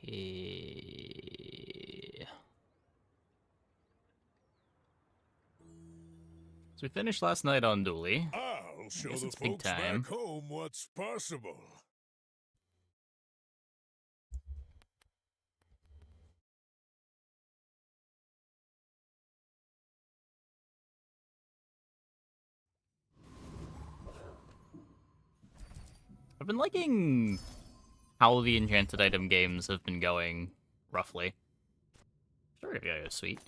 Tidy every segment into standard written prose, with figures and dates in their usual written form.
Okay. So we finished last night on Dooley. I'll show guess the it's big folks time. back home what's possible. I've been liking how the enchanted item games have been going, roughly. Sure, yeah, sweet.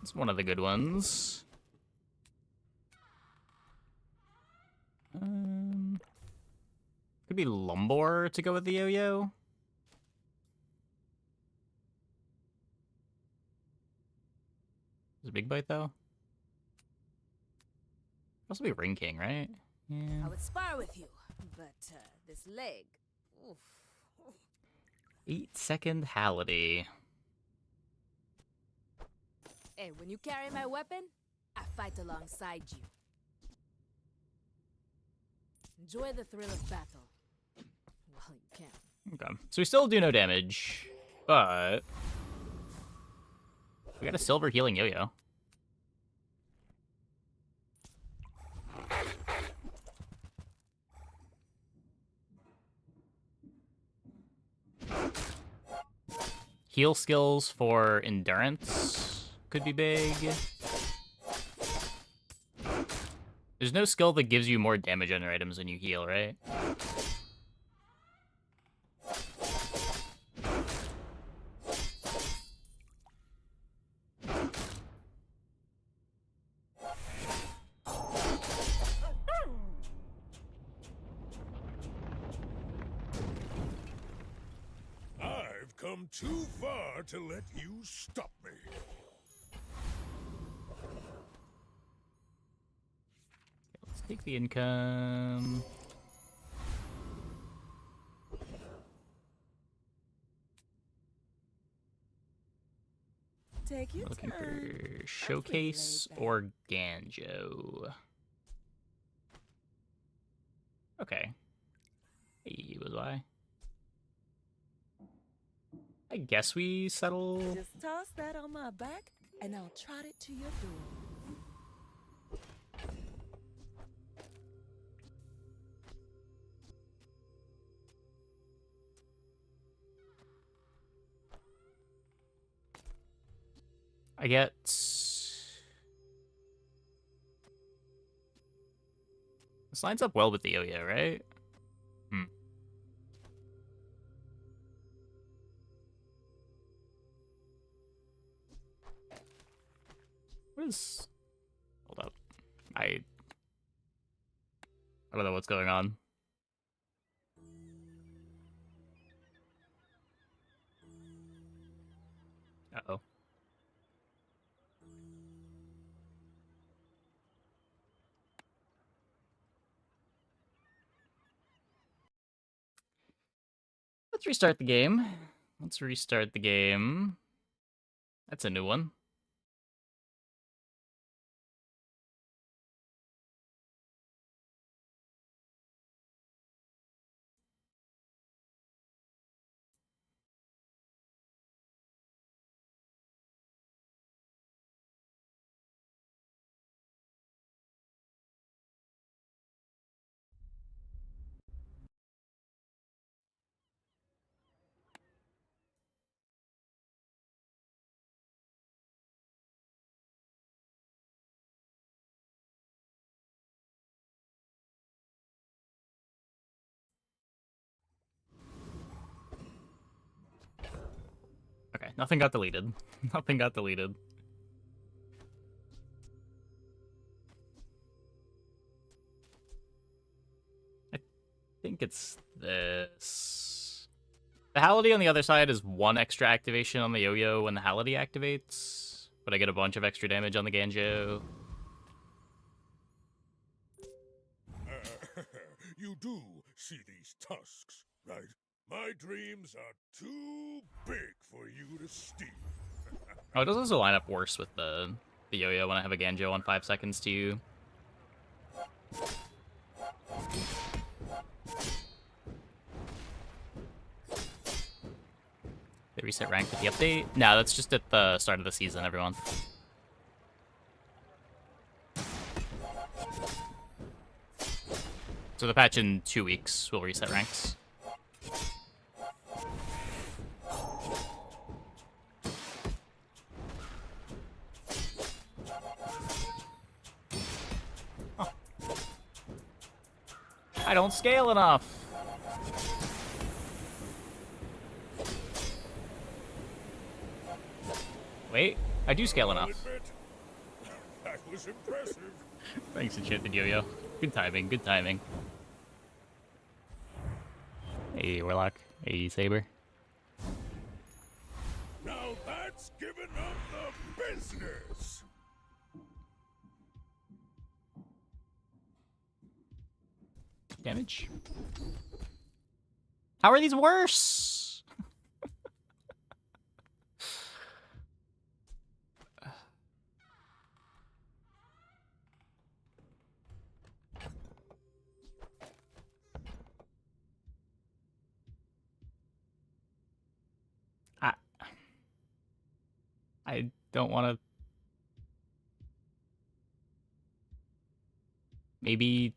It's one of the good ones. Could be Lumbor to go with the yo-yo. Is it Big Bite, though? Also be Ring King, right? Yeah. I would spar with you, but this leg. Oof. 8-second Halliday. Hey, when you carry my weapon, I fight alongside you. Enjoy the thrill of battle. While you can. Okay. So we still do no damage, but we got a silver healing yo-yo. Heal skills for endurance could be big. There's no skill that gives you more damage on your items when you heal, right? I've come too far to let you stop me. Let's take the income. Take your Looking time. for Showcase or Ganjo. Okay. Hey, was I guess we settle. Just toss that on my back, and I'll trot it to your door. I get. This lines up well with the yo-yo, right? What is... Hold up. I don't know what's going on. Uh-oh. Let's restart the game. Let's restart the game. That's a new one. Okay, nothing got deleted. Nothing got deleted. I think it's this. The Halliday on the other side is one extra activation on the yo-yo when the Halliday activates, but I get a bunch of extra damage on the Ganjo. You do see these tusks, right? My dreams are too big for you to steal. Oh, it does also line up worse with the yo-yo when I have a Ganjo on 5 seconds to you. They reset rank with the update? No, that's just at the start of the season, everyone. So the patch in 2 weeks will reset ranks. Huh. I don't scale enough. Wait, I do scale I'll enough. admit, that was impressive. Thanks, Enchanted Yo-Yo. Good timing, good timing. Hey, Warlock. Hey, Saber. Now that's giving up the business. Damage. How are these worse? I don't want to... Maybe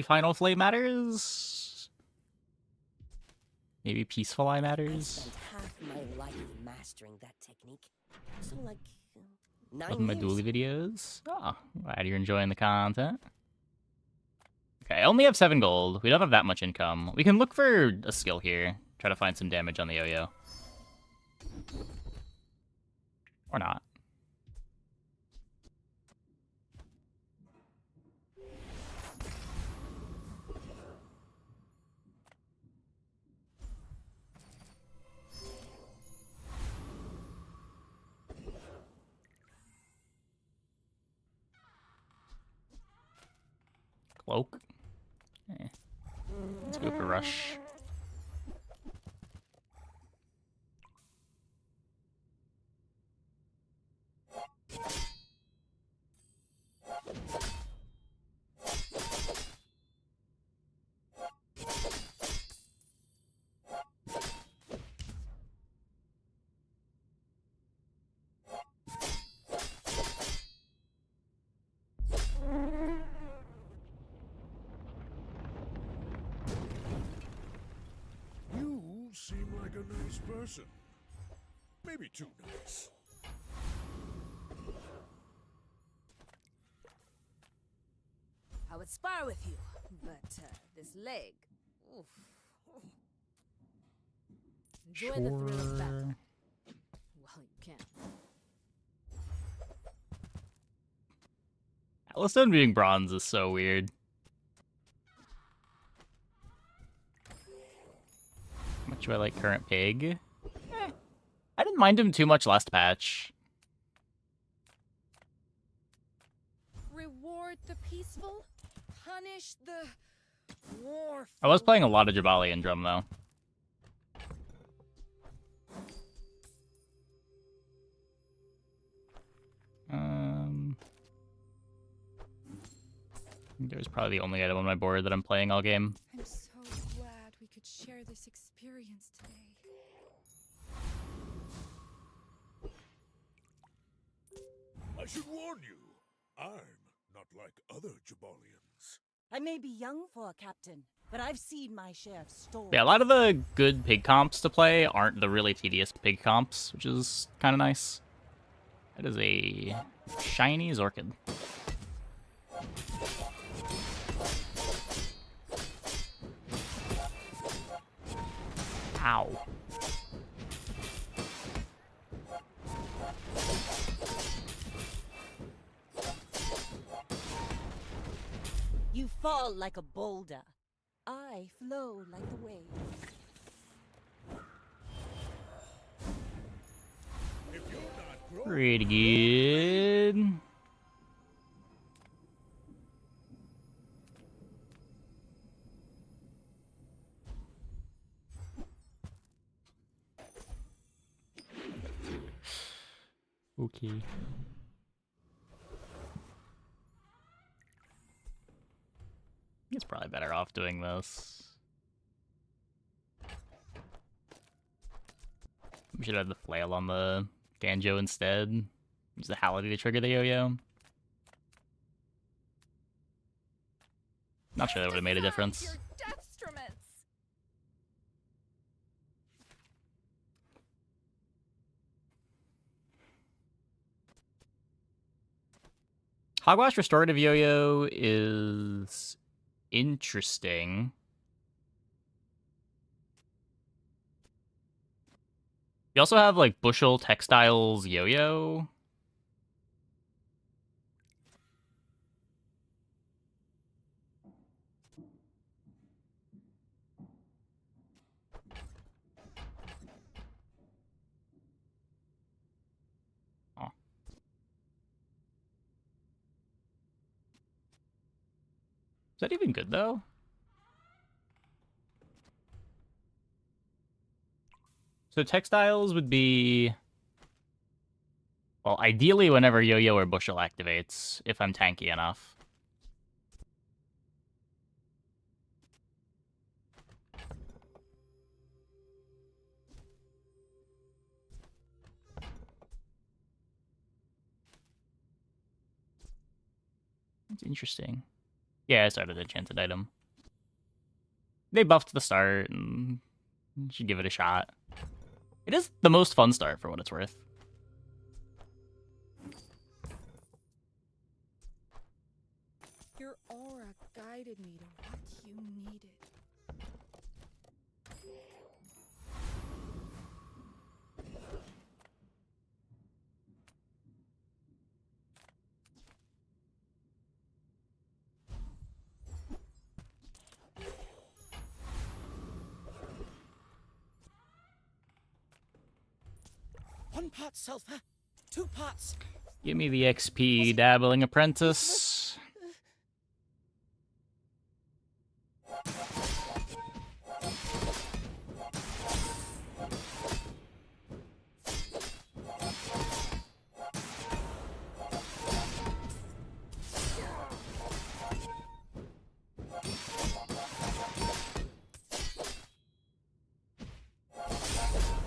Final Flame matters? Maybe Peaceful Eye I matters? spent half my life mastering that technique. So like 9 Loving my years. dually videos. Oh, glad you're enjoying the content. Okay, I only have 7 gold. We don't have that much income. We can look for a skill here. Try to find some damage on the yo-yo. Or not. Cloak. Let's go for rush. You seem like a nice person. Maybe too nice. I would spar with you, but this leg. Oof. Enjoy the thrill of battle. Well, you can. Alistone being bronze is so weird. How much do I like current pig? I didn't mind him too much last patch. Reward the peaceful, punish the war. I was playing a lot of Jabali and Drum, though. There's probably the only item on my board that I'm playing all game. I'm so glad we could share this experience today. I should warn you, I'm not like other Jabalians. I may be young for a captain, but I've seen my share of storms. Yeah, a lot of the good pig comps to play aren't the really tedious pig comps, which is kind of nice. That is a shiny Zorkid. Ow. You fall like a boulder. I flow like the waves. If you're not growing, Pretty good. Okay. It's probably better off doing this. We should have the flail on the Ganjo instead. Use the Hality to trigger the yo-yo. Not sure that would have made a difference. Your deathstruments. Hogwash Restorative Yo-Yo is interesting. You also have, like, Bushel Textiles Yo-Yo. Oh. Is that even good, though? So Textiles would be... Well, ideally whenever Yo-Yo or Bushel activates, if I'm tanky enough. It's interesting. Yeah, I started Enchanted Item. They buffed the start, and you should give it a shot. It is the most fun start, for what it's worth. Your aura guided me to what you needed. One part sulfur, 2 parts. Give me the XP, Dabbling Apprentice.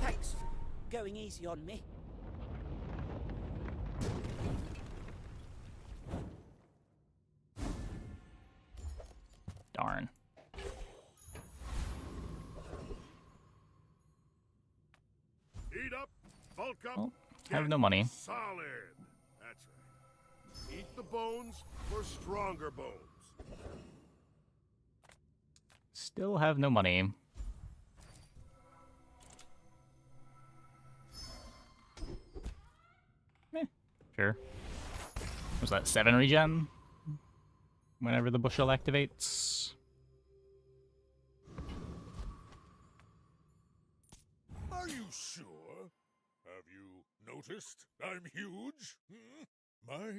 Thanks for going easy on me. Darn. Eat up, bulk up. Well, I have no money. Solid. That's right. Eat the bones for stronger bones. Still have no money. Sure. Was that 7 regen? Whenever the Bushel activates. Are you sure? Have you noticed I'm huge?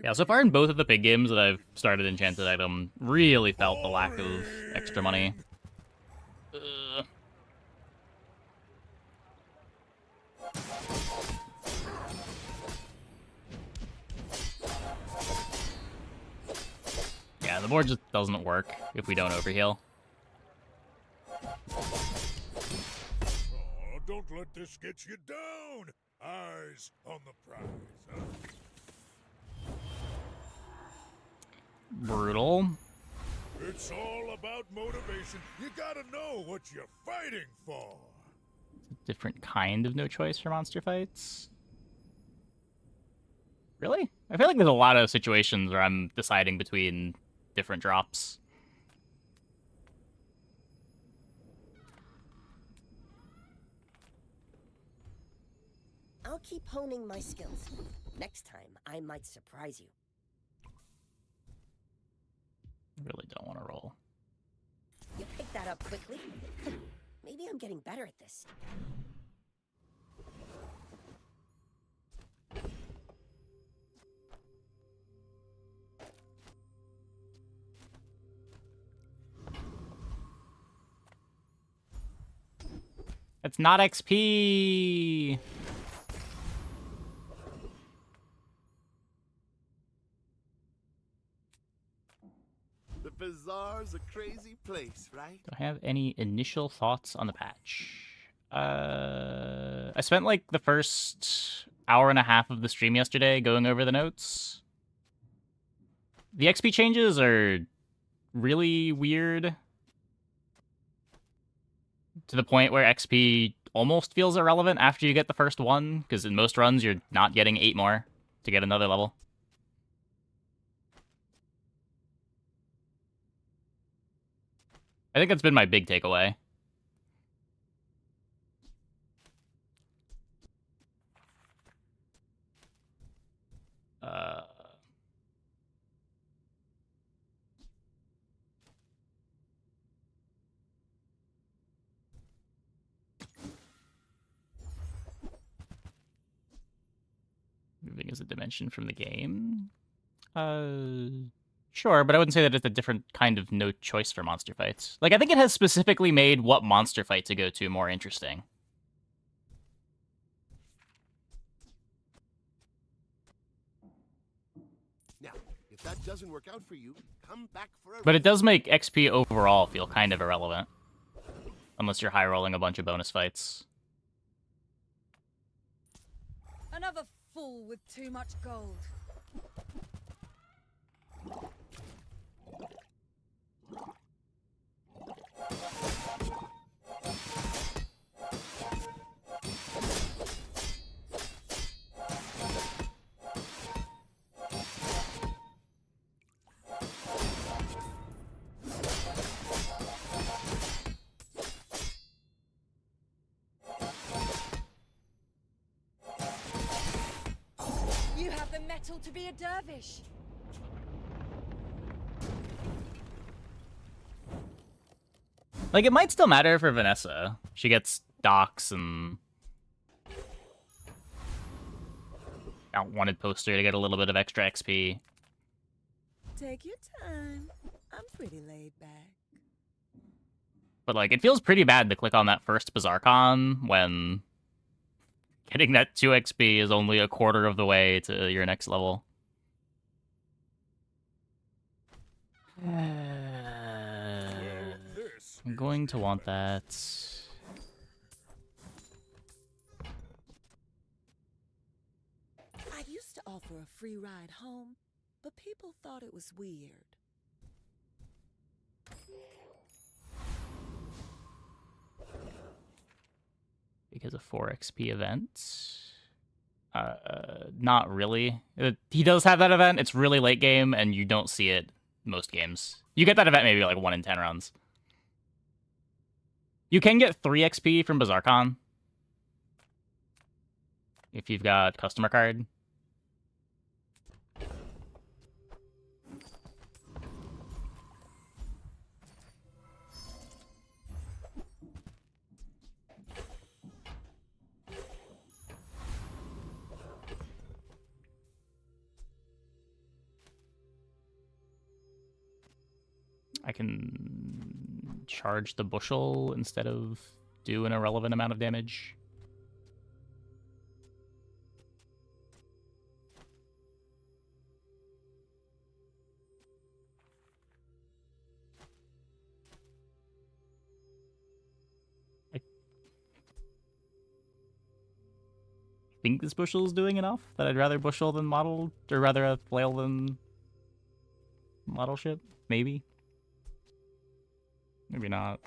Yeah, so far in both of the big games that I've started Enchanted Item, really felt the lack of extra money. Yeah, the board just doesn't work if we don't overheal. Oh, don't let this get you down. Eyes on the prize, huh? Brutal. It's all about motivation. You gotta know what you're fighting for. Different kind of no choice for monster fights. Really? I feel like there's a lot of situations where I'm deciding between different drops. I'll keep honing my skills. Next time, I might surprise you. I really don't want to roll. You picked that up quickly. Maybe I'm getting better at this. It's not XP! The bazaar's a crazy place, right? Do I have any initial thoughts on the patch? I spent like the first hour and a half of the stream yesterday going over the notes. The XP changes are really weird to the point where XP almost feels irrelevant after you get the first one, because in most runs you're not getting 8 more to get another level. I think that's been my big takeaway. Moving as a dimension from the game? Sure, but I wouldn't say that it's a different kind of no choice for monster fights. Like, I think it has specifically made what monster fight to go to more interesting. Now, if that doesn't work out for you, come back for a... But it does make XP overall feel kind of irrelevant. Unless you're high-rolling a bunch of bonus fights. Another fool with too much gold. You have the metal to be a dervish. Like, it might still matter for Vanessa. She gets docks and... Outwanted poster to get a little bit of extra XP. Take your time. I'm pretty laid back. But, like, it feels pretty bad to click on that first BazaarCon when getting that 2 XP is only a quarter of the way to your next level. I'm going to want that. I used to offer a free ride home, but people thought it was weird. Because of 4 XP event. Not really. He does have that event. It's really late game, and you don't see it most games. You get that event maybe like 1 in 10 rounds. You can get 3 XP from BazaarCon if you've got customer card. I can charge the bushel instead of do an irrelevant amount of damage. I think this bushel is doing enough that I'd rather bushel than model, or rather a flail than model ship, maybe. Maybe not.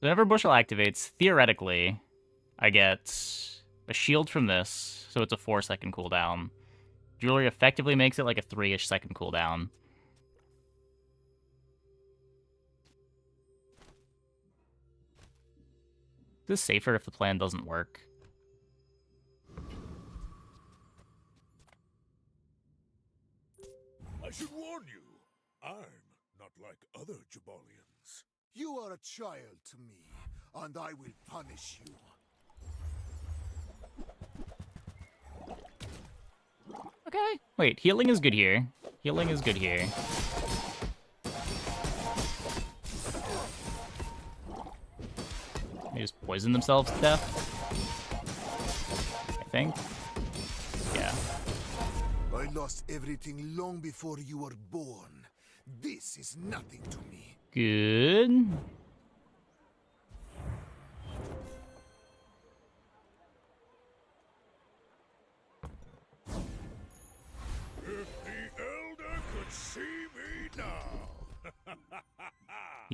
Whenever bushel activates, theoretically, I get a shield from this, so it's a 4-second cooldown. Jewelry effectively makes it like a 3-ish second cooldown. This is safer if the plan doesn't work. I should warn you, I'm not like other Jabalians. You are a child to me, and I will punish you. Okay. Wait, healing is good here. Healing is good here. They just poison themselves to death. I think. Yeah. I lost everything long before you were born. This is nothing to me. Good.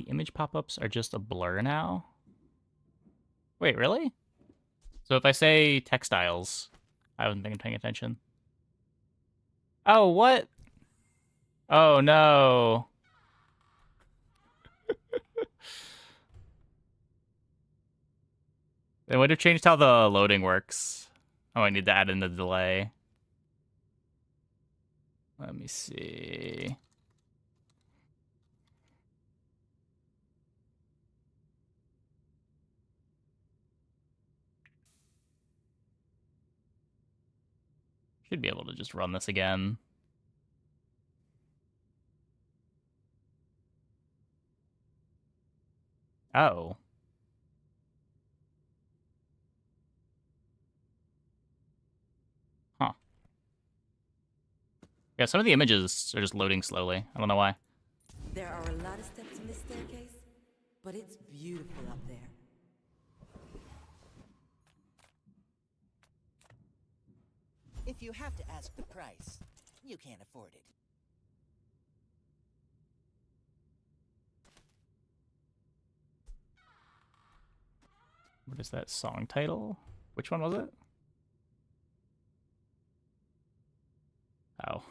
image pop-ups are just a blur now? Wait, really? So if I say textiles, I haven't been paying attention. Oh, what? Oh, no. They would have changed how the loading works. Oh, I need to add in the delay. Let me see. Should be able to just run this again. Oh. Huh. Yeah, some of the images are just loading slowly. I don't know why. There are a lot of steps in this staircase, but it's beautiful up there. If you have to ask the price, you can't afford it. What is that song title? Which one was it? Oh.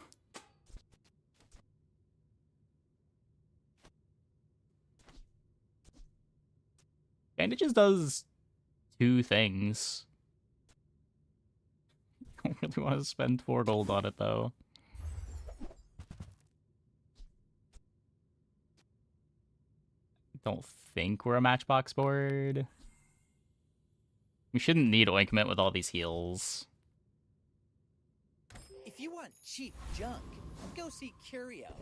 Bandages does 2 things. I don't really want to spend 4 gold on it, though. Don't think we're a matchbox board. We shouldn't need ointment with all these heals. If you want cheap junk, go see Curio.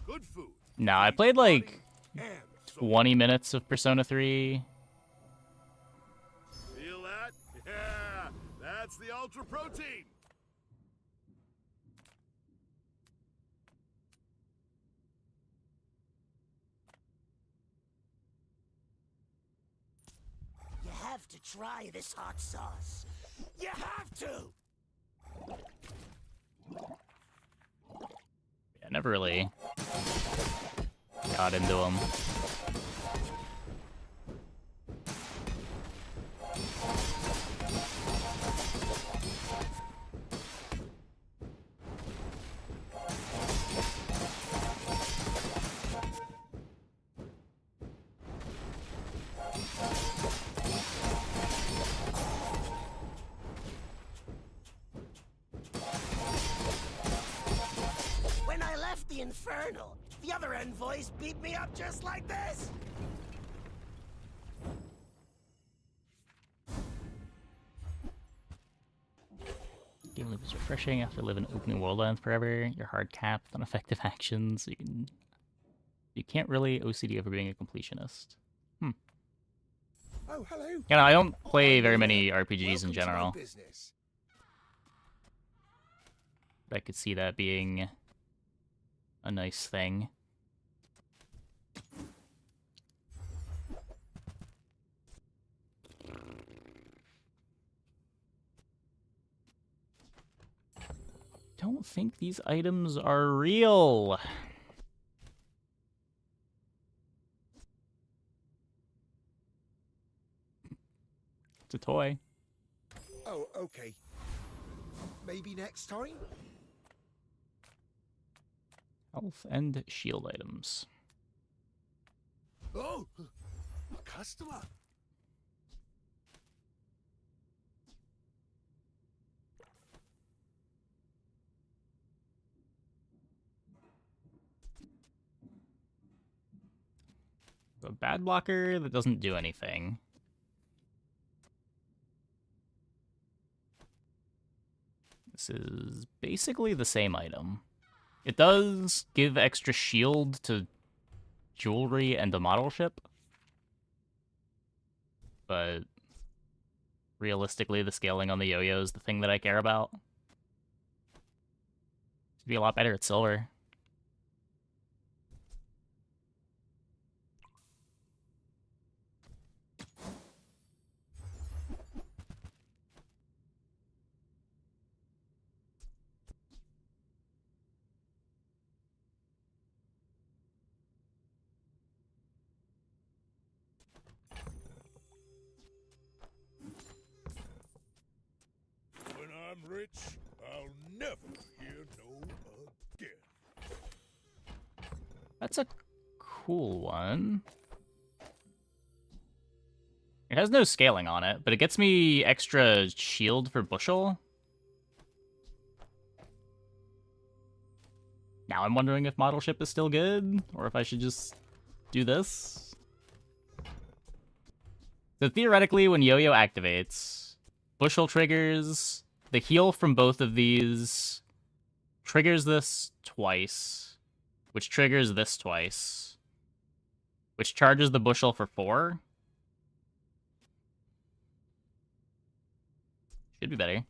Good food. Nah, I played like And so 20 minutes of Persona 3. feel that? Yeah, that's the ultra protein. You have to try this hot sauce. You have to! Yeah, never really got into them. When I left the Infernal, the other envoys beat me up just like this! Game loop is refreshing after living open world lands forever. You're hard capped on effective actions. You can't really OCD over being a completionist. Oh, hello. You know, I don't play very Welcome many RPGs to in my general. business. But I could see that being a nice thing. Don't think these items are real. It's a toy. Oh, okay. Maybe next time? Health and shield items. Oh, a customer. A bad blocker that doesn't do anything. This is basically the same item. It does give extra shield to jewelry and the model ship. But realistically, the scaling on the yo-yo is the thing that I care about. It'd be a lot better at silver. which I'll never hear no again. That's a cool one. It has no scaling on it, but it gets me extra shield for bushel. Now I'm wondering if model ship is still good, or if I should just do this. So theoretically, when Yo-Yo activates, bushel triggers, the heal from both of these triggers this twice, which triggers this twice, which charges the bushel for 4. Should be better.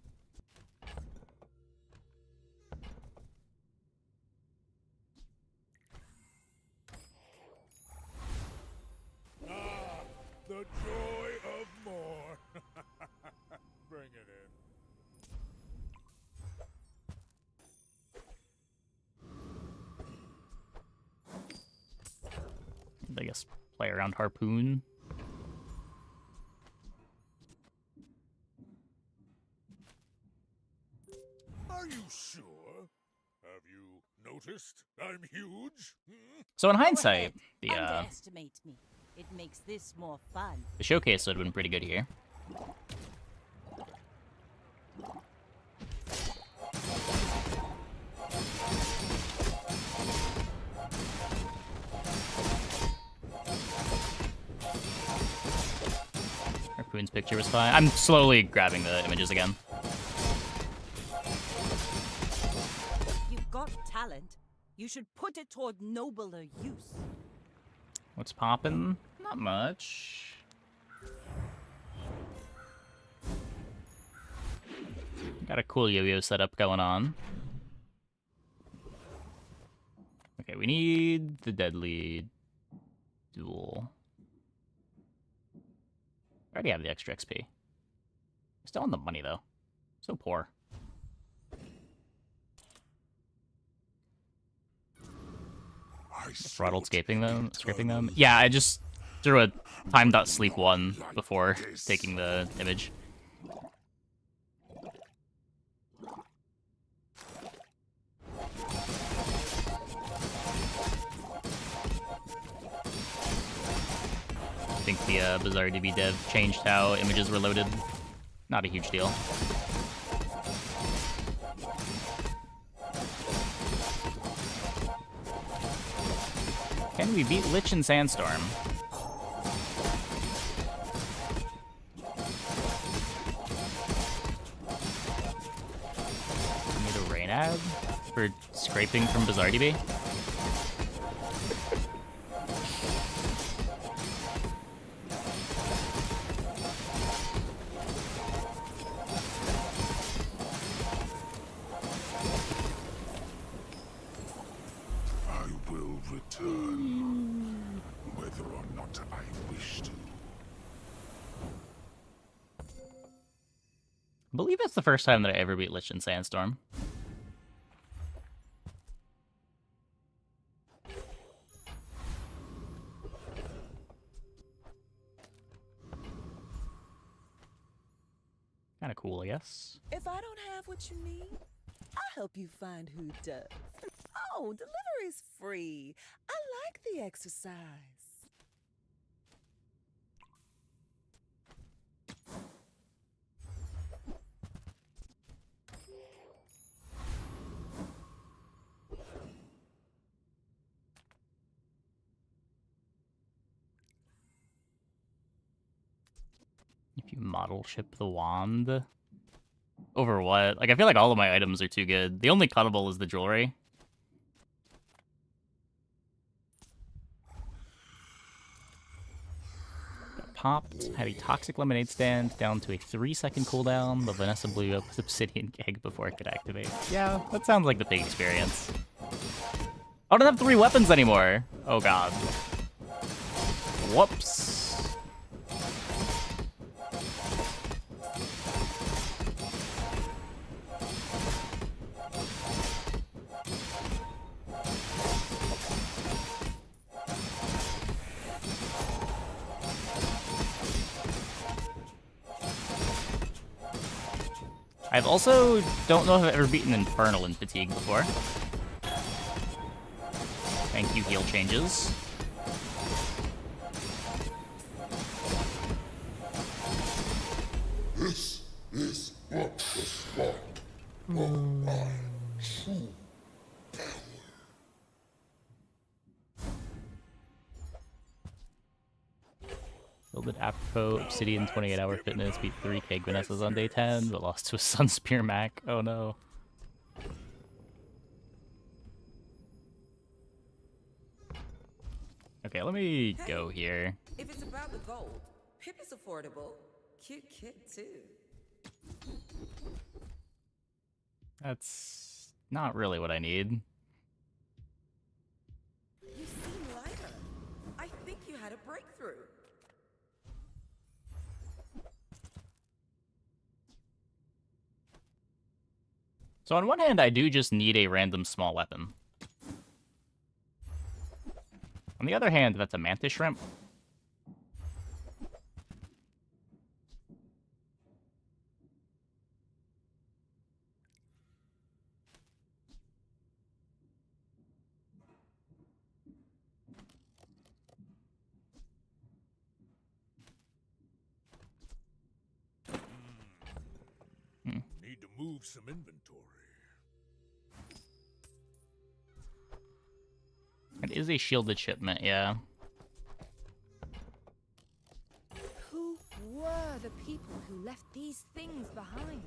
Ah, the joy of more. Bring it in. I guess play around Harpoon. Are you sure? Have you noticed I'm huge? Hmm? So in Go hindsight, ahead. Underestimate me. It makes this more fun. the showcase would have been pretty good here. Harpoon's picture was fine. I'm slowly grabbing the images again. You've got talent. You should put it toward nobler use. What's poppin'? Not much. Got a cool yo-yo setup going on. Okay, we need the deadly duel. I already have the extra XP. Still on the money though. So poor. Throttled scraping them. Yeah, I just threw a time.sleep 1 before taking the image. I think the Bizarre DB dev changed how images were loaded. Not a huge deal. Can we beat Lich and Sandstorm? Need a rain ad for scraping from Bizarre DB? I will return, whether or not I wish to. I believe that's the first time that I ever beat Lich and Sandstorm. Kinda cool, I guess. If I don't have what you need, I'll help you find who does. Oh, delivery's free. I like the exercise. If you model ship the wand. Over what? Like, I feel like all of my items are too good. The only cuttable is the jewelry. Got popped. Had a toxic lemonade stand down to a 3-second cooldown. The Vanessa blew up with obsidian keg before it could activate. Yeah, that sounds like the big experience. I don't have 3 weapons anymore. Oh god. Whoops. I've also don't know if I've ever beaten Infernal in Fatigue before. Thank you, heal changes. This is what the spot of my true power. Builded apropos Obsidian 28-hour fitness, beat 3 Keg Vanessas on day 10, but lost to a Sun Spear Mac. Oh no. Okay, let me go here. If it's about the gold, Pip is affordable. Cute kid, too. That's not really what I need. You seem lighter. I think you had a breakthrough. So on one hand, I do just need a random small weapon. On the other hand, that's a mantis shrimp. Need to move some inventory. It is a shielded shipment, yeah. Who were the people who left these things behind?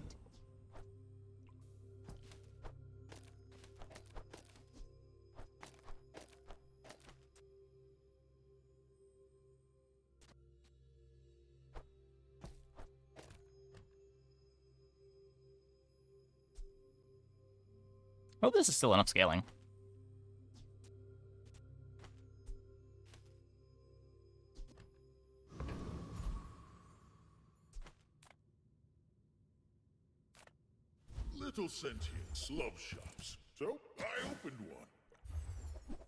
Oh, this is still enough scaling. Little sentience love shops. So I opened one.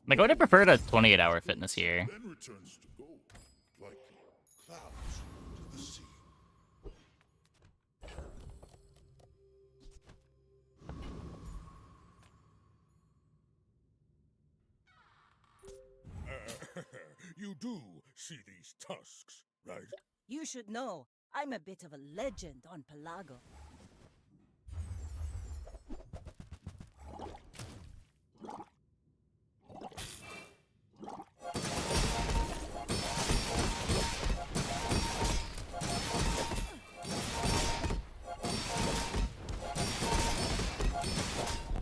Like, I would have preferred a 28-hour fitness here. Then returns to gold, like clouds to the sea. You do see these tusks, right? You should know, I'm a bit of a legend on Pelago.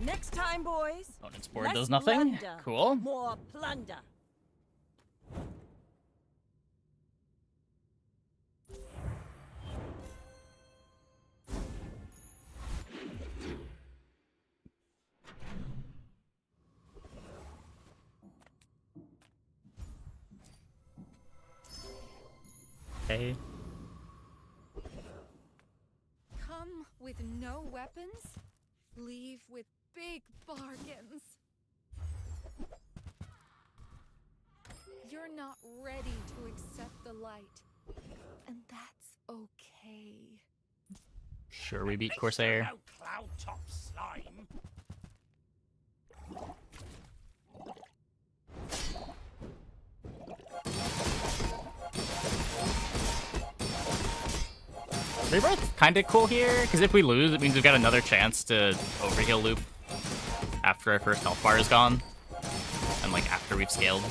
Next time, boys. Opponent's board less does nothing. Plunder, Cool. More plunder. Okay. Come with no weapons, leave with big bargains. You're not ready to accept the light, and that's okay. Sure, we beat Corsair. Cloud top slime. Rebirth's kinda cool here, because if we lose, it means we've got another chance to overheal loop after our first health bar is gone. And, like, after we've scaled.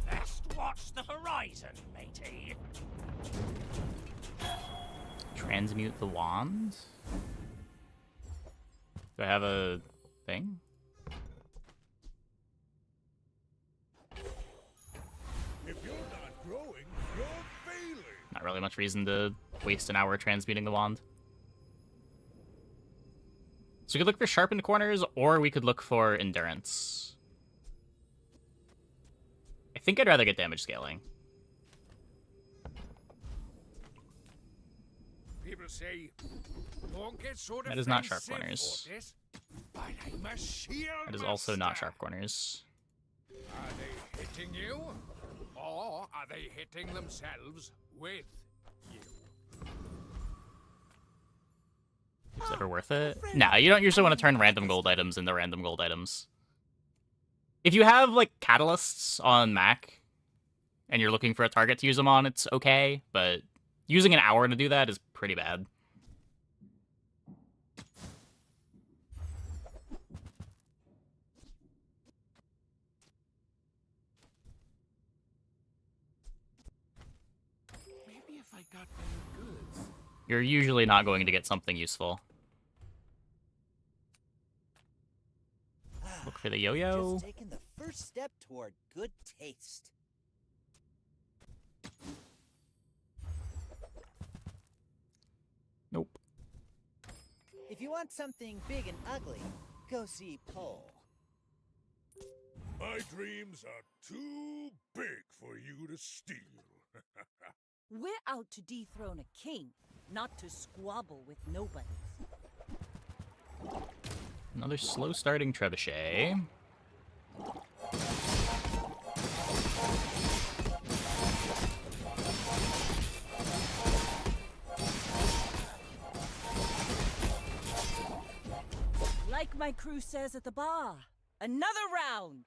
Just watch the horizon, matey. Transmute the wand? Do I have a thing? If you're not growing, you're failing. Not really much reason to waste an hour transmuting the wand. So we could look for sharpened corners, or we could look for endurance. I think I'd rather get damage scaling. see. Don't get so That is not sharp defensive, corners. Otis, but I'm a shield That is also not master. sharp corners. Are they hitting you? Or are they hitting themselves with you? Is it ever worth it? Nah, you don't usually want to turn random gold items into random gold items. If you have, like, catalysts on Mac, and you're looking for a target to use them on, it's okay, but using an hour to do that is pretty bad. Maybe if I got better goods. You're usually not going to get something useful. Look for the yo-yo. Just taking the first step toward good taste. Nope. If you want something big and ugly, go see Pole. My dreams are too big for you to steal. We're out to dethrone a king, not to squabble with nobody. Another slow starting trebuchet. Like my crew says at the bar, another round!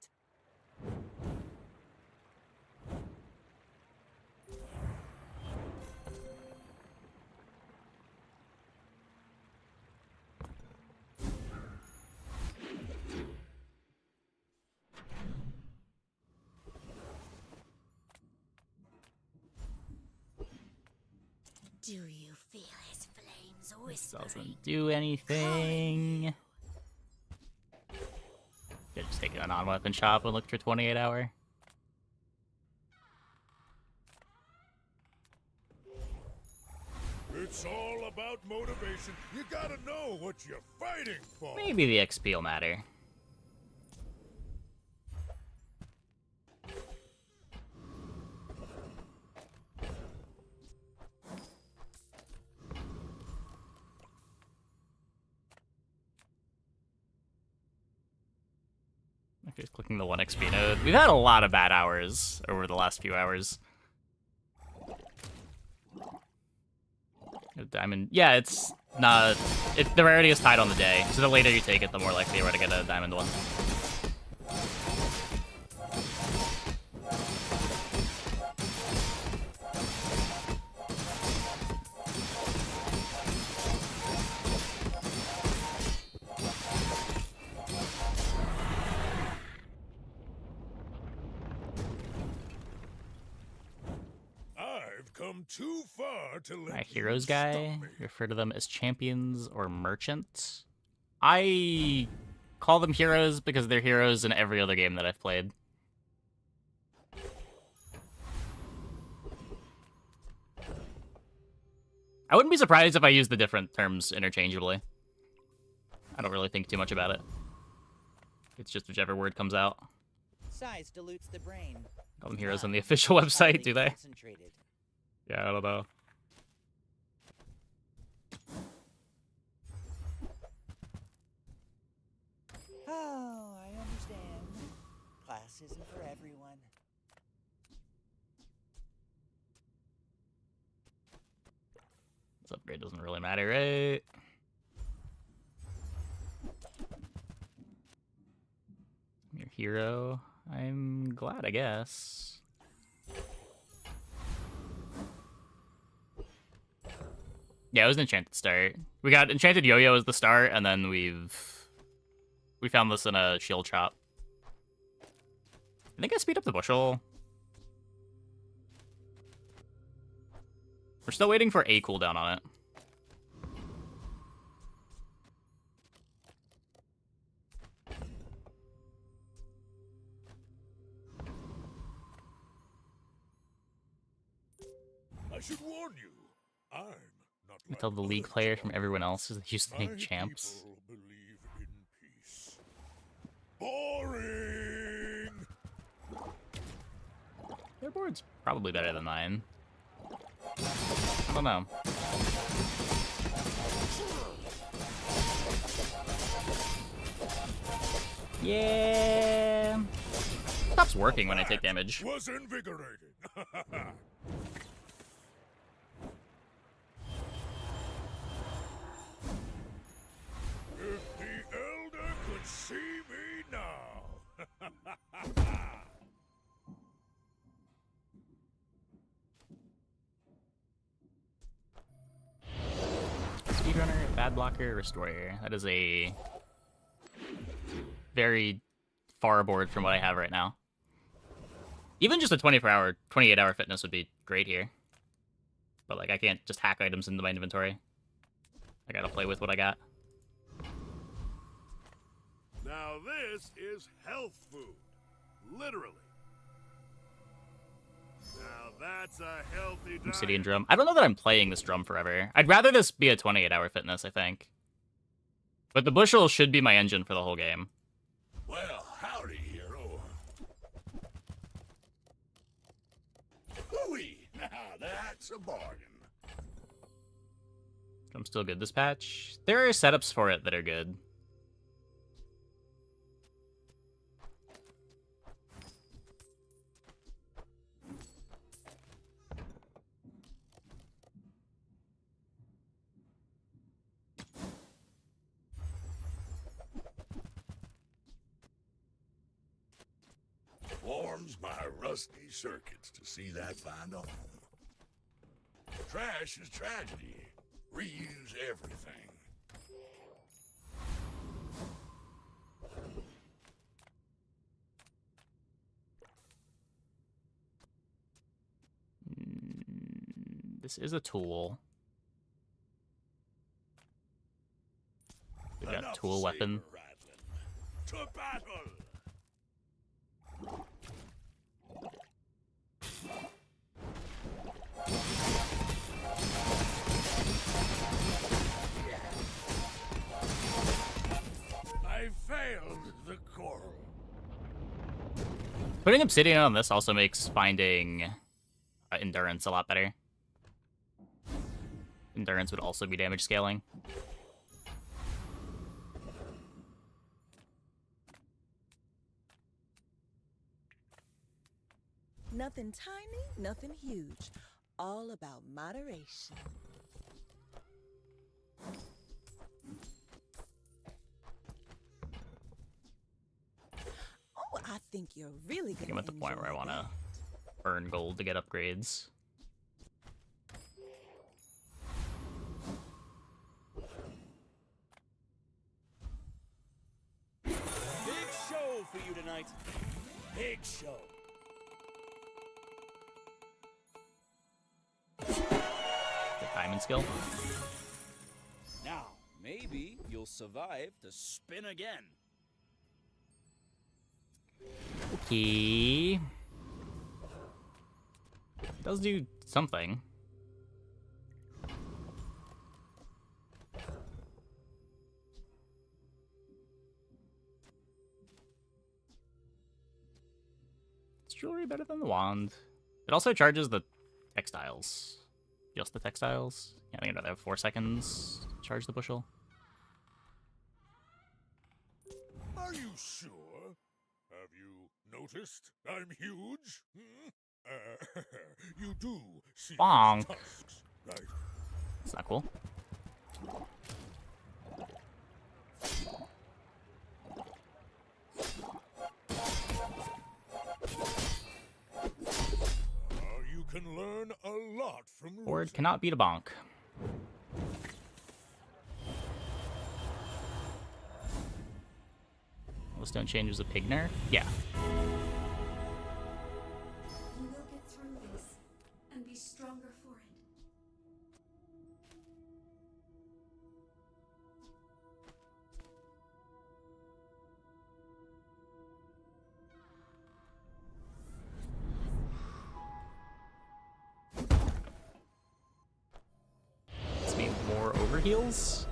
Do you feel his flames whispering? Doesn't do anything. Could just take a non-weapon shop and look for 28 hour. It's all about motivation. You gotta know what you're fighting for. Maybe the XP will matter. Okay, just clicking the 1 XP node. We've had a lot of bad hours over the last few hours. A diamond. Yeah, it's not. The rarity is tied on the day, so the later you take it, the more likely you are to get a diamond one. I've come too far to let My you heroes guy, stop me. refer to them as champions or merchants. I call them heroes because they're heroes in every other game that I've played. I wouldn't be surprised if I used the different terms interchangeably. I don't really think too much about it. It's just whichever word comes out. Size dilutes the brain. Call them heroes on the Mind official is website, highly do they? concentrated. Yeah, I don't know. Oh, I understand. Class isn't for everyone. This upgrade doesn't really matter, right? Your hero. I'm glad, I guess. Yeah, it was an enchanted start. We got enchanted yo-yo as the start, and then we found this in a shield shop. I think I speed up the bushel. We're still waiting for a cooldown on it. I should warn you. I'm not We like tell the other league players from giants. everyone else is they use the My name champs. people believe in peace. Boring. Their board's probably better than mine. I don't know. Yeah. Stops working when I take damage. Was invigorating. If the Elder could see me now. Speedrunner, bad blocker, restorer. That is a very far board from what I have right now. Even just a 24-hour, 28-hour fitness would be great here. But, like, I can't just hack items into my inventory. I gotta play with what I got. Now this is health food. Literally. Now that's a healthy diet. Obsidian drum. I don't know that I'm playing this drum forever. I'd rather this be a 28-hour fitness, I think. But the bushel should be my engine for the whole game. Well, howdy, hero. Hooey! Now that's a bargain. I'm still good this patch. There are setups for it that are good. Warms my rusty circuits to see that find a home. Trash is tragedy. Reuse everything. This is a tool. We've got Enough tool weapon. saber-rattling. To battle! I failed the coral. Putting obsidian on this also makes finding endurance a lot better. Endurance would also be damage scaling. Nothing tiny, nothing huge. All about moderation. Oh, I think you're really I think gonna I'm at the point where I enjoy want to that. burn gold to get upgrades. Big show for you tonight. Big show. The diamond skill. Now, maybe you'll survive to spin again. Okay. Does do something. Is jewelry better than the wand? It also charges the textiles. Just the textiles. Yeah, I think I'd have 4 seconds to charge the bushel. Are you sure? Have you noticed I'm huge? Hmm? You do see these Bonk. tusks, right? That's not cool. You can learn a lot from Board losing. cannot beat a bonk. Stone changes a pig nerf? Yeah. You will get through this and be stronger for it. This means more overheals?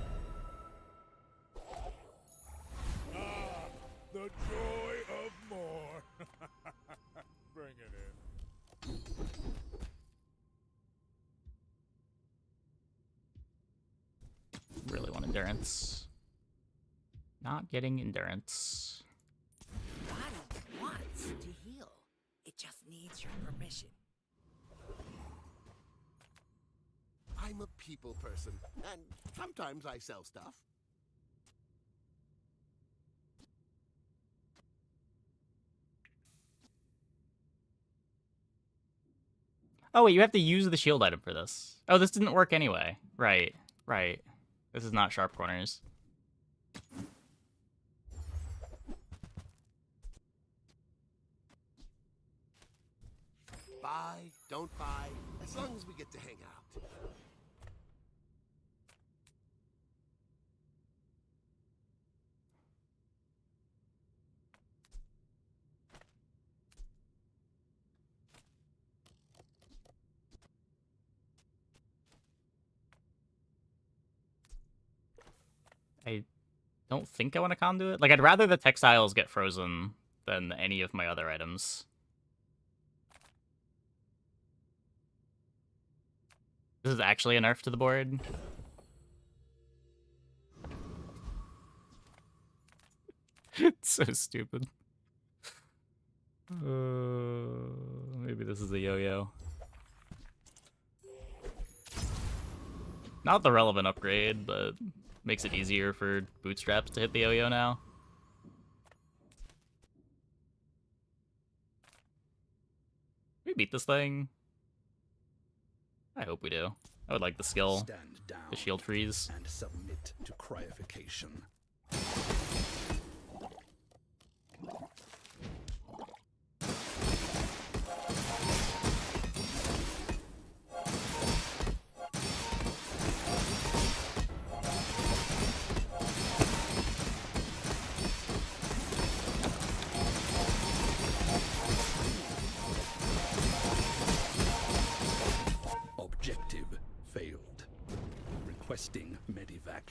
The joy of more. Bring it in. Really endurance. Not getting endurance. Body wants to heal. It just needs your permission. I'm a people person, and sometimes I sell stuff. Oh, wait, you have to use the shield item for this. Oh, this didn't work anyway. Right, right. This is not sharp corners. Buy, don't buy, as long as we get to hang out. I don't think I want to conduit. Like, I'd rather the textiles get frozen than any of my other items. This is actually a nerf to the board. It's so stupid. Maybe this is a yo-yo. Not the relevant upgrade, but makes it easier for bootstraps to hit the yo-yo now. We beat this thing. I hope we do. I would like the skill, Stand down the shield freeze. and submit to cryification. Objective failed. Requesting medivac.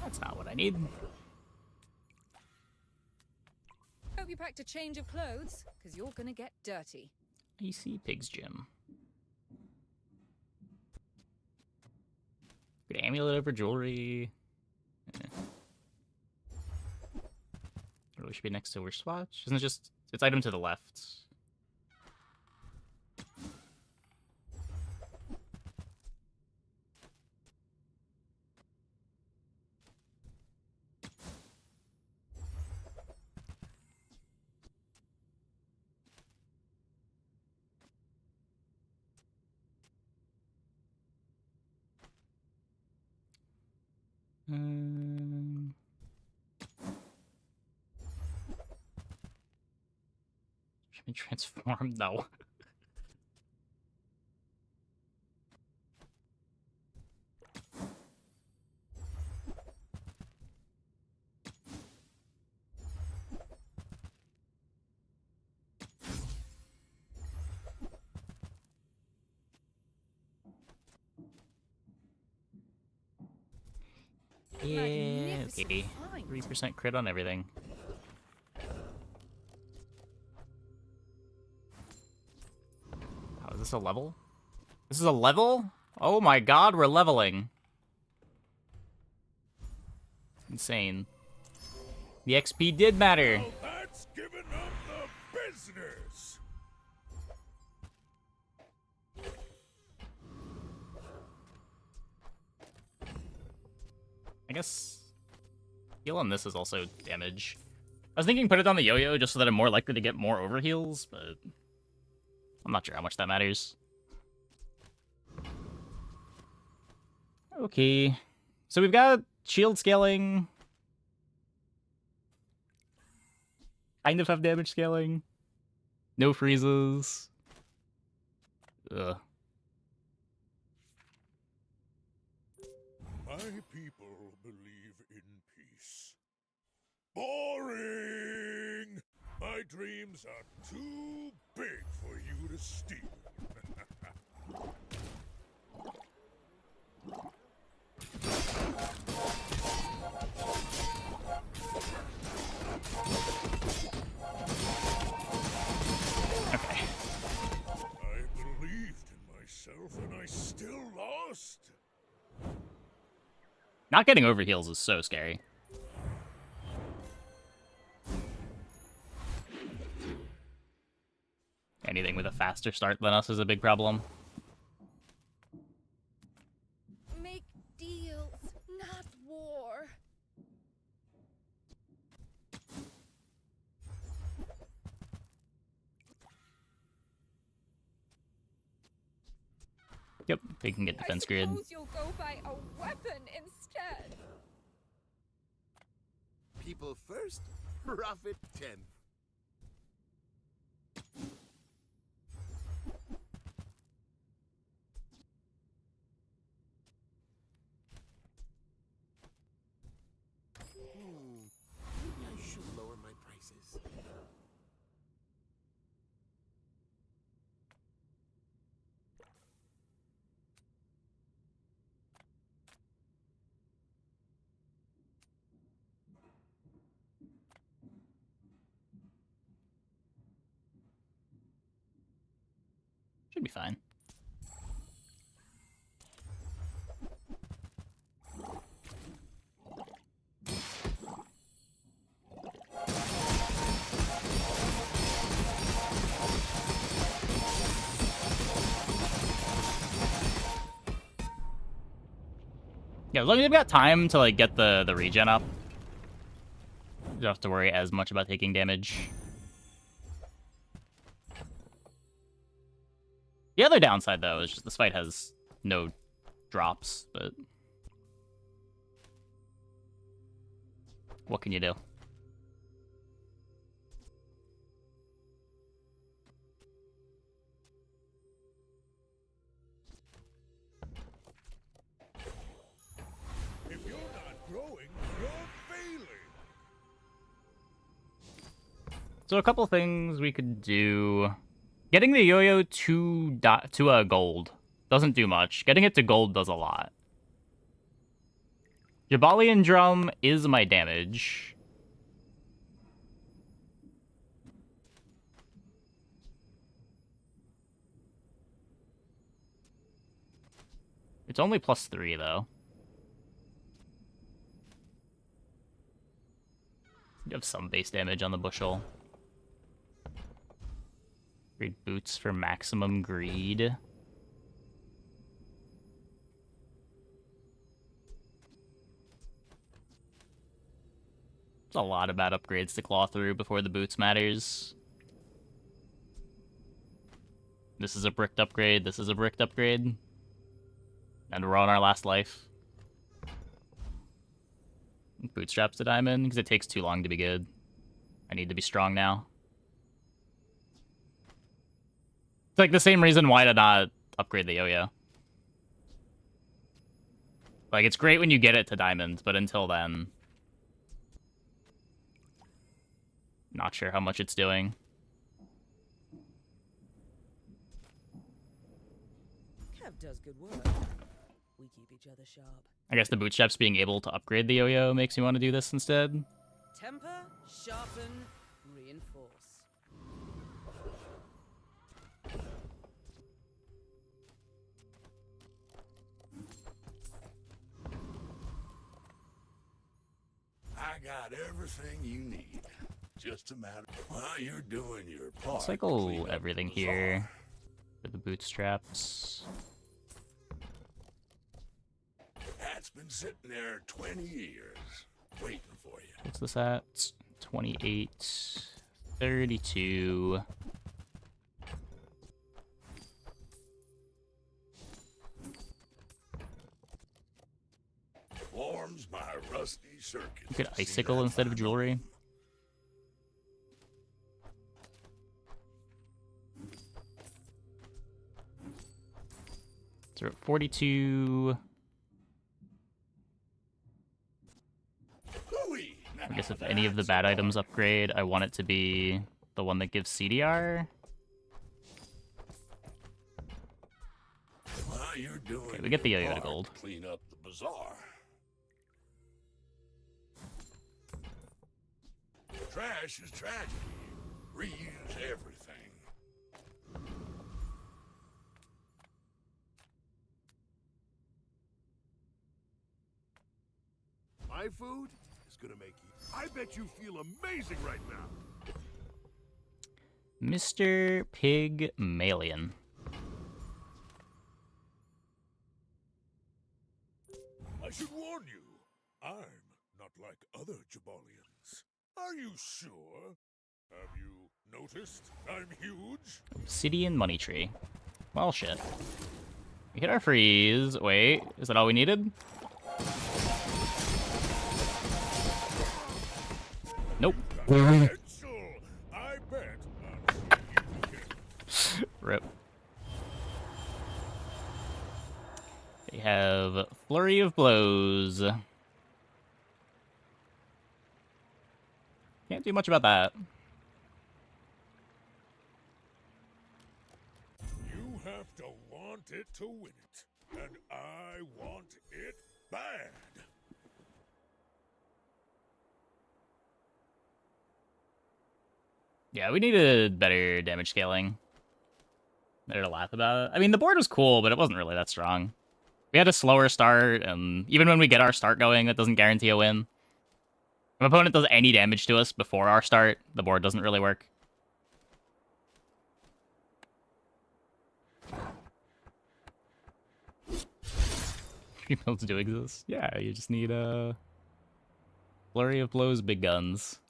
That's not what I need. Hope you packed a change of clothes, because you're gonna get dirty. AC Pig's Gym. Good amulet over jewelry. Really should be next to Wish Swatch. Isn't it just... It's item to the left. Should we transform? No. Yeah, Magnificent okay. find. 3% crit on everything. Oh, is this a level? This is a level? Oh my god, we're leveling. Insane. The XP did matter. Well, that's giving up the business. I guess heal on this is also damage. I was thinking put it on the yo-yo just so that I'm more likely to get more overheals, but I'm not sure how much that matters. Okay. So we've got shield scaling. Kind of have damage scaling. No freezes. Ugh. My people believe in peace. Boring! My dreams are too big for you to steal. Not getting over heals is so scary. Anything with a faster start than us is a big problem. Make deals, not war. Yep, they can get defense grid. You'll go buy a weapon instead. People first, profit 10th. Maybe I should lower my prices. Should be fine. Yeah, as long as we've got time to like get the regen up, you don't have to worry as much about taking damage. The other downside, though, is just this fight has no drops, but what can you do? If you're not growing, you're failing. So a couple things we could do. Getting the yo-yo to a gold doesn't do much. Getting it to gold does a lot. Jabalian Drum is my damage. It's only +3, though. You have some base damage on the bushel. Great boots for maximum greed. There's a lot of bad upgrades to claw through before the boots matters. This is a bricked upgrade, this is a bricked upgrade. And we're on our last life. Bootstraps to diamond, because it takes too long to be good. I need to be strong now. It's like the same reason why to not upgrade the yo-yo. Like, it's great when you get it to diamond, but until then... Not sure how much it's doing. Kev does good work. We keep each other sharp. I guess the bootstraps being able to upgrade the yo-yo makes me want to do this instead. Temper, sharpen, reinforce. I got everything you need. Just a matter while you're doing your part. Cycle everything here for the bootstraps. That's been sitting there 20 years, waiting for you. What's this at? 28, 32. Warms my rusty circuit. You could icicle instead of jewelry. So we're at 42. I guess if any of the bad items upgrade, I want it to be the one that gives CDR. Okay, we get the yo-yo to gold. Clean up the bazaar. Trash is tragedy. Reuse everything. My food is gonna make you. I bet you feel amazing right now. Mr. Pygmalion. I should warn you, I'm not like other Jabalians. Are you sure? Have you noticed I'm huge? Obsidian money tree. Well, shit. We hit our freeze. Wait, is that all we needed? Nope. Potential. I bet I'll see you again. Rip. They have Flurry of Blows. Can't do much about that. You have to want it to win it, and I want it bad. Yeah, we needed better damage scaling. Better to laugh about it. I mean, the board was cool, but it wasn't really that strong. We had a slower start, and even when we get our start going, that doesn't guarantee a win. If an opponent does any damage to us before our start, the board doesn't really work. Builds do exist. Yeah, you just need a Flurry of Blows, big guns.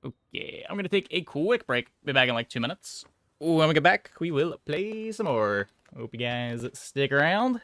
Okay, I'm gonna take a quick break. Be back in like 2 minutes. When we get back, we will play some more. Hope you guys stick around.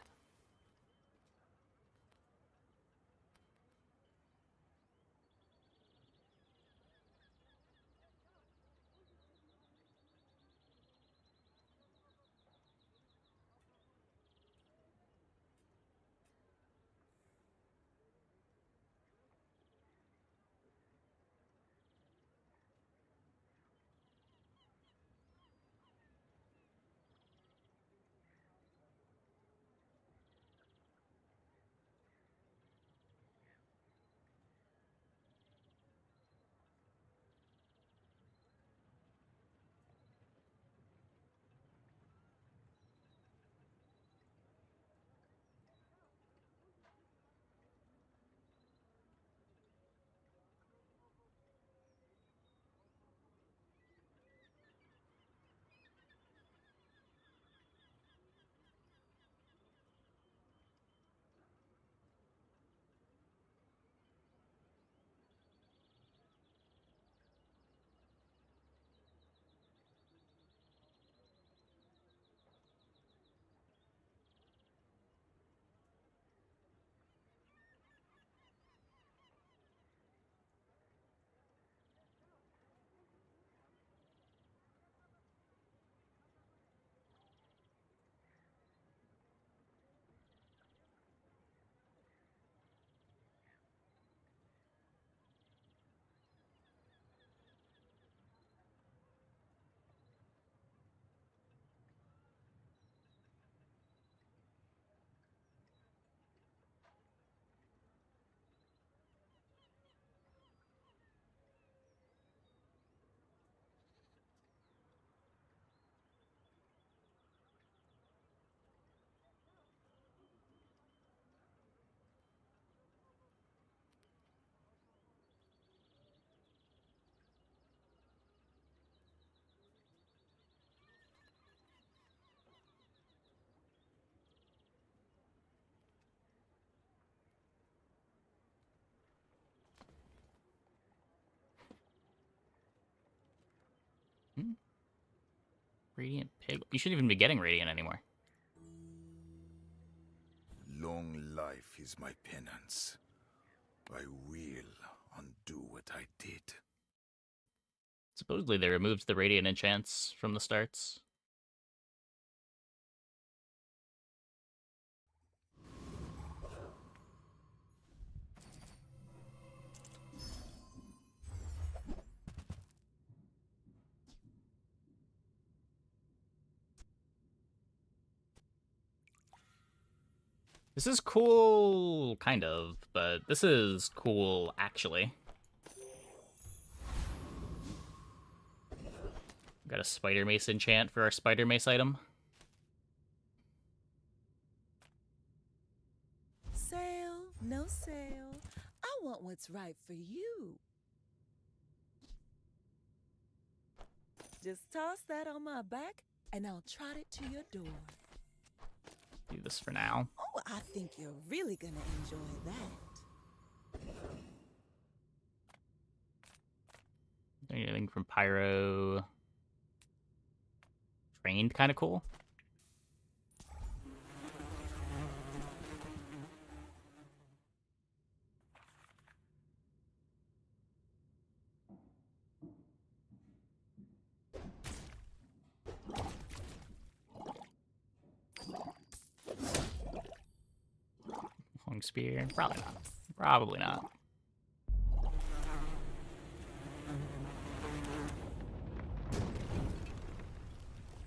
Radiant Pig. You shouldn't even be getting Radiant anymore. Long life is my penance. I will undo what I did. Supposedly they removed the Radiant enchants from the starts. This is cool, kind of, but this is cool, actually. Got a spider mace enchant for our spider mace item. Sale, no sale. I want what's right for you. Just toss that on my back, and I'll trot it to your door. Do this for now. Oh, I think you're really gonna enjoy that. Anything from Pyro? Trained, kind of cool. Long spear? Probably not. Probably not.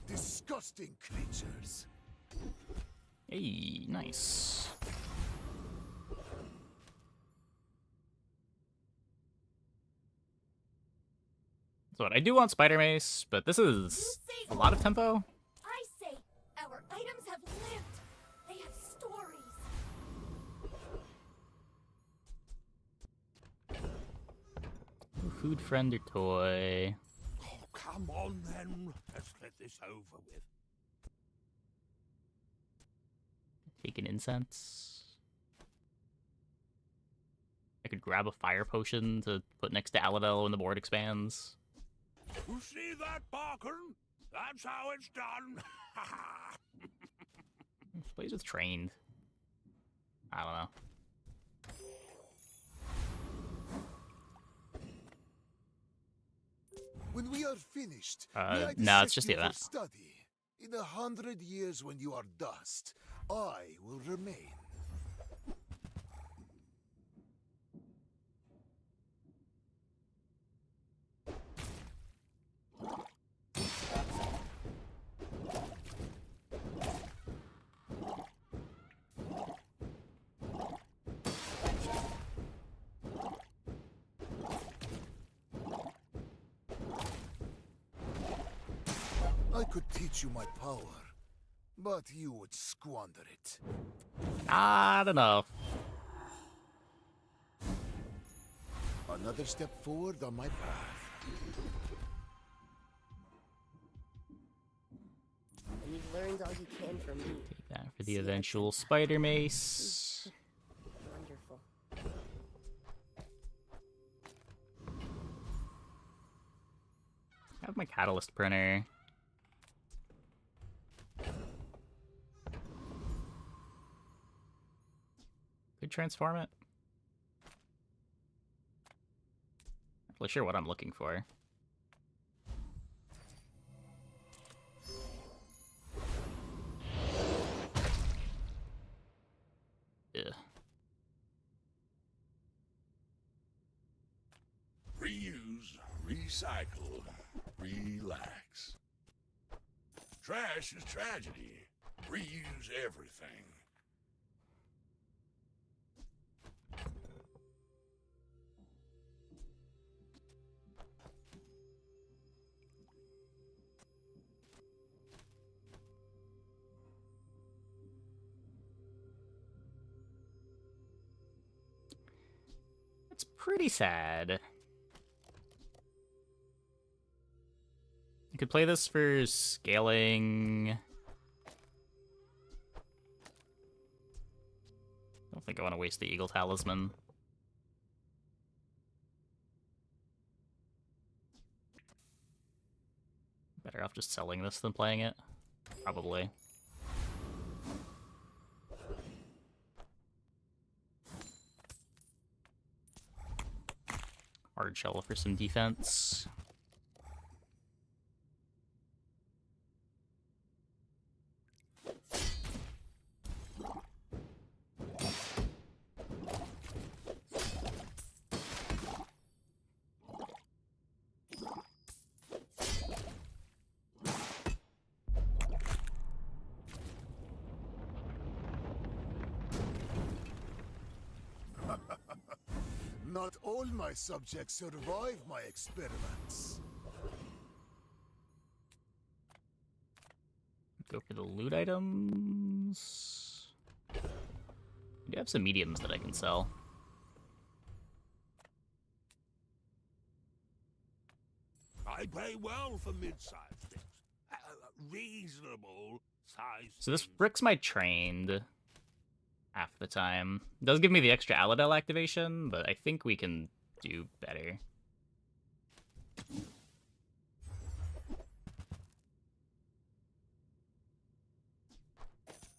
Disgusting creatures. Hey, nice. So what, I do want Spider Mace, but this is a lot of tempo. I say our items have lived. They have stories. Food friend or toy? Oh, come on then. Let's get this over with. Take an incense. I could grab a fire potion to put next to Aladel when the board expands. You see that, Barker? That's how it's done. Plays with trained. I don't know. When we are finished, no, it's just the for event. study. In 100 years, when you are dust, I will remain. I could teach you my power, but you would squander it. I don't know. Another step forward on my path. And you've learned all you can from me. Take that for the eventual spider mace. Wonderful. I have my catalyst printer. Could transform it. Not really sure what I'm looking for. Yeah. Reuse, recycle, relax. Trash is tragedy. Reuse everything. It's pretty sad. You could play this for scaling. I don't think I want to waste the Eagle Talisman. Better off just selling this than playing it. Probably. Hard shell for some defense. Not all my subjects survive my experiments. Go for the loot items. I do have some mediums that I can sell. I pay well for mid-sized things. Reasonable size. So this things. bricks my trained half the time. It does give me the extra Aladel activation, but I think we can do better.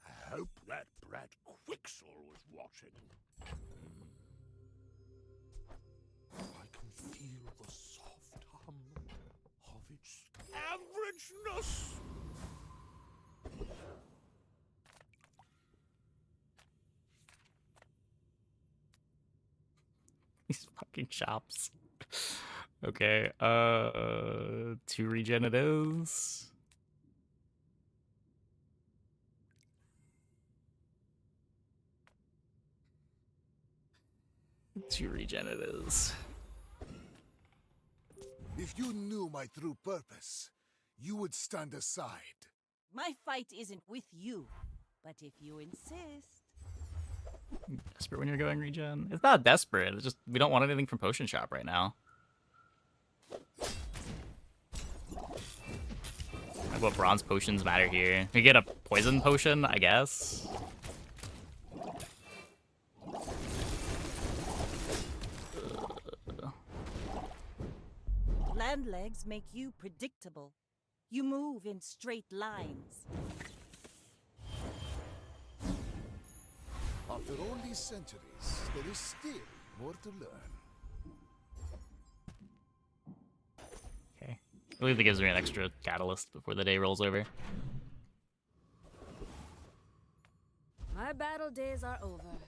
I hope that brat Quixel was watching. I can feel the soft hum of its averageness. These fucking shops. Okay, 2 regen it is. Two regen it is. If you knew my true purpose, you would stand aside. My fight isn't with you, but if you insist. Desperate when you're going regen? It's not desperate, it's just we don't want anything from Potion Shop right now. Like what bronze potions matter here? We get a poison potion, I guess. Land legs make you predictable. You move in straight lines. After all these centuries, there is still more to learn. Okay. I believe that gives me an extra catalyst before the day rolls over. My battle days are over,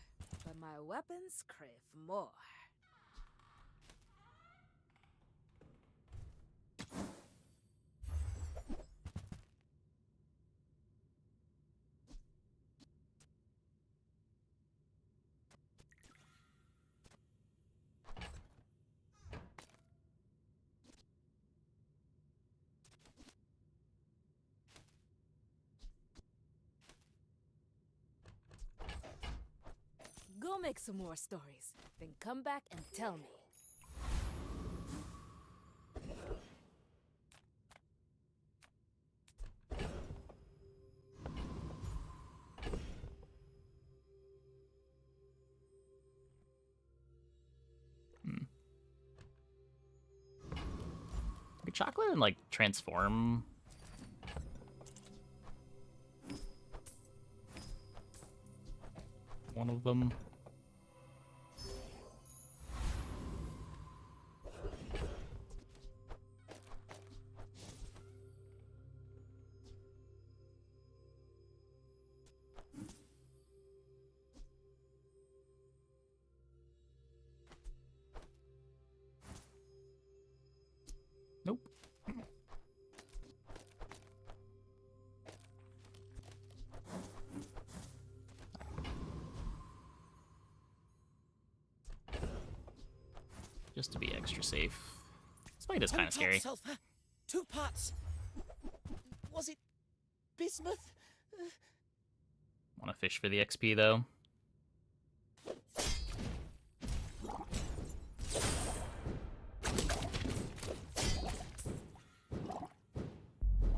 but my weapons crave more. Go make some more stories, then come back and tell me. Could chocolate and like transform. One of them. Nope. Just to be extra safe. This fight is kind of scary. Sulfur, 2 parts. Was it bismuth? Want to fish for the XP though.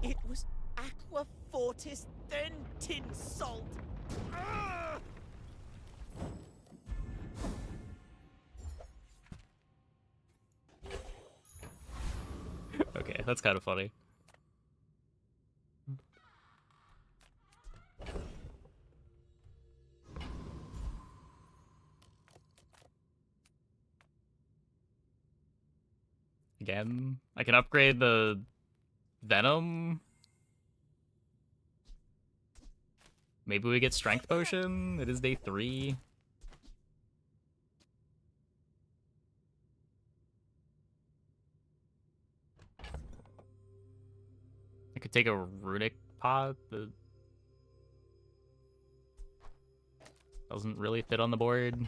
It was aqua fortis, then tin salt. Ah! Okay, that's kind of funny. Again, I can upgrade the Venom. Maybe we get Strength Potion. It is day 3. I could take a Runic Pot that doesn't really fit on the board. I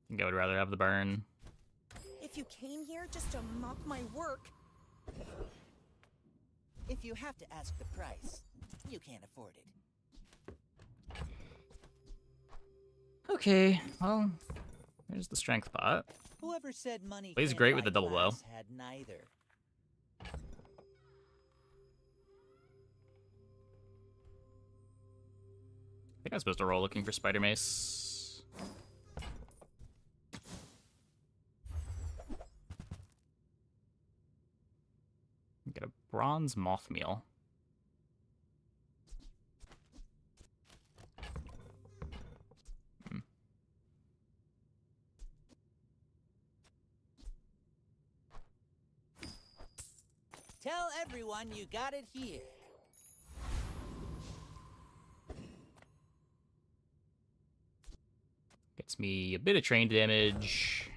think I would rather have the burn. If if you came here just to mock my work. If you have to ask the price, you can't afford it. Okay, well, there's the strength pot. Whoever said money Well, he's can't great with buy the double bow. class had neither. I think I'm supposed to roll looking for spider mace. Get a bronze moth meal. Tell everyone you got it here. Gets me a bit of train damage.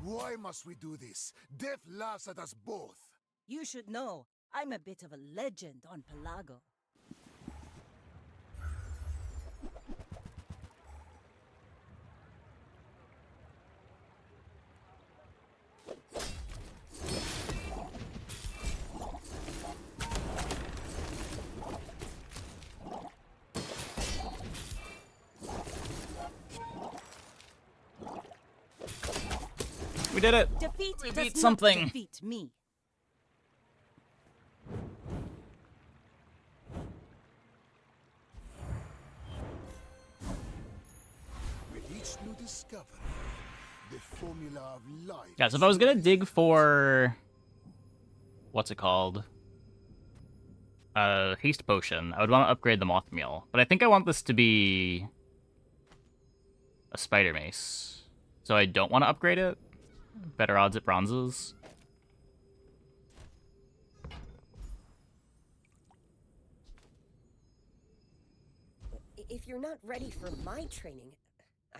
Why must we do this? Death laughs at us both. You should know, I'm a bit of a legend on Pelago. We did it! Defeat We does beat not something. defeat me. With each new discovery, the formula of life. Yeah, so if I was gonna dig for... what's it called? Haste potion, I would want to upgrade the moth meal. But I think I want this to be... a spider mace. So I don't want to upgrade it. Better odds at bronzes. If you're not ready for my training,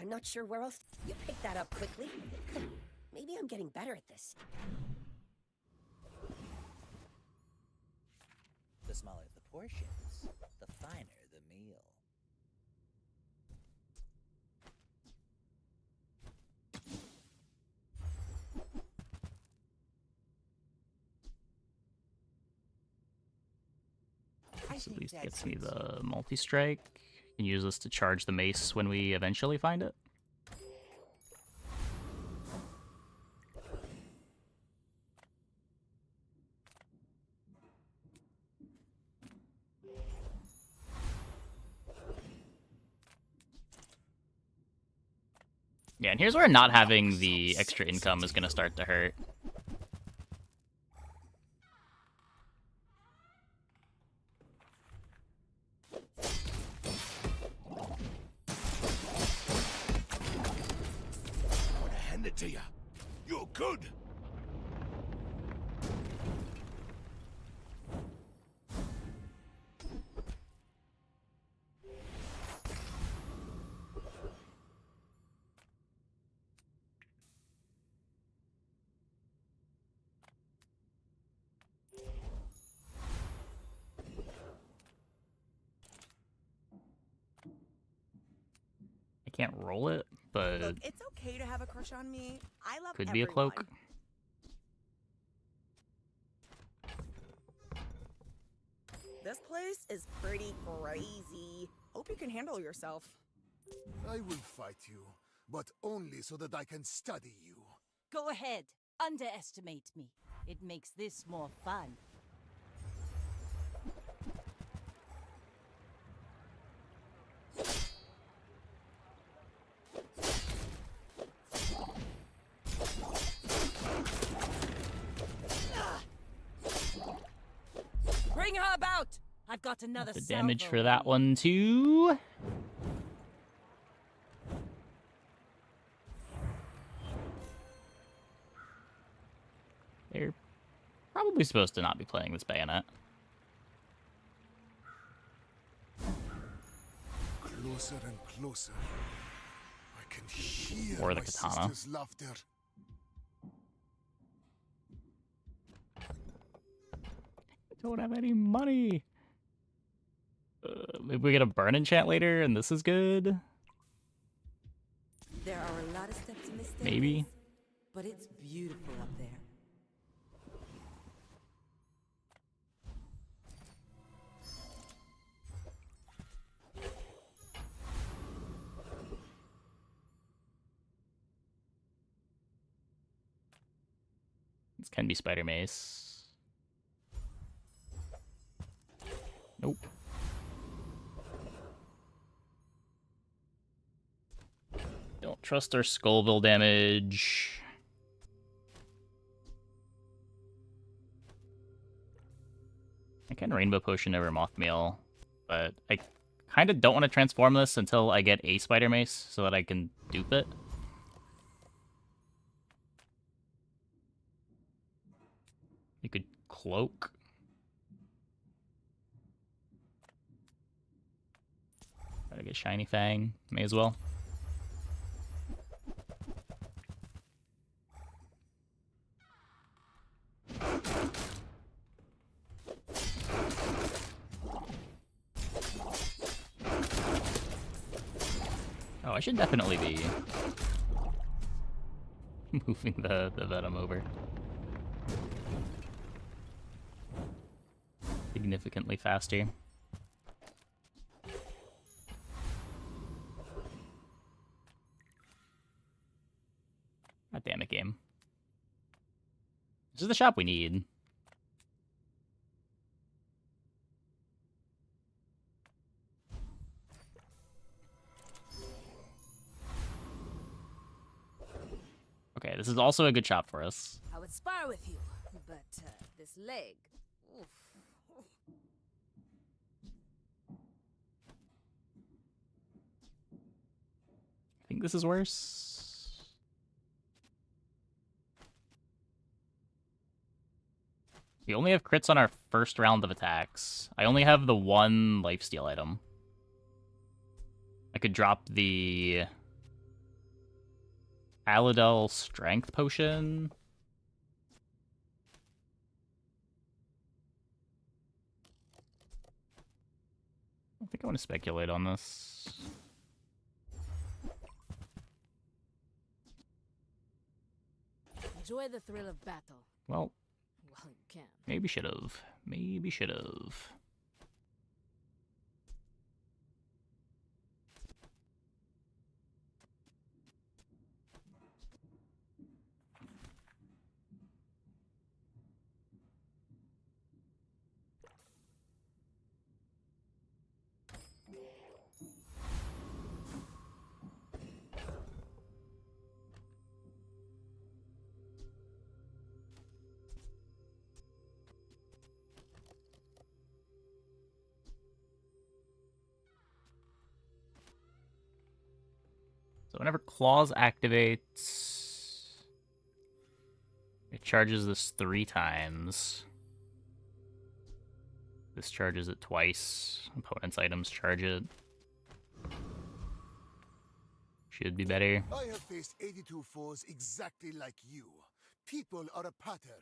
I'm not sure where else. You picked that up quickly. Maybe I'm getting better at this. The smaller the portions, the finer the meal. This at least gets me the multi-strike. Can use this to charge the mace when we eventually find it. Yeah, and here's where not having the extra income is going to start to hurt. I want to hand it to you. You're good. I can't roll it, but Look, it's okay to have a crush on me. I love could be a everyone. cloak. This place is pretty crazy. Hope you can handle yourself. I will fight you, but only so that I can study you. Go ahead, underestimate me. It makes this more fun. Bring her about! I've got another The damage salvo. for that one too. They're probably supposed to not be playing this bayonet. Closer and closer. I can hear Or the my katana. sister's laughter. Don't have any money. Maybe we get a burn enchant later, and this is good. There are a lot of steps in this staircase, Maybe. but it's beautiful up there. This can be Spider Mace. Nope. Don't trust our Skullville damage. I can Rainbow Potion over Mothmeal, but I kind of don't want to transform this until I get a Spider Mace so that I can dupe it. You could Cloak. Gotta get Shiny Fang. May as well. Oh, I should definitely be moving the Venom over. Significantly faster. God damn it, game. This is the shop we need. Okay, this is also a good shop for us. I would spar with you, but this leg. Oof. I think this is worse. We only have crits on our first round of attacks. I only have the one lifesteal item. I could drop the Aladel Strength Potion. I think I want to speculate on this. Enjoy the thrill of battle. Well, You can. maybe should have. Maybe should have. So whenever Claws activates, it charges this 3 times. This charges it twice. Opponent's items charge it. Should be better. I have faced 82 foes exactly like you. People are a pattern.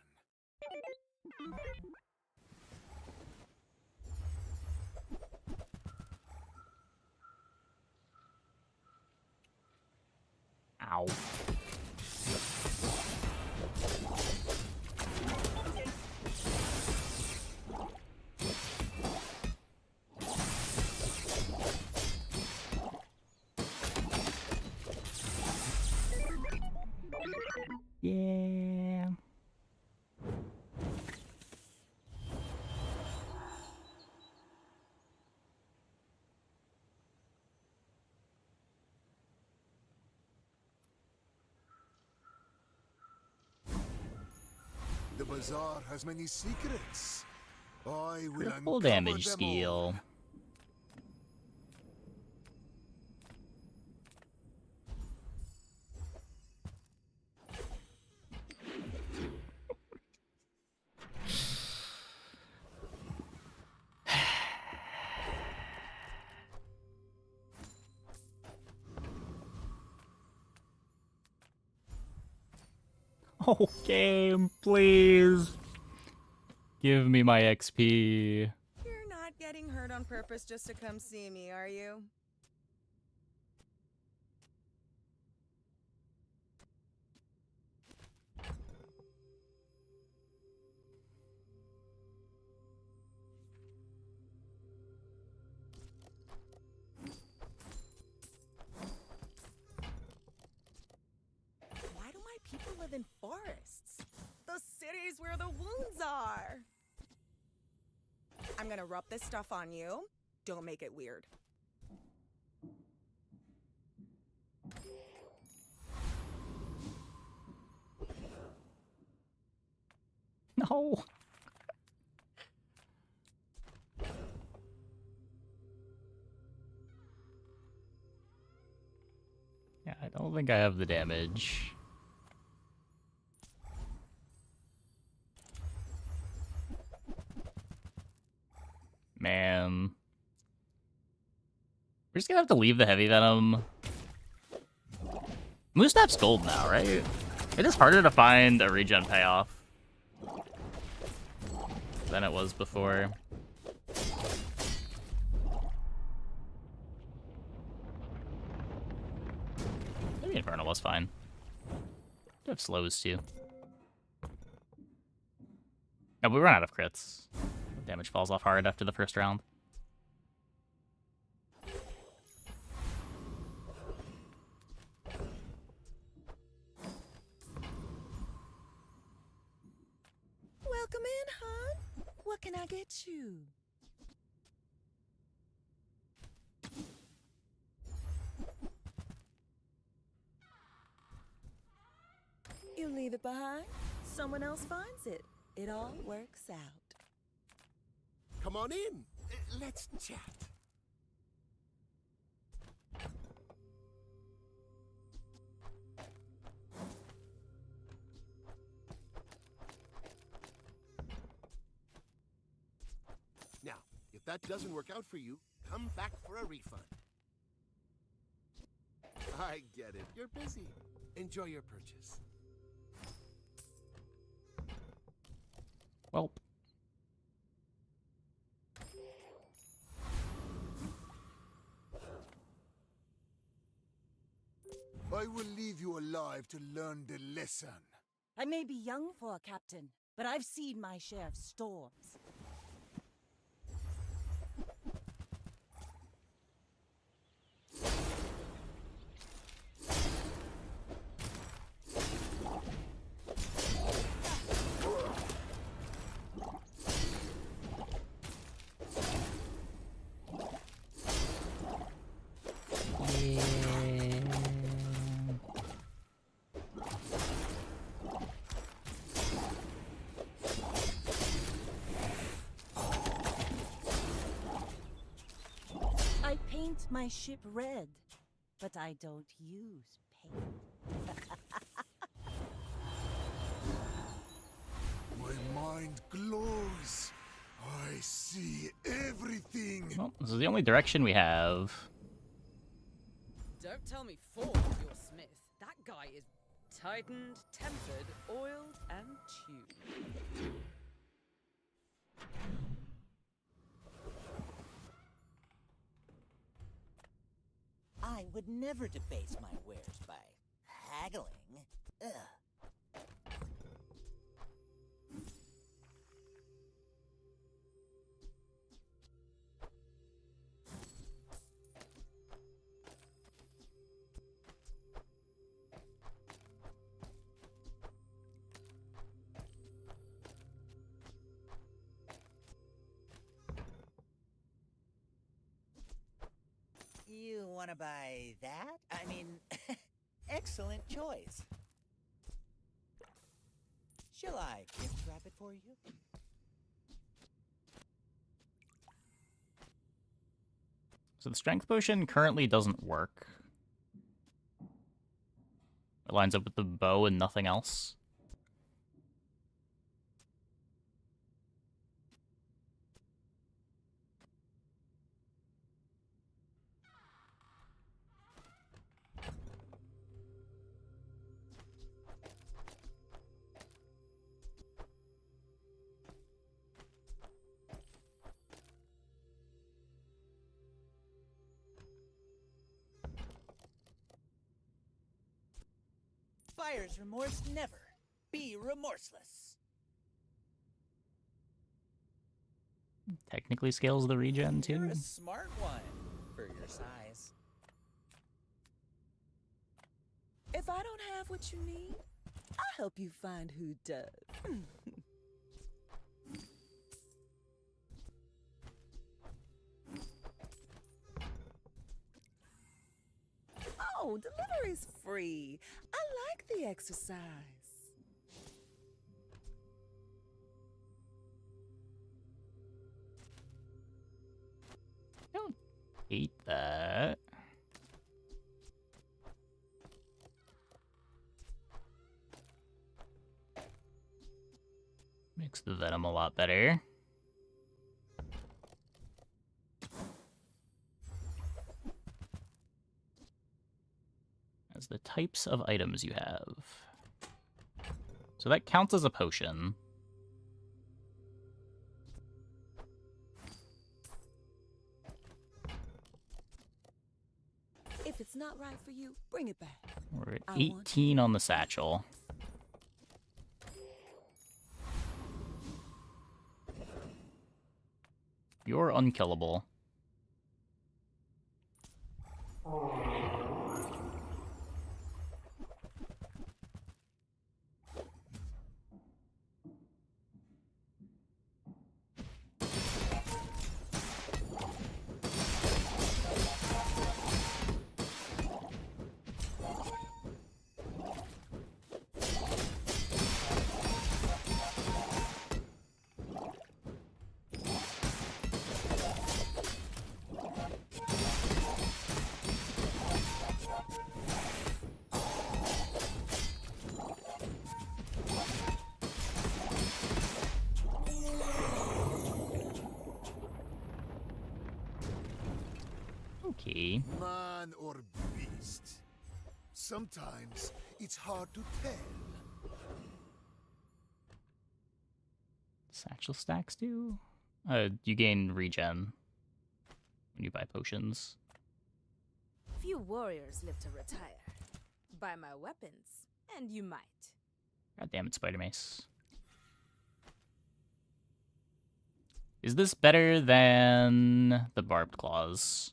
Ow. Yeah. The bazaar has many secrets. I will Critical uncover damage them skill. all. Oh, game, please. Give me my XP. You're not getting hurt on purpose just to come see me, are you? where the wounds are. I'm gonna rub this stuff on you. Don't make it weird. No. Yeah, I don't think I have the damage. Man. We're just gonna have to leave the heavy venom. Moose Snap's gold now, right? It is harder to find a regen payoff than it was before. Maybe Infernal was fine. You have slows too. No, we run out of crits. Damage falls off hard after the first round. Welcome in, hon. What can I get you? You leave it behind, someone else finds it. It all works out. Come on in. Let's chat. Now, if that doesn't work out for you, come back for a refund. I get it. You're busy. Enjoy your purchase. Welp. I will leave you alive to learn the lesson. I may be young for a captain, but I've seen my share of storms. I paint my ship red, but I don't use paint. My mind glows. I see everything. Well, this is the only direction we have. Don't tell me Ford's your smith. That guy is tightened, tempered, oiled, and tuned. I would never debase my wares by haggling. Ugh. You want to buy that? I mean, excellent choice. Shall I gift wrap it for you? So the strength potion currently doesn't work. It lines up with the bow and nothing else. Buyer's remorse never. Be remorseless. Technically scales the regen too. You're a smart one for your size. If I don't have what you need, I'll help you find who does. Oh, delivery's free. I like the exercise. Don't hate that. Makes the venom a lot better. As the types of items you have. So that counts as a potion. If it's not right for you, bring it back. We're at I want 18 on the satchel. You're unkillable. Okay. Man or beast? Sometimes it's hard to tell. Satchel stacks do? You gain regen when you buy potions. Few warriors live to retire. Buy my weapons, and you might. God damn it, Spider Mace. Is this better than the barbed claws?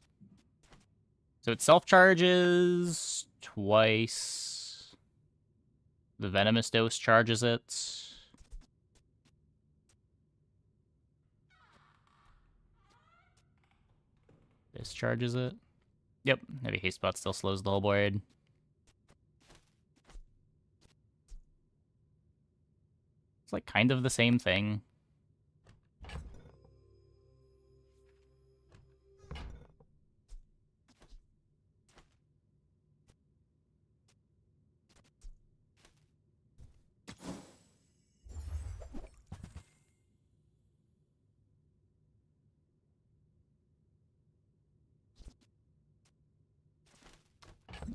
So it self-charges twice. The venomous dose charges it. This charges it. Yep, heavy haste spot still slows the whole board. It's like kind of the same thing.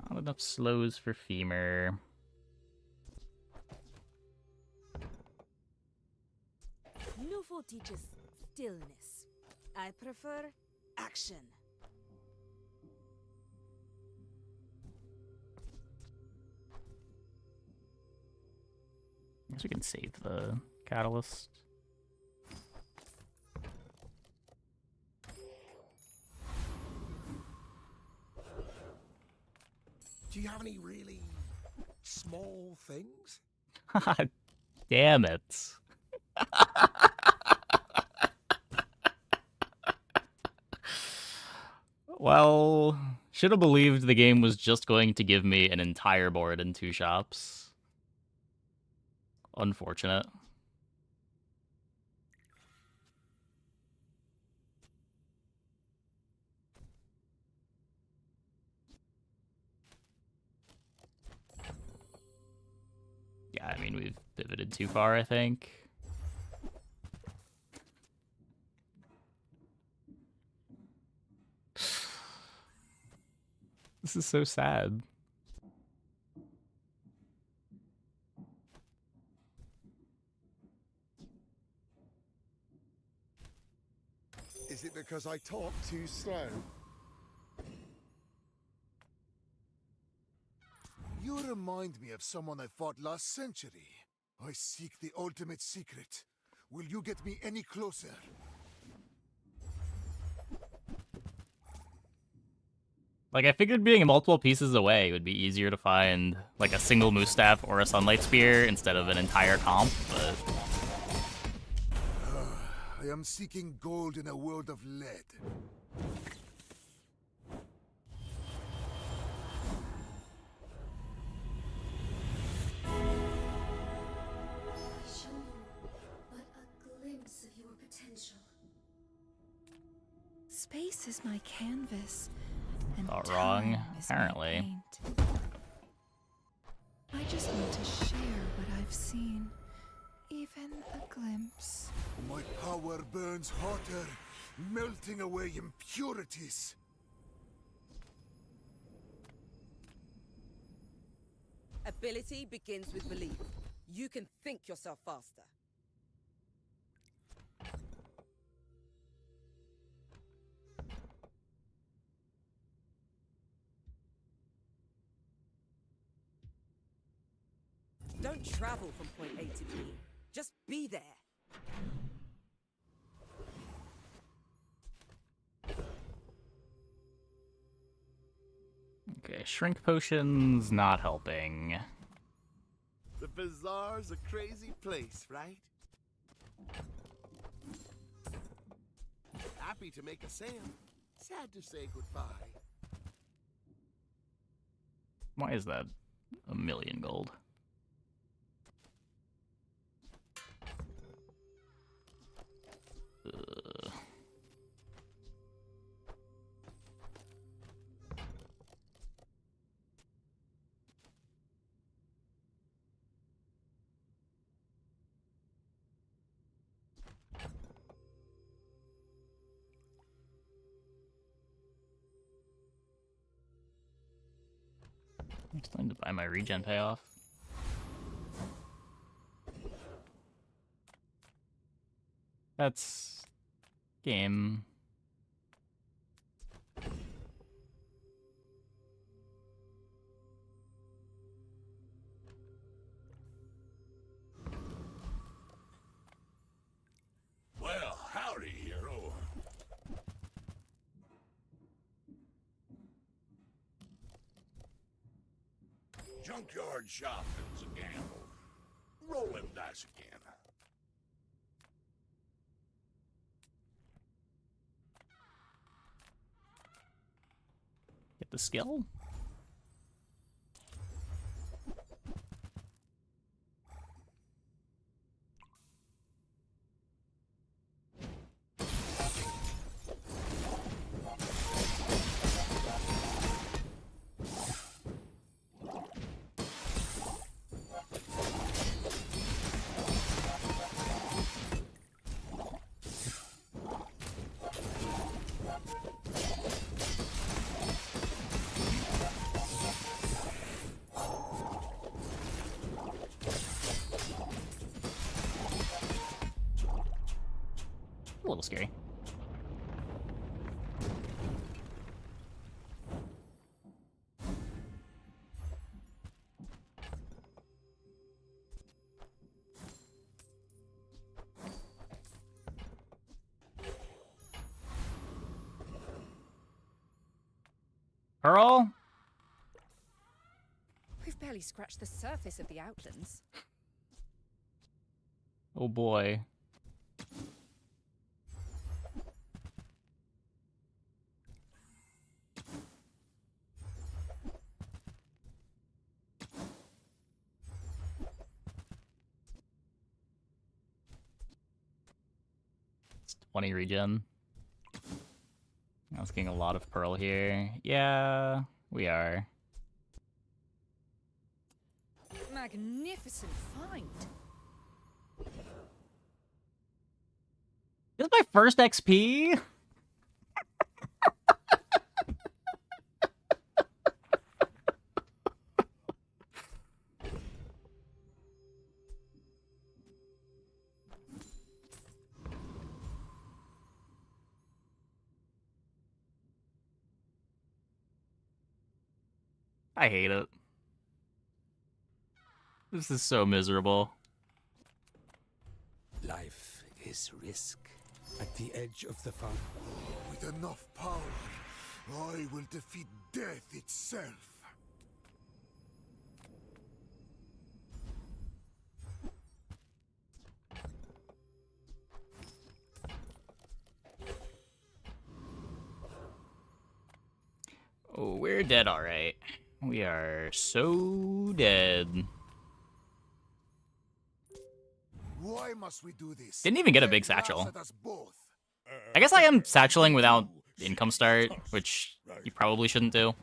Not enough slows for femur. Nufo teaches stillness. I prefer action. I guess we can save the catalyst. Do you have any really small things? Damn it. Well, should have believed the game was just going to give me an entire board in 2 shops. Unfortunate. Yeah, I mean, we've pivoted too far, I think. This is so sad. Is it because I talk too slow? You remind me of someone I fought last century. I seek the ultimate secret. Will you get me any closer? Like, I figured being multiple pieces away would be easier to find, like, a single moose staff or a sunlight spear instead of an entire comp, but... I am seeking gold in a world of lead. Space is my canvas, and Not wrong, time is my apparently. paint. I just want to share what I've seen, even a glimpse. My power burns hotter, melting away impurities. Ability begins with belief. You can think yourself faster. Don't travel from point A to B. Just be there. Okay, shrink potions not helping. The bazaar's a crazy place, right? Happy to make a sale. Sad to say goodbye. Why is that 1,000,000 gold? Ugh. It's time to buy my regen payoff. That's game. Well, howdy, hero. Junkyard shopping's a gamble. Roll them dice again. Get the skill. A little scary. Pearl? We've barely scratched the surface of the Outlands. Oh boy. It's 20 regen. I was getting a lot of pearl here. Yeah, we are. Magnificent find. This is my first XP? I hate it. This is so miserable. Life is risk. At the edge of the fountain. With enough power, I will defeat death itself. Oh, we're dead, alright. We are so dead. Why must we do this? Didn't even get a big Death laughs satchel. at us both. I guess I am satcheling without income start, which you probably shouldn't do.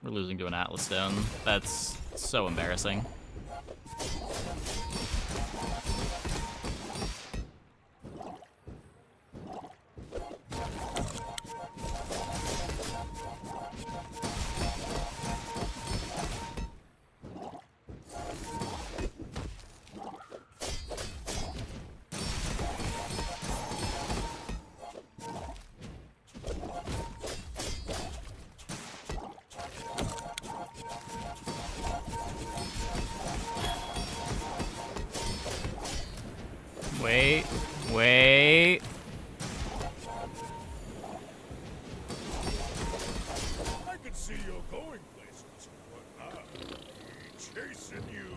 We're losing to an Atlas Stone. That's so embarrassing. Wait, wait. I can see you're going places, but I'm chasing you.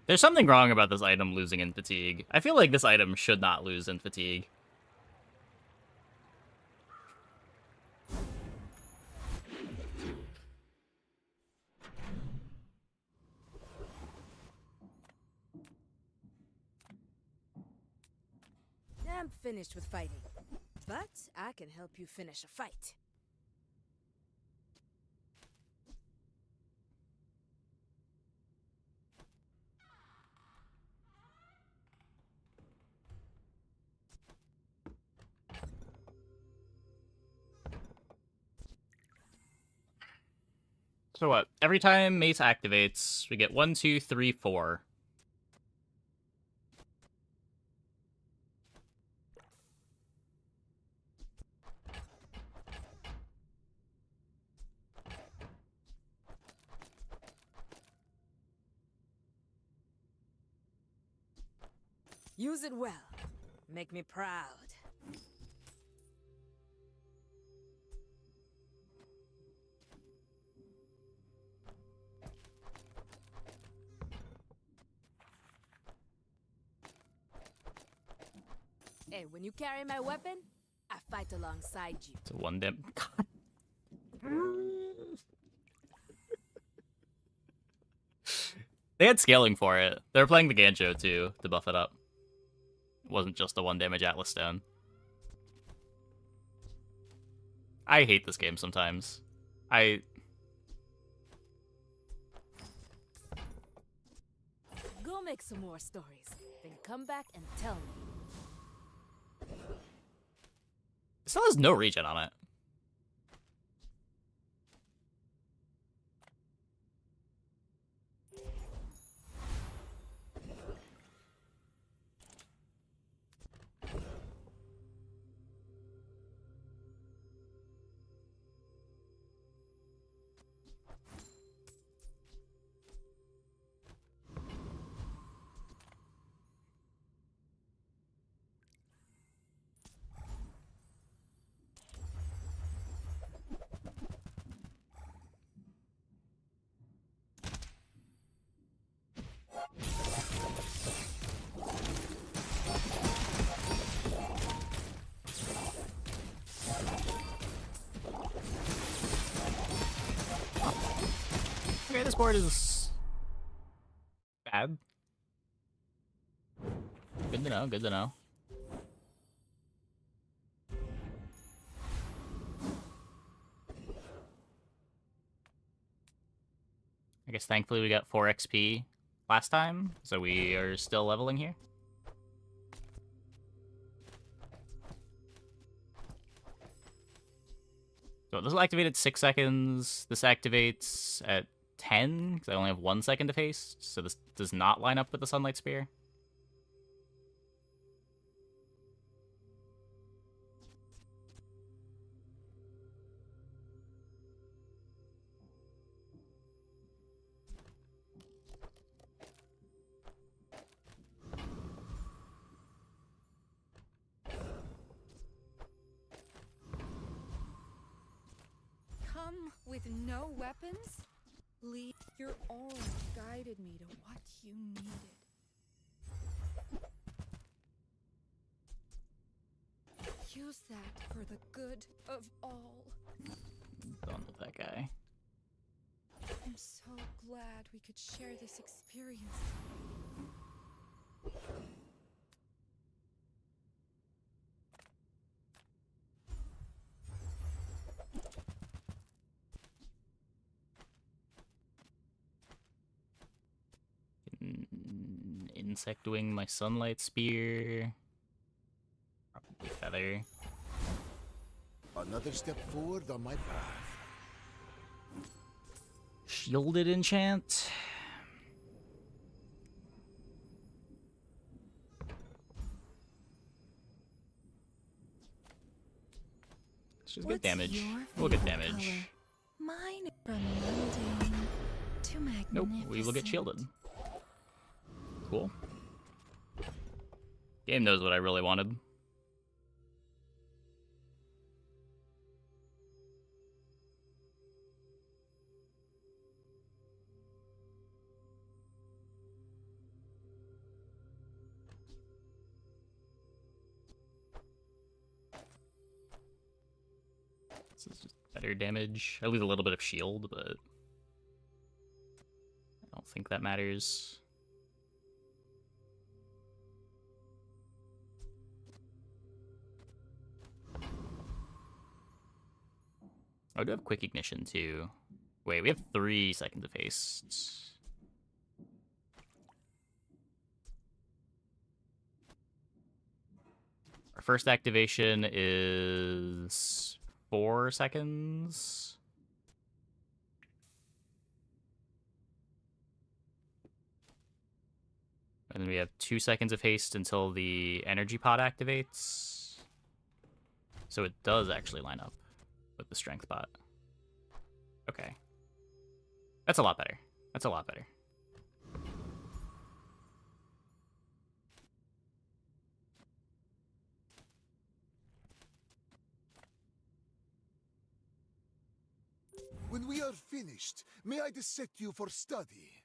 There's something wrong about this item losing in fatigue. I feel like this item should not lose in fatigue. I'm finished with fighting, but I can help you finish a fight. So what? Every time Mace activates, we get 1, 2, 3, 4. Use it well. Make me proud. Hey, when you carry my weapon, I fight alongside you. It's a 1 dim. They had scaling for it. They were playing the Ganjo too to buff it up. It wasn't just a 1 damage Atlas Stone. I hate this game sometimes. Go make some more stories, then come back and tell me. It still has no regen on it. Okay, this board is bad. Good to know, good to know. I guess thankfully we got 4 XP last time, so we are still leveling here. So this will activate at 6 seconds. This activates at 10, because I only have 1 second to haste, so this does not line up with the Sunlight Spear. Come with no weapons? Lee, your aura guided me to what you needed. use that for the good of all. Done with that guy. I'm so glad we could share this experience. Insect wing my sunlight spear. Probably feather. Another step forward on my path. Shielded enchant. Let's just get damage. We'll get damage. Mine from mundane to magnificent. Nope, we will get shielded. Cool. Game knows what I really wanted. This is just better damage. I lose a little bit of shield, but I don't think that matters. I do have quick ignition too. Wait, we have 3 seconds of haste. Our first activation is 4 seconds. And then we have 2 seconds of haste until the energy pod activates. So it does actually line up with the strength pot. Okay. That's a lot better. That's a lot better. When we are finished, may I dissect you for study?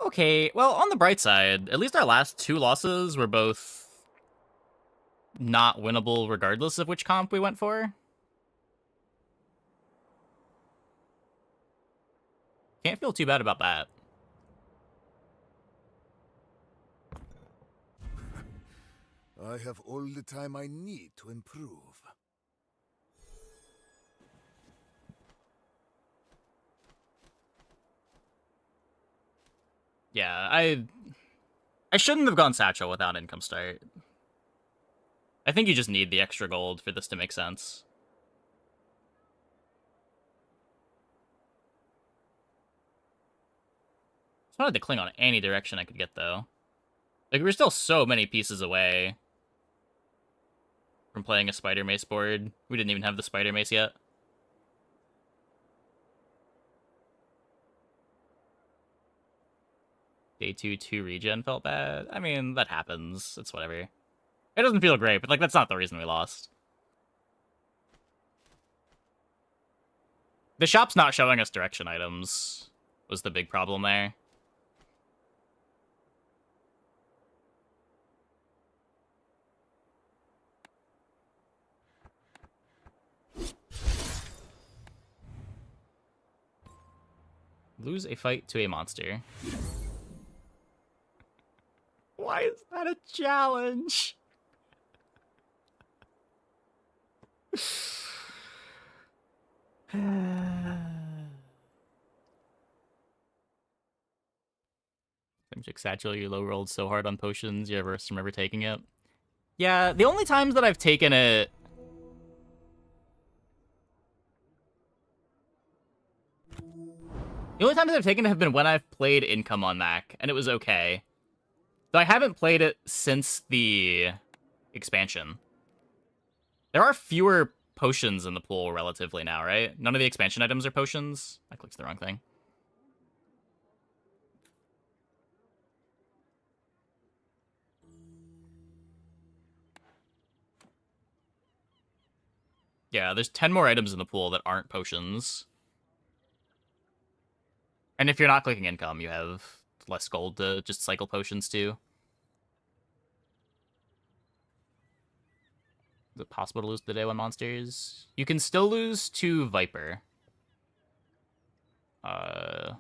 Okay, well, on the bright side, at least our last 2 losses were both not winnable regardless of which comp we went for. Can't feel too bad about that. I have all the time I need to improve. Yeah, I shouldn't have gone Satchel without income start. I think you just need the extra gold for this to make sense. It's wanted to cling on any direction I could get, though. Like, we're still so many pieces away from playing a Spider Mace board. We didn't even have the Spider Mace yet. Day 2 regen felt bad. I mean, that happens. It's whatever. It doesn't feel great, but, like, that's not the reason we lost. The shop's not showing us direction items was the big problem there. Lose a fight to a monster. Why is that a challenge? Satchel, you low rolled so hard on potions, you ever remember taking it? Yeah, the only times that I've taken it The only times I've taken it have been when I've played Income on Mac, and it was okay. Though I haven't played it since the expansion. There are fewer potions in the pool relatively now, right? None of the expansion items are potions. I clicked the wrong thing. Yeah, there's 10 more items in the pool that aren't potions. And if you're not clicking income, you have less gold to just cycle potions too. Is it possible to lose the day one monsters? You can still lose to Viper. I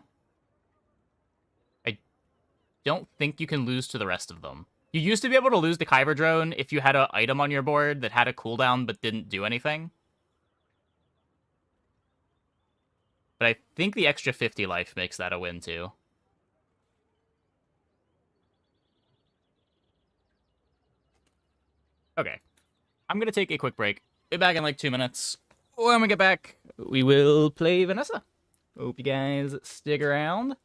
don't think you can lose to the rest of them. You used to be able to lose the Kyber drone if you had an item on your board that had a cooldown but didn't do anything. But I think the extra 50 life makes that a win too. Okay. I'm going to take a quick break. Be back in like 2 minutes. When we get back, we will play Vanessa. Hope you guys stick around.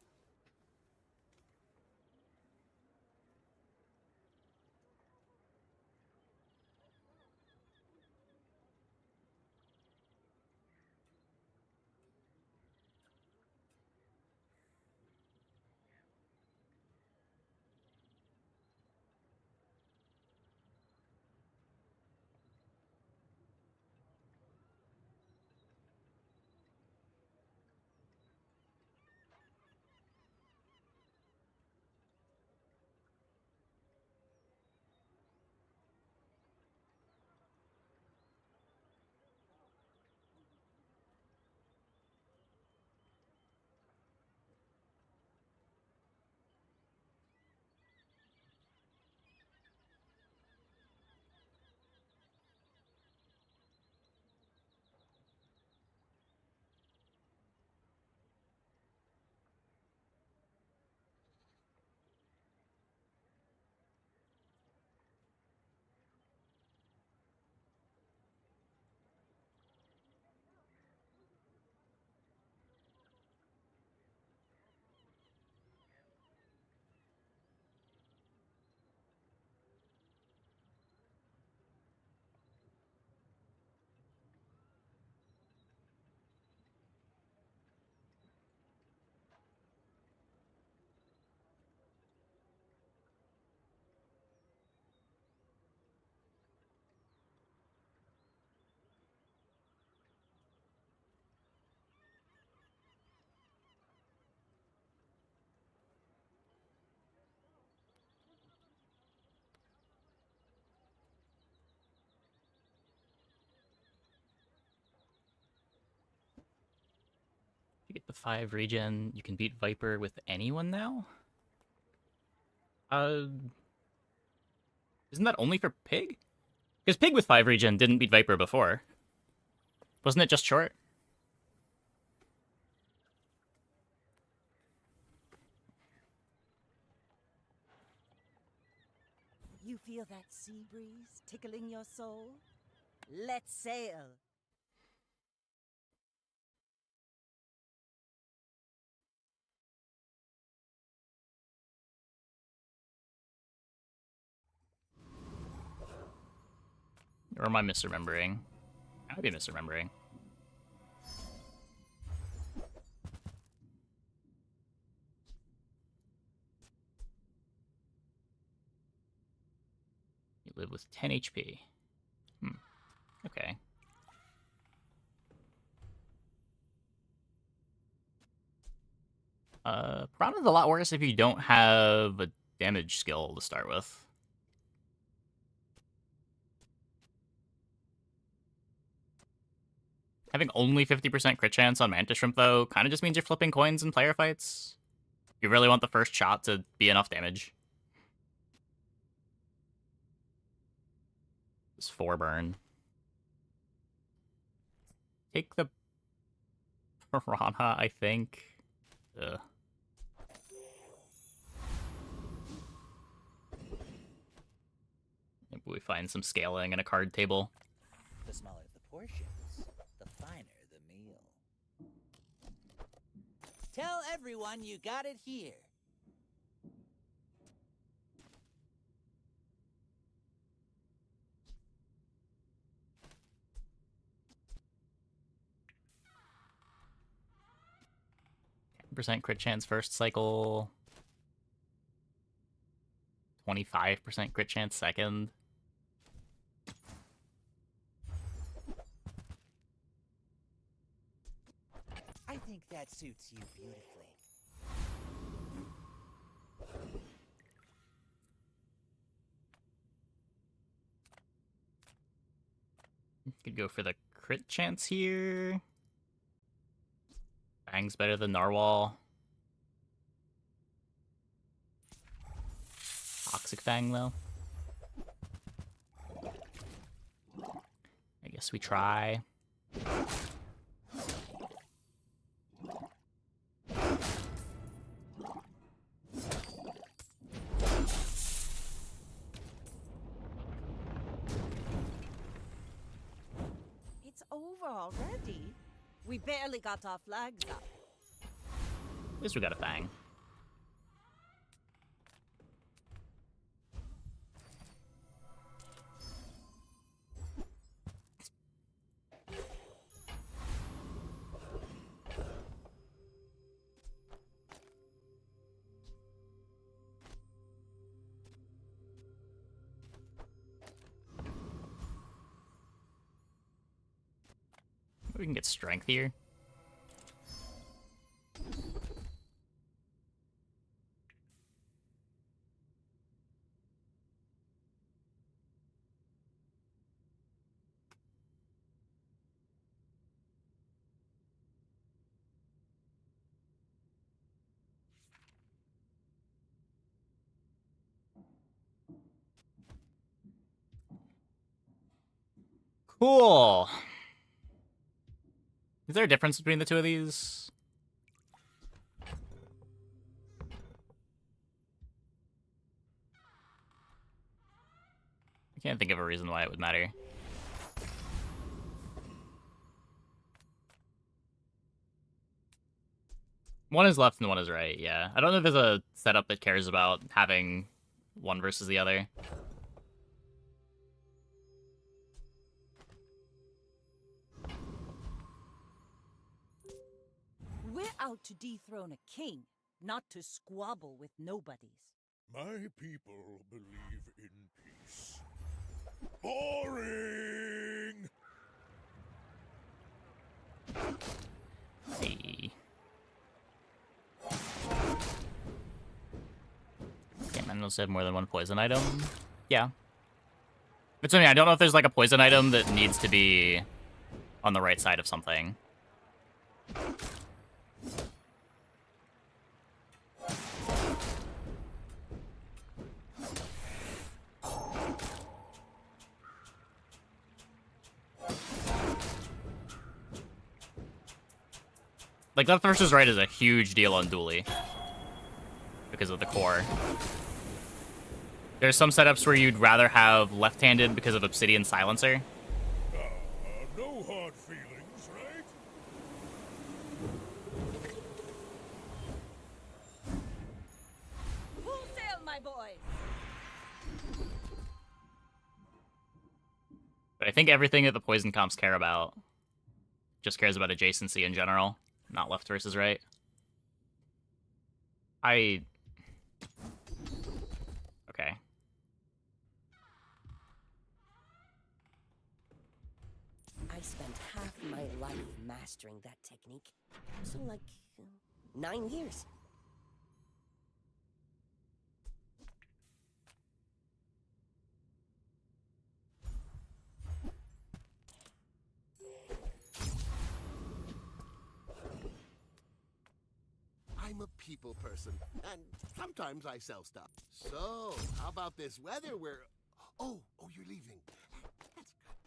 You get the 5 regen. You can beat Viper with anyone now? Isn't that only for Pig? Because Pig with 5 regen didn't beat Viper before. Wasn't it just short? You feel that sea breeze tickling your soul? Let's sail. Or am I misremembering? I might be misremembering. You live with 10 HP. Okay. Piranha's a lot worse if you don't have a damage skill to start with. Having only 50% crit chance on Mantis Shrimp, though, kind of just means you're flipping coins in player fights. You really want the first shot to be enough damage. It's 4 burn. Take the Piranha, I think. Ugh. Maybe we find some scaling in a card table. The smaller the portions, the finer the meal. Tell everyone you got it here. Percent crit chance first cycle. 25% crit chance second. I think that suits you beautifully. Could go for the crit chance here. Bang's better than Narwhal. Toxic Fang, though. I guess we try. It's over already. We barely got our flags up. At least we got a Fang. We can get strength here. Cool. Is there a difference between the two of these? I can't think of a reason why it would matter. One is left and one is right, yeah. I don't know if there's a setup that cares about having one versus the other. We're out to dethrone a king, not to squabble with nobodies. My people believe in peace. Boring! Hey. Can't manuals have more than one poison item. Yeah. But something I don't know if there's like a poison item that needs to be on the right side of something. Like, left versus right is a huge deal on Dually. Because of the core. There's some setups where you'd rather have left-handed because of Obsidian Silencer. No hard feelings, right? Full sail, my boys! But I think everything that the poison comps care about just cares about adjacency in general, not left versus right. Okay. I spent half my life mastering that technique. So, like, 9 years. I'm a people person, and sometimes I sell stuff. So, how about this weather where... Oh, you're leaving. That's good.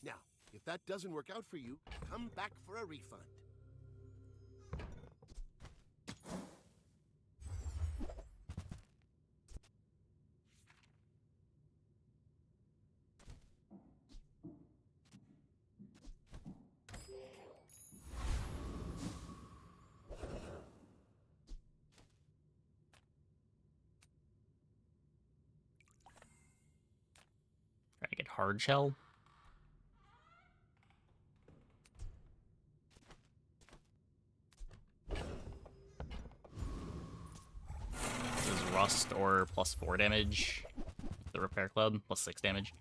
Now, if that doesn't work out for you, come back for a refund. hard shell. This is rust or +4 damage. The repair club, +6 damage.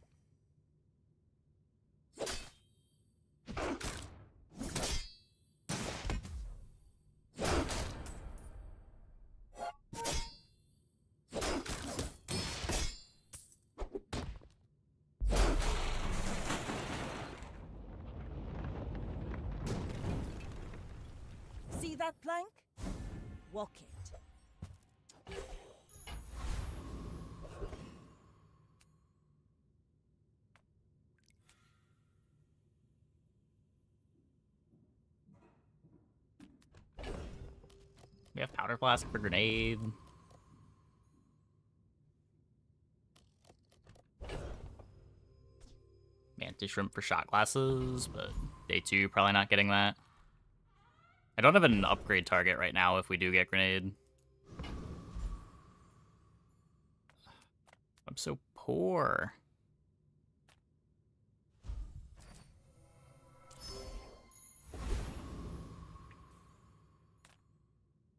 See that plank? Walk it. We have powder flask for grenade. Mantis shrimp for shot glasses, but day 2 probably not getting that. I don't have an upgrade target right now if we do get grenade. I'm so poor.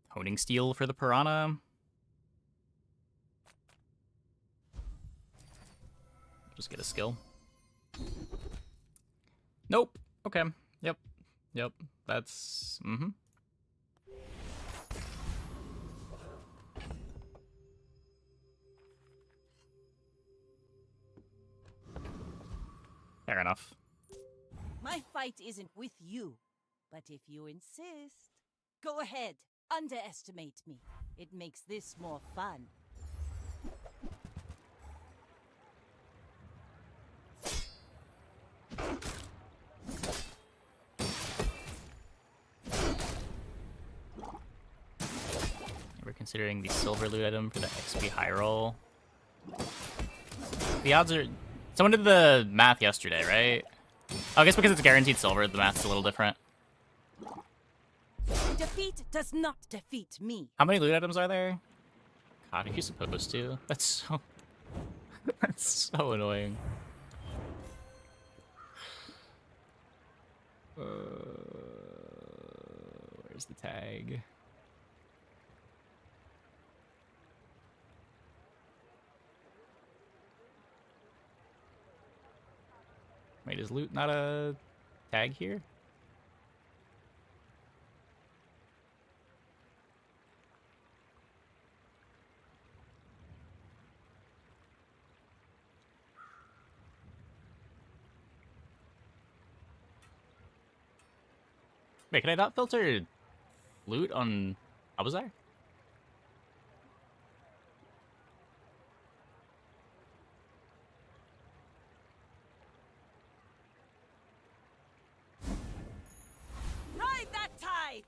Honing steel for the piranha. Just get a skill. Nope. Okay. Yep. Yep. That's... Fair enough. My fight isn't with you, but if you insist, go ahead. Underestimate me. It makes this more fun. We're considering the silver loot item for the XP high roll. The odds are... Someone did the math yesterday, right? Oh, I guess because it's guaranteed silver, the math's a little different. Defeat does not defeat me. How many loot items are there? God, are you supposed to? That's so... That's so annoying. Where's the tag? Wait, is loot not a tag here? Wait, can I not filter loot on Abuzar? Ride that tide!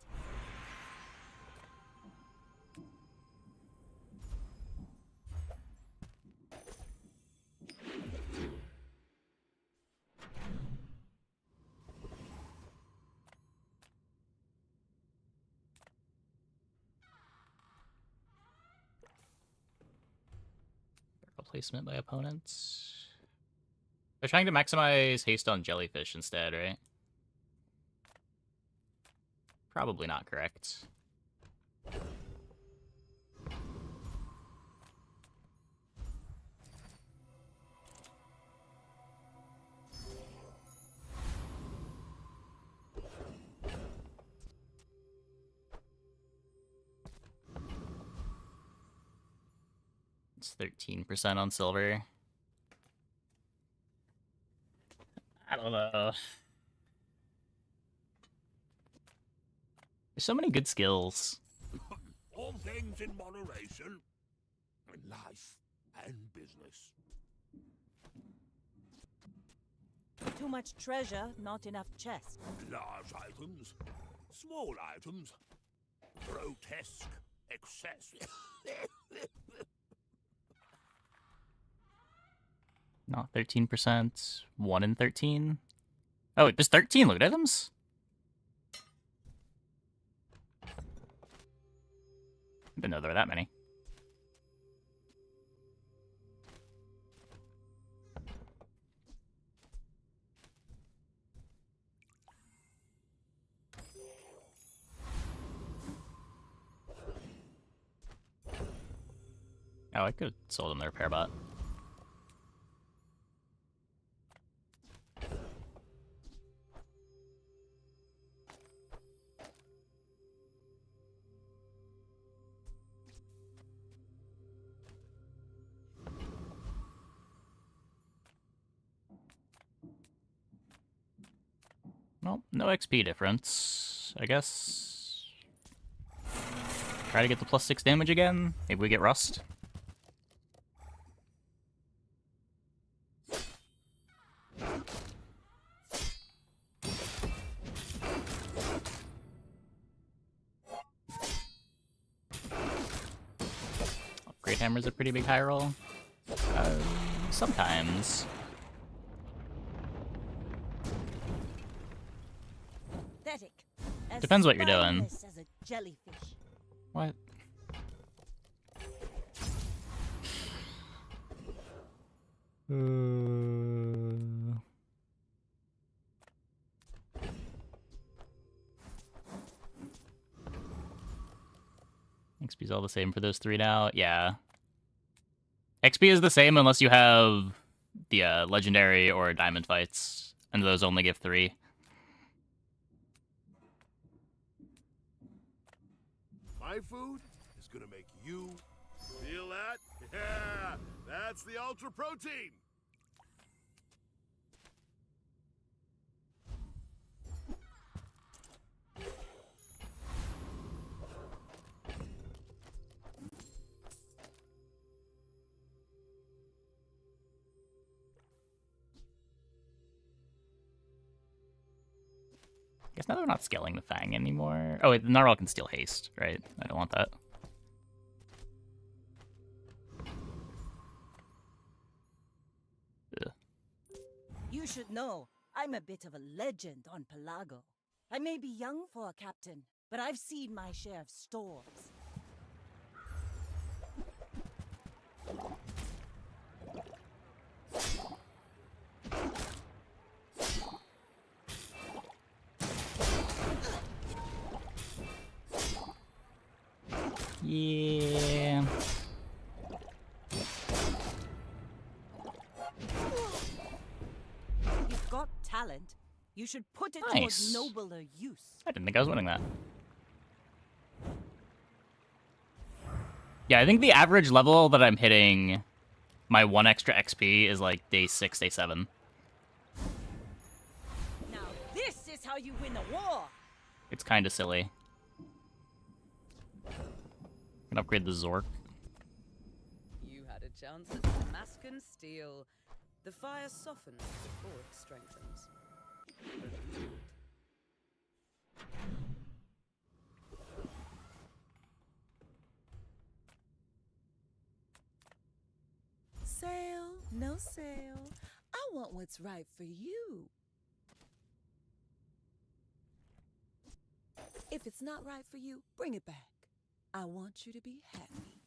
Replacement by opponents. They're trying to maximize haste on jellyfish instead, right? Probably not correct. It's 13% on silver. I don't know. There's so many good skills. All things in moderation. In life and business. Too much treasure, not enough chest. Large items, small items, grotesque excess. Not 13%. 1 in 13. Oh, there's 13 loot items? Didn't know there were that many. Oh, I could have sold him the repair bot. Well, no XP difference, I guess. Try to get the +6 damage again. Maybe we get Rust. Great Hammer's a pretty big high roll. Sometimes. Pathetic. As Depends what you're doing. spineless as a jellyfish. What? XP's all the same for those 3 now. Yeah. XP is the same unless you have the legendary or diamond fights, and those only give 3. My food is gonna make you feel that? Yeah, that's the ultra protein. Guess now they're not scaling the Fang anymore. Oh wait, the Narwhal can steal haste, right? I don't want that. Ugh. You should know, I'm a bit of a legend on Pelago. I may be young for a captain, but I've seen my share of storms. Yeah. You've got talent. You should put it Nice. towards nobler use. I didn't think I was winning that. Yeah, I think the average level that I'm hitting my 1 extra XP is like day 6, day 7. Now this is how you win a war. It's kind of silly. I can upgrade the Zork. You had a chance at Damascus steel. The fire softens before it strengthens. Sale, no sale. I want what's right for you. If it's not right for you, bring it back. I want you to be happy.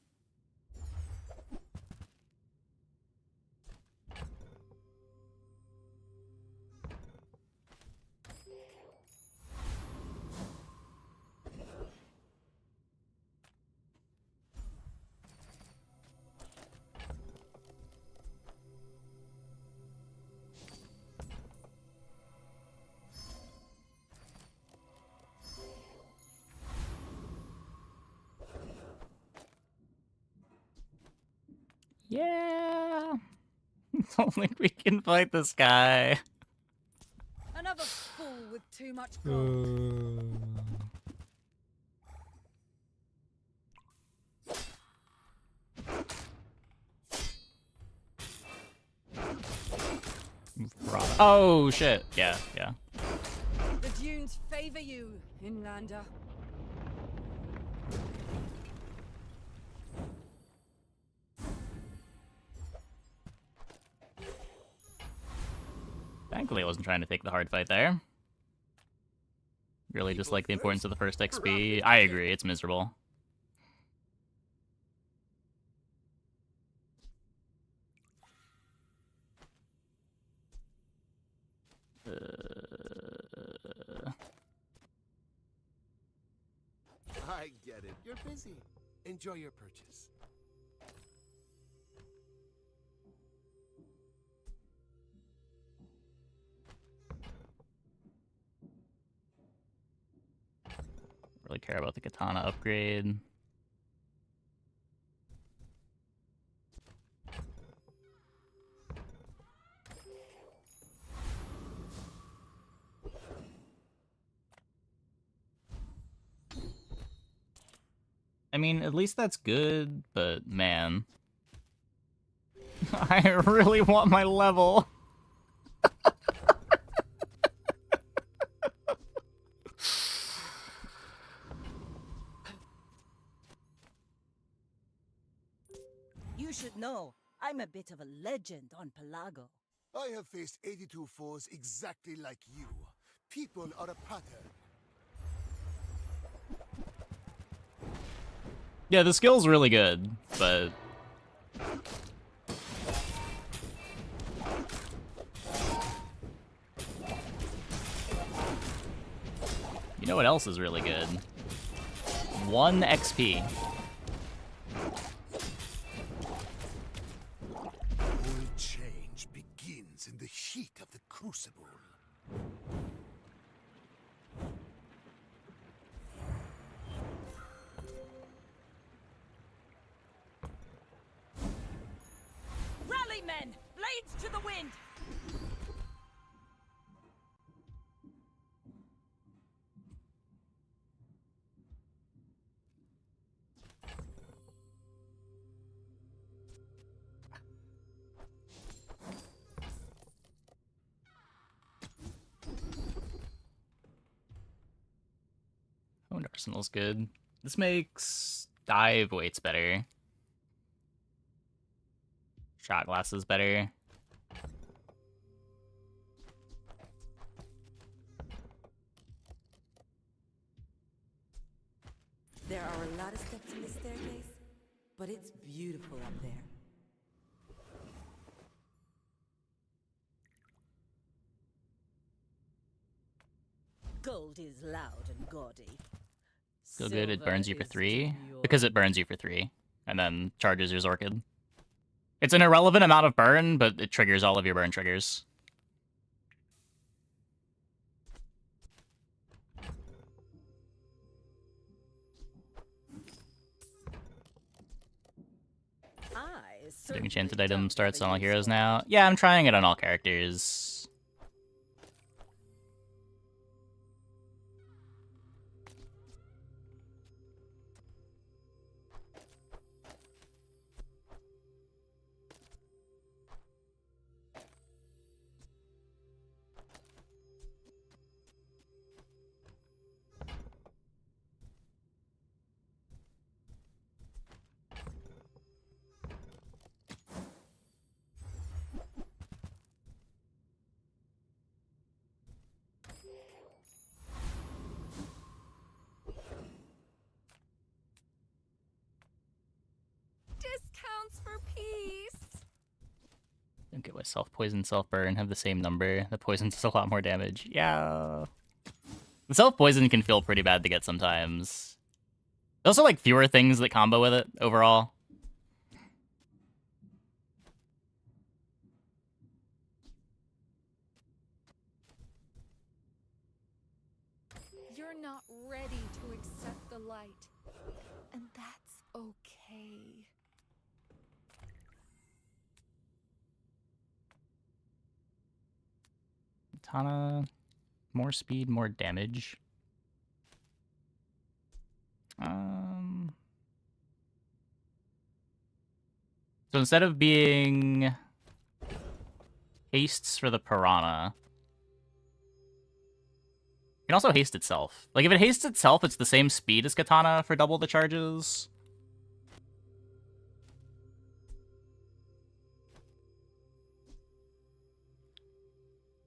Yeah. I don't think we can fight this guy. Another fool with too much gold. Oh shit. Yeah, yeah. The dunes favor you, Inlander. Thankfully I wasn't trying to take the hard fight there. Really just like the importance of the first XP. I agree, it's miserable. I get it. You're busy. Enjoy your purchase. care about the katana upgrade. I mean, at least that's good, but man. I really want my level. You should know, I'm a bit of a legend on Pelago. I have faced 82 foes exactly like you. People are a pattern. Yeah, the skill's really good, but... You know what else is really good? 1 XP. All change begins in the heat of the crucible. Rally, men! Blades to the wind! Owned Arsenal's good. This makes dive weights better. Shot glasses better. There are a lot of steps in this staircase, but it's beautiful up there. Gold is loud and gaudy. Feel good, it Silver burns you for is 3. demure. Because it burns you for 3. And then charges your Zorkid. It's an irrelevant amount of burn, but it triggers all of your burn triggers. Doing enchanted item starts on all heroes now. Yeah, I'm trying it on all characters. Discounts for peace. Don't get why self-poison, self-burn have the same number. The poison does a lot more damage. Yeah. The self-poison can feel pretty bad to get sometimes. There's also like fewer things that combo with it overall. You're not ready to accept the light. And that's okay. Katana, more speed, more damage. So instead of being hastes for the piranha, it can also haste itself. Like if it hastes itself, it's the same speed as katana for double the charges.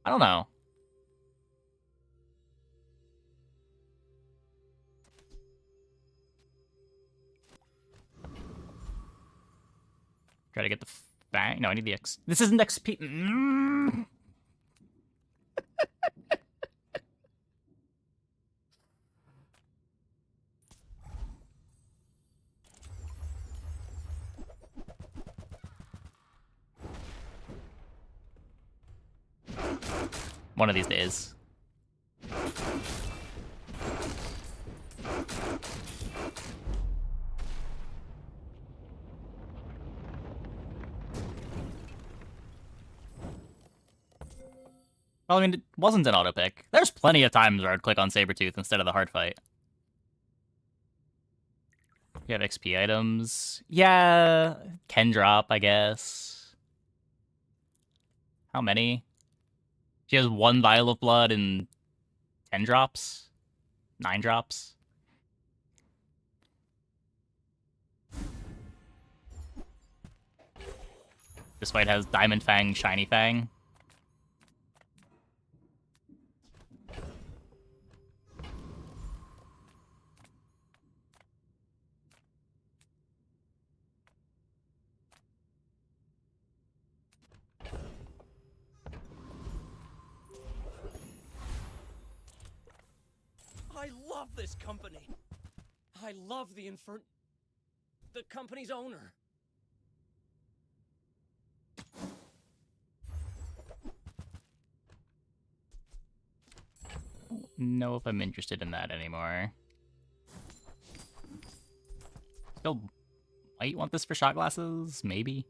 I don't know. Try to get the bang. No, I need the X. This isn't XP. One of these days. Well, I mean, it wasn't an auto pick. There's plenty of times where I'd click on Sabretooth instead of the hard fight. You have XP items. Yeah, can drop, I guess. How many? She has 1 vial of blood and 10 drops? 9 drops? This fight has Diamond Fang, Shiny Fang. I love this company. I love the company's owner. Know if I'm interested in that anymore. Still might want this for shot glasses, maybe.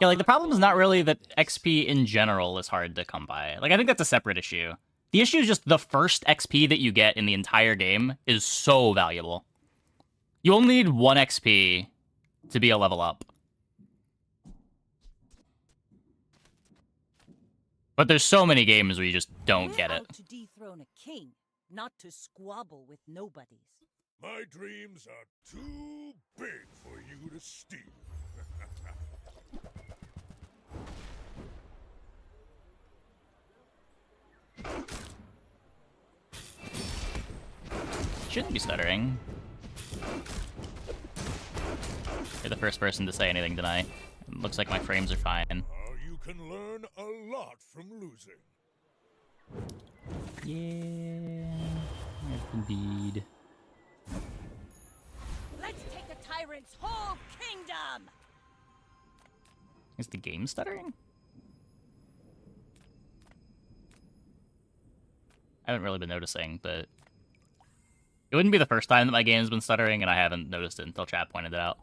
Yeah, like the problem is not really that XP in general is hard to come by. Like I think that's a separate issue. The issue is just the first XP that you get in the entire game is so valuable. You only need 1 XP to be a level up. But there's so many games where you just don't get it. Out to dethrone a king, not to squabble with nobodies. My dreams are too big for you to steal. Shouldn't be stuttering. You're the first person to say anything tonight. It looks like my frames are fine. You can learn a lot from losing. Yeah, indeed. Let's take the tyrant's whole kingdom! Is the game stuttering? I haven't really been noticing, but it wouldn't be the first time that my game's been stuttering, and I haven't noticed it until chat pointed it out.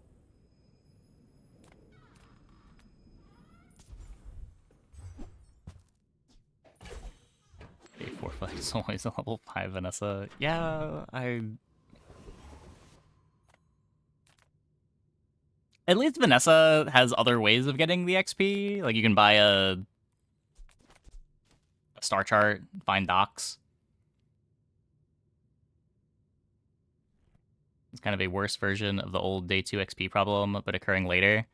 A4 fight is always a level 5 Vanessa. Yeah, At least Vanessa has other ways of getting the XP. Like, you can buy a star chart, find docs. It's kind of a worse version of the old day 2 XP problem, but occurring later.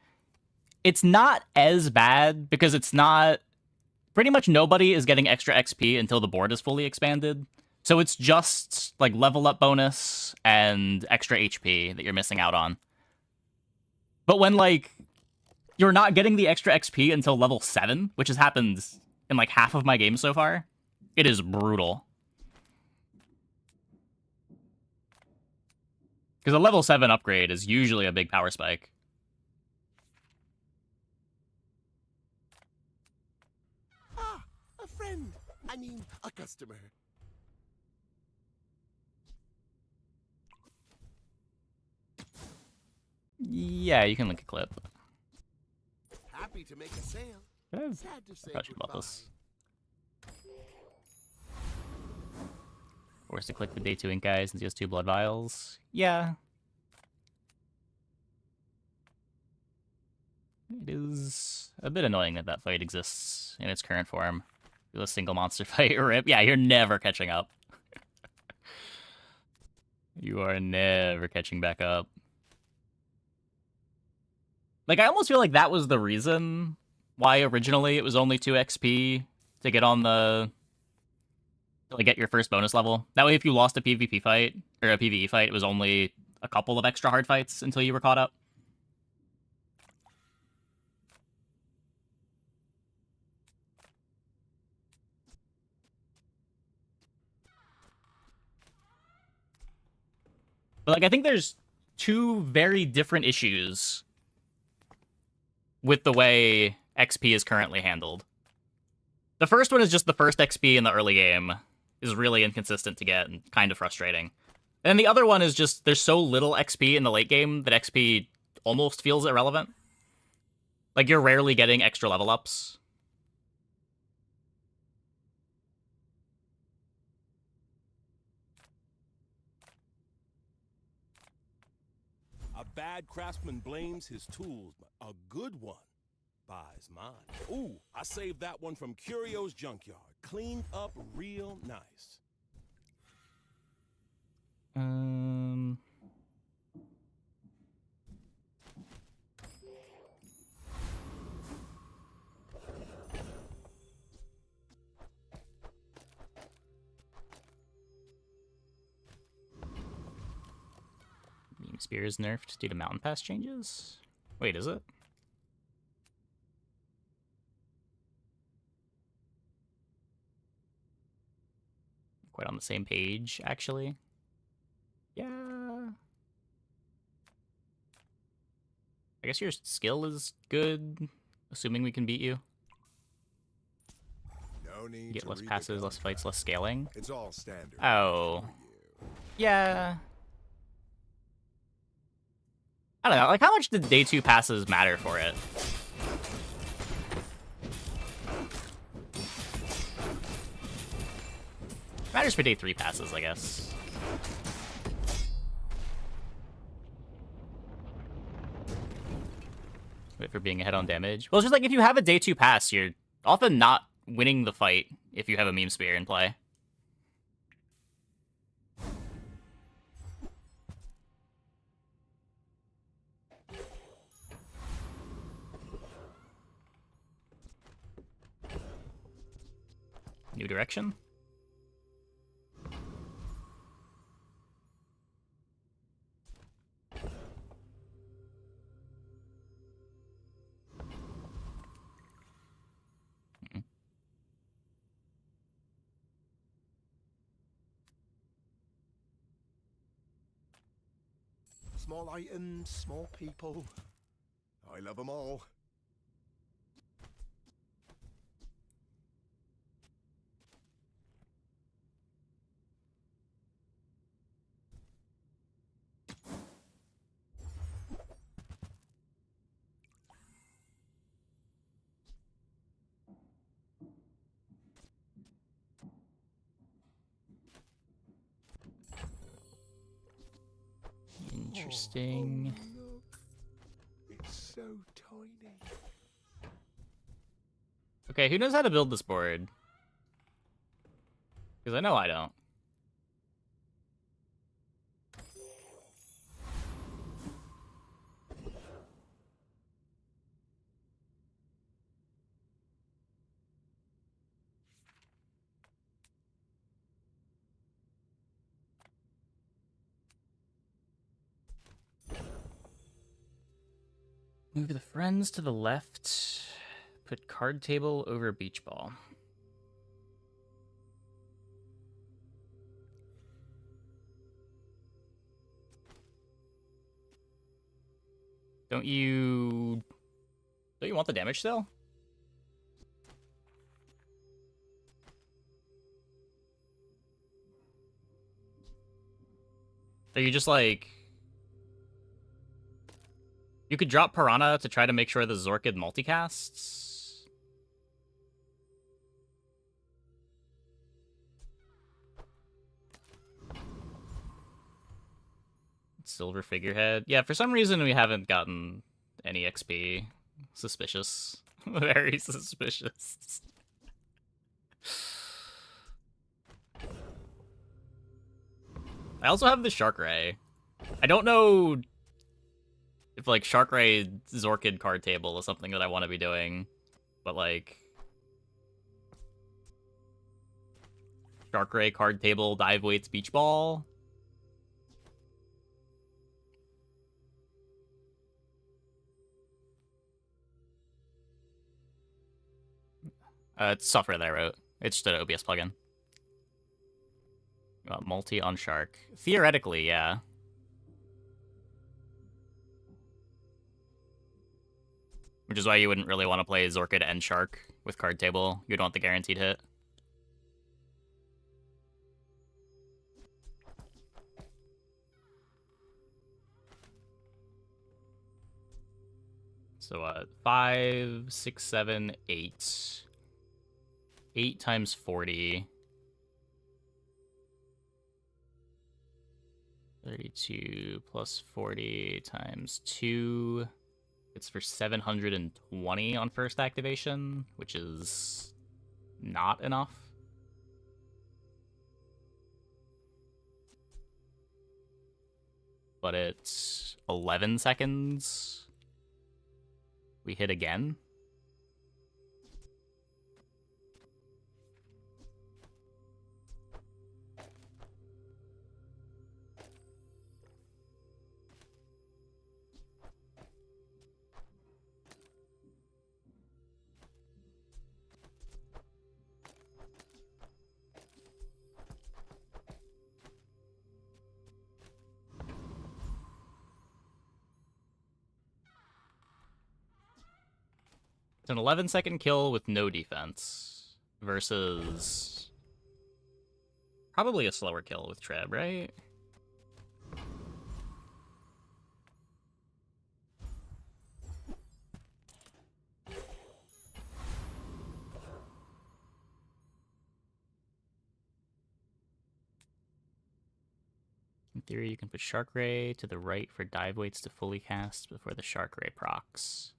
It's not as bad because it's not... Pretty much nobody is getting extra XP until the board is fully expanded. So it's just like level up bonus and extra HP that you're missing out on. But when like you're not getting the extra XP until level 7, which has happened in like half of my games so far, it is brutal. Because a level 7 upgrade is usually a big power spike. Ah, a friend. I mean, a customer. Yeah, you can link a clip. Happy to make a sale. Yeah, Sad to say I should bought this. Forced to click the day 2 ink guy since he has 2 blood vials. Yeah. It is a bit annoying that that fight exists in its current form. A single monster fight, rip. Yeah, you're never catching up. You are never catching back up. Like, I almost feel like that was the reason why originally it was only 2 XP to get on the... to, like, get your first bonus level. That way, if you lost a PvP fight, or a PvE fight, it was only a couple of extra hard fights until you were caught up. But, like, I think there's 2 very different issues with the way XP is currently handled. The first one is just the first XP in the early game is really inconsistent to get and kind of frustrating. And the other one is just there's so little XP in the late game that XP almost feels irrelevant. Like, you're rarely getting extra level ups. A bad craftsman blames his tools, but a good one buys mine. Ooh, I saved that one from Curio's junkyard. Cleaned up real nice. Beam Spear is nerfed due to Mountain Pass changes? Wait, is it? Quite on the same page, actually. Yeah. I guess your skill is good, assuming we can beat you. No need You get to less read the passes, less fights, less scaling. It's all standard. Oh. Yeah. I don't know, like, how much did day 2 passes matter for it? Matters for day 3 passes, I guess. Wait for being ahead on damage. Well, it's just like, if you have a day 2 pass, you're often not winning the fight if you have a meme spear in play. New direction? Small items, small people. I love them all. Interesting. Oh, look. It's so tiny. Okay, who knows how to build this board? Because I know I don't. Move the friends to the left. Put card table over beach ball. Don't you want the damage still? Are you just like... You could drop Piranha to try to make sure the Zorkid multicasts? Silver Figurehead. Yeah, for some reason we haven't gotten any XP. Suspicious. Very suspicious. I also have the Shark Ray. I don't know if, like, Shark Ray Zorkid card table is something that I want to be doing, but, like... Shark Ray card table, dive weights, beach ball? It's software that I wrote. It's just an OBS plugin. Multi on Shark. Theoretically, yeah. Which is why you wouldn't really want to play Zorkid and Shark with card table. You'd want the guaranteed hit. So 5, 6, 7, 8. 8 times 40. 32 plus 40 times 2. It's for 720 on first activation, which is not enough. But it's 11 seconds. We hit again. It's an 11-second kill with no defense versus probably a slower kill with Treb, right? In theory, you can put Shark Ray to the right for dive weights to fully cast before the Shark Ray procs.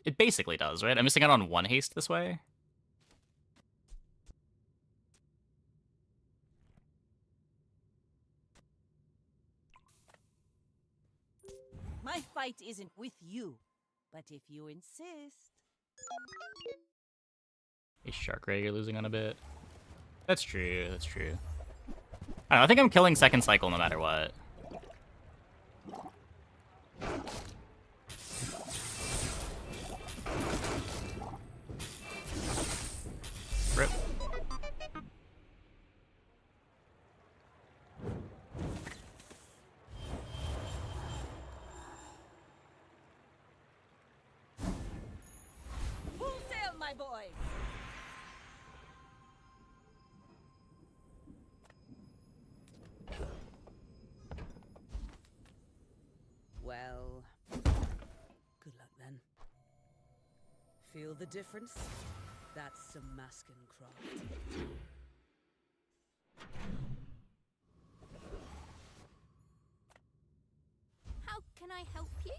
It basically does, right? I'm missing out on 1 haste this way. My fight isn't with you, but if you insist... A Shark Ray you're losing on a bit. That's true, that's true. I don't know, I think I'm killing second cycle no matter what. Rip. Full sail, my boy! Well, good luck then. Feel the difference? That's some masking craft. How can I help you?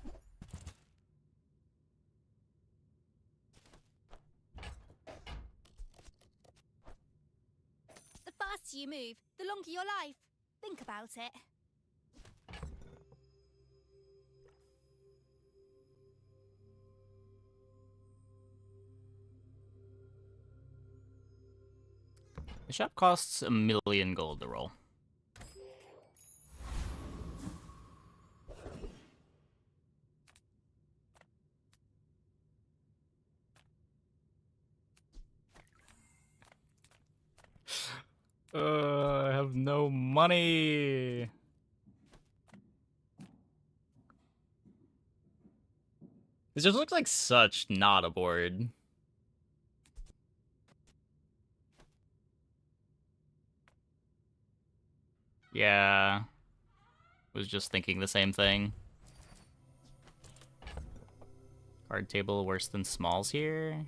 The faster you move, the longer your life. Think about it. The shop costs 1,000,000 gold to roll. I have no money. This just looks like such not a board. Yeah. Was just thinking the same thing. Card table worse than smalls here?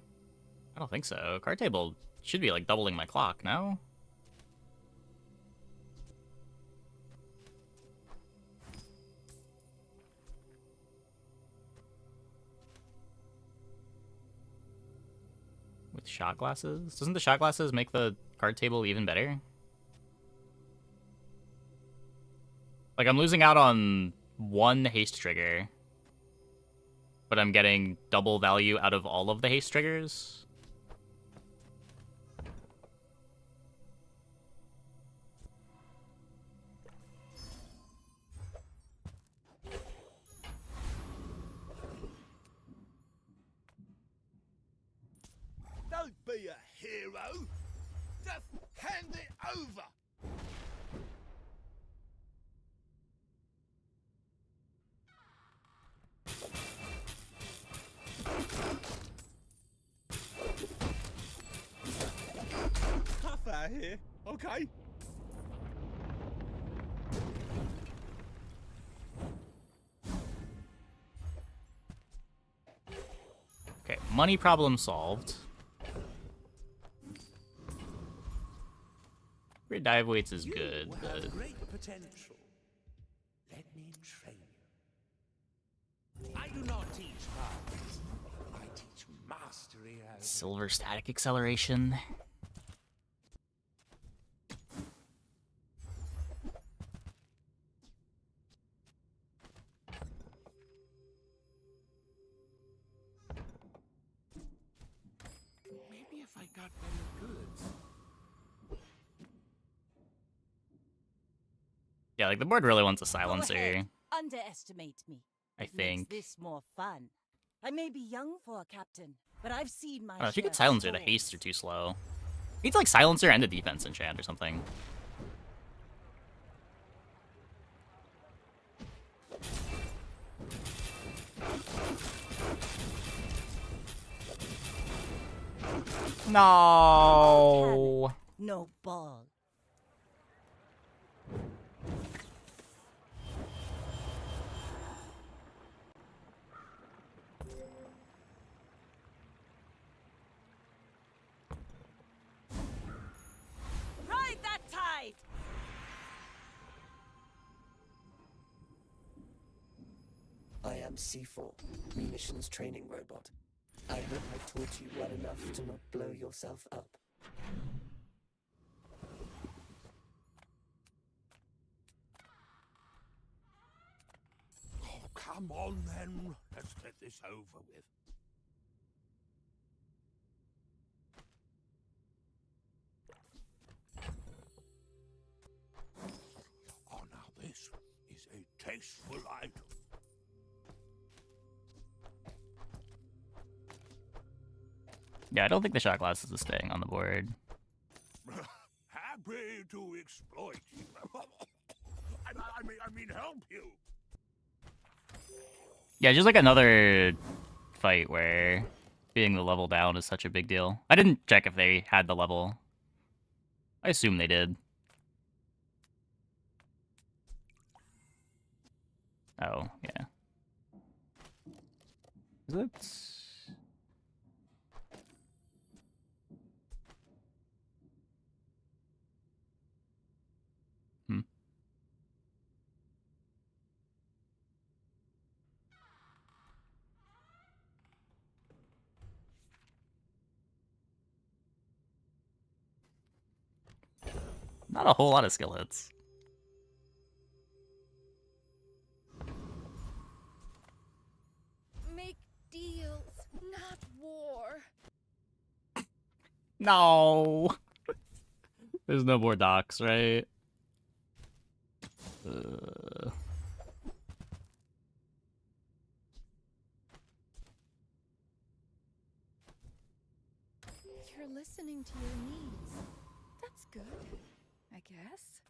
I don't think so. Card table should be like doubling my clock, no? With shot glasses? Doesn't the shot glasses make the card table even better? Like, I'm losing out on 1 haste trigger, but I'm getting double value out of all of the haste triggers. Don't be a hero. Just hand it over. Tough out here, okay? money problem solved. Great dive weights is good, but Great potential. Let me train you. I do not teach powers. I teach mastery as silver static acceleration. Maybe if I got better goods. Yeah, like the board really wants a Go silencer, ahead. Underestimate me. I It think. makes this more fun. I may be young for a captain, but I've seen my I don't know, if you share could of silencer, the storms. hastes are too slow. Needs like silencer and a defense enchant or something. No. No ball. Ride that tide! I am C4, munitions training robot. I hope I taught you well enough to not blow yourself up. Oh, come on then. Let's get this over with. Oh, now this is a tasteful item. Yeah, I don't think the shot glasses is staying on the board. Happy to exploit you. I mean, help you. Yeah, just like another fight where being the level down is such a big deal. I didn't check if they had the level. I assume they did. Oh, yeah. Is it? Hmm. Not a whole lot of skill hits. Make deals, not war. No. There's no more docks, right? You're listening to your needs. That's good, I guess.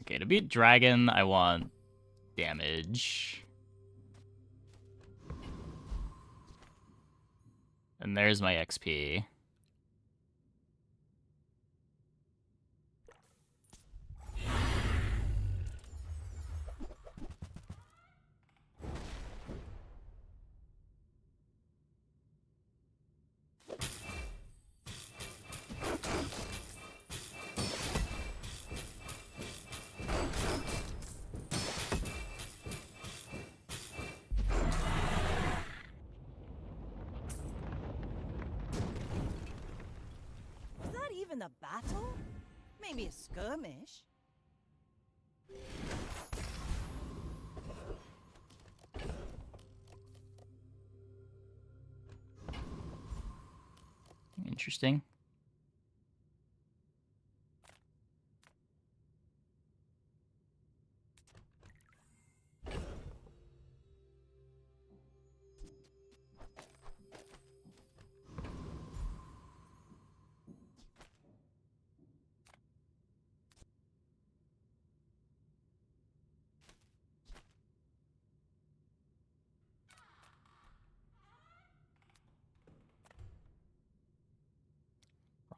Okay, to beat Dragon, I want damage. And there's my XP. Was that even a battle? Maybe a skirmish. Interesting.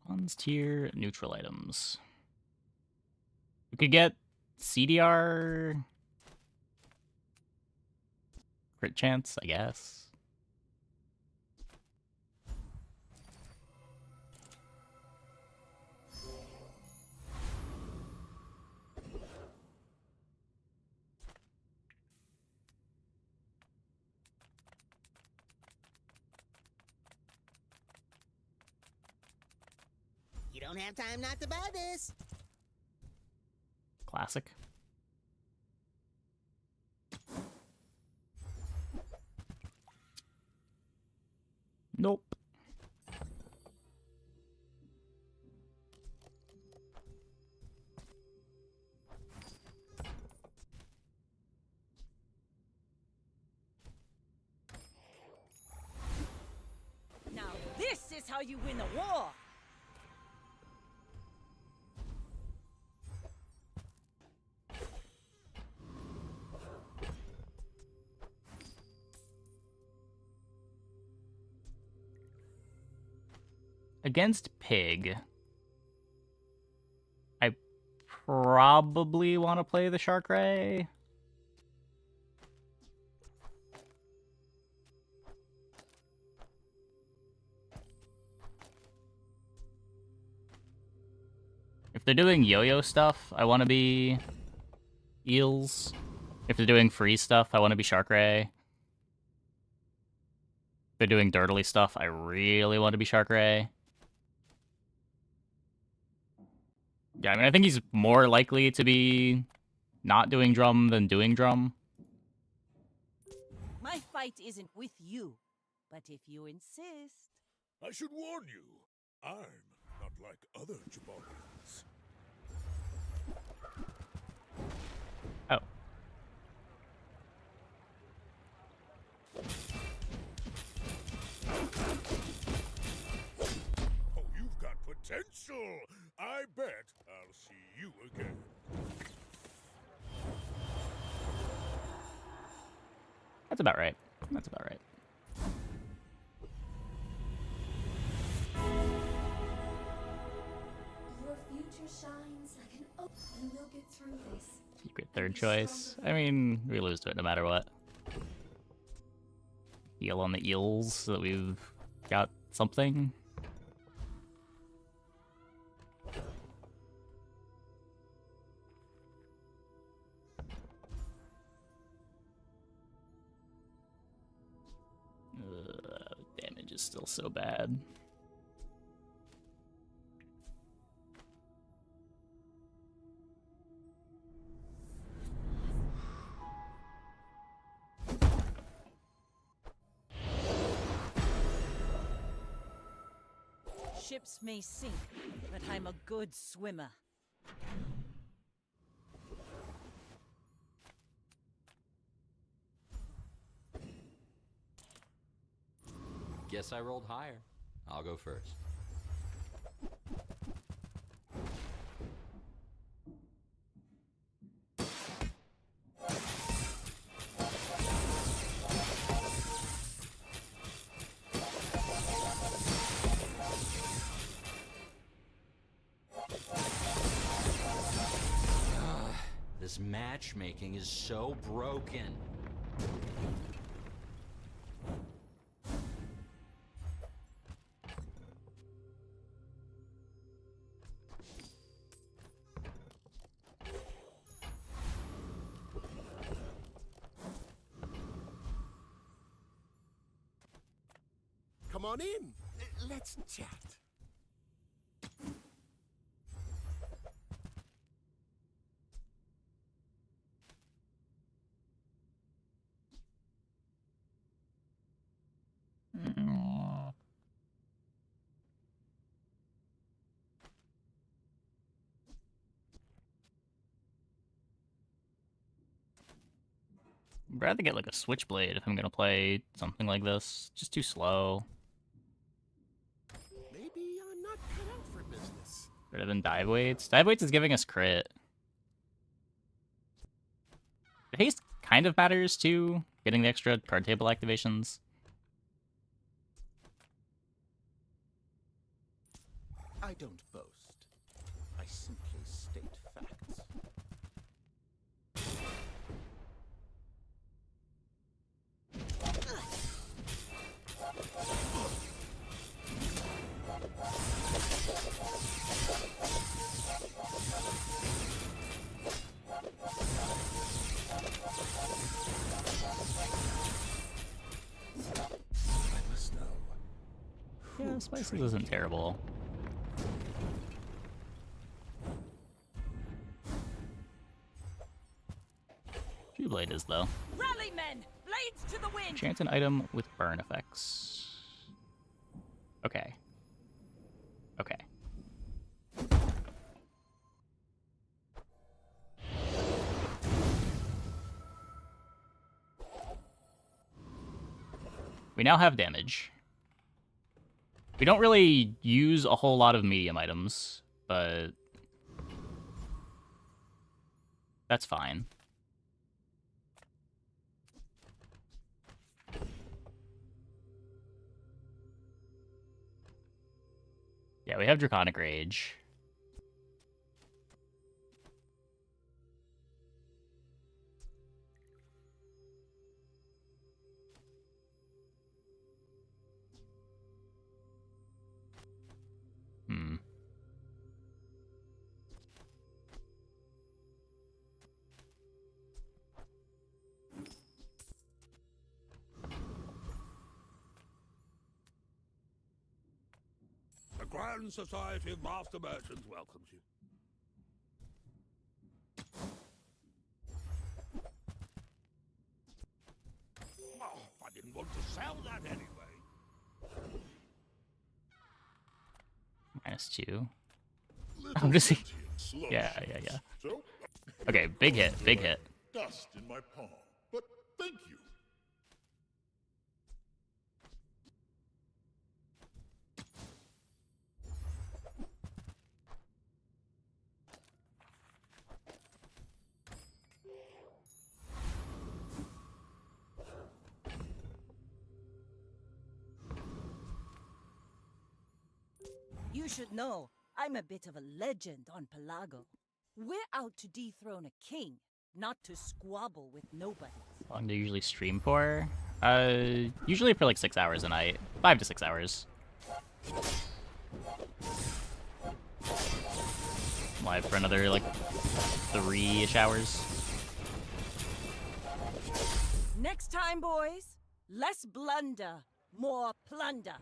Bronze tier neutral items. We could get CDR crit chance, I guess. You don't have time not to buy this. Classic. Nope. Now this is how you win a war! Against Pig, I probably want to play the Shark Ray. If they're doing yo-yo stuff, I want to be Eels. If they're doing free stuff, I want to be Shark Ray. If they're doing dirtily stuff, I really want to be Shark Ray. Yeah, I mean, I think he's more likely to be not doing drum than doing drum. My fight isn't with you, but if you insist... I should warn you, I'm not like other Jabalians. Oh. Oh, you've got potential! I bet I'll see you again. That's about right. That's about right. Your future shines like an oak, and we'll get through this. Secret third choice. I mean, we lose to it no matter what. Heal on the eels so that we've got something. Damage is still so bad. Ships may sink, but I'm a good swimmer. Guess I rolled higher. I'll go first. This matchmaking is so broken. Come on in. Let's chat. I'd rather get like a switchblade if I'm gonna play something like this. Just too slow. Maybe I'm not cut out for business. Better than dive weights. Dive weights is giving us crit. The haste kind of matters too. Getting the extra card table activations. I don't boast. I simply state facts. Yeah, spices isn't terrible. Blade is though. Rally men, blades to the wind. Enchant an item with burn effects. Okay. Okay. We now have damage. We don't really use a whole lot of medium items, but that's fine. Yeah, we have Draconic Rage. Hmm. The Grand Society of Master Merchants welcomes you. Oh, I didn't want to sell that anyway. -2. I'm just... Yeah. Okay, big hit, big hit. Dust in my palm, but thank you. You should know, I'm a bit of a legend on Pelago. We're out to dethrone a king, not to squabble with nobody. How long do you usually stream for? Usually for like 6 hours a night. 5 to 6 hours. Live for another like 3-ish hours. Next time, boys, less blunder, more plunder.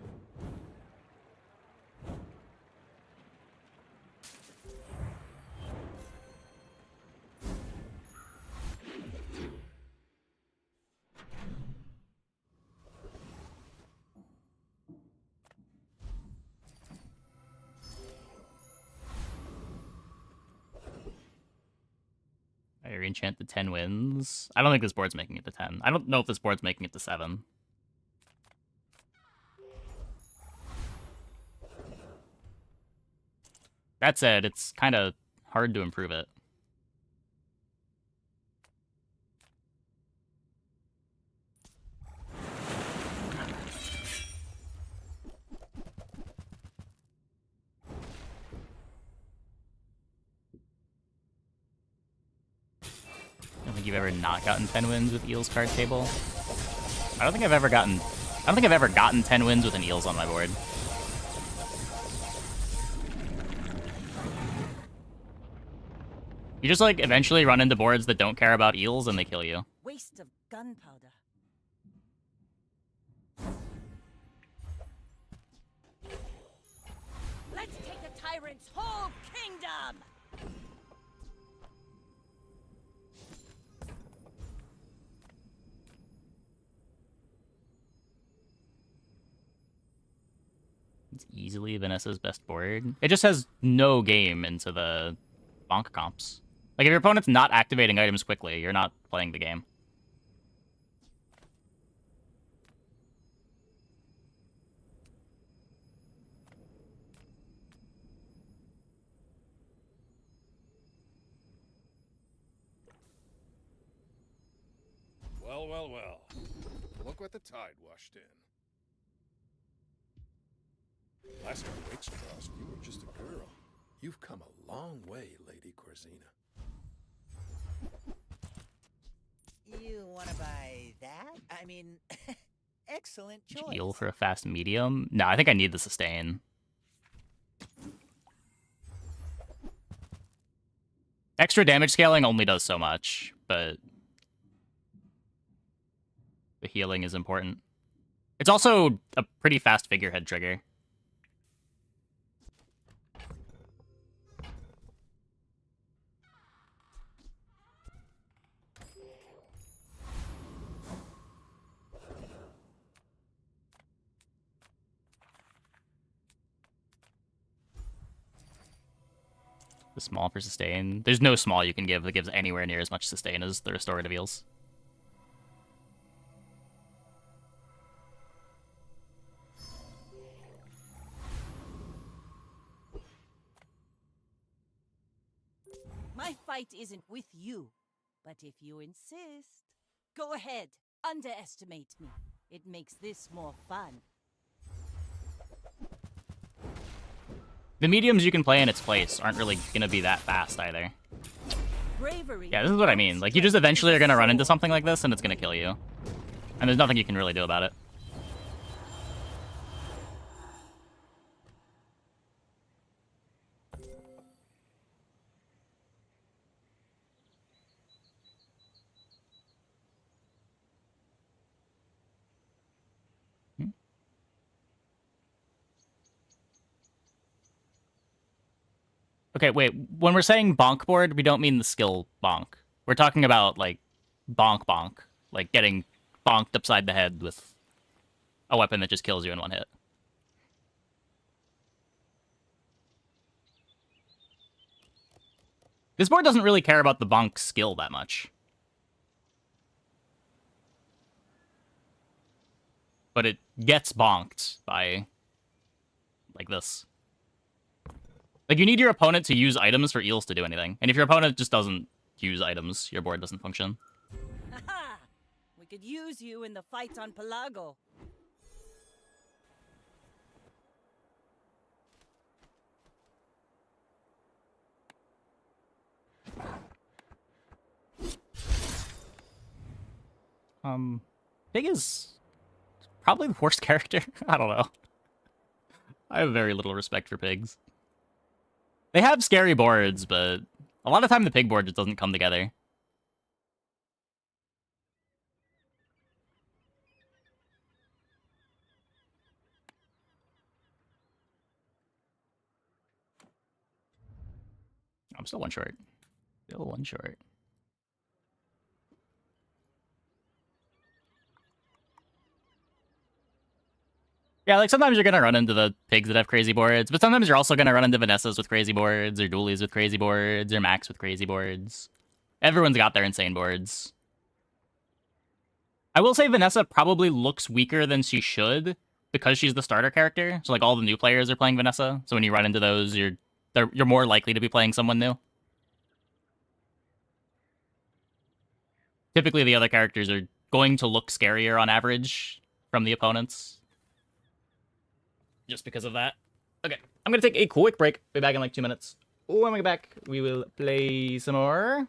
I re-enchant the 10 wins. I don't think this board's making it to 10. I don't know if this board's making it to 7. That said, it's kind of hard to improve it. I don't think you've ever not gotten 10 wins with Eels card table. I don't think I've ever gotten 10 wins with an Eels on my board. You just like eventually run into boards that don't care about Eels and they kill you. Waste of gunpowder. Let's take the tyrant's whole kingdom! It's easily Vanessa's best board. It just has no game into the bonk comps. Like, if your opponent's not activating items quickly, you're not playing the game. Well, well, well. Look what the tide washed in. Last time Wakes crossed, you were just a girl. You've come a long way, Lady Corzina. You want to buy that? I mean, excellent choice. Eel for a fast medium? No, I think I need the sustain. Extra damage scaling only does so much, but the healing is important. It's also a pretty fast figurehead trigger. The small for sustain. There's no small you can give that gives anywhere near as much sustain as the restorative heals. My fight isn't with you, but if you insist, go ahead, underestimate me. It makes this more fun. The mediums you can play in its place aren't really gonna be that fast either. Bravery. Yeah, this is what I mean. Like, you just eventually are gonna run into something like this and it's gonna kill you. And there's nothing you can really do about it. Okay, wait. When we're saying bonk board, we don't mean the skill bonk. We're talking about, like, bonk bonk. Like, getting bonked upside the head with a weapon that just kills you in one hit. This board doesn't really care about the bonk skill that much. But it gets bonked by, like, this. Like, you need your opponent to use items for eels to do anything. And if your opponent just doesn't use items, your board doesn't function. Haha! We could use you in the fight on Pelago. Pig is probably the worst character. I don't know. I have very little respect for pigs. They have scary boards, but a lot of time the pig board just doesn't come together. I'm still one short. Still one short. Yeah, like, sometimes you're gonna run into the pigs that have crazy boards, but sometimes you're also gonna run into Vanessas with crazy boards, or Doolies with crazy boards, or Max with crazy boards. Everyone's got their insane boards. I will say Vanessa probably looks weaker than she should, because she's the starter character. So, like, all the new players are playing Vanessa, so when you run into those, you're more likely to be playing someone new. Typically, the other characters are going to look scarier on average from the opponents. Just because of that. Okay, I'm gonna take a quick break. Be back in like 2 minutes. When we get back, we will play some more.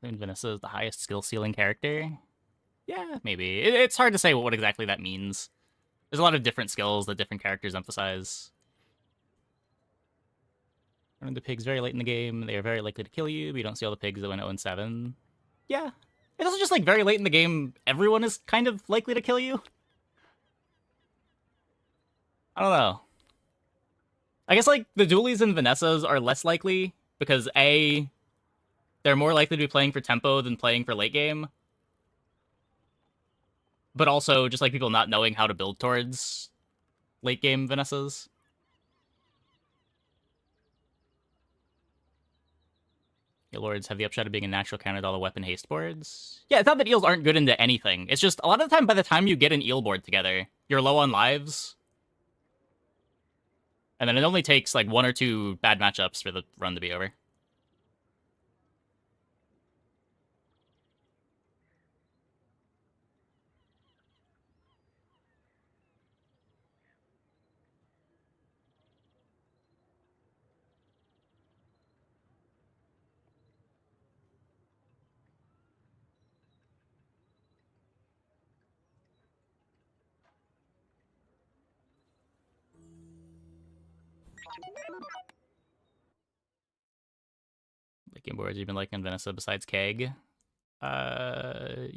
I think Vanessa is the highest skill ceiling character. Yeah, maybe. It's hard to say what exactly that means. There's a lot of different skills that different characters emphasize. Running the pigs very late in the game. They are very likely to kill you, but you don't see all the pigs that went 0-7. Yeah. It's also just like very late in the game, everyone is kind of likely to kill you. I don't know. I guess like the dualies and Vanessas are less likely because A, they're more likely to be playing for tempo than playing for late game. But also just like people not knowing how to build towards late game Vanessas. Eel Lords have the upshot of being a natural counter to all the weapon haste boards. Yeah, it's not that eels aren't good into anything. It's just a lot of the time, by the time you get an eel board together, you're low on lives. And then it only takes like 1 or 2 bad matchups for the run to be over. Like game boards you've been liking on Vanessa besides Keg.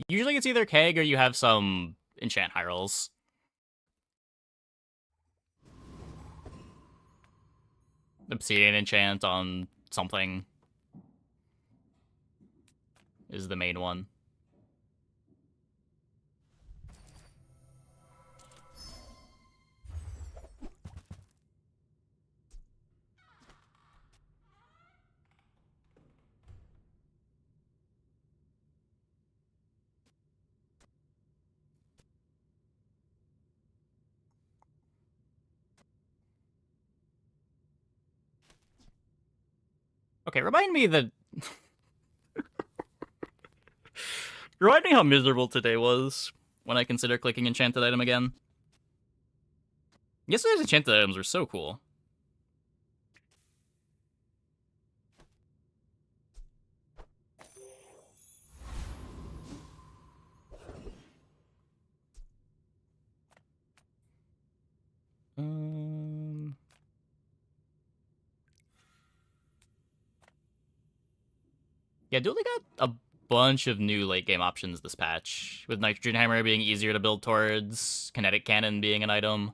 Usually it's either Keg or you have some enchant high rolls. Obsidian enchant on something is the main one. Okay, remind me that... Remind me how miserable today was when I consider clicking enchanted item again. Yesterday's enchanted items were so cool. Yeah, Dooley got a bunch of new late game options this patch, with Nitrogen Hammer being easier to build towards, Kinetic Cannon being an item.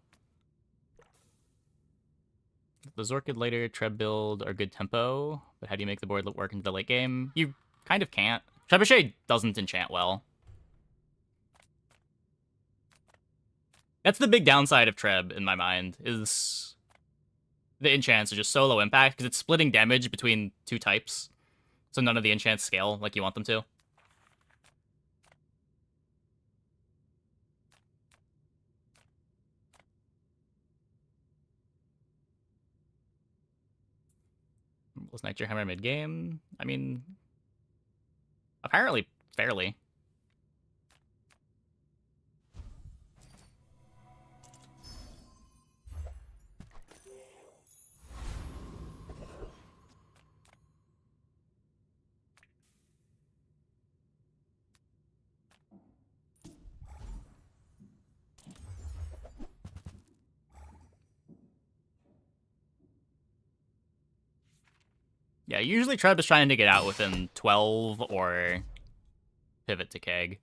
The Zorkid later, Treb build are good tempo, but how do you make the board work into the late game? You kind of can't. Trebuchet doesn't enchant well. That's the big downside of Treb, in my mind, is the enchants are just so low impact, because it's splitting damage between 2 types. So none of the enchants scale like you want them to. Was Nitro Hammer mid-game? I mean, apparently fairly. Yeah, usually Treb is trying to get out within 12 or pivot to Keg.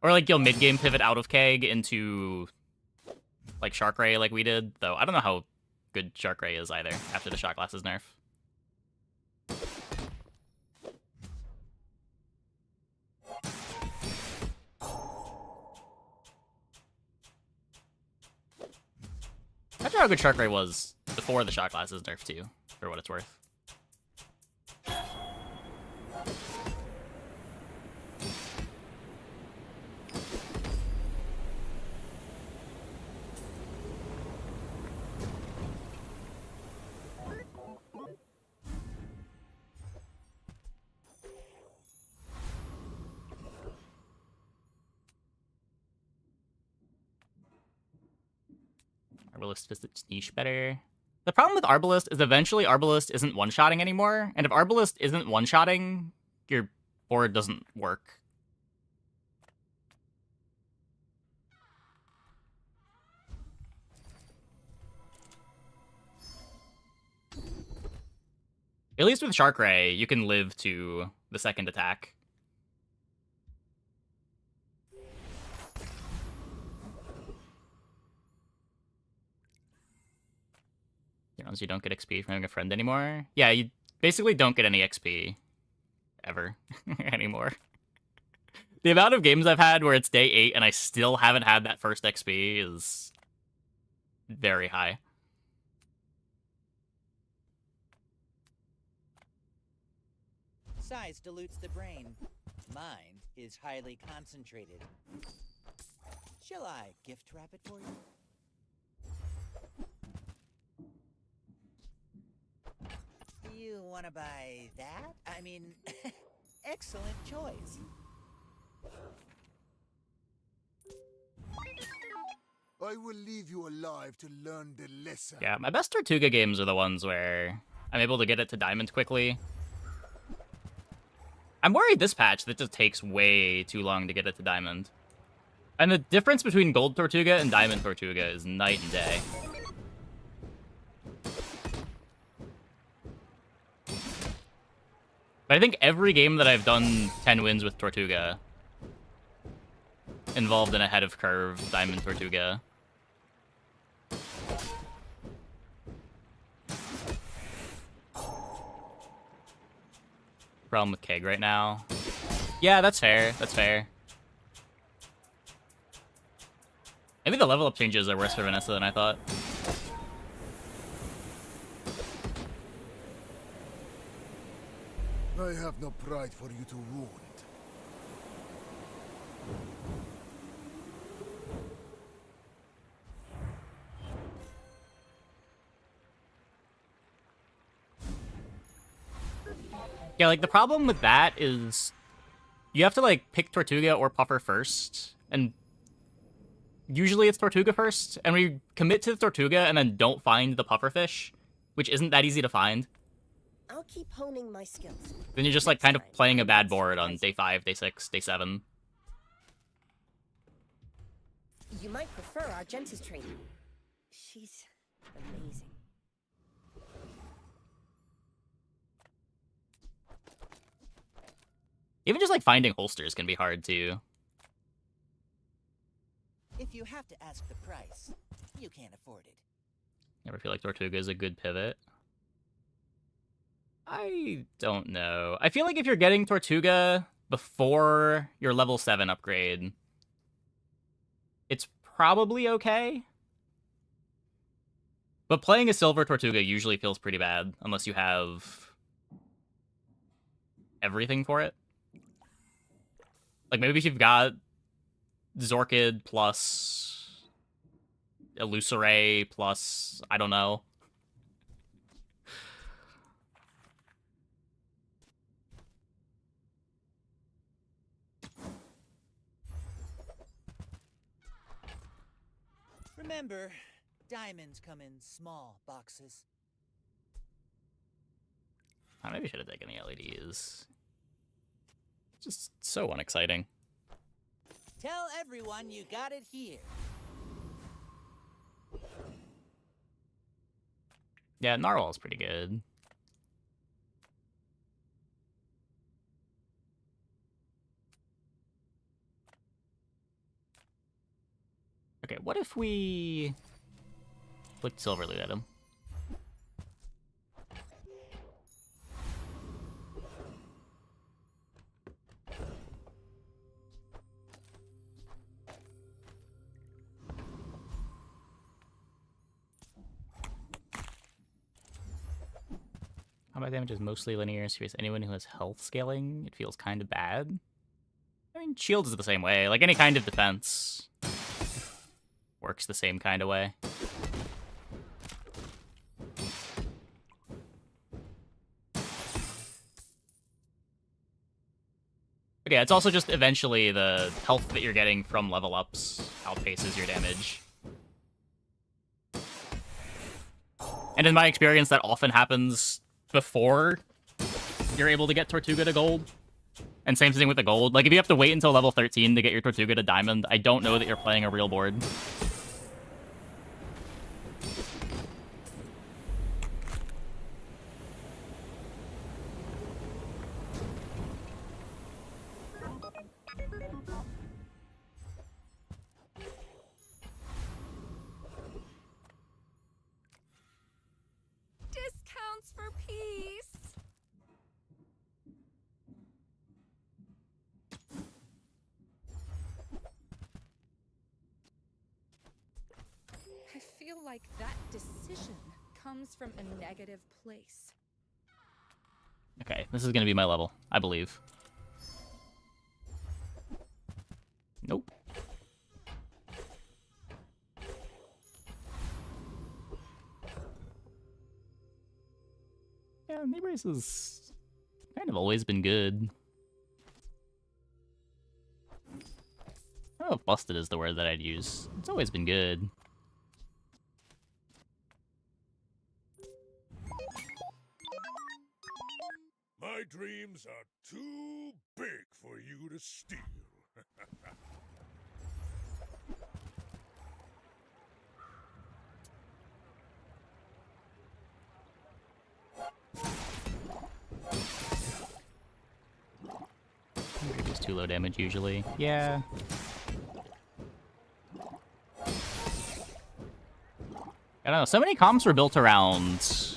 Or like you'll mid-game pivot out of Keg into like Shark Ray like we did, though I don't know how good Shark Ray is either after the Shot Glasses nerf. I'm not sure how good Shark Ray was before the Shot Glasses nerf too, for what it's worth. I will assist its niche better. The problem with Arbalist is eventually Arbalist isn't one-shotting anymore, and if Arbalist isn't one-shotting, your board doesn't work. At least with Shark Ray, you can live to the second attack. You know, so you don't get XP from having a friend anymore. Yeah, you basically don't get any XP. Ever. Anymore. The amount of games I've had where it's day 8 and I still haven't had that first XP is very high. Size dilutes the brain. Mine is highly concentrated. Shall I gift wrap it for you? You want to buy that? I mean, excellent choice. I will leave you alive to learn the lesson. Yeah, my best Tortuga games are the ones where I'm able to get it to Diamond quickly. I'm worried this patch that just takes way too long to get it to Diamond. And the difference between Gold Tortuga and Diamond Tortuga is night and day. But I think every game that I've done 10 wins with Tortuga involved an ahead of curve Diamond Tortuga. Problem with Keg right now. Yeah, that's fair. That's fair. Maybe the level up changes are worse for Vanessa than I thought. I have no pride for you to wound. Yeah, like, the problem with that is you have to, like, pick Tortuga or Puffer first, and usually it's Tortuga first, and we commit to the Tortuga and then don't find the Pufferfish, which isn't that easy to find. I'll keep honing my skills. Then you're just, like, kind of playing a bad board on day 5, day 6, day 7. You might prefer Argenta's training. She's amazing. Even just, like, finding holsters can be hard, too. If you have to ask the price, you can't afford it. Never feel like Tortuga is a good pivot. I don't know. I feel like if you're getting Tortuga before your level 7 upgrade, it's probably okay. But playing a silver Tortuga usually feels pretty bad, unless you have everything for it. Like, maybe if you've got Zorkid plus Illusoray plus, I don't know. Remember, diamonds come in small boxes. I maybe should have taken the LEDs. Just so unexciting. Tell everyone you got it here. Yeah, Narwhal's pretty good. Okay, what if we flicked Silver Loot at him? Combat damage is mostly linear, so if you face anyone who has health scaling, it feels kind of bad. I mean, shields is the same way. Like, any kind of defense works the same kind of way. But yeah, it's also just eventually the health that you're getting from level ups outpaces your damage. And in my experience, that often happens before you're able to get Tortuga to gold. And same thing with the gold. Like, if you have to wait until level 13 to get your Tortuga to diamond, I don't know that you're playing a real board. Discounts for peace. I feel like that decision comes from a negative place. Okay, this is gonna be my level, I believe. Nope. Yeah, knee brace has kind of always been good. I don't know if busted is the word that I'd use. It's always been good. My dreams are too big for you to steal. It's too low damage usually. Yeah. I don't know, so many comps were built around...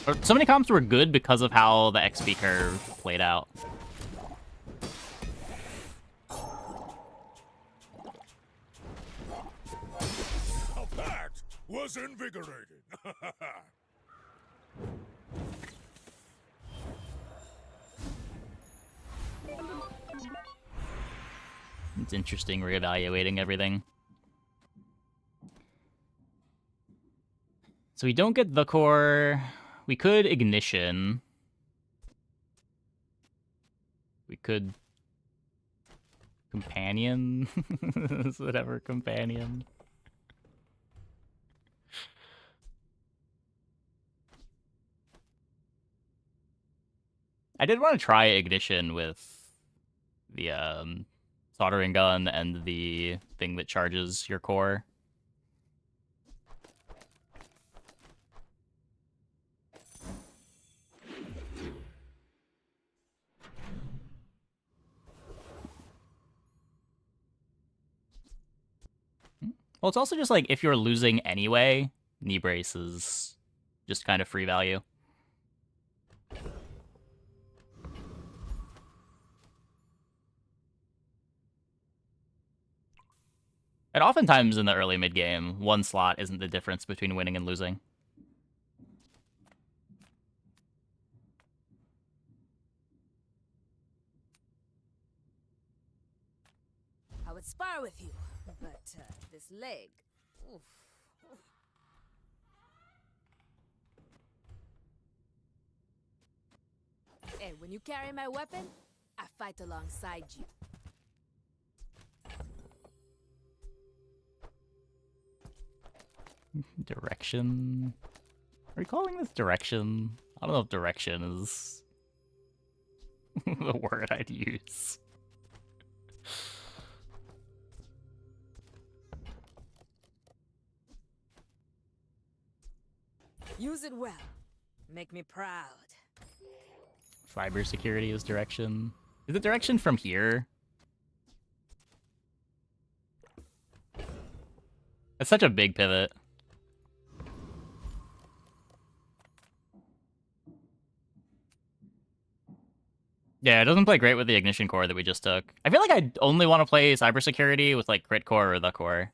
Or so many comps were good because of how the XP curve played out. Now that was invigorating. It's interesting reevaluating everything. So we don't get the core. We could ignition. We could companion. Whatever, companion. I did want to try ignition with the soldering gun and the thing that charges your core. Well, it's also just like if you're losing anyway, knee brace is just kind of free value. And oftentimes in the early mid game, one slot isn't the difference between winning and losing. I would spar with you, but this leg. Oof. Hey, when you carry my weapon, I fight alongside you. Direction? Are we calling this direction? I don't know if direction is the word I'd use. Use it well. Make me proud. Cybersecurity is direction. Is it direction from here? It's such a big pivot. Yeah, it doesn't play great with the ignition core that we just took. I feel like I only want to play cybersecurity with like crit core or the core.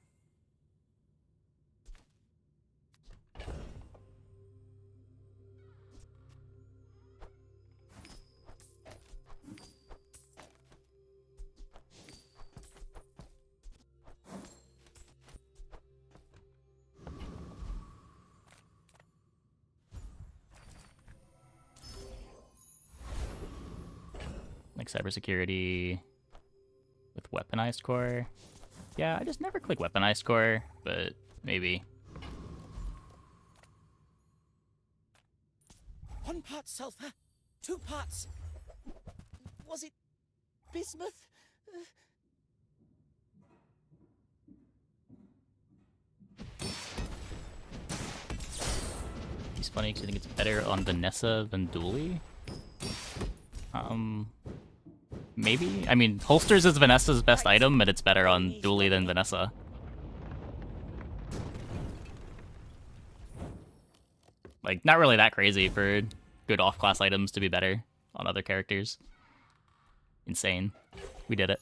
Like cybersecurity with weaponized core. Yeah, I just never click weaponized core, but maybe. parts sulfur, 2 parts. Was it bismuth? He's funny because I think it's better on Vanessa than Dooley. Maybe? I mean, holsters is Vanessa's best item, but it's better on Dooley than Vanessa. Like, not really that crazy for good off-class items to be better on other characters. Insane. We did it.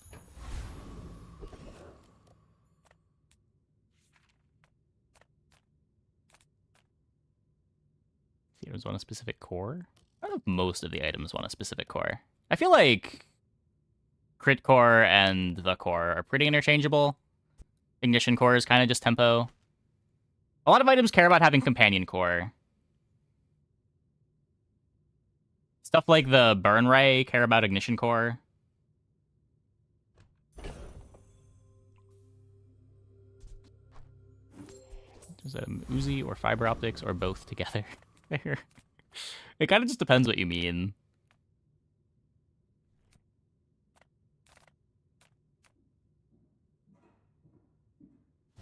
The items want a specific core? I don't know if most of the items want a specific core. I feel like crit core and the core are pretty interchangeable. Ignition core is kind of just tempo. A lot of items care about having companion core. Stuff like the burn ray care about ignition core. Is it Uzi or fiber optics or both together? It kind of just depends what you mean.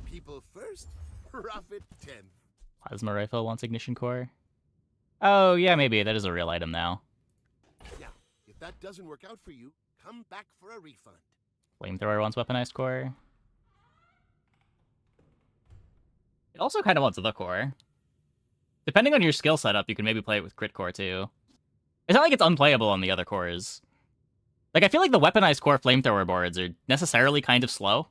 People first, profit 10th. Plasma rifle wants ignition core. Oh, yeah, maybe. That is a real item now. Yeah, if that doesn't work out for you, come back for a refund. Flamethrower wants weaponized core. It also kind of wants the core. Depending on your skill setup, you can maybe play it with crit core too. It's not like it's unplayable on the other cores. Like, I feel like the weaponized core flamethrower boards are necessarily kind of slow.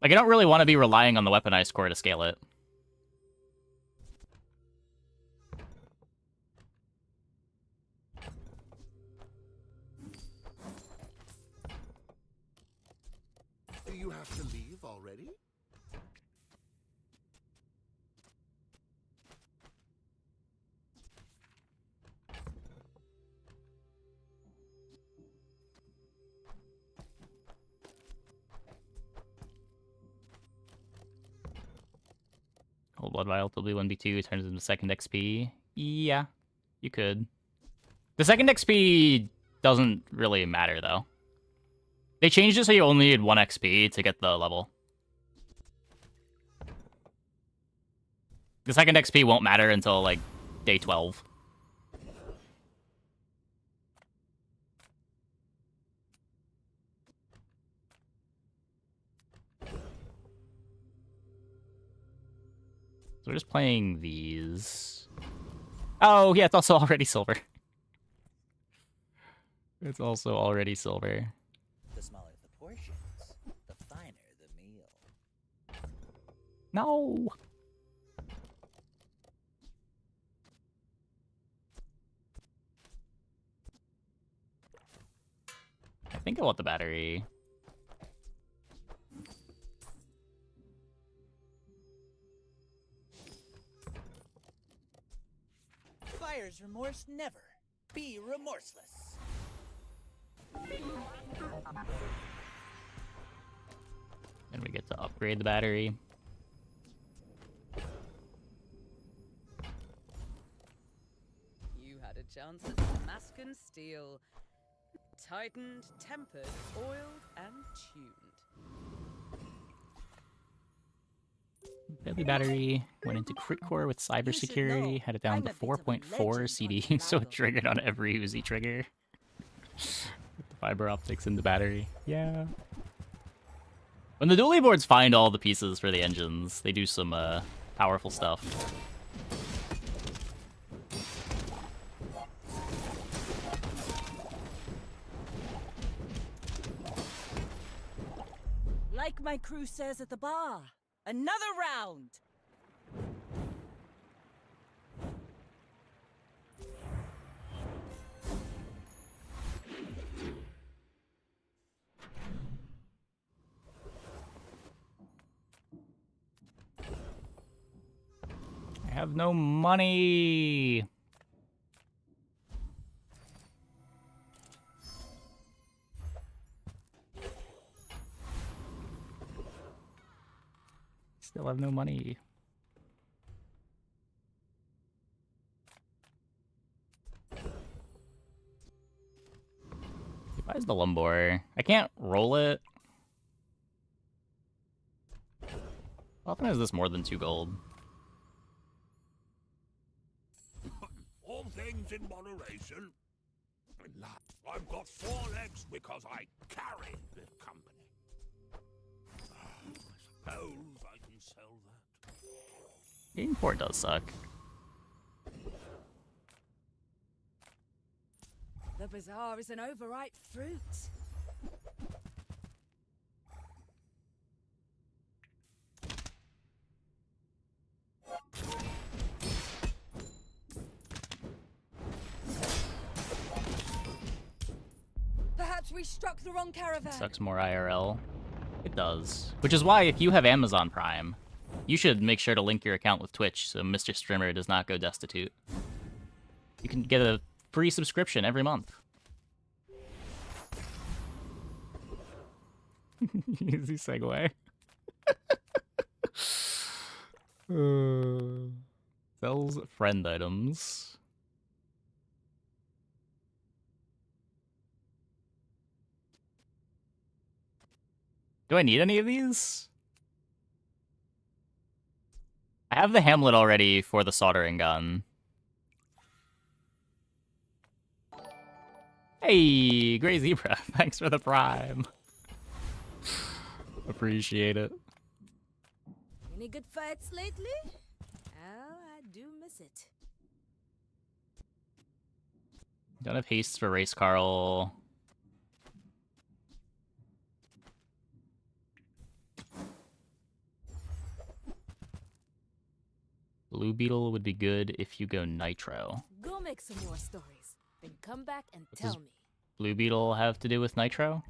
Like, I don't really want to be relying on the weaponized core to scale it. Do you have to leave already? Old Blood Vial, W1B2 turns into second XP. Yeah, you could. The second XP doesn't really matter, though. They changed it so you only need 1 XP to get the level. The second XP won't matter until, like, day 12. So we're just playing these. Oh, yeah, it's also already silver. It's also already silver. The smaller the portions, the finer the meal. No! I think I want the battery. Buyer's remorse never. Be remorseless. And we get to upgrade the battery. You had a chance at Damascus steel. Tightened, tempered, oiled, and tuned. Deadly battery went into crit core with cybersecurity, had it down to 4.4 CD, so it triggered on every Uzi trigger. With the fiber optics in the battery. Yeah. When the dually boards find all the pieces for the engines, they do some powerful stuff. Like my crew says at the bar, another round. I have no money. Still have no money. He buys the Lumbor. I can't roll it. How often is this more than 2 gold? All things in moderation. I've got 4 legs because I carried this company. I suppose I can sell that. Game 4 does suck. The bazaar is an overripe fruit. Perhaps we struck the wrong caravan. Sucks more IRL. It does. Which is why if you have Amazon Prime, you should make sure to link your account with Twitch so Mr. Streamer does not go destitute. You can get a free subscription every month. Easy segue. Sells friend items. Do I need any of these? I have the Hamlet already for the soldering gun. Hey, Grey Zebra, thanks for the Prime. Appreciate it. Any good fights lately? Oh, I do miss it. Don't have haste for Race Carl. Blue Beetle would be good if you go Nitro. Go make some more stories, then come back and What tell does me. Blue Beetle have to do with Nitro?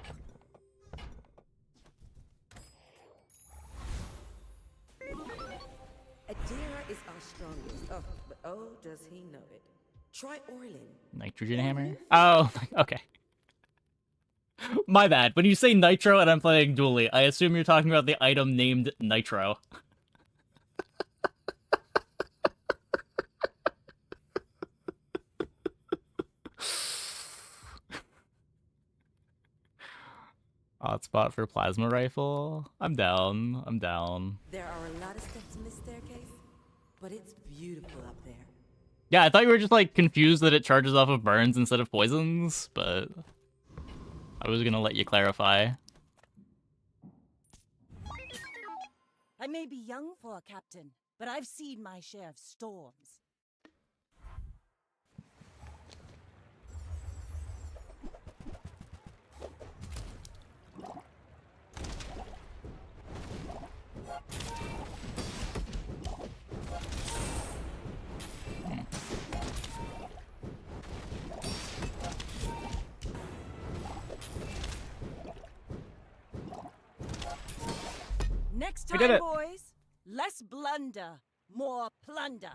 Adira is our strongest. Oh, but oh, does he know it? Try Orlin. Nitrogen Hammer? Oh, okay. My bad. When you say Nitro and I'm playing Dually, I assume you're talking about the item named Nitro. Hotspot for plasma rifle? I'm down. I'm down. There are a lot of steps in this staircase, but it's beautiful up there. Yeah, I thought you were just like confused that it charges off of burns instead of poisons, but I was gonna let you clarify. I may be young for a captain, but I've seen my share of storms. Next We did time, it. boys, less blunder, more plunder.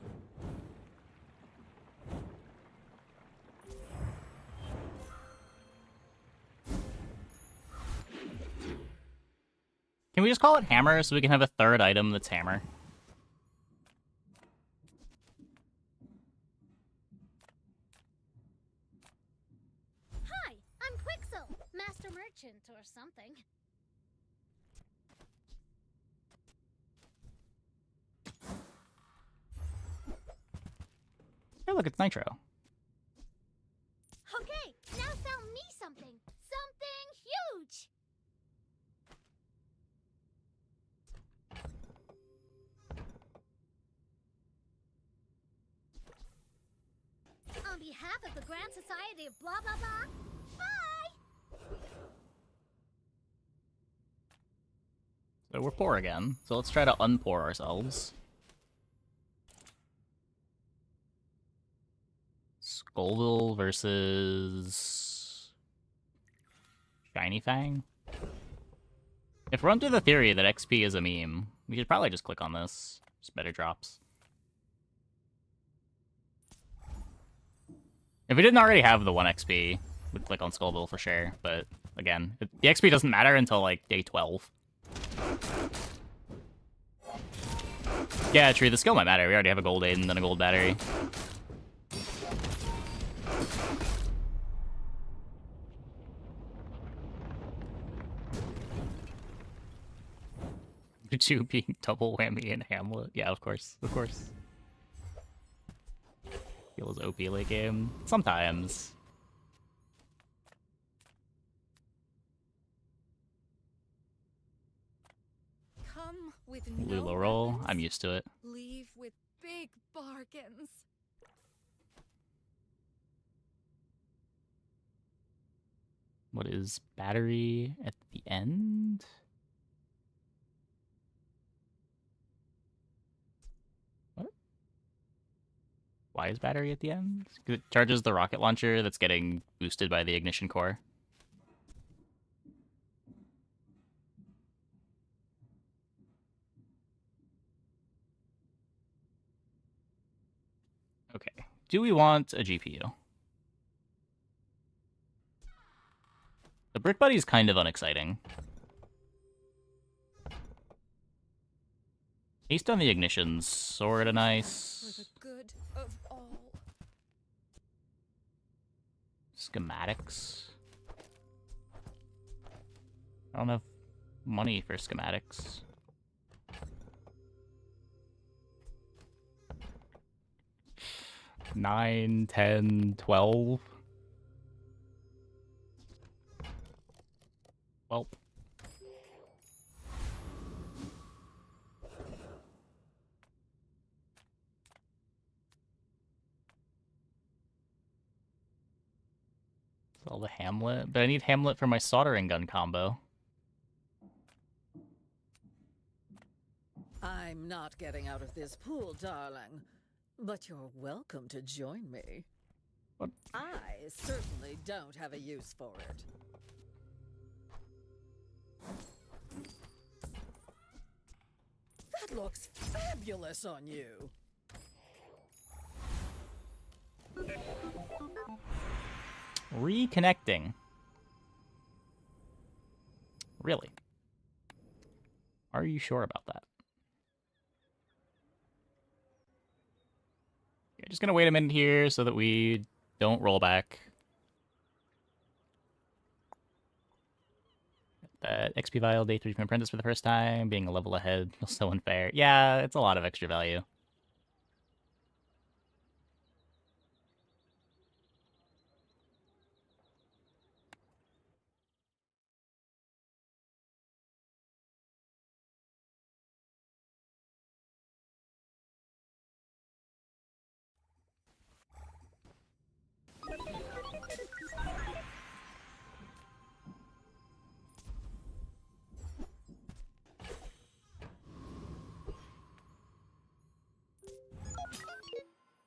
Can we just call it hammer so we can have a third item that's hammer? Hi, I'm Quixel, Master Merchant or something. Hey, look, it's Nitro. Okay, now sell me something. Something huge. On behalf of the Grand Society of blah blah blah, bye! So we're poor again, so let's try to unpoor ourselves. Skullville versus Shiny Fang. If we're under the theory that XP is a meme, we should probably just click on this. Just better drops. If we didn't already have the 1 XP, we'd click on Skullville for sure, but again, the XP doesn't matter until like day 12. Yeah, true. The skill might matter. We already have a gold aid and then a gold battery. Two being double whammy in Hamlet. Yeah, of course. Of course. Feels OP late game. Sometimes. Come with Lula no roll. weapons, I'm used to it. leave with big bargains. What is battery at the end? What? Why is battery at the end? 'Cause it charges the rocket launcher that's getting boosted by the ignition core. Okay. Do we want a GPU? The Brick Buddy's kind of unexciting. Haste on the ignition's sorta nice. For the good of all. Schematics. I don't have money for schematics. $9, $10, $12. Welp. Sell the Hamlet, but I need Hamlet for my soldering gun combo. I'm not getting out of this pool, darling. But you're welcome to join me. What? I certainly don't have a use for it. That looks fabulous on you. Reconnecting. Really? Are you sure about that? Yeah, just gonna wait a minute here so that we don't roll back. That XP vial day 3 from Apprentice for the first time, being a level ahead feels so unfair. Yeah, it's a lot of extra value.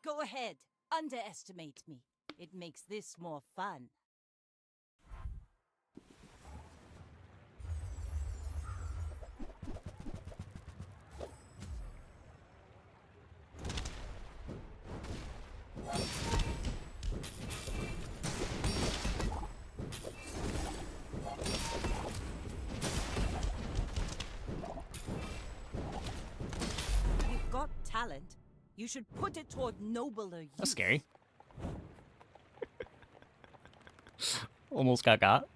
Go ahead, underestimate me. It makes this more fun. You've got talent. You should put it toward nobler use. That's scary. Almost got.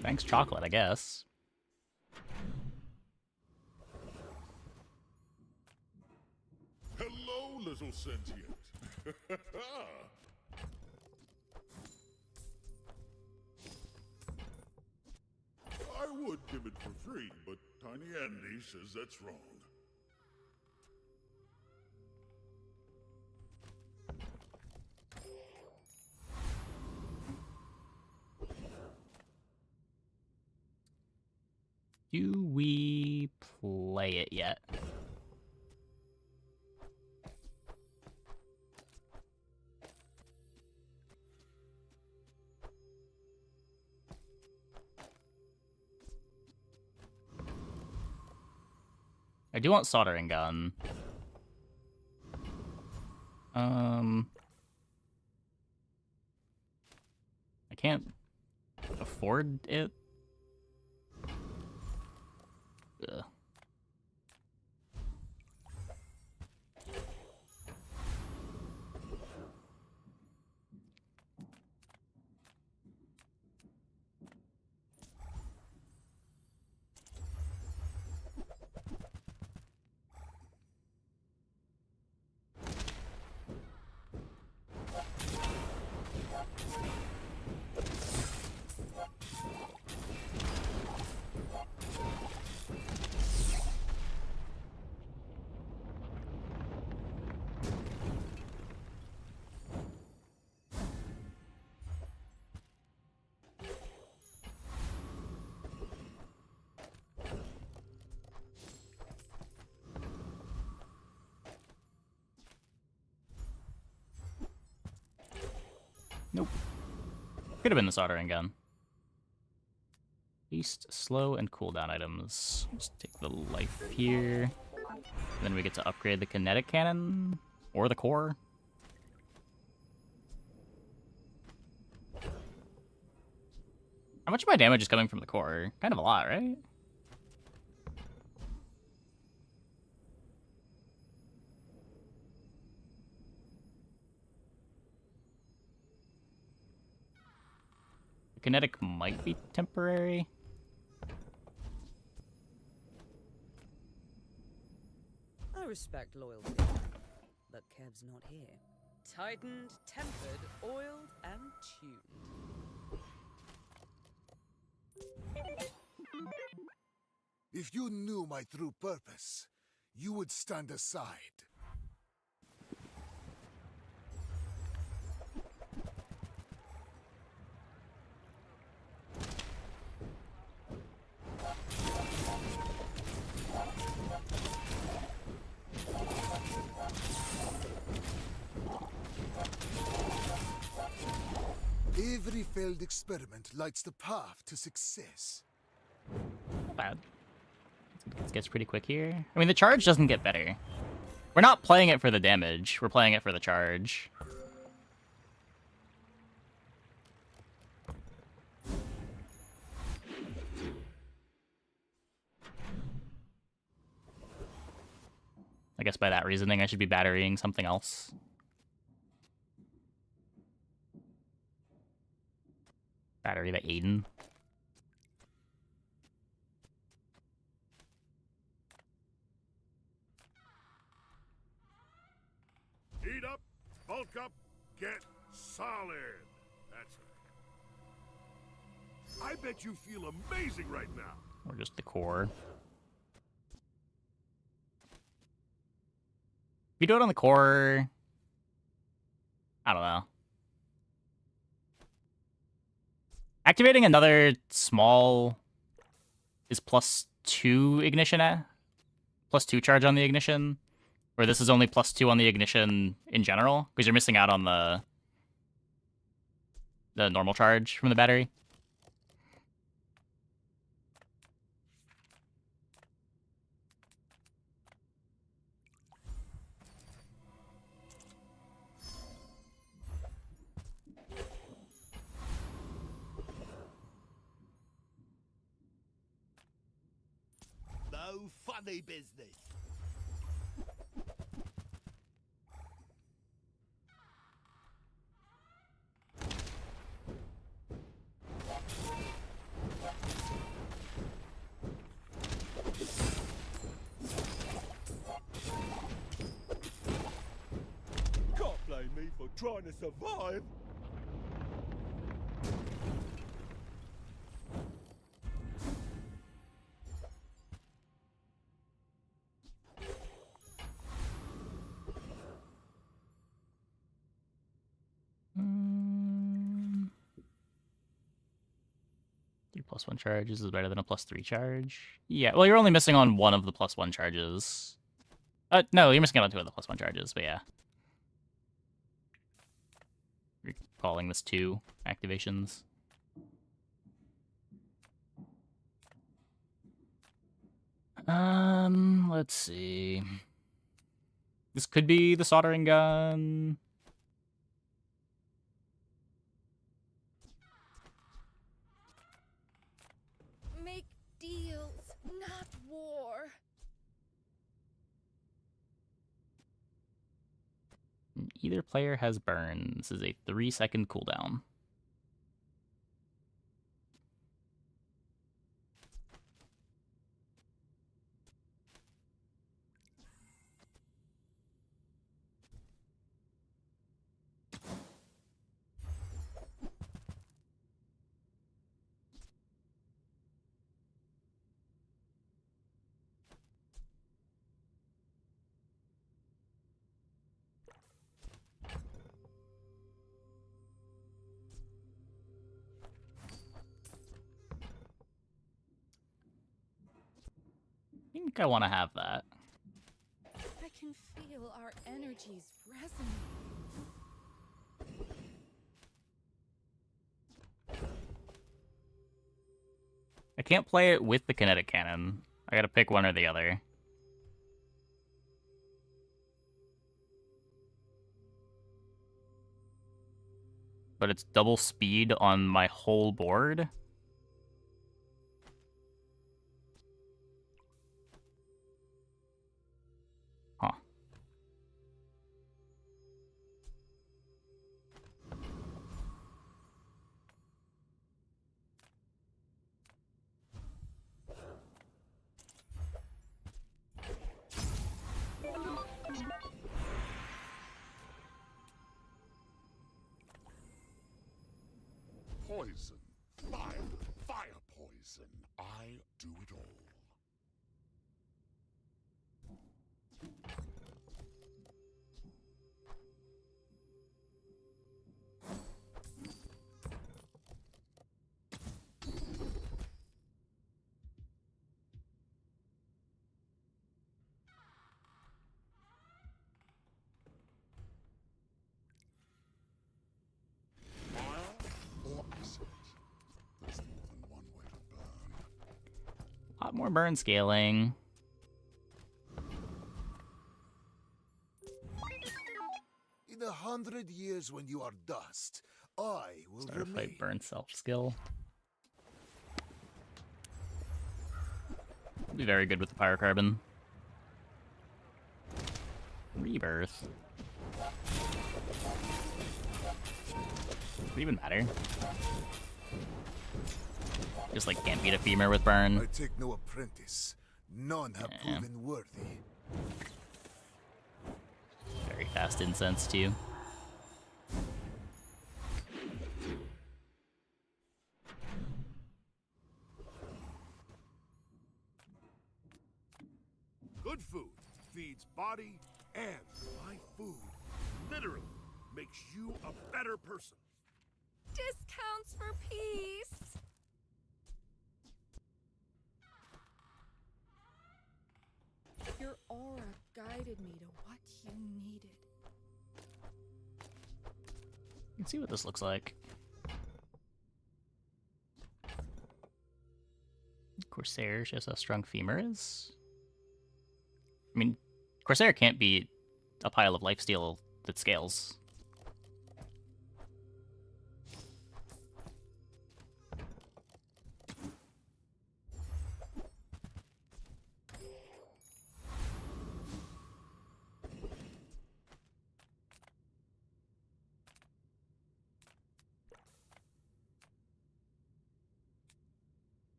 Thanks, chocolate, I guess. Hello, little sentient. I would give it for free, but Tiny Andy says that's wrong. Do we play it yet? I do want soldering gun. I can't afford it. Ugh. Nope. Could have been the soldering gun. Least slow and cooldown items. Just take the life here. Then we get to upgrade the kinetic cannon or the core. How much of my damage is coming from the core? Kind of a lot, right? The kinetic might be temporary. I respect loyalty, but Kev's not here. Tightened, tempered, oiled, and tuned. If you knew my true purpose, you would stand aside. Every failed experiment lights the path to success. Not bad. It gets pretty quick here. I mean, the charge doesn't get better. We're not playing it for the damage. We're playing it for the charge. I guess by that reasoning, I should be batterying something else. Battery the Aiden. Heat up, bulk up, get solid. That's right. I bet you feel amazing right now. Or just the core. If you do it on the core, I don't know. Activating another small is +2 ignition, +2 charge on the ignition, where this is only +2 on the ignition in general, because you're missing out on the normal charge from the battery. No funny business. Can't blame me for trying to survive. +1 charges is better than a +3 charge. Yeah, well, you're only missing on one of the +1 charges. No, you're missing out on 2 of the +1 charges, but yeah. You're calling this 2 activations. Let's see. This could be the soldering gun. either player has burn. This is a 3-second cooldown. I think I want to have that. I can feel our energies resonate. I can't play it with the kinetic cannon. I gotta pick one or the other. But it's double speed on my whole board. Huh. Poison. Fire. Fire poison. I do it all. Or acid. There's more than one way to burn. A lot more burn scaling. In 100 years when you are dust, I will Starfight remain. burn self skill. Be very good with the pyrocarbon. Rebirth. Does it even matter? Just like can't beat a femur with burn. I take no apprentice. None have proven worthy. Very fast incense too. Good food feeds body, and my food literally makes you a better person. Discounts for peace. Your aura guided me to what you needed. Let's see what this looks like. Corsair shows how strong femur is. I mean, Corsair can't be a pile of lifesteal that scales.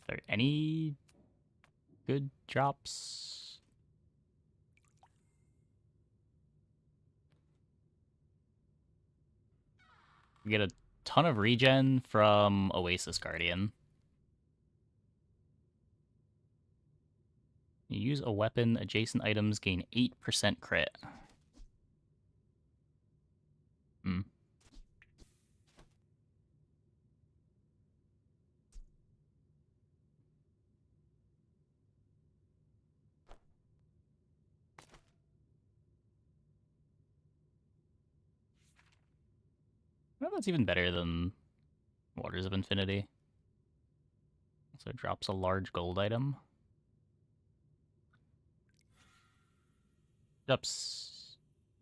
Are there any good drops? We get a ton of regen from Oasis Guardian. You use a weapon, adjacent items gain 8% crit. Hmm. Well, that's even better than Waters of Infinity. So it drops a large gold item. Drops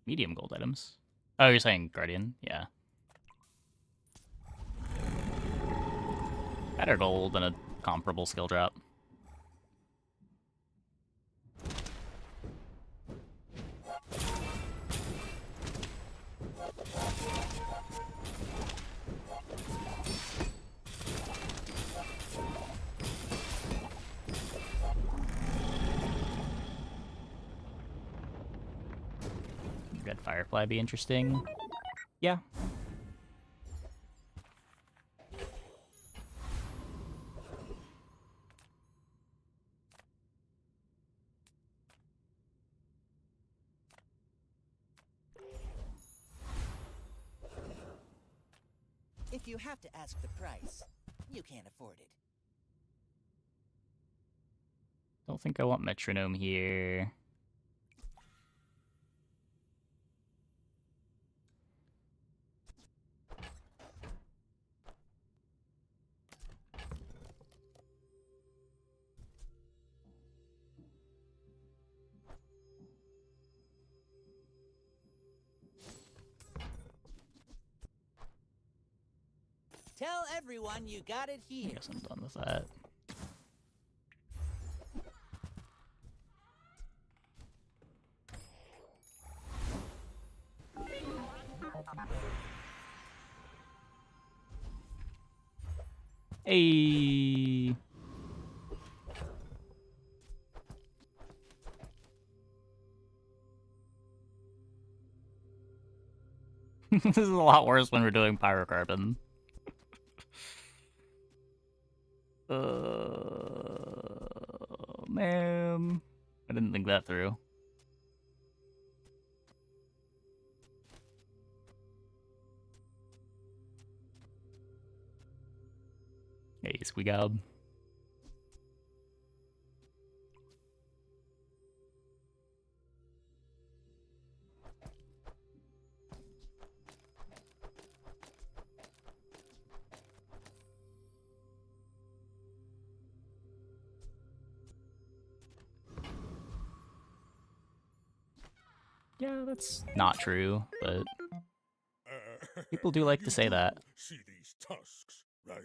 medium gold items. Oh, you're saying Guardian? Yeah. Better gold than a comparable skill drop. Red Firefly be interesting? Yeah. If you have to ask the price, you can't afford it. Don't think I want metronome here. Tell everyone you got it I here. guess I'm done with that. Hey. This is a lot worse when we're doing pyrocarbon. Man. I didn't think that through. Hey, Squeagob. Yeah, that's not true, but people do like to say that. See these tusks, right?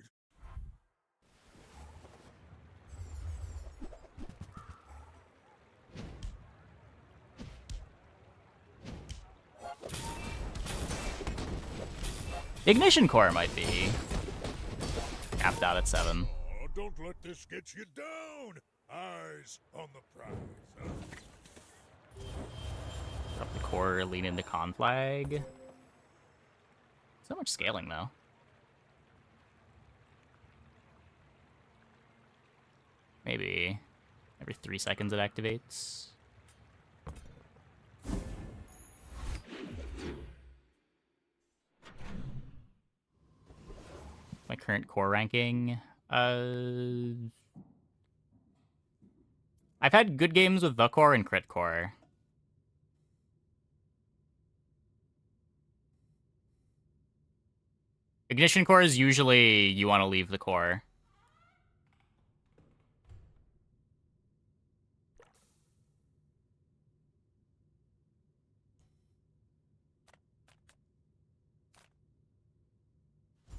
Ignition core might be capped out at 7. Oh, don't let this get you down. Eyes on the prize. Huh? Drop the core, lean into conflag. So much scaling though. Maybe every 3 seconds it activates. My current core ranking. I've had good games with the core and crit core. Ignition core is usually you want to leave the core.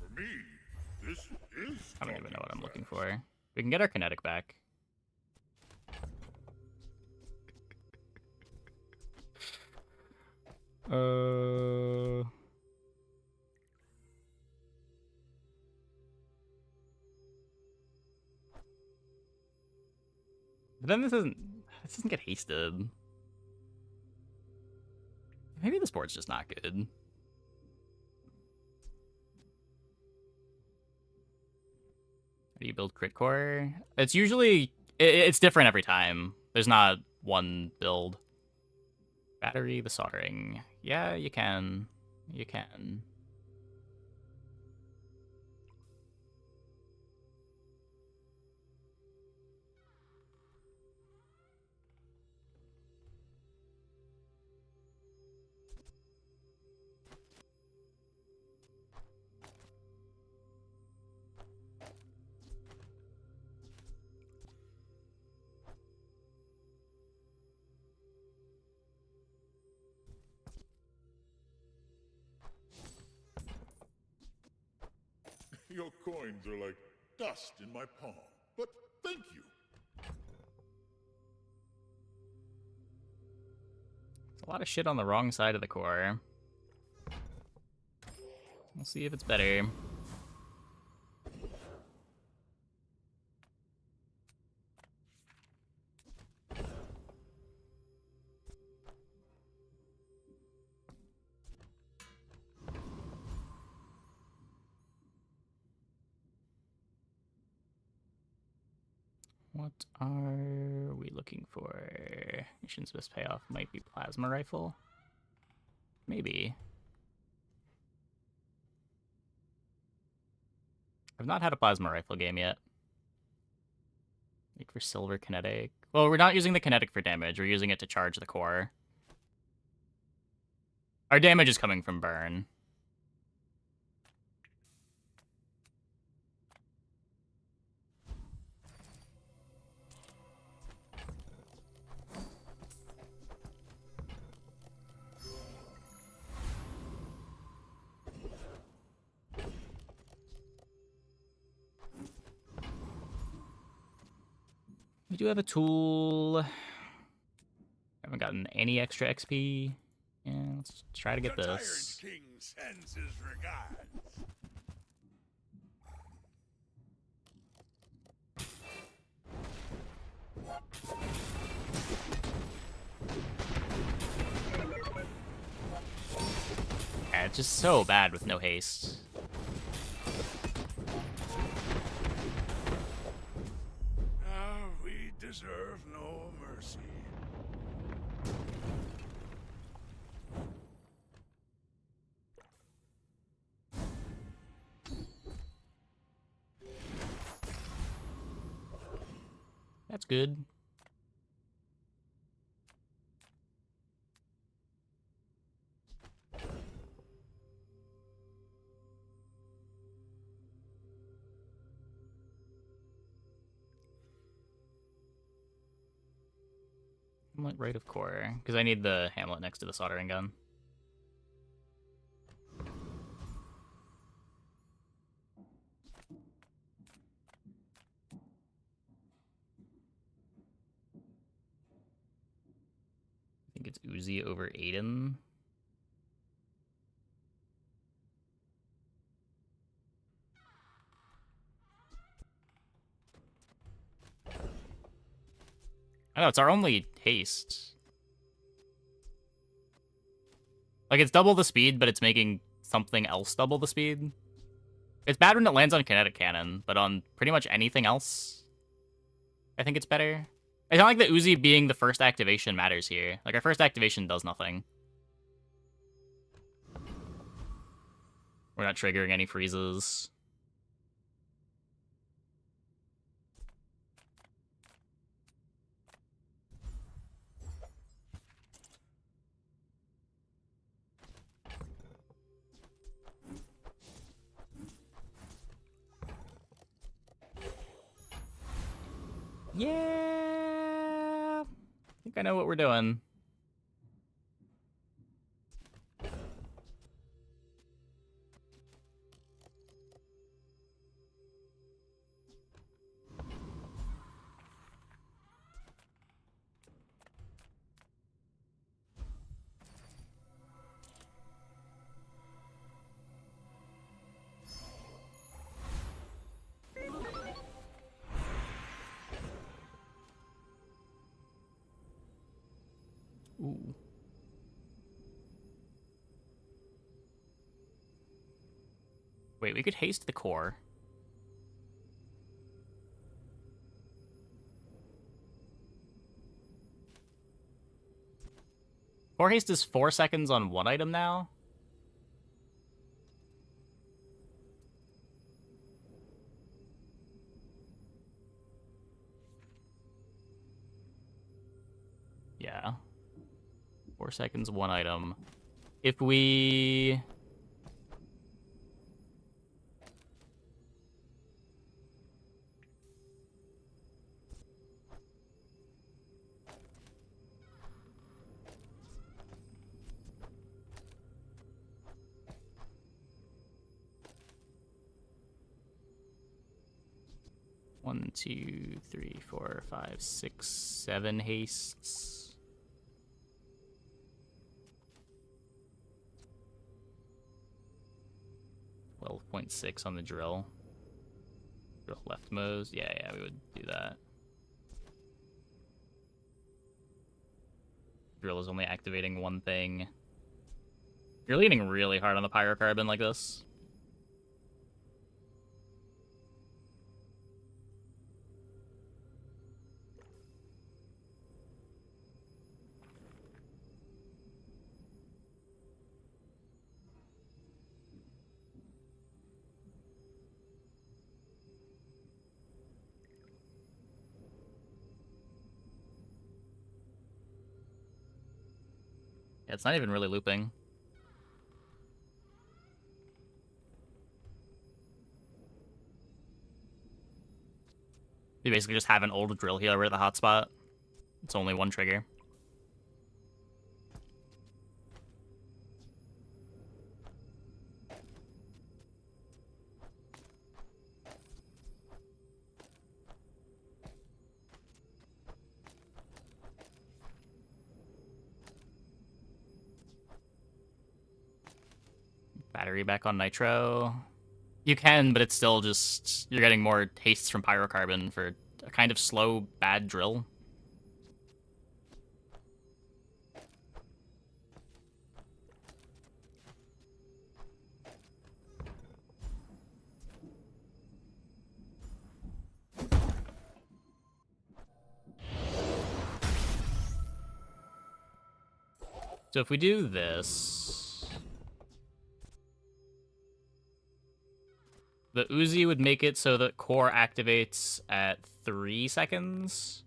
For me, this is. I don't even know what I'm looking for. We can get our kinetic back. But then this doesn't get hasted. Maybe this board's just not good. How do you build crit core? It's usually it's different every time. There's not one build. Battery, the soldering. Yeah, you can. You can. Your coins are like dust in my palm, but thank you. A lot of shit on the wrong side of the core. We'll see if it's better. What are we looking for? Mission's best payoff might be plasma rifle. Maybe. I've not had a plasma rifle game yet. Like for silver kinetic. Well, we're not using the kinetic for damage. We're using it to charge the core. Our damage is coming from burn. We do have a tool. Haven't gotten any extra XP. Yeah, let's try to get this. King sends his regards. Yeah, it's just so bad with no haste. We deserve no mercy. That's good. Hamlet right of core, because I need the Hamlet next to the soldering gun. I think it's Uzi over Aiden. I know, it's our only haste. Like, it's double the speed, but it's making something else double the speed. It's bad when it lands on kinetic cannon, but on pretty much anything else, I think it's better. It's not like the Uzi being the first activation matters here. Like, our first activation does nothing. We're not triggering any freezes. Yeah, I think I know what we're doing. Ooh. Wait, we could haste the core. Core haste is 4 seconds on one item now? Yeah. 4 seconds, one item. If we... 1, 2, 3, 4, 5, 6, 7 hastes. .6 on the drill. Drill leftmost. Yeah, we would do that. Drill is only activating one thing. You're leaning really hard on the pyrocarbon like this. Yeah, it's not even really looping. You basically just have an old drill healer at the hotspot. It's only one trigger. Battery back on nitro. You can, but it's still just... You're getting more hastes from pyrocarbon for a kind of slow, bad drill. So if we do this... The Uzi would make it so that core activates at 3 seconds.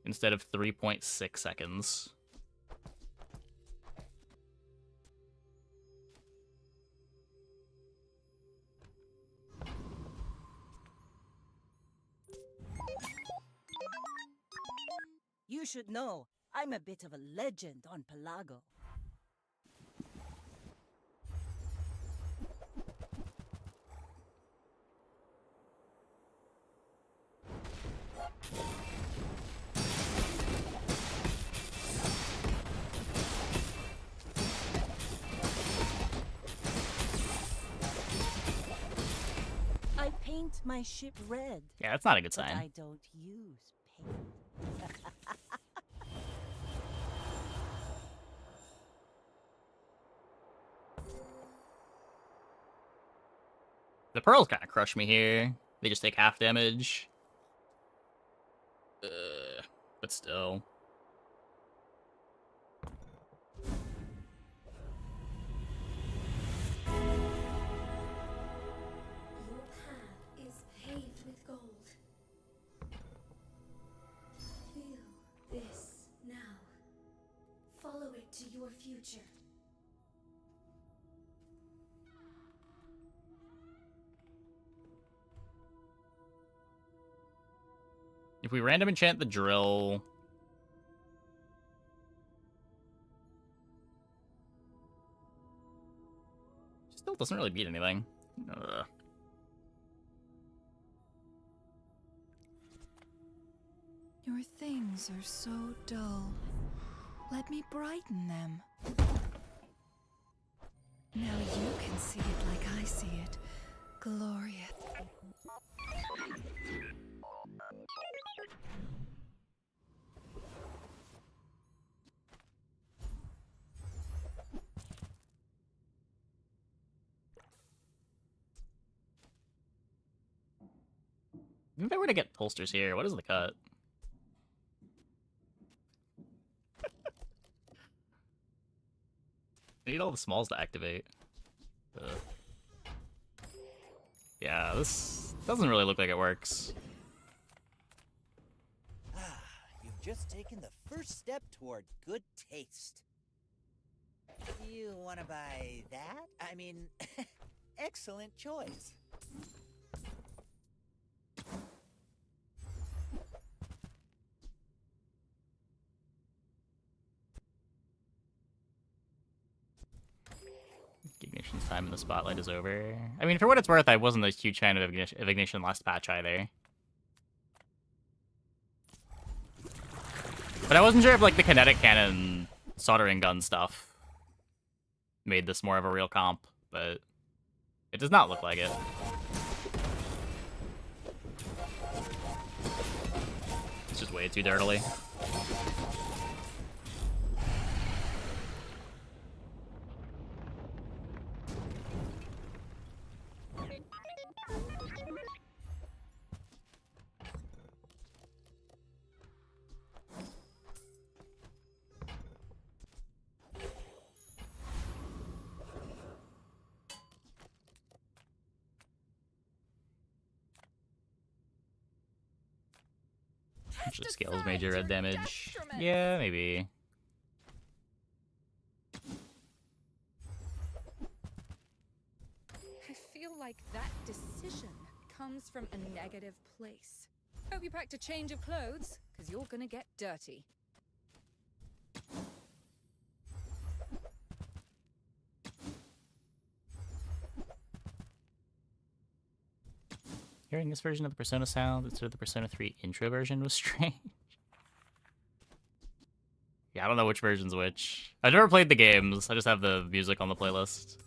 Instead of 3.6 seconds. You should know, I'm a bit of a legend on Pelago. I paint my ship red. Yeah, that's not a good But sign. I don't use paint. The pearls kind of crush me here. They just take half damage. But still. Your path is paved with gold. Feel this now. Follow it to your future. If we random enchant the drill... Still doesn't really beat anything. Ugh. Your things are so dull. Let me brighten them. Now you can see it like I see it. Glorious. If I were to get holsters here, what is the cut? I need all the smalls to activate. Ugh. Yeah, this doesn't really look like it works. Ah, you've just taken the first step toward good taste. You want to buy that? I mean, excellent choice. Ignition Ignition's time in the spotlight is over. I mean, for what it's worth, I wasn't a huge fan of Ignition last patch either. But I wasn't sure if, like, the kinetic cannon soldering gun stuff made this more of a real comp, but it does not look like it. It's just way too dirtily. Actually scales major red damage. Yeah, maybe. I feel like that decision comes from a negative place. Hope you packed a change of clothes, because you're gonna get dirty. Hearing this version of the Persona sound instead of the Persona 3 intro version was strange. Yeah, I don't know which version's which. I've never played the games, I just have the music on the playlist.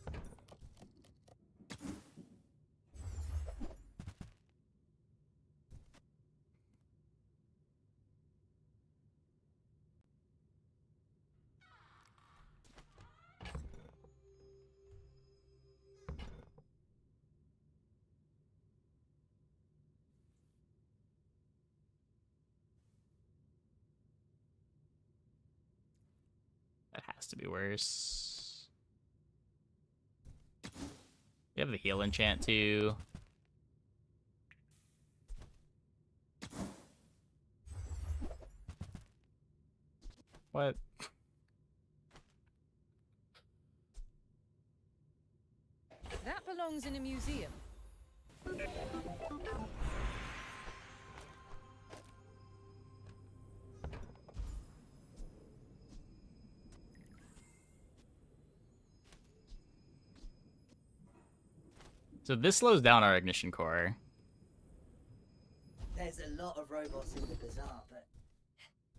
That has to be worse. You have the heal enchant too. What? That belongs in a museum. So this slows down our ignition core. There's a lot of robots in the bazaar, but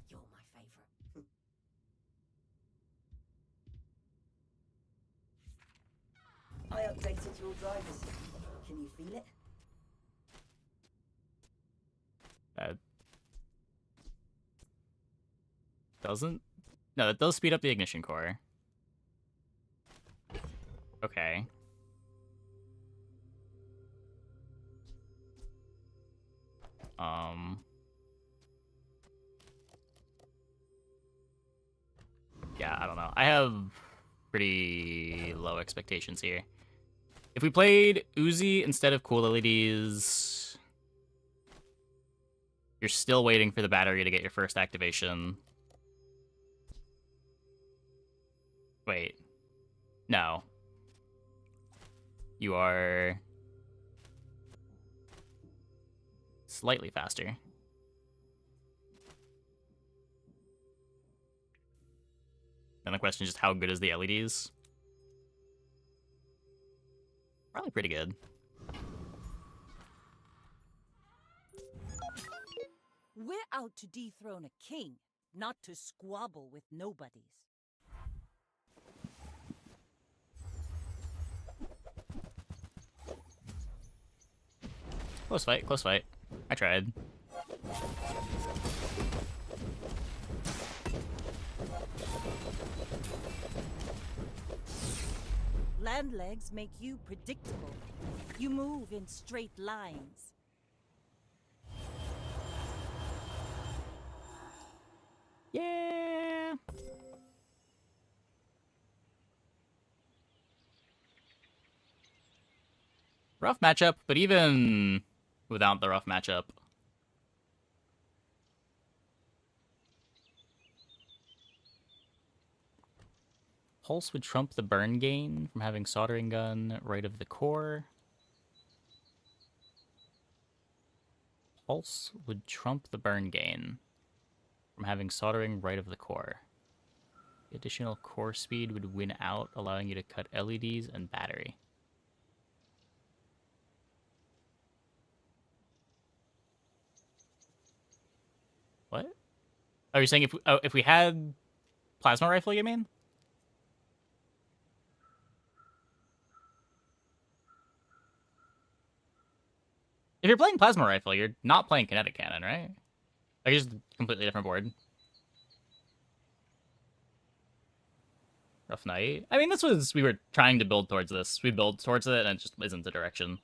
you're my favorite. I updated your driver's seat. Can you feel it? That doesn't? No, that does speed up the ignition core. Okay. Yeah, I don't know. I have pretty low expectations here. If we played Uzi instead of cool LEDs, you're still waiting for the battery to get your first activation. Wait. No. You are slightly faster. Then the question is just how good is the LEDs? Probably pretty good. We're out to dethrone a king, not to squabble with nobodies. Close fight, close fight. I tried. Land legs make you predictable. You move in straight lines. Yeah. Rough matchup, but even without the rough matchup, Pulse would trump the burn gain from having soldering gun right of the core. Pulse would trump the burn gain from having soldering right of the core. Additional core speed would win out, allowing you to cut LEDs and battery. What? Oh, you're saying if we had plasma rifle, you mean? If you're playing plasma rifle, you're not playing kinetic cannon, right? Like, it's just a completely different board. Rough night. I mean, we were trying to build towards this. We build towards it, and it just isn't the direction.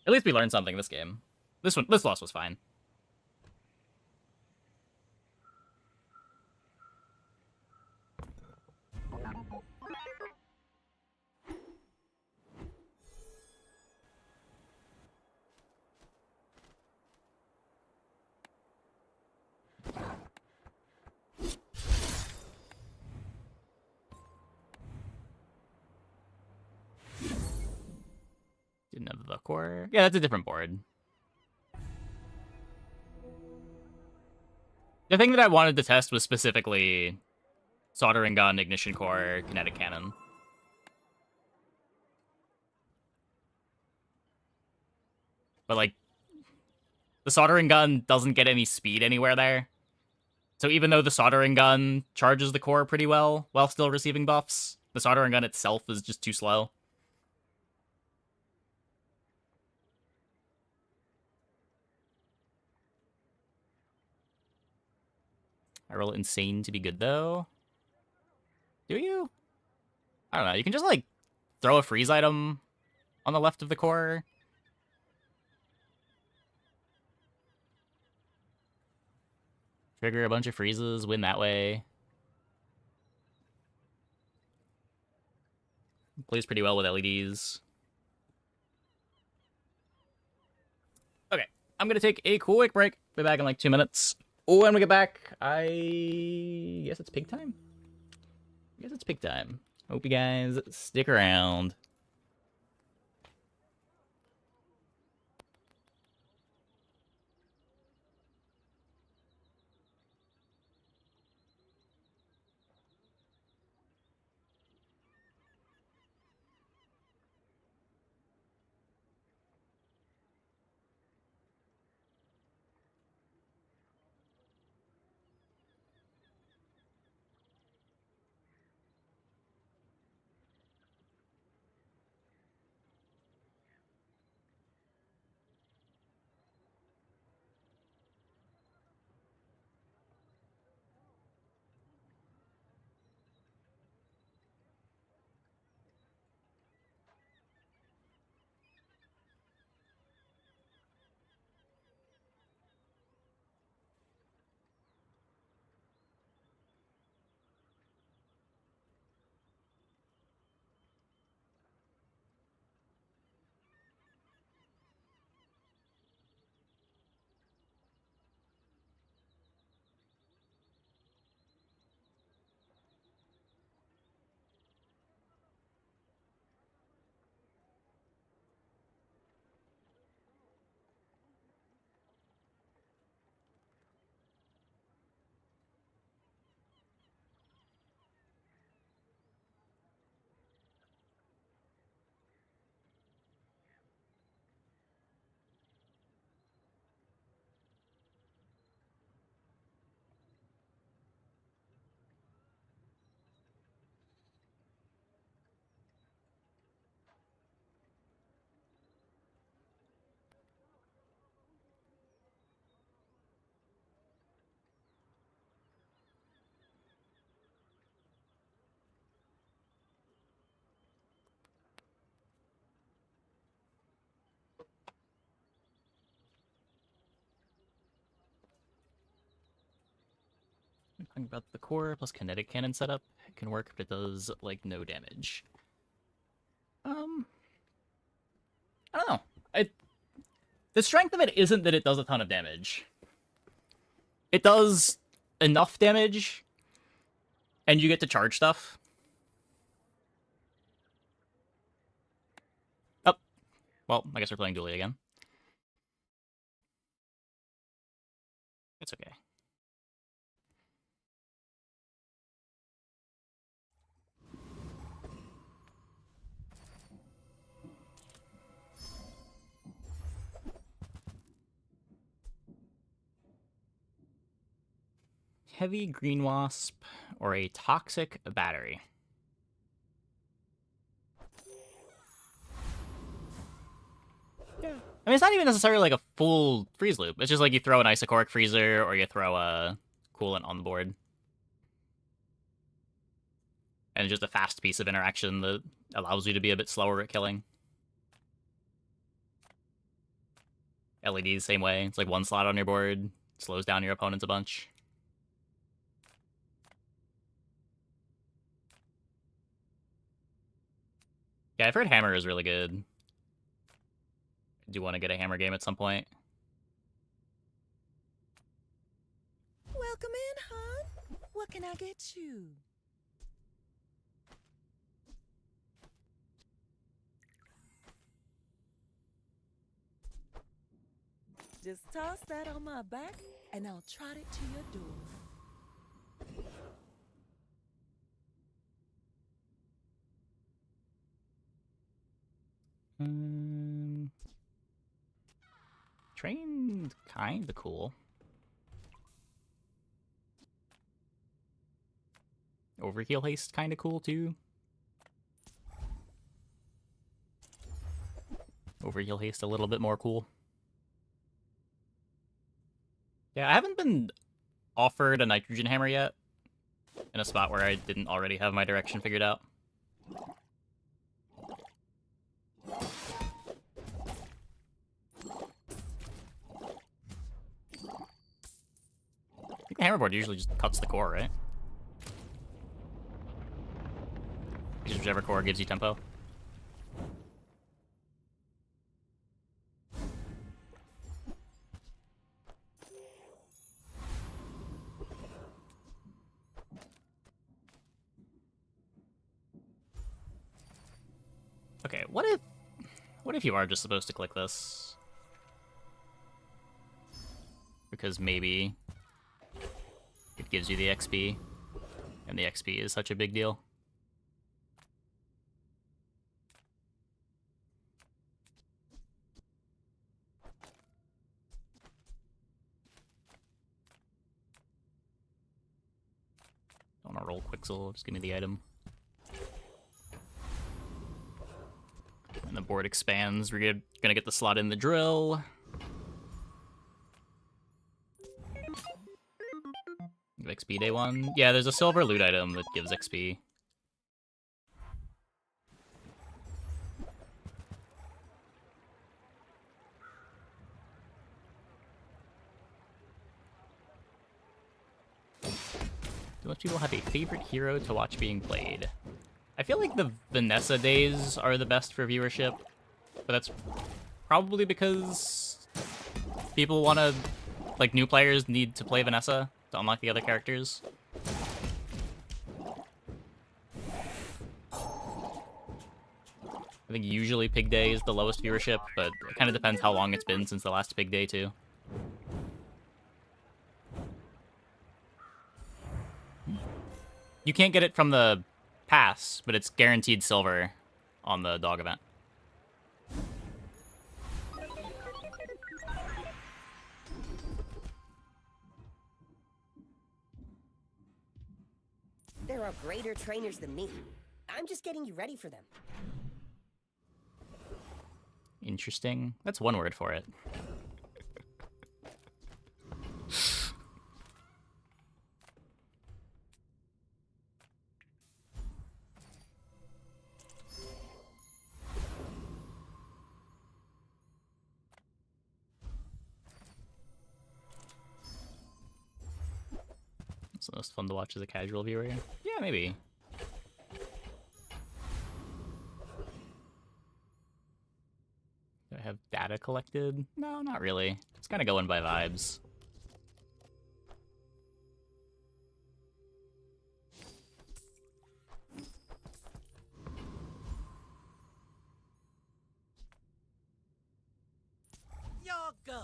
At least we learned something this game. This loss was fine. Didn't have the core. Yeah, that's a different board. The thing that I wanted to test was specifically soldering gun, ignition core, kinetic cannon. But, like, the soldering gun doesn't get any speed anywhere there. So even though the soldering gun charges the core pretty well while still receiving buffs, the soldering gun itself is just too slow. I roll insane to be good, though. Do you? I don't know. You can just, like, throw a freeze item on the left of the core. Trigger a bunch of freezes, win that way. Plays pretty well with LEDs. Okay, I'm gonna take a quick break. Be back in like 2 minutes. Oh, when we get back, I guess it's pig time? I guess it's pig time. Hope you guys stick around. Talking about the core plus kinetic cannon setup. It can work, but it does, like, no damage. I don't know. The strength of it isn't that it does a ton of damage. It does enough damage, and you get to charge stuff. Oh. Well, I guess we're playing dually again. It's okay. heavy green wasp or a toxic battery. Yeah. I mean, it's not even necessarily like a full freeze loop. It's just like you throw an isocoric freezer or you throw a coolant on the board. And just a fast piece of interaction that allows you to be a bit slower at killing. LEDs, same way. It's like one slot on your board, slows down your opponents a bunch. Yeah, I've heard Hammer is really good. I do want to get a Hammer game at some point. Welcome in, hon. What can I get you? Just toss that on my back, and I'll trot it to your door. Train, kinda cool. Overheal haste, kinda cool too. Overheal haste a little bit more cool. Yeah, I haven't been offered a nitrogen hammer yet in a spot where I didn't already have my direction figured out. I think the hammerboard usually just cuts the core, right? Just whichever core gives you tempo. Okay, what if you are just supposed to click this? Because maybe it gives you the XP, and the XP is such a big deal. I want to roll Quixel, just give me the item. And the board expands, we're gonna get the slot in the drill. XP day one. Yeah, there's a silver loot item that gives XP. Do most people have a favorite hero to watch being played? I feel like the Vanessa days are the best for viewership, but that's probably because people want to, like, new players need to play Vanessa to unlock the other characters. I think usually Pig Day is the lowest viewership, but it kind of depends how long it's been since the last Pig Day, too. You can't get it from the pass, but it's guaranteed silver on the dog event. There are greater trainers than me. I'm just getting you ready for them. Interesting. That's one word for it. It's the most fun to watch as a casual viewer. Yeah, maybe. Do I have data collected? No, not really. It's kind of going by vibes. Your go.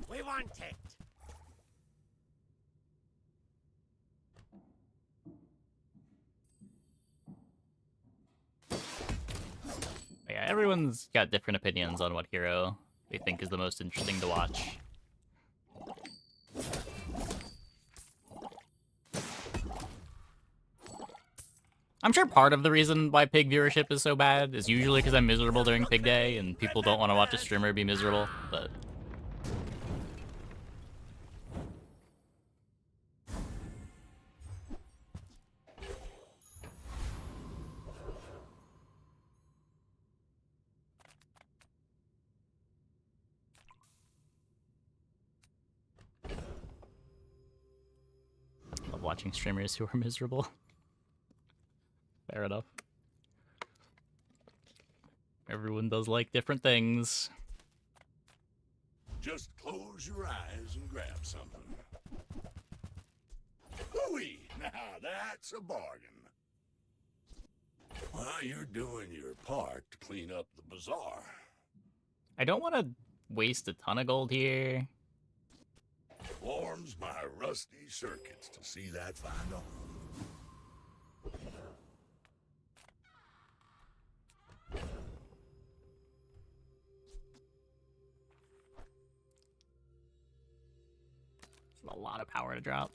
We want it. Yeah, everyone's got different opinions on what hero they think is the most interesting to watch. I'm sure part of the reason why pig viewership is so bad is usually because I'm miserable during pig day and people don't want to watch a streamer be miserable, but... Love watching streamers who are miserable. Fair enough. Everyone does like different things. Just close your eyes and grab something. Hooey! Now that's a bargain. Well, you're doing your part to clean up the bazaar. I don't want to waste a ton of gold here. Warms my rusty circuits to see that find a home. A lot of power to drop.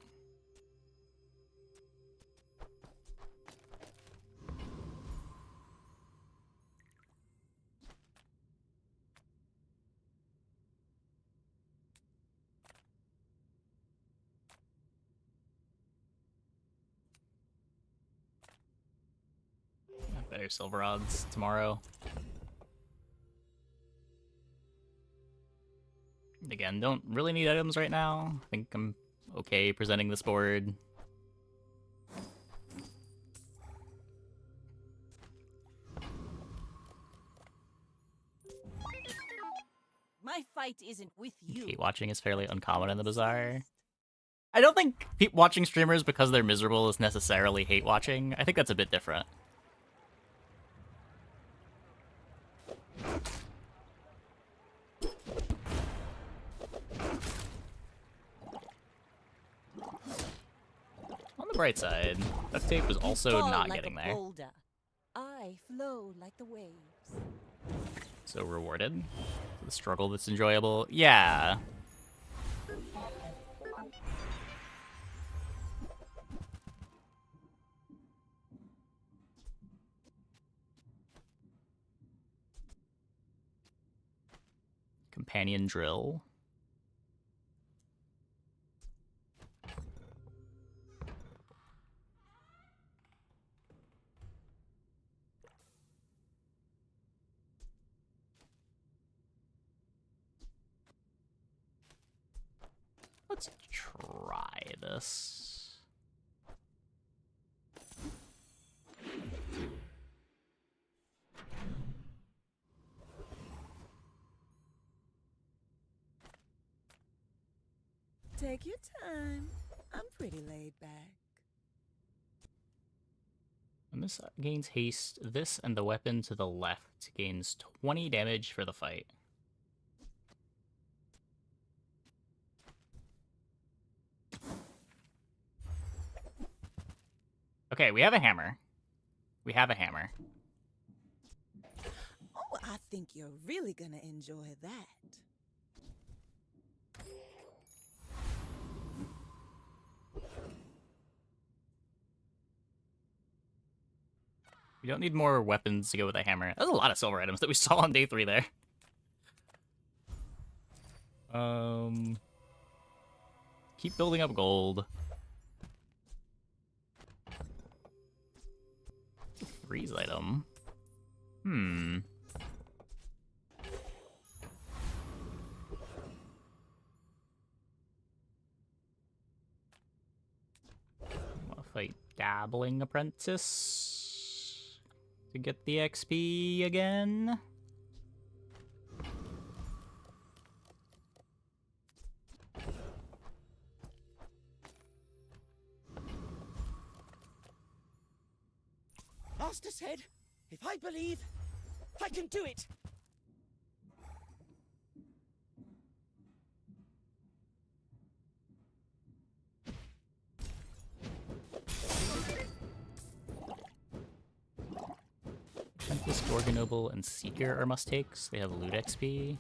Better silver odds tomorrow. Again, don't really need items right now. I think I'm okay presenting this board. My fight isn't with you. Hate watching is fairly uncommon in the bazaar. I don't think watching streamers because they're miserable is necessarily hate watching. I think that's a bit different. On the bright side, duct tape was also not getting there. Boulder. I flow like the waves. So rewarded. The struggle that's enjoyable. Yeah. Companion drill. Let's try this. Take your time. I'm pretty laid back. When this gains haste, this and the weapon to the left gains 20 damage for the fight. Okay, we have a hammer. We have a hammer. Oh, I think you're really gonna enjoy that. We don't need more weapons to go with a hammer. There's a lot of silver items that we saw on day 3 there. Keep building up gold. Freeze item. Wanna fight Dabbling Apprentice to get the XP again. Master said, if I believe, I can do it. Apprentice, Gorgonoble, and Seeker are must-takes. They have loot XP.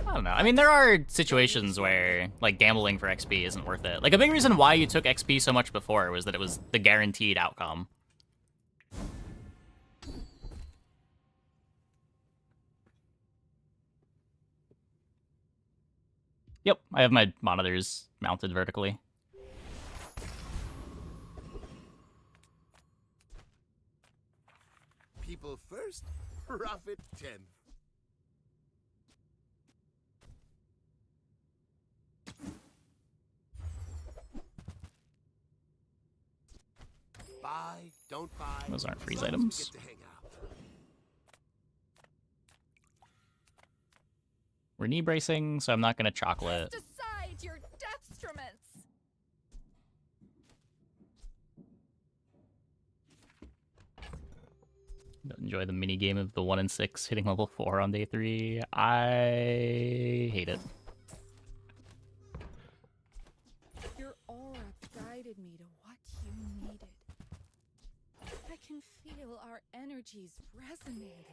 I don't know. I mean, there are situations where, like, gambling for XP isn't worth it. Like, a big reason why you took XP so much before was that it was the guaranteed outcome. Yep, I have my monitors mounted vertically. People first, profit 10th. Buy, don't buy. Those aren't freeze as long as items. we get to hang out. We're knee bracing, so I'm not gonna chocolate. Cast aside your deathstruments. Enjoy the mini game of the 1 and 6 hitting level 4 on day 3. I hate it. Your aura guided me to what you needed. I can feel our energies resonating.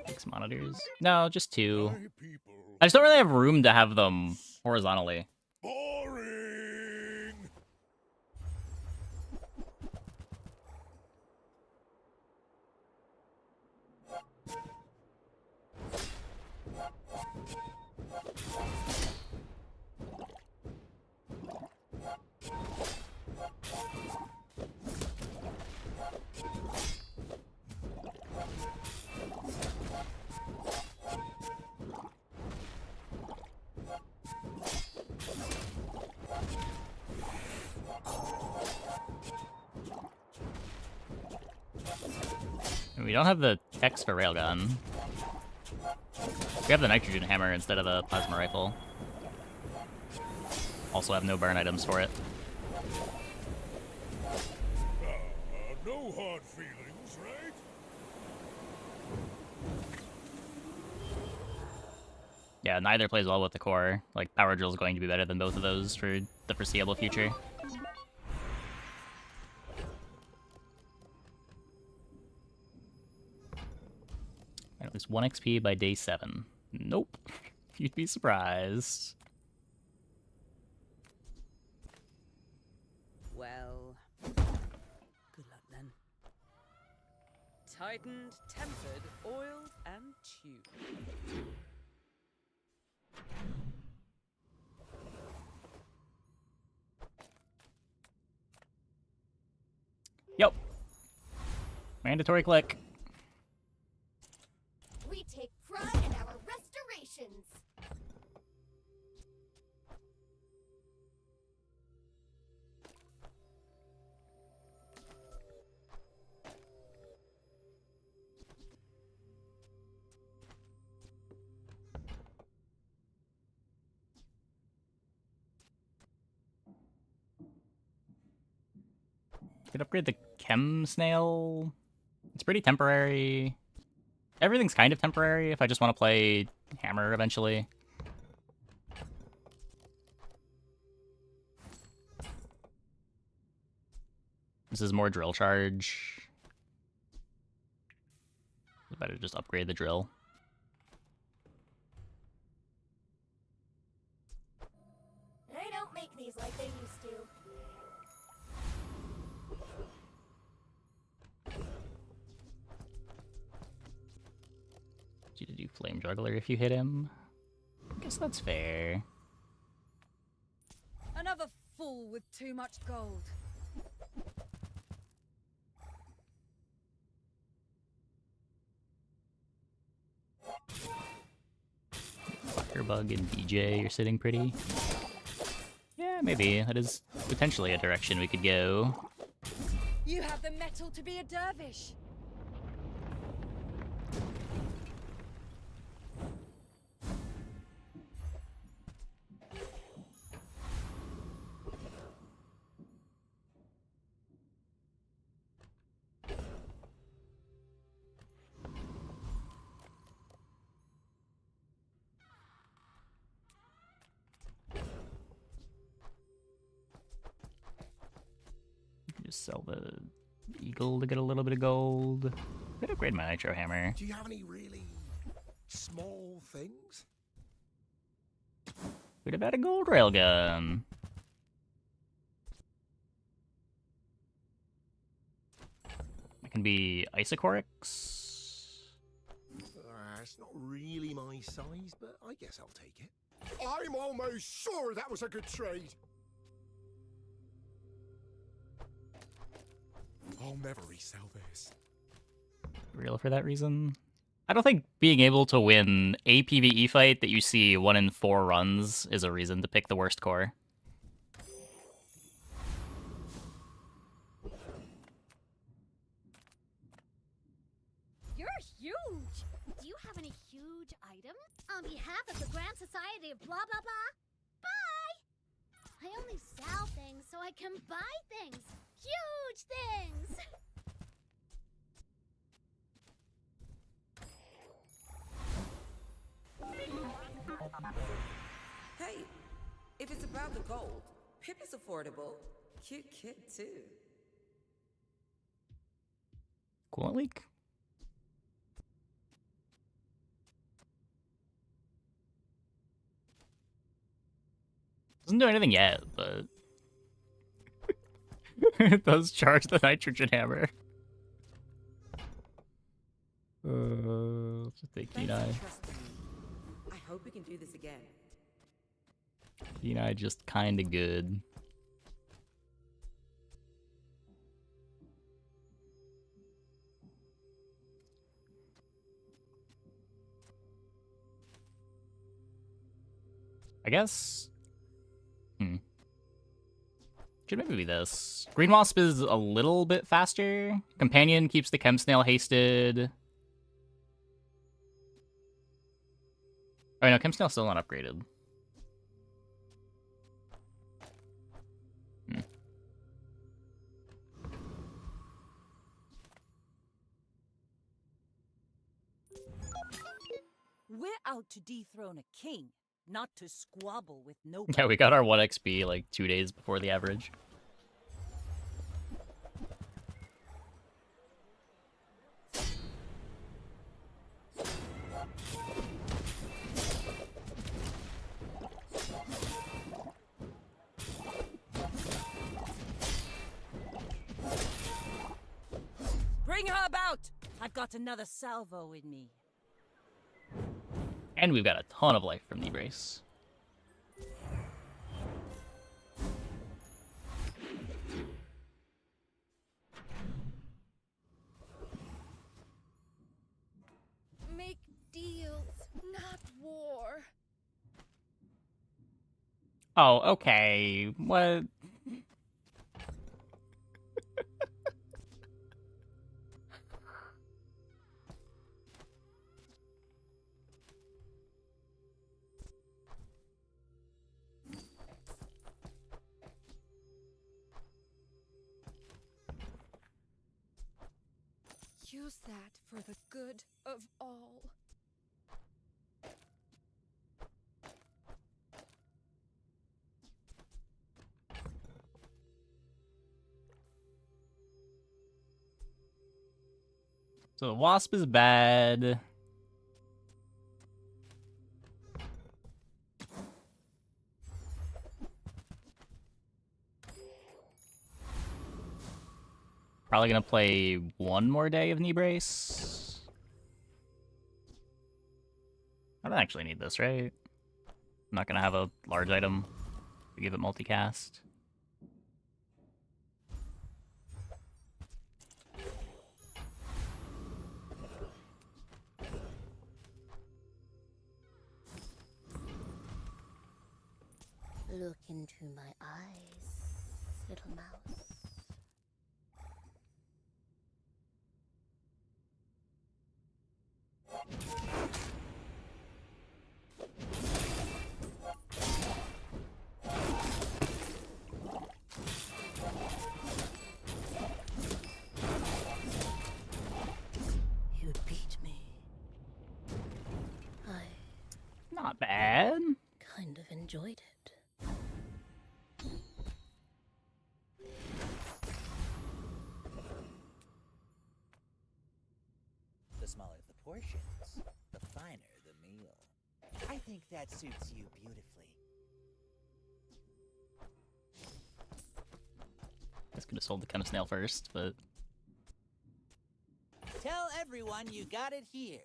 Six monitors? No, just 2. I just don't really have room to have them horizontally. Boring! We don't have the text for railgun. We have the nitrogen hammer instead of the plasma rifle. Also have no burn items for it. No hard feelings, right? Yeah, neither plays well with the core. Like, power drill is going to be better than both of those for the foreseeable future. At least 1 XP by day 7. Nope. You'd be surprised. Well, good luck then. Tightened, tempered, oiled, and tubed. Yep. Mandatory click. We take pride in our restorations. Could upgrade the chem snail. It's pretty temporary. Everything's kind of temporary if I just want to play hammer eventually. This is more drill charge. Better just upgrade the drill. They don't make these like they used to. You to do flame juggler if you hit him. I guess that's fair. Another fool with too much gold. Firebug and BJ are sitting pretty. Yeah, maybe. That is potentially a direction we could go. You have the metal to be a dervish. Just sell the eagle to get a little bit of gold. Could upgrade my nitro hammer. Do you have any really small things? What about a gold railgun? It can be Isocorix. It's not really my size, but I guess I'll take it. I'm almost sure that was a good trade. I'll never resell this. Real for that reason. I don't think being able to win a PvE fight that you see 1 in 4 runs is a reason to pick the worst core. You're huge! Do you have any huge items? On behalf of the Grand Society of blah blah blah, bye! I only sell things so I can buy things! Huge things! Hey, if it's about the gold, Pip is affordable. Cute kid, too. Coolant leak? Doesn't do anything yet, but it does charge the nitrogen hammer. Let's just take Thanks Kenai. for trusting me. I hope we can do this again. Kenai just kinda good. I guess. Should maybe be this. Green Wasp is a little bit faster. Companion keeps the Chem Snail hasted. Oh no, Chem Snail's still not upgraded. We're out to dethrone a king, not to squabble with no. Yeah, we got our 1 XP like 2 days before the average. Bring her about! I've got another salvo in me. And we've got a ton of life from the brace. Make deals, not war. Oh, okay. What? Use that for the good of all. So the Wasp is bad. Probably gonna play 1 more day of knee brace. I don't actually need this, right? I'm not gonna have a large item to give it multicast. Look into my eyes, little mouse. You beat me. I Not bad. kind of enjoyed it. smaller the portions, the finer the meal. I think that suits you beautifully. I was gonna sold the kind of snail first, but Tell everyone you got it here.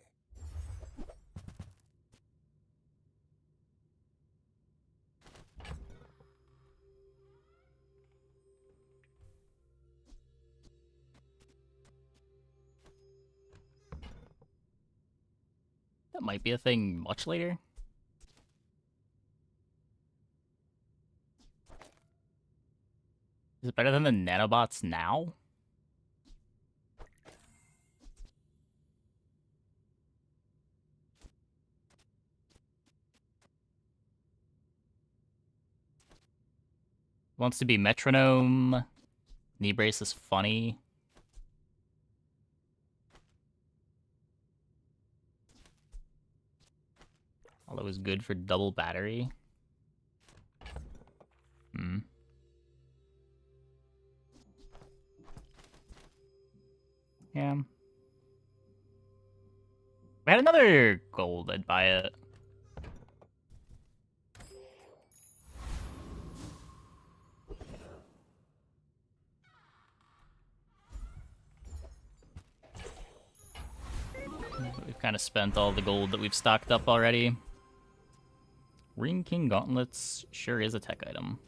that might be a thing much later. Is it better than the nanobots now? Wants to be metronome. Knee brace is funny. Although it's good for double battery. Hmm. Yeah. We had another gold, I'd buy it. We've kind of spent all the gold that we've stocked up already. Ring King Gauntlets sure is a tech item.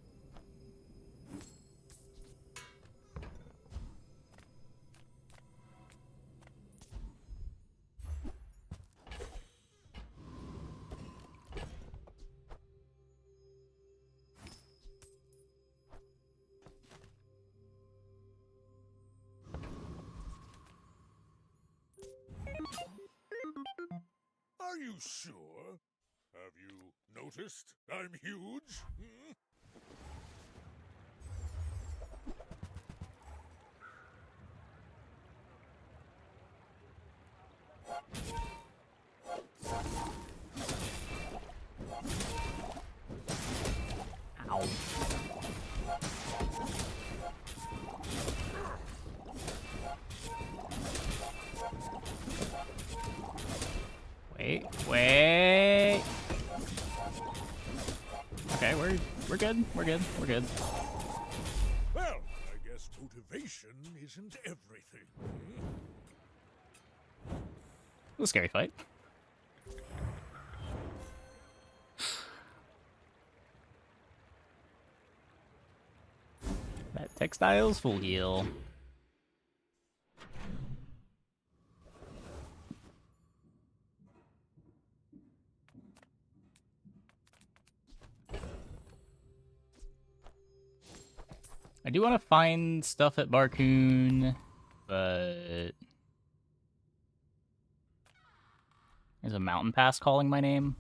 Are you sure? Have you noticed I'm huge? Hmm? Ow. Wait. Okay, we're good. We're good. We're good. Well, I guess motivation isn't everything. It was a scary fight. That textiles full heal. I do want to find stuff at Barcoon, but there's a mountain pass calling my name.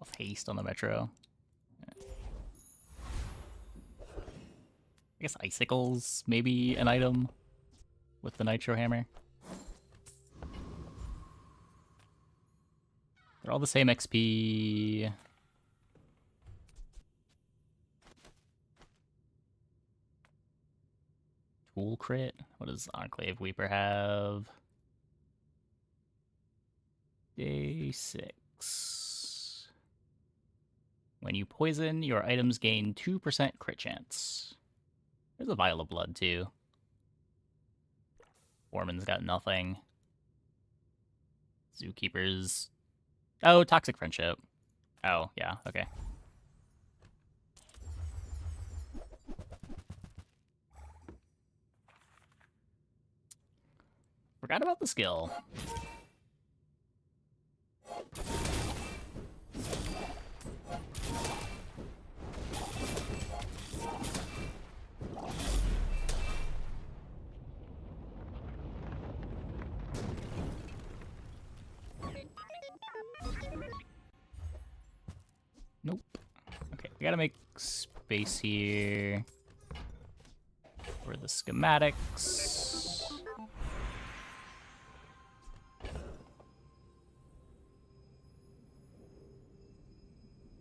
Of haste on the metro. I guess icicles maybe an item with the nitro hammer. They're all the same XP. Tool crit. What does Enclave Weeper have? Day 6. When you poison, your items gain 2% crit chance. There's a vial of blood too. Foreman's got nothing. Zookeeper's... Oh, Toxic Friendship. Oh, yeah, okay. Forgot about the skill. Nope. Okay, we gotta make space here for the schematics.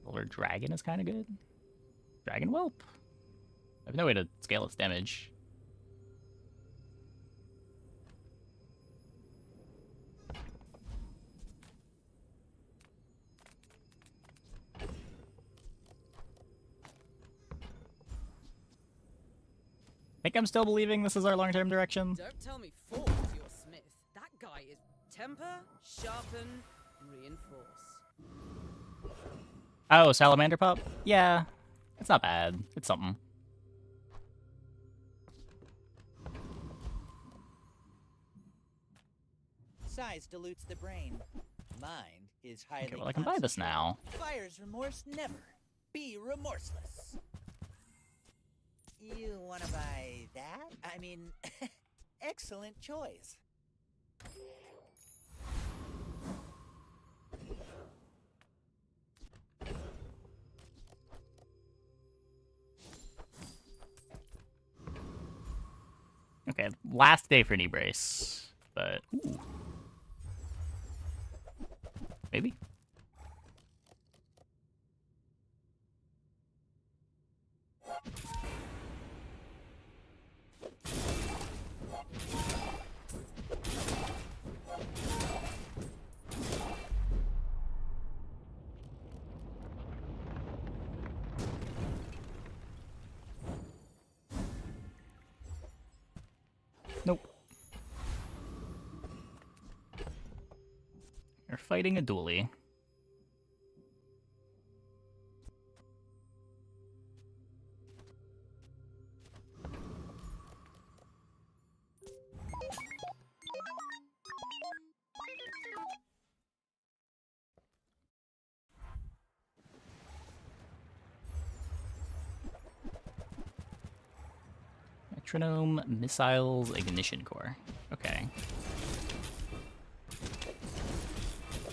Polar Dragon is kind of good. Dragon Whelp. I have no way to scale its damage. I think I'm still believing this is our long-term direction. Don't tell me Ford is your smith. That guy is temper, sharpen, reinforce. Oh, Salamander Pup? Yeah, it's not bad. It's something. Size dilutes the brain. Mind is highly Okay, well, I can buy this now. Fire's remorse never. Be remorseless. You want to buy that? I mean, excellent choice. Okay, last day for knee brace, but ooh. Maybe. Nope. You're fighting a dually. Metronome Missiles Ignition Core. Okay.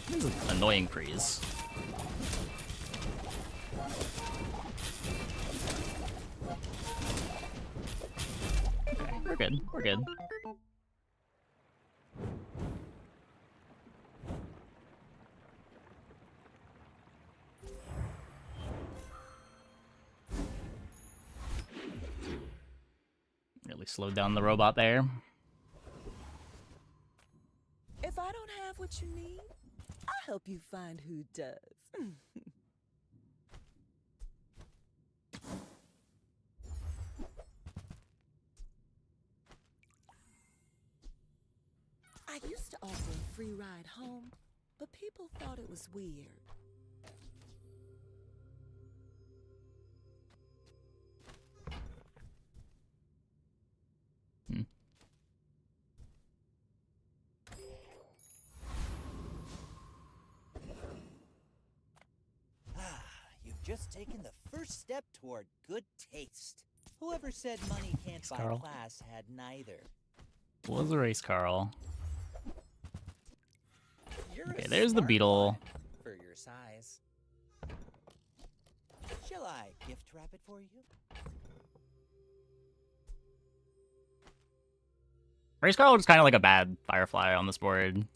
This is an annoying freeze. Okay, we're good. We're good. Really slowed down the robot there. If I don't have what you need, I'll help you find who does. I used to offer a free ride home, but people thought it was weird. You've just taken the first step toward good taste. Whoever said money can't buy Carl. class had neither. Was a race, Carl. You're Okay, a there's the smart beetle. one for your size. Shall I gift wrap it for you? Race Carl is kind of like a bad Firefly on this board.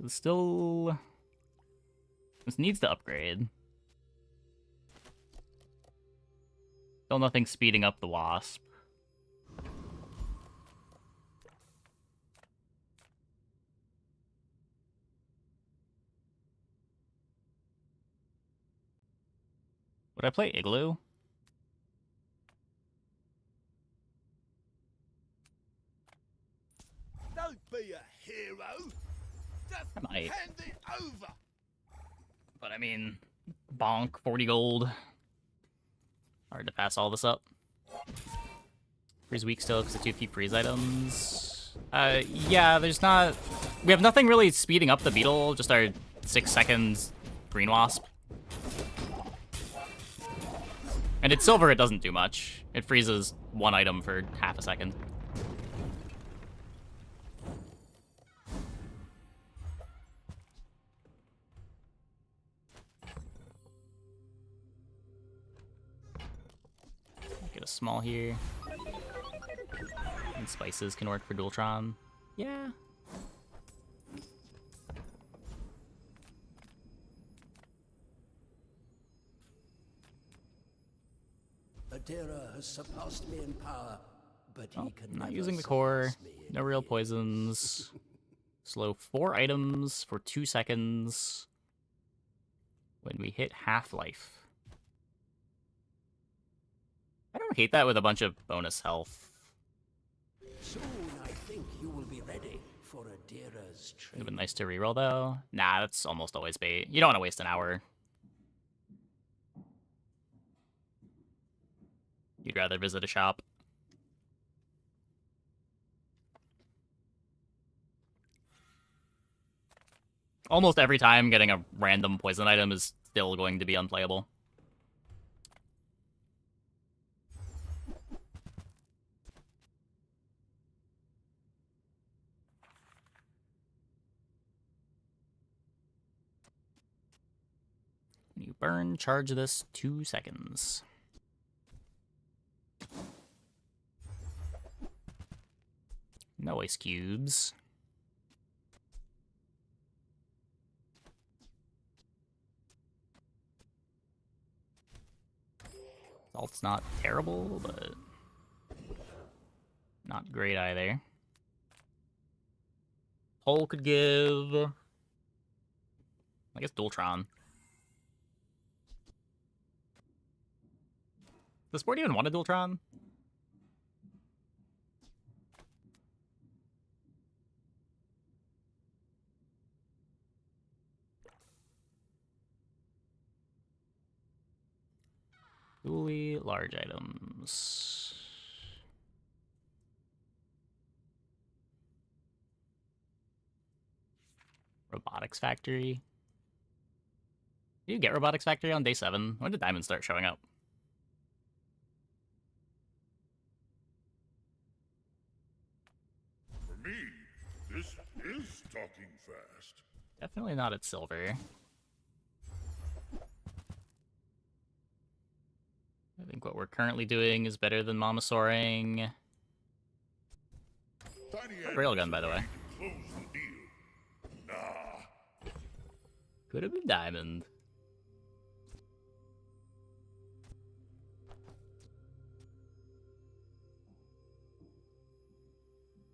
It's still... This needs to upgrade. Still nothing speeding up the Wasp. Would I play Igloo? hero. Just I might. hand it over. But I mean, bonk, 40 gold. Hard to pass all this up. Freeze weak still because of 2 few freeze items. Yeah, there's not... We have nothing really speeding up the beetle, just our 6 seconds green wasp. And it's silver, it doesn't do much. It freezes 1 item for half a second. Get a small here. And spices can work for Dualtron. Yeah. Adira has surpassed me in power, but he can I'm not never using the core. surpass me in No real poisons. Slow 4 items for 2 seconds when we hit half-life. I don't hate that with a bunch of bonus health. Soon I think you will be ready for Adira's Would training. have been nice to reroll though. Nah, that's almost always bait. You don't want to waste an hour. You'd rather visit a shop. Almost every time getting a random poison item is still going to be unplayable. You burn, charge this 2 seconds. No ice cubes. Salt's not terrible, but not great either. Hole could give... I guess Dualtron. Does Sport even want a Dualtron? Dually large items. Robotics Factory. Did you get Robotics Factory on day 7? When did diamonds start showing up? For me, this is talking fast. Definitely not at silver. I think what we're currently doing is better than Mama Soaring. Railgun, by the way. Close the deal. Nah. Could have been diamond.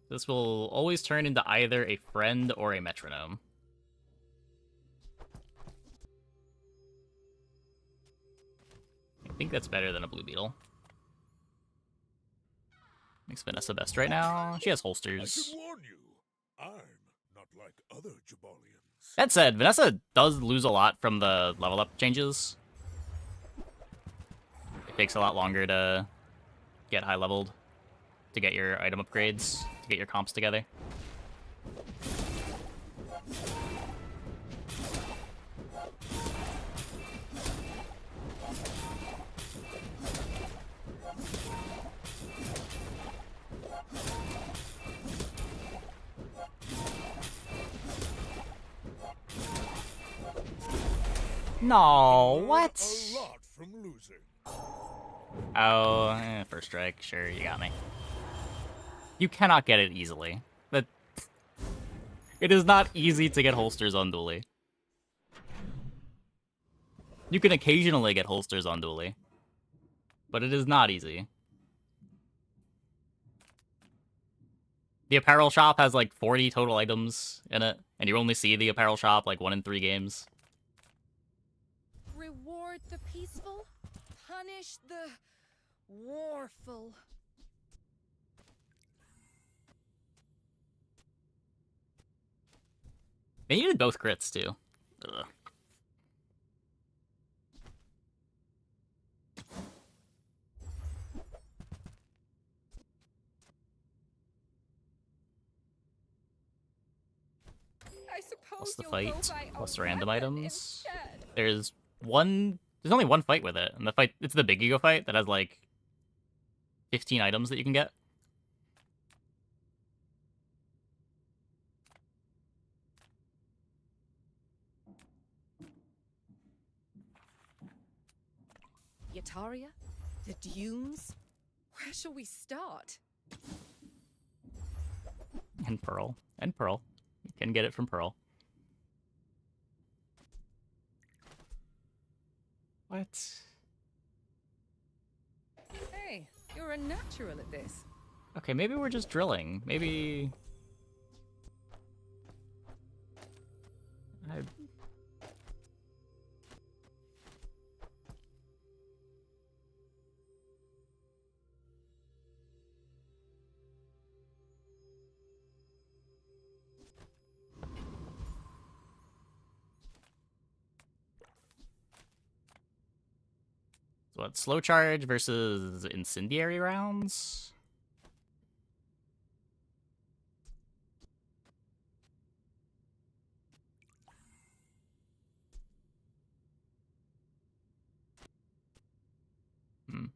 This will always turn into either a friend or a metronome. I think that's better than a blue beetle. Makes Vanessa best right now. She has I holsters. should warn you, I'm not like other Jabalians. That said, Vanessa does lose a lot from the level up changes. It takes a lot longer to get high leveled, to get your item upgrades, to get your comps together. No, what? A lot from losing. Oh, first strike. Sure, you got me. You cannot get it easily. It is not easy to get holsters on Dually. You can occasionally get holsters on Dually, but it is not easy. The apparel shop has like 40 total items in it, and you only see the apparel shop like 1 in 3 games. Reward the peaceful, punish the warful. They needed both crits too. Ugh. I suppose Plus the you'll go fight, by a plus random weapon items. instead. There's only one fight with it, and the fight, it's the big ego fight that has like 15 items that you can get. Yataria? The dunes? Where shall we start? And Pearl. And Pearl. You can get it from Pearl. What? Hey, you're a natural at this. Okay, maybe we're just drilling. Maybe... So what, slow charge versus incendiary rounds? Hmm.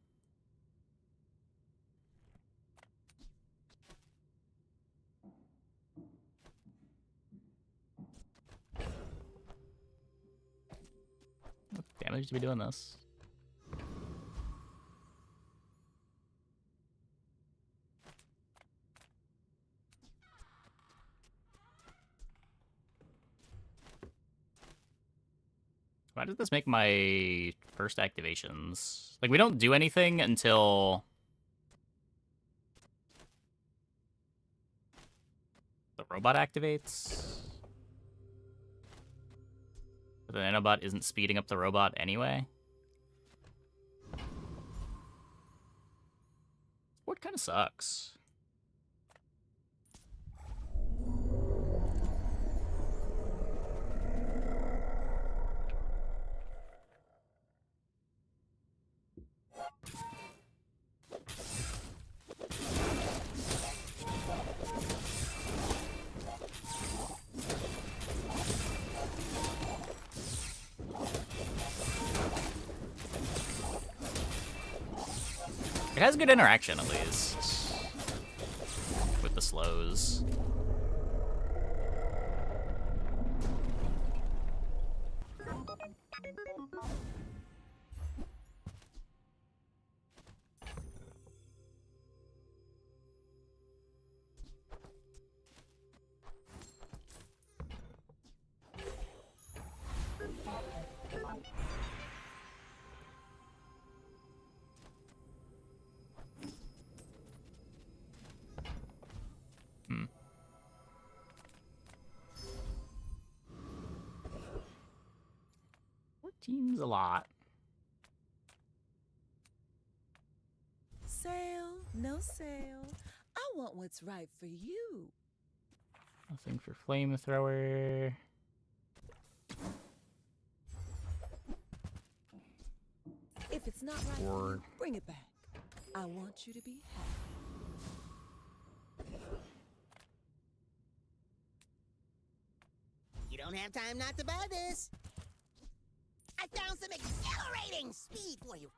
What damage do we do on this? Why does this make my first activations? Like, we don't do anything until the robot activates. But the nanobot isn't speeding up the robot anyway. What kind of sucks? It has good interaction, at least, with the slows. Hmm. 14's a lot. Sale, no sale. I want what's right for you. Nothing for flamethrower. If it's not right for you, bring it back. I want you to be happy. You don't have time not to buy this. I found some exhilarating speed for you.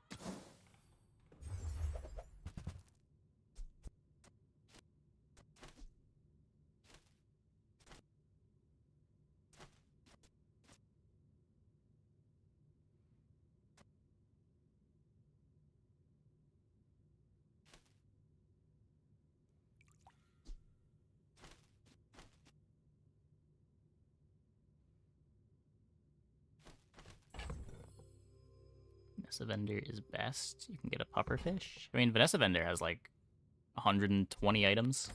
Vanessa Vendor is best. You can get a pufferfish. I mean, Vanessa Vendor has like 120 items.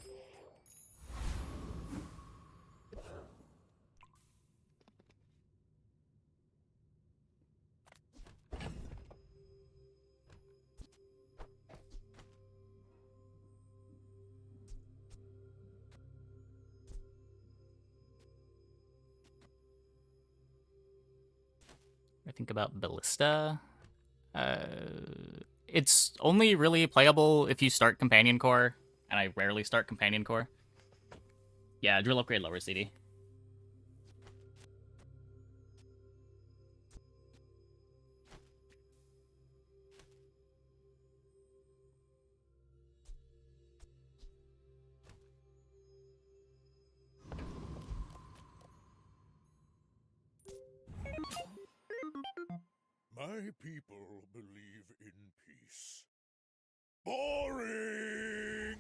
I think about Ballista. It's only really playable if you start Companion Core, and I rarely start Companion Core. Yeah, drill upgrade lower CD. My people believe in peace. Boring!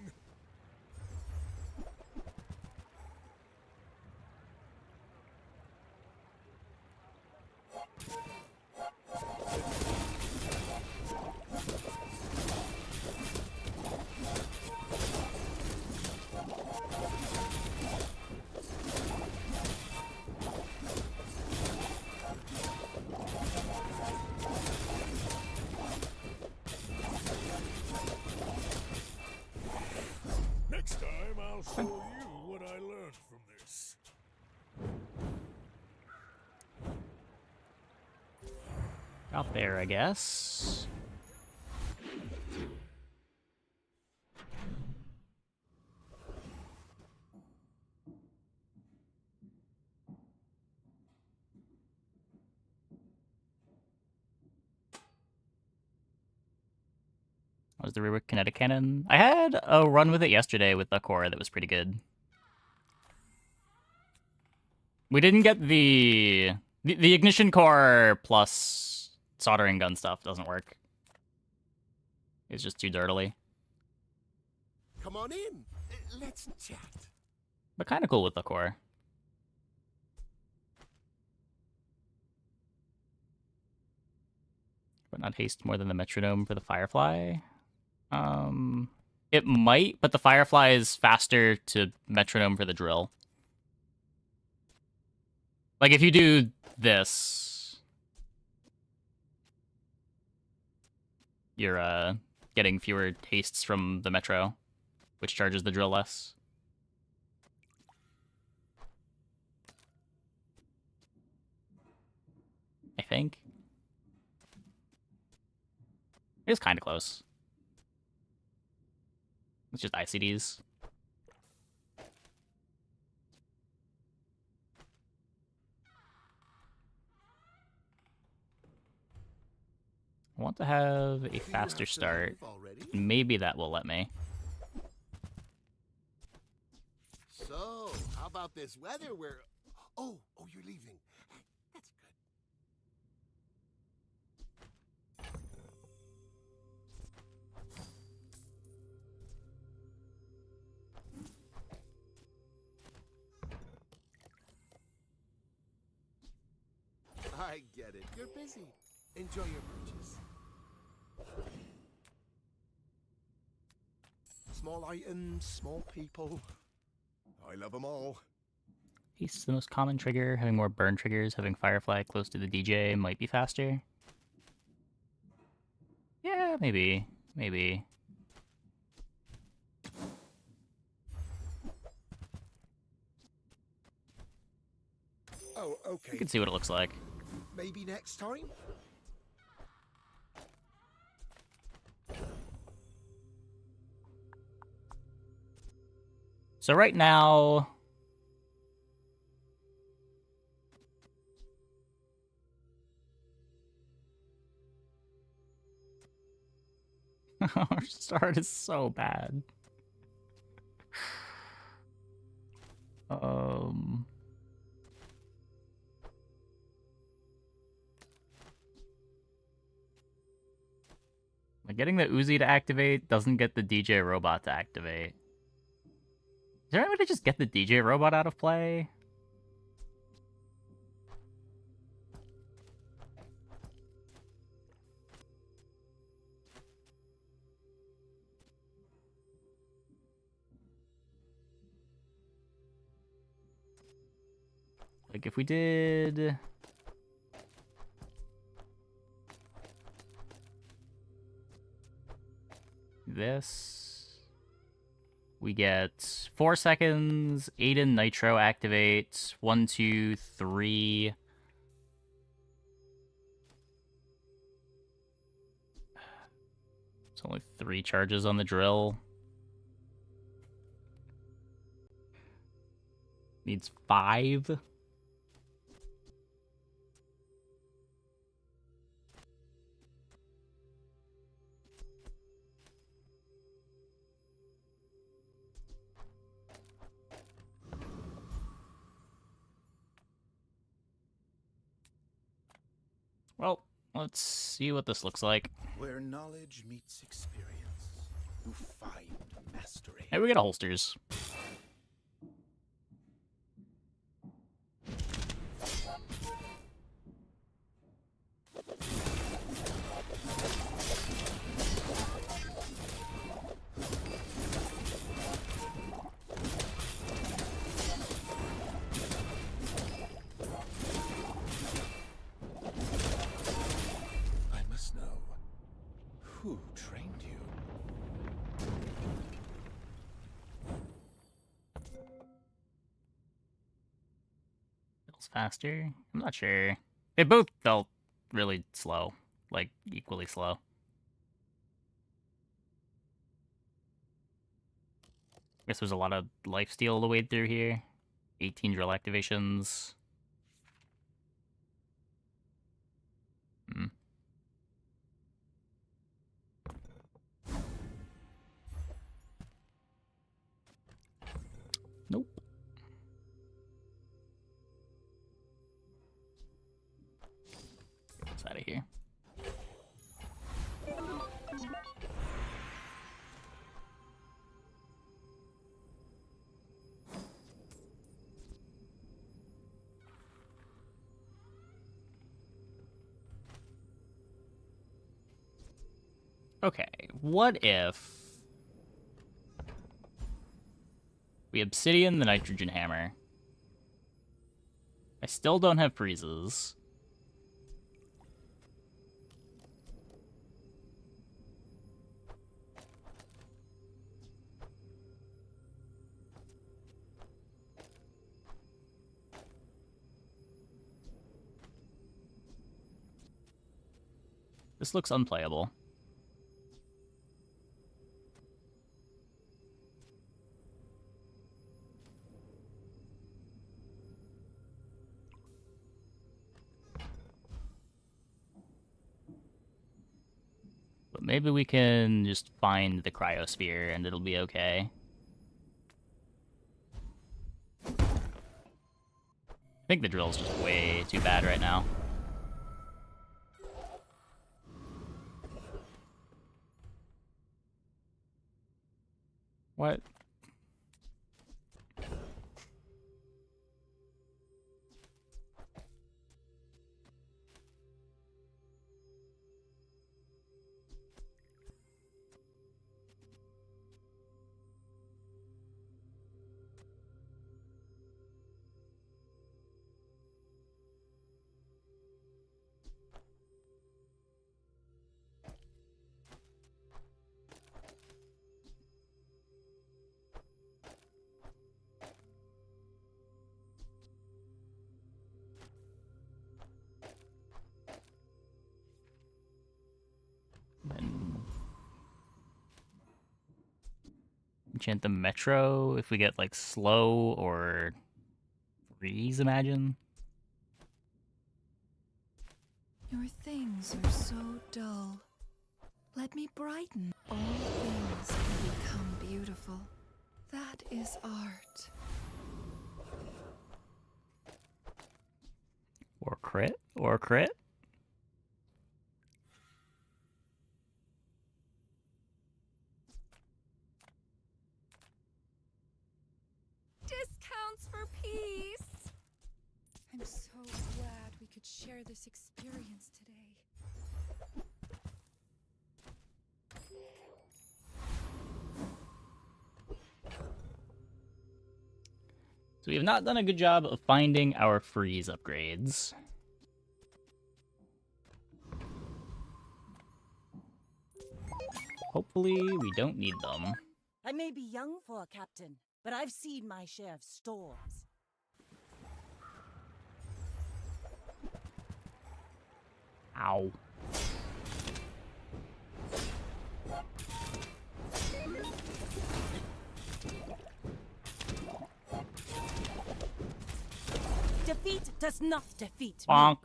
Next time, I'll show you what I learned from this. Out there, I guess. Was the reworked kinetic cannon? I had a run with it yesterday with the core that was pretty good. We didn't get the ignition core plus soldering gun stuff doesn't work. It's just too dirtily. Come on in. Let's chat. But kind of cool with the core. But not haste more than the metronome for the Firefly. It might, but the Firefly is faster to metronome for the drill. Like if you do this, you're getting fewer hastes from the metro, which charges the drill less. I think. It's kind of close. It's just ICDs. I want to have a faster start. Maybe that will let me. So, how about this weather where... Oh, you're leaving. That's good. I get it. You're busy. Enjoy your purchase. Small items, small people. I love them all. Haste is the most common trigger. Having more burn triggers, having Firefly close to the DJ might be faster. Yeah, maybe. Maybe. Oh, okay. You can see what it looks like. Maybe next time? So right now... Our start is so bad. Like getting the Uzi to activate doesn't get the DJ robot to activate. Is there any way to just get the DJ robot out of play? Like if we did... this, we get 4 seconds, Aiden Nitro activate, 1, 2, 3, It's only 3 charges on the drill. Needs 5. Well, let's see what this looks like. Where knowledge meets experience, you find mastery. Hey, we got holsters. I must know who trained you. Feels faster? I'm not sure. They both felt really slow. Like, equally slow. Guess there's a lot of lifesteal to wade through here. 18 drill activations. Hmm. Nope. Get this out of here. Okay, what if we obsidian the nitrogen hammer? I still don't have freezes. This looks unplayable. But maybe we can just find the cryosphere and it'll be okay. I think the drill's just way too bad right now. What? Enchant the Metro if we get like slow or freeze, imagine. Your things are so dull. Let me brighten. All things can become beautiful. That is art. Or crit, or crit. Discounts for peace. I'm so glad we could share this experience today. So we have not done a good job of finding our freeze upgrades. Hopefully we don't need them. I may be young for a captain, but I've seen my share of storms. Ow. does not defeat Bonk.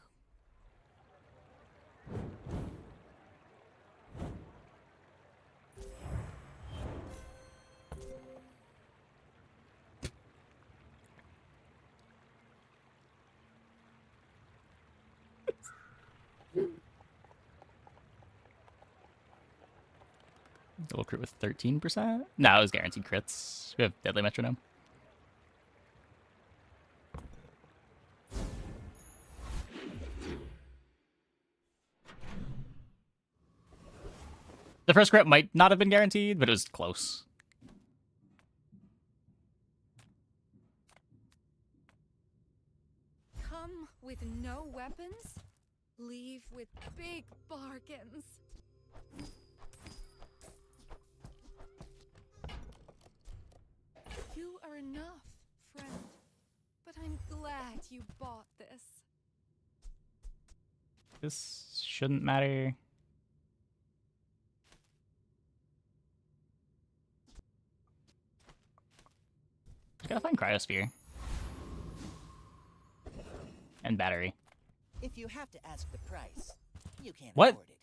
Double crit with 13%? No, it was guaranteed crits. We have Deadly Metronome. The first crit might not have been guaranteed, but it was close. Come with no weapons, leave with big bargains. You are enough, friend. But I'm glad you bought this. This shouldn't matter. Just gotta find Cryosphere. And battery. If you have to ask the price, you can't What? afford it.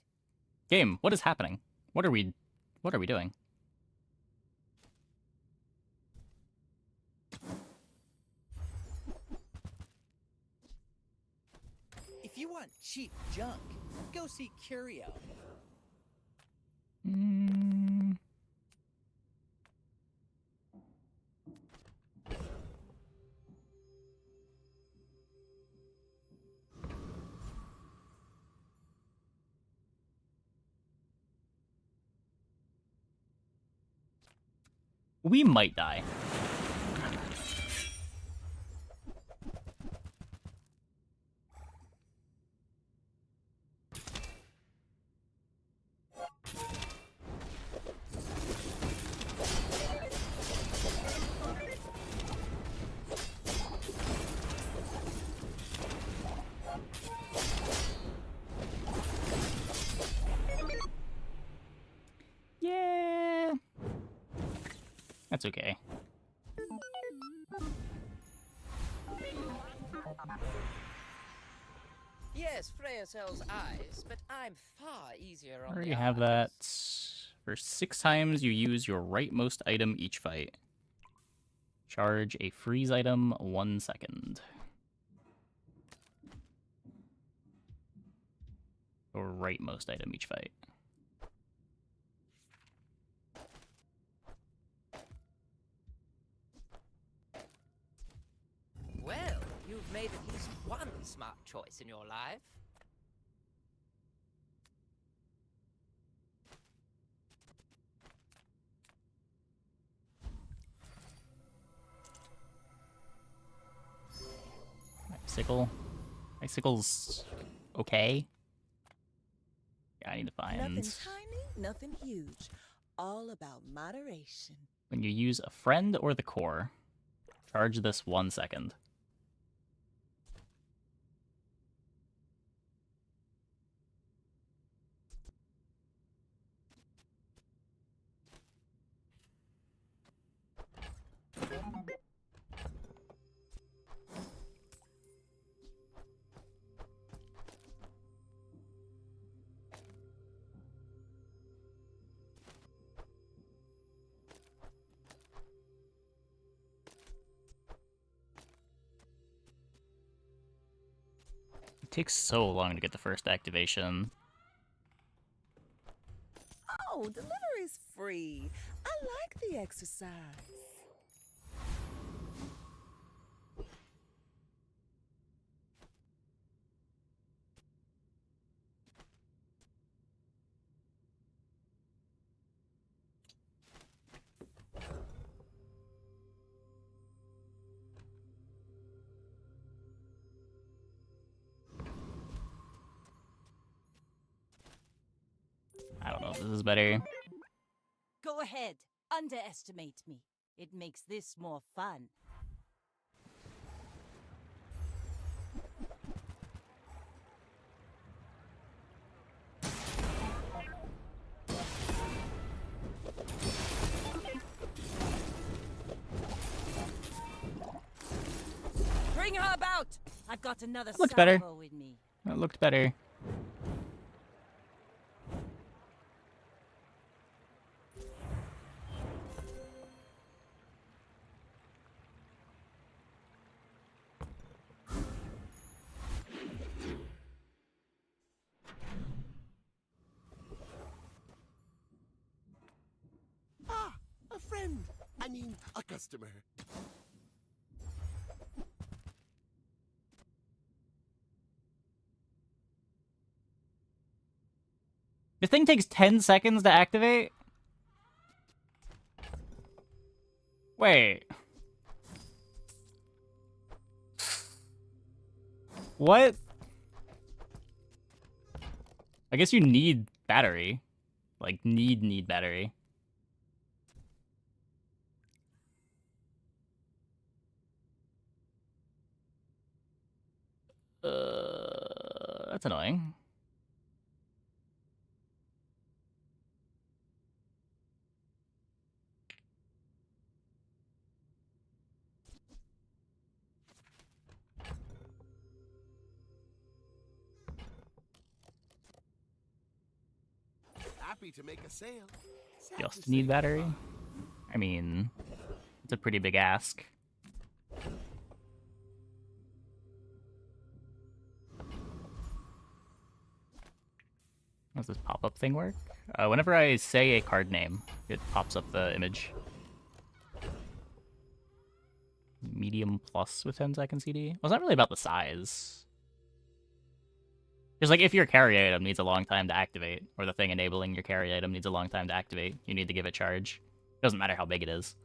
Game, what is happening? What are we doing? If you want cheap junk, go see Curio. We might die. Yeah. That's okay. Yes, Freya sells eyes, but I'm far easier on Already the have eyes. that. For 6 times, you use your rightmost item each fight. Charge a freeze item 1 second. Or rightmost item each fight. Well, you've made at least one smart choice in your life. Icicle. Icicle's okay. Yeah, I need to find... Nothing tiny, nothing huge. All about moderation. When you use a friend or the core, charge this 1 second. It takes so long to get the first activation. Oh, delivery's free. I like the exercise. I don't know if this is better. Go ahead, underestimate me. It makes this more fun. Bring her about! I've got another That looked better. salvo with me. That looked better. Ah, a friend. I mean, a customer. The thing takes 10 seconds to activate? Wait. What? I guess you need battery. Like, need battery. That's annoying. Happy to make a sale. Sad Just to need say battery? goodbye. I mean, it's a pretty big ask. How does this pop-up thing work? Whenever I say a card name, it pops up the image. Medium plus with 10 second CD? Well, it's not really about the size. Just like if your carry item needs a long time to activate, or the thing enabling your carry item needs a long time to activate, you need to give it charge. Doesn't matter how big it is.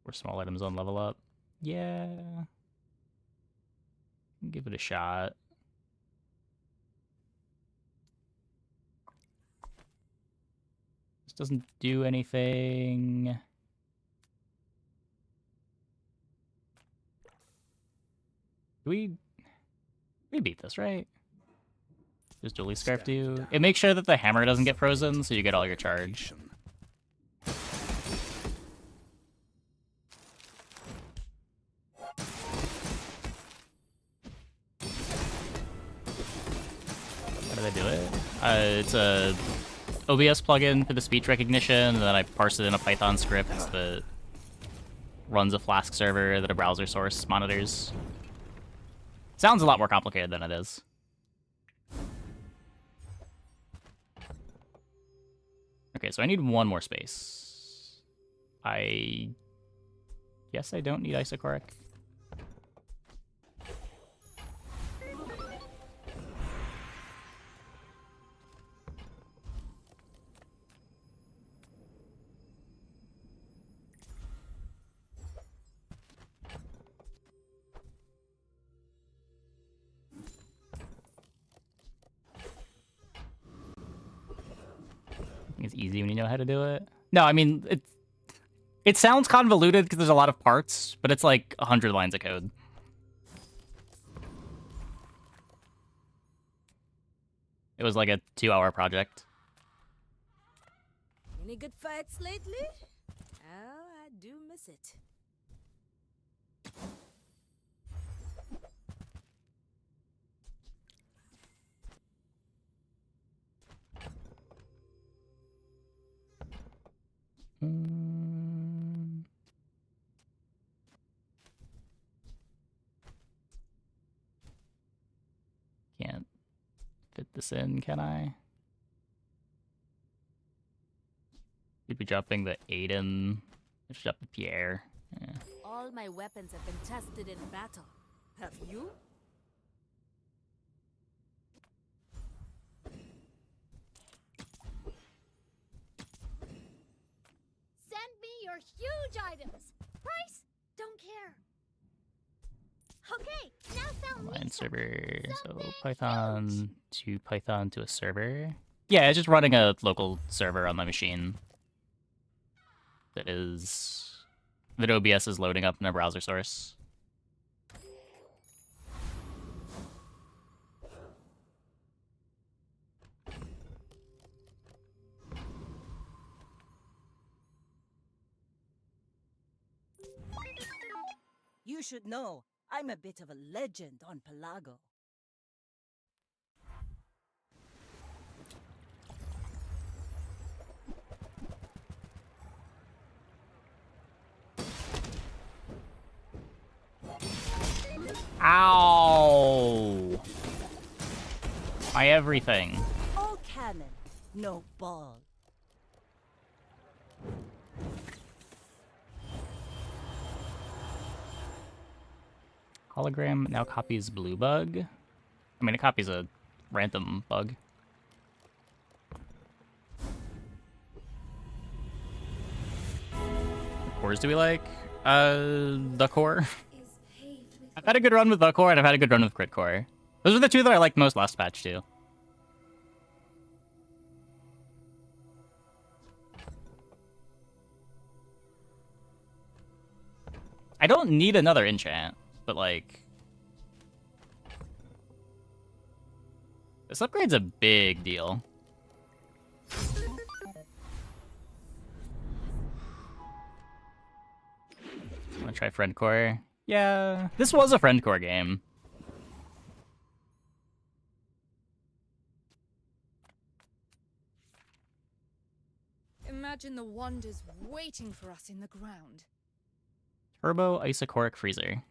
Or small items on level up. Yeah. Give it a shot. This doesn't do anything. We beat this, right? Does Dually Scarf do? It makes sure that the hammer doesn't get frozen, so you get all your charge. How do they do it? It's a OBS plugin for the speech recognition, and then I parse it in a Python script that runs a Flask server that a browser source monitors. Sounds a lot more complicated than it is. Okay, so I need one more space. I guess I don't need Isocoric. It's easy when you know how to do it. No, I mean, it sounds convoluted because there's a lot of parts, but it's like 100 lines of code. It was like a 2-hour project. Any good fights lately? Oh, I do miss it. Can't fit this in, can I? You'd be dropping the Aiden. I should drop the Pierre. Yeah. All my weapons have been tested in battle. Have you? Send me your huge items. Price? Don't care. Okay, now sell me Online server. So Python to a server. Yeah, it's just running a local server on my machine. That OBS is loading up in a browser source. You should know, I'm a bit of a legend on Pelago. Ow! My everything. All cannon, no ball. Hologram now copies blue bug. I mean, it copies a random bug. What cores do we like? The core. I've had a good run with the core, and I've had a good run with crit core. Those are the two that I liked most last patch, too. I don't need another enchant, but, like... this upgrade's a big deal. Wanna try friend core? Yeah, this was a friend core game. Imagine the wonders waiting for us in the ground. Turbo Isocoric Freezer.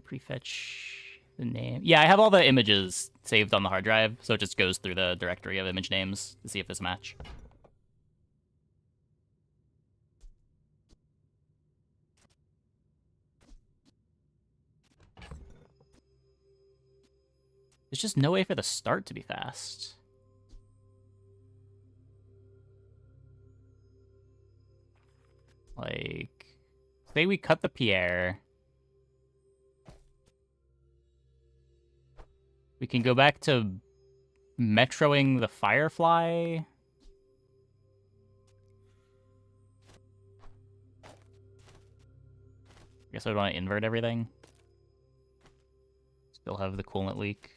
Prefetch the name. Yeah, I have all the images saved on the hard drive, so it just goes through the directory of image names to see if there's a match. There's just no way for the start to be fast. Like, say we cut the Pierre. We can go back to metroing the Firefly. Guess I would want to invert everything. Still have the coolant leak.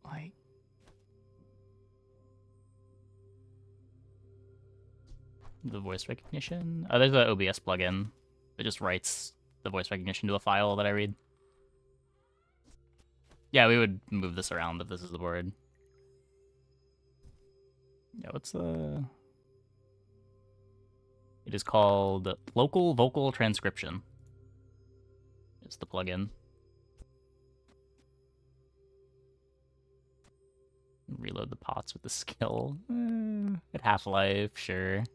Like... the voice recognition? Oh, there's an OBS plugin that just writes the voice recognition to a file that I read. Yeah, we would move this around if this is the board. Yeah, what's the... it is called Local Vocal Transcription. It's the plugin. Reload the pots with the skill. At Half-Life, sure.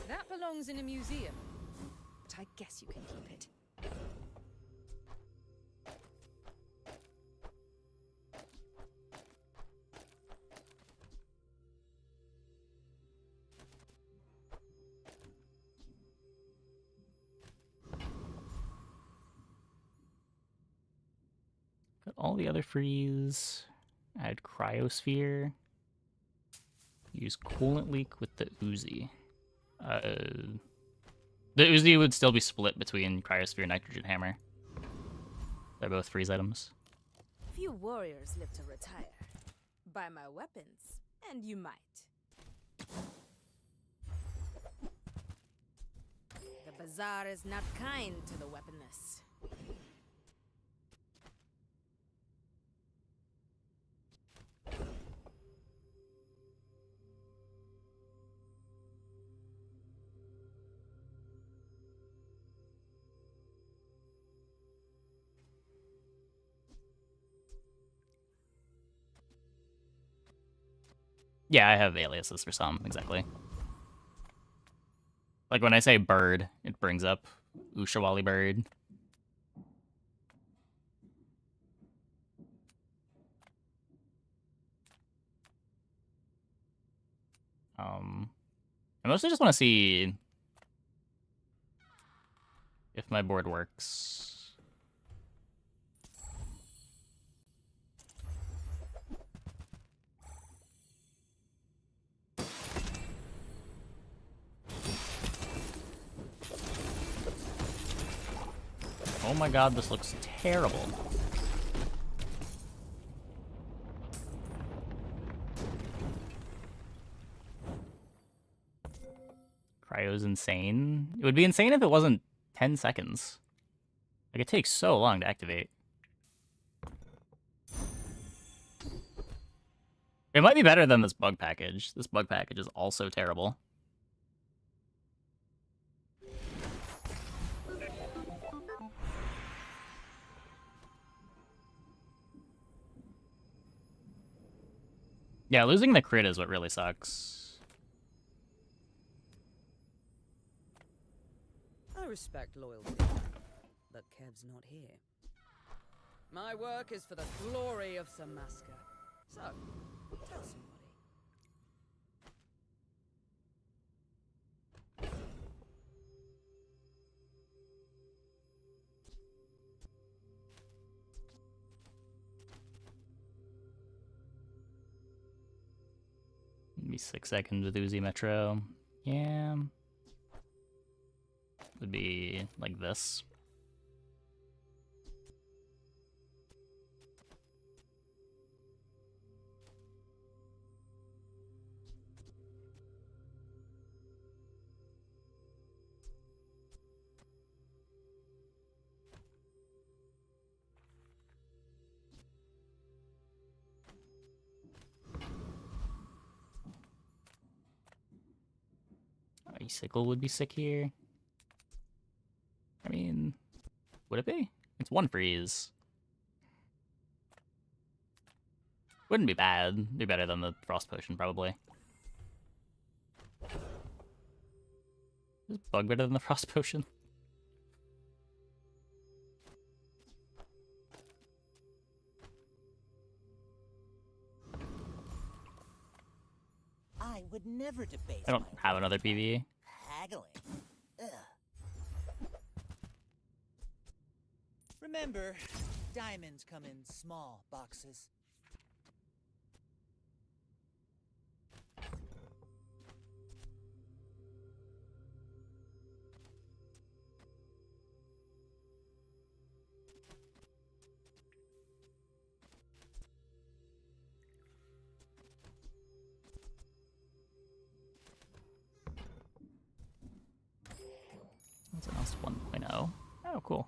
That belongs in a museum, but I guess you can keep it. Got all the other freeze. Add Cryosphere. Use Coolant Leak with the Uzi. The Uzi would still be split between Cryosphere and Nitrogen Hammer. They're both freeze items. Few warriors live to retire. Buy my weapons, and you might. The bazaar is not kind to the weaponless. Yeah, I have aliases for some, exactly. Like when I say bird, it brings up Ushawali bird. I mostly just want to see if my board works. Oh my god, this looks terrible. Cryo's insane. It would be insane if it wasn't 10 seconds. Like, it takes so long to activate. It might be better than this bug package. This bug package is also terrible. Yeah, losing the crit is what really sucks. I respect loyalty, but Kev's not here. My work is for the glory of Samaska. So, tell somebody. Maybe 6 seconds with Uzi Metro. Yeah. Would be like this. Icicle would be sick here. I mean, would it be? It's 1 freeze. Wouldn't be bad. Be better than the Frost Potion, probably. Is Bug better than the Frost Potion? I would never debase I don't my have another PvE. haggling. Ugh. Remember, diamonds come in small boxes. What's else 1.0? Oh, cool.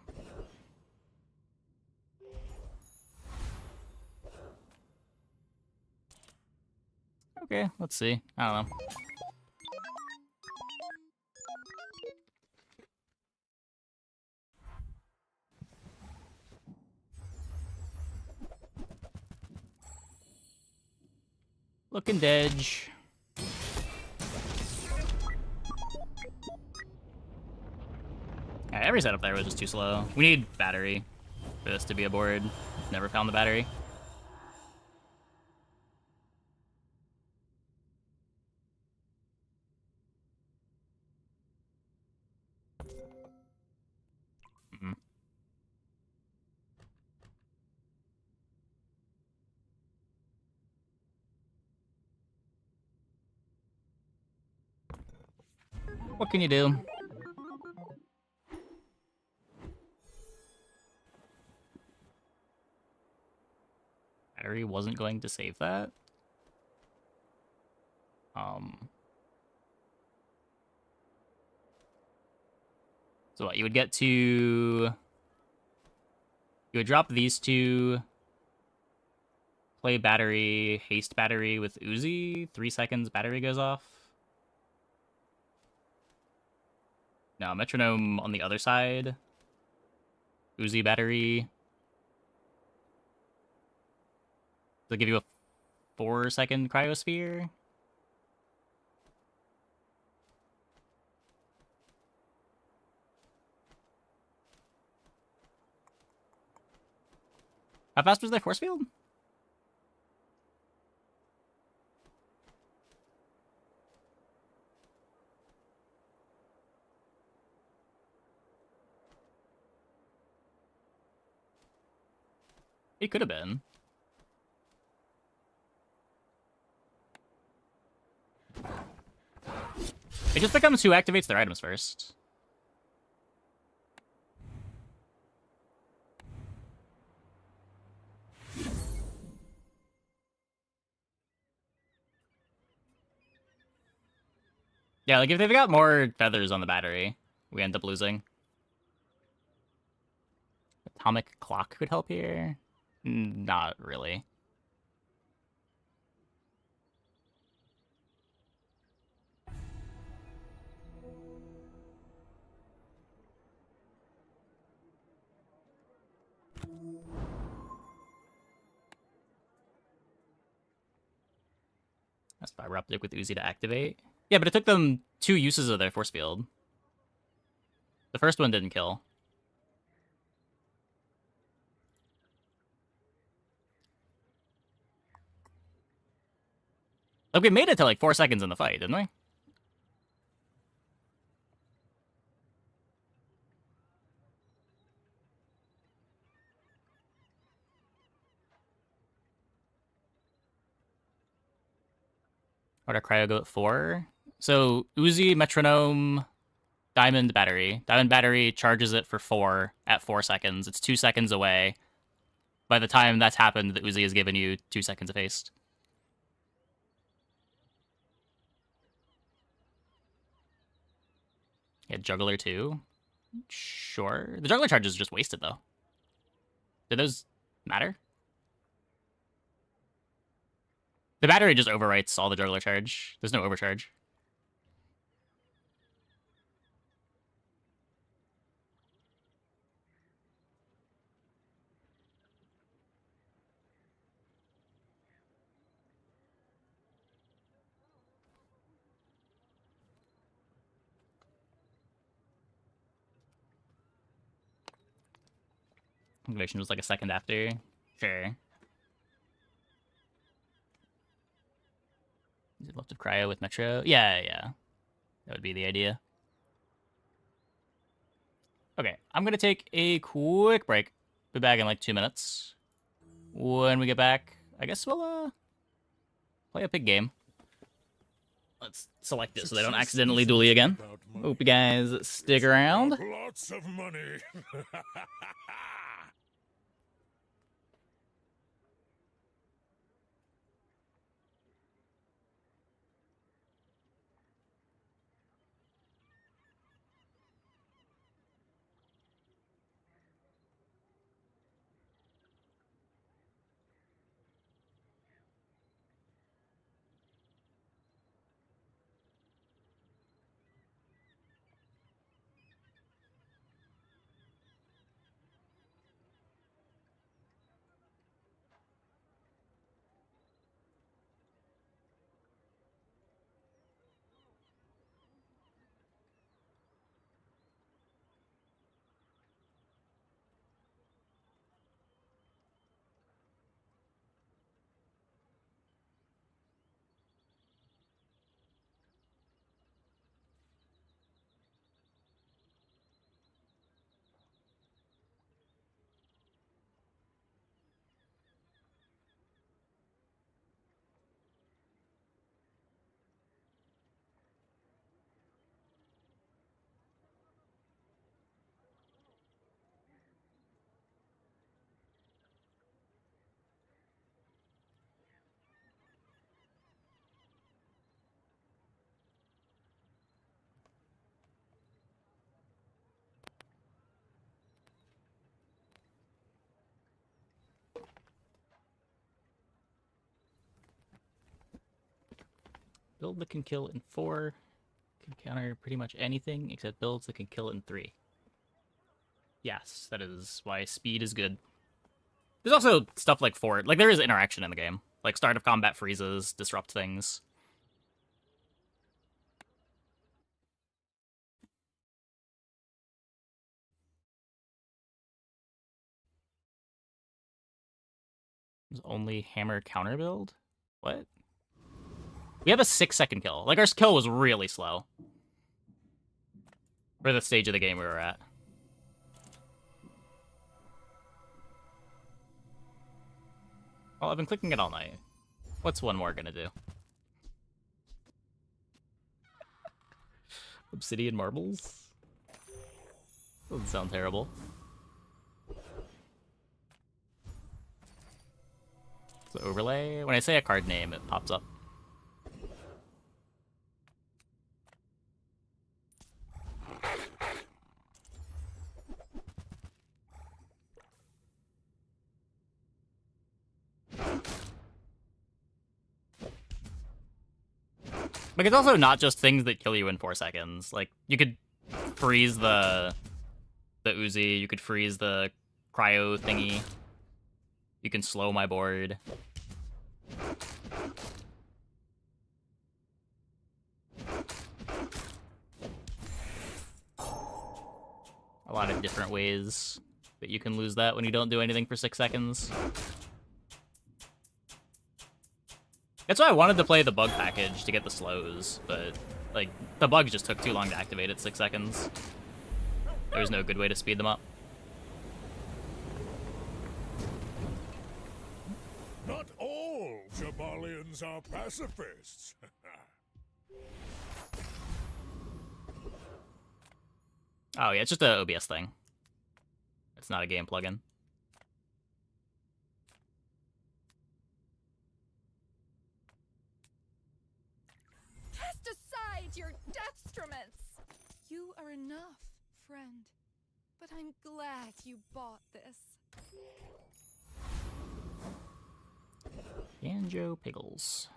Okay, let's see. I don't know. Looking dead. Yeah, every setup there was just too slow. We need battery for this to be a board. Never found the battery. Mm-mm. What can you do? Battery wasn't going to save that. So what, you would get to... You would drop these two, play battery, haste battery with Uzi, 3 seconds, battery goes off. No, metronome on the other side. Uzi battery. They'll give you a 4-second cryosphere. How fast was their force field? It could have been. It just becomes who activates their items first. Yeah, like if they've got more feathers on the battery, we end up losing. Atomic clock could help here. Not really. That's fiber optic with Uzi to activate. Yeah, but it took them 2 uses of their force field. The first one didn't kill. Like, we made it to like 4 seconds in the fight, didn't we? What did Cryo go at 4? So, Uzi, Metronome, Diamond Battery. Diamond Battery charges it for 4 at 4 seconds. It's 2 seconds away. By the time that's happened, the Uzi has given you 2 seconds of haste. Yeah, Juggler too. Sure. The Juggler charge is just wasted, though. Did those matter? The battery just overwrites all the Juggler charge. There's no overcharge. Activation was like a second after. Sure. Is it left of Cryo with Metro? Yeah. That would be the idea. Okay, I'm gonna take a quick break. Be back in like 2 minutes. When we get back, I guess we'll play a pig game. Let's select it so they don't accidentally dually again. Hope you guys stick around. Lots of money. Build that can kill in 4. Can counter pretty much anything except builds that can kill in 3. Yes, that is why speed is good. There's also stuff like Fort. Like, there is interaction in the game. Like, start of combat freezes, disrupt things. There's only hammer counter build? What? We have a 6-second kill. Like, our kill was really slow. For the stage of the game we were at. Well, I've been clicking it all night. What's one more gonna do? Obsidian marbles? Doesn't sound terrible. So overlay, when I say a card name, it pops up. Like, it's also not just things that kill you in 4 seconds. Like, you could freeze the Uzi, you could freeze the cryo thingy. You can slow my board. A lot of different ways that you can lose that when you don't do anything for 6 seconds. That's why I wanted to play the bug package to get the slows, but, like, the bugs just took too long to activate at 6 seconds. There was no good way to speed them up. Not all Jabalians are pacifists. Oh yeah, it's just a OBS thing. It's not a game plugin. Cast aside your destruments! You are enough, friend. But I'm glad you bought this. Ganjo Piggles.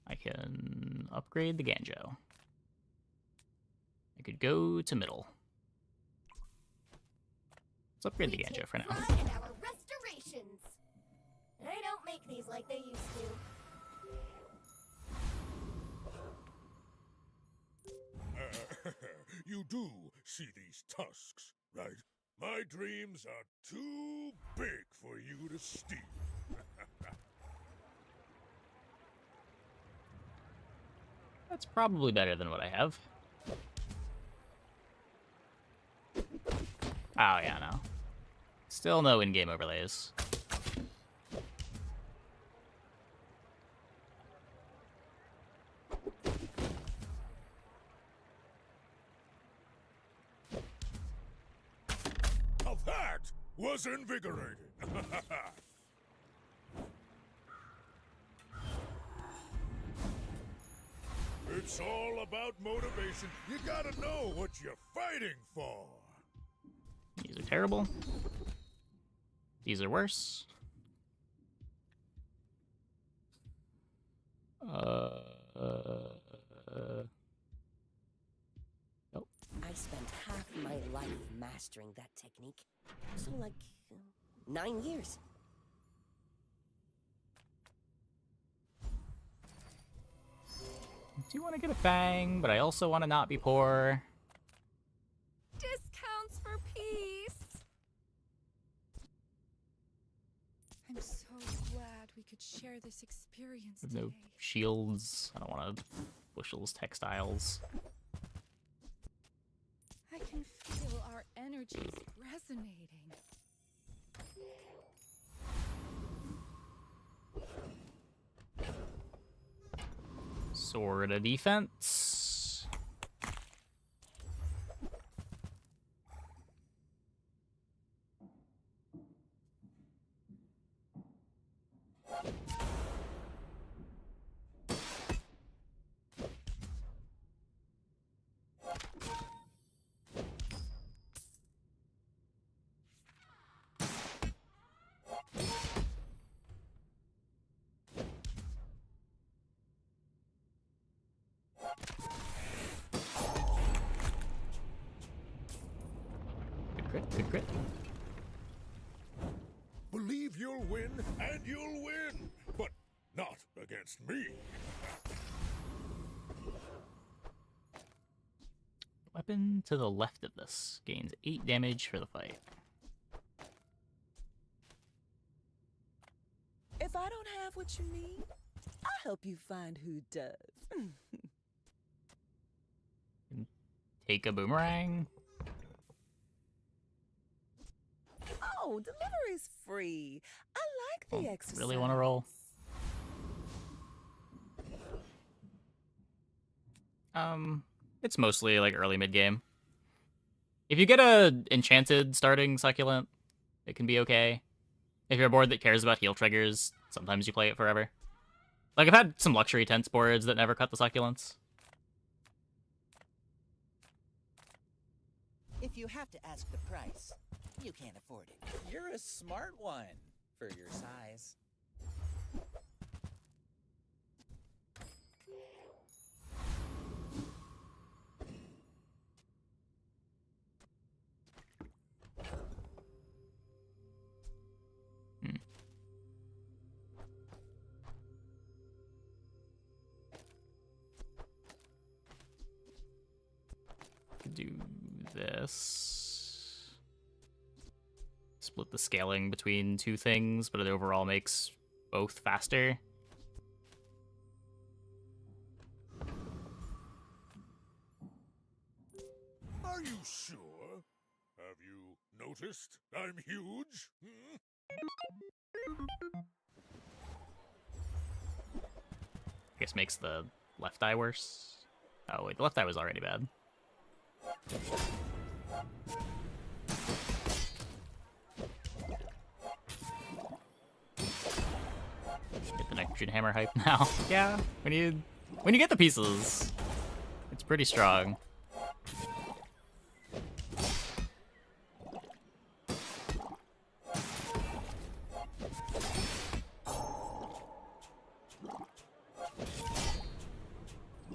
I can upgrade the Ganjo. I could go to middle. Let's upgrade the Ganjo for now. Pride in our restorations. They don't make these like they used to. You do see these tusks, right? My dreams are too big for you to steal. That's probably better than what I have. Oh yeah, no. Still no in-game overlays. Now that was invigorating. It's all about motivation. You gotta know what you're fighting for. These are terrible. These are worse. Nope. I spent half my life mastering that technique. So, like, 9 years. I do want to get a fang, but I also want to not be poor. Discounts for peace! I'm so glad we could share this experience With today. no shields. I don't want to bushels textiles. I can feel our energies resonating. Sword of defense. Good crit. Believe you'll win, and you'll win. But not against me. Weapon to the left of this gains 8 damage for the fight. If I don't have what you need, I'll help you find who does. Take a boomerang. Oh, delivery's free. I like the exercise. Really want to roll? It's mostly like early mid game. If you get a enchanted starting succulent, it can be okay. If you're a board that cares about heal triggers, sometimes you play it forever. Like, I've had some luxury tense boards that never cut the succulents. If you have to ask the price, you can't afford it. You're a smart one for your size. Could do this. Split the scaling between two things, but it overall makes both faster. Are you sure? Have you noticed I'm huge? I guess makes the left eye worse. Oh wait, the left eye was already bad. Get the nitrogen hammer hype now. Yeah, when you get the pieces, it's pretty strong.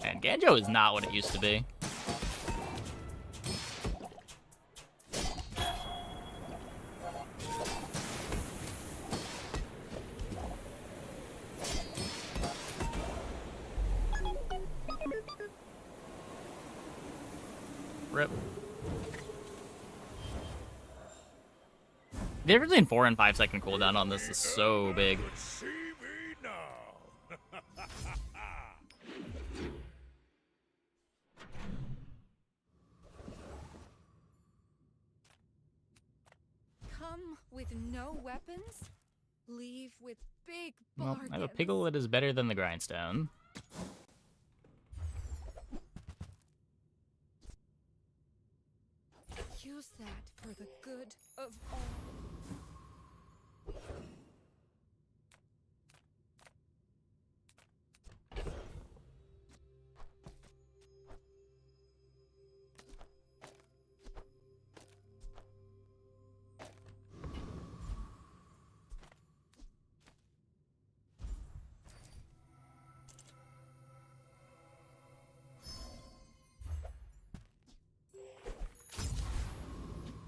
And Ganjo is not what it used to be. Rip. The difference between 4 and 5 second cooldown on this is so big. See me now. Come with no weapons, leave with big Well, bargains. I have a Piggle that is better than the Grindstone. Use that for the good of all.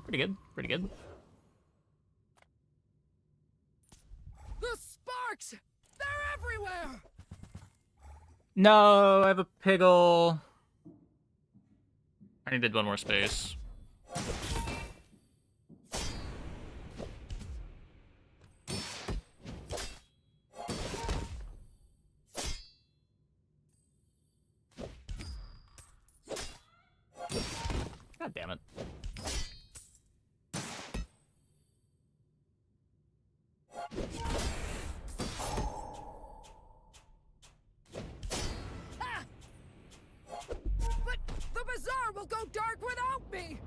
Pretty good, pretty good. The sparks! They're everywhere! No, I have a Piggle. I needed one more space. God damn it. But the bazaar will go dark without me!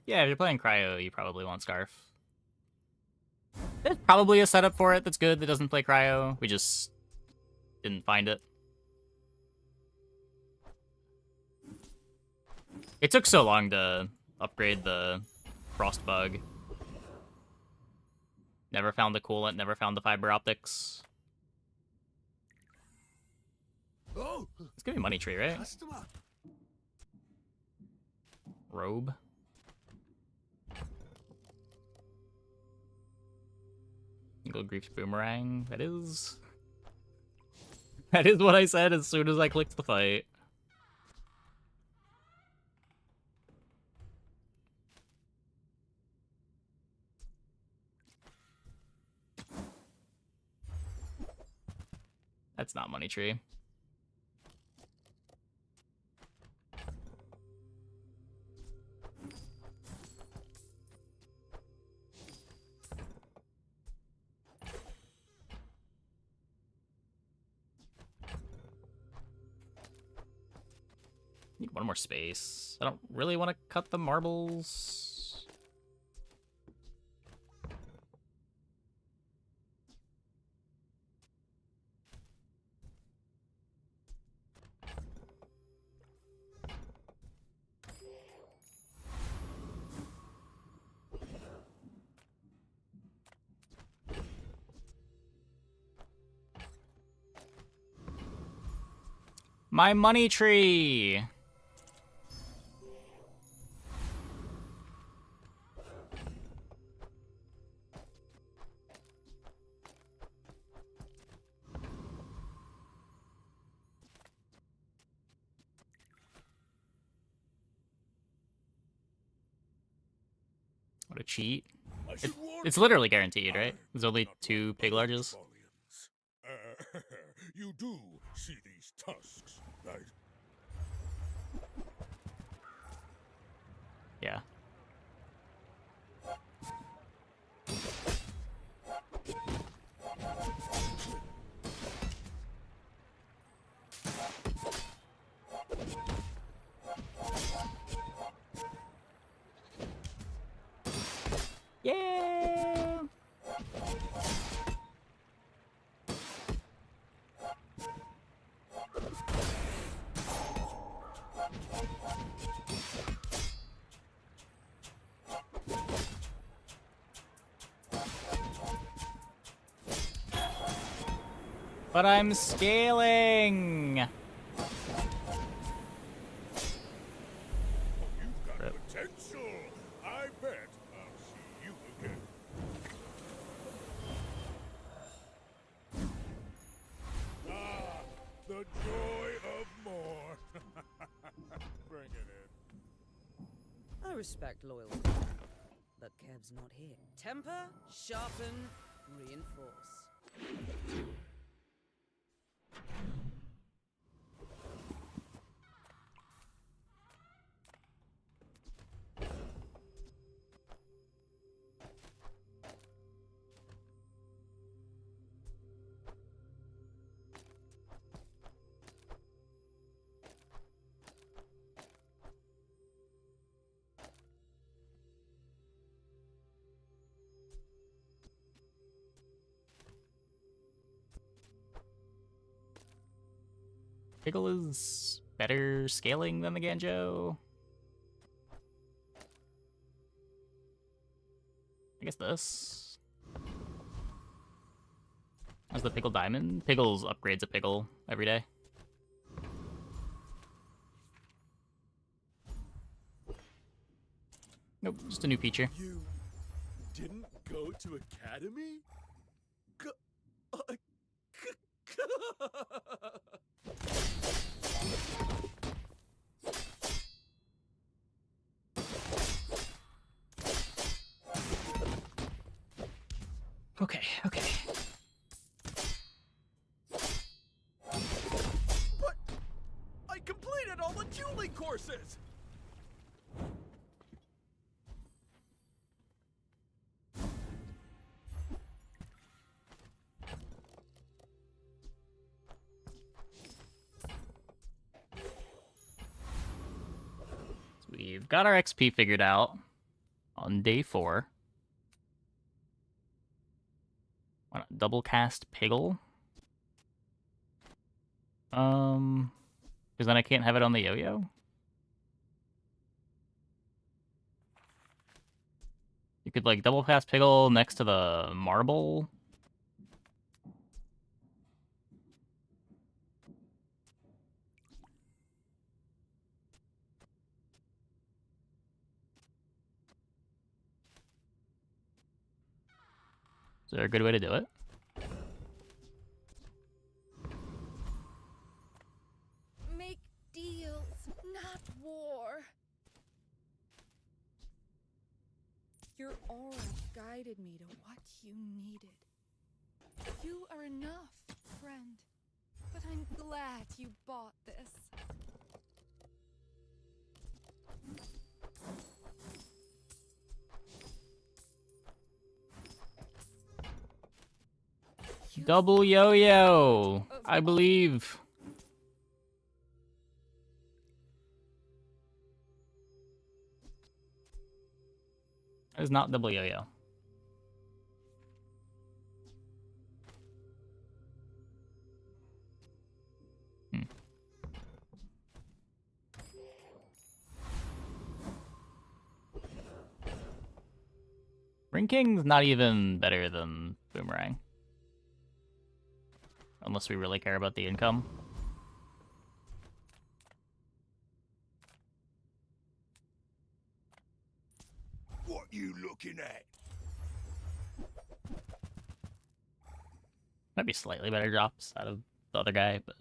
Yeah, if you're playing Cryo, you probably want Scarf. There's probably a setup for it that's good that doesn't play Cryo. We just didn't find it. It took so long to upgrade the Frost Bug. Never found the coolant, never found the fiber optics. Oh, It's gonna be Money Tree, right? customer. Robe. Eagle Grief's Boomerang. That is what I said as soon as I clicked the fight. That's not Money Tree. Need one more space. I don't really want to cut the marbles. My money tree! What a cheat. It's literally guaranteed, right? There's only 2 pig larges. You do see these tusks, right? Yeah. Yeah! But I'm scaling! You've got potential. I bet I'll see you again. Ah, the joy of more. Bring it in. I respect loyalty, but Kev's not here. Temper, sharpen, reinforce. Pickle is better scaling than the Ganjo. I guess this. How's the Pickle Diamond? Pickle's upgrades a Pickle every day. Nope, just a new feature. You didn't go to academy? Okay, okay. But I completed all the dueling courses! We've got our XP figured out on day 4. Why not double cast Piggle? Because then I can't have it on the yo-yo? You could like double cast Piggle next to the marble. Is there a good way to do it? Make deals, not war. Your aura guided me to what you needed. You are enough, friend. But I'm glad you bought this. Double yo-yo, I believe. That is not double yo-yo. Ring King's not even better than Boomerang. Unless we really care about the income. What you looking at? Might be slightly better drops out of the other guy, but...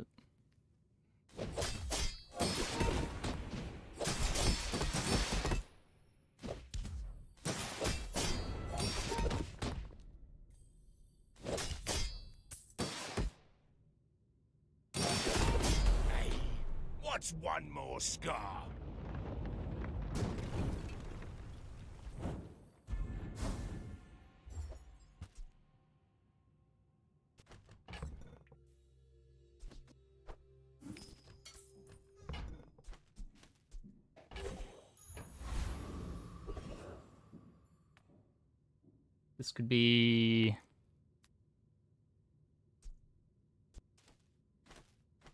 Hey, what's one more scar? This could be...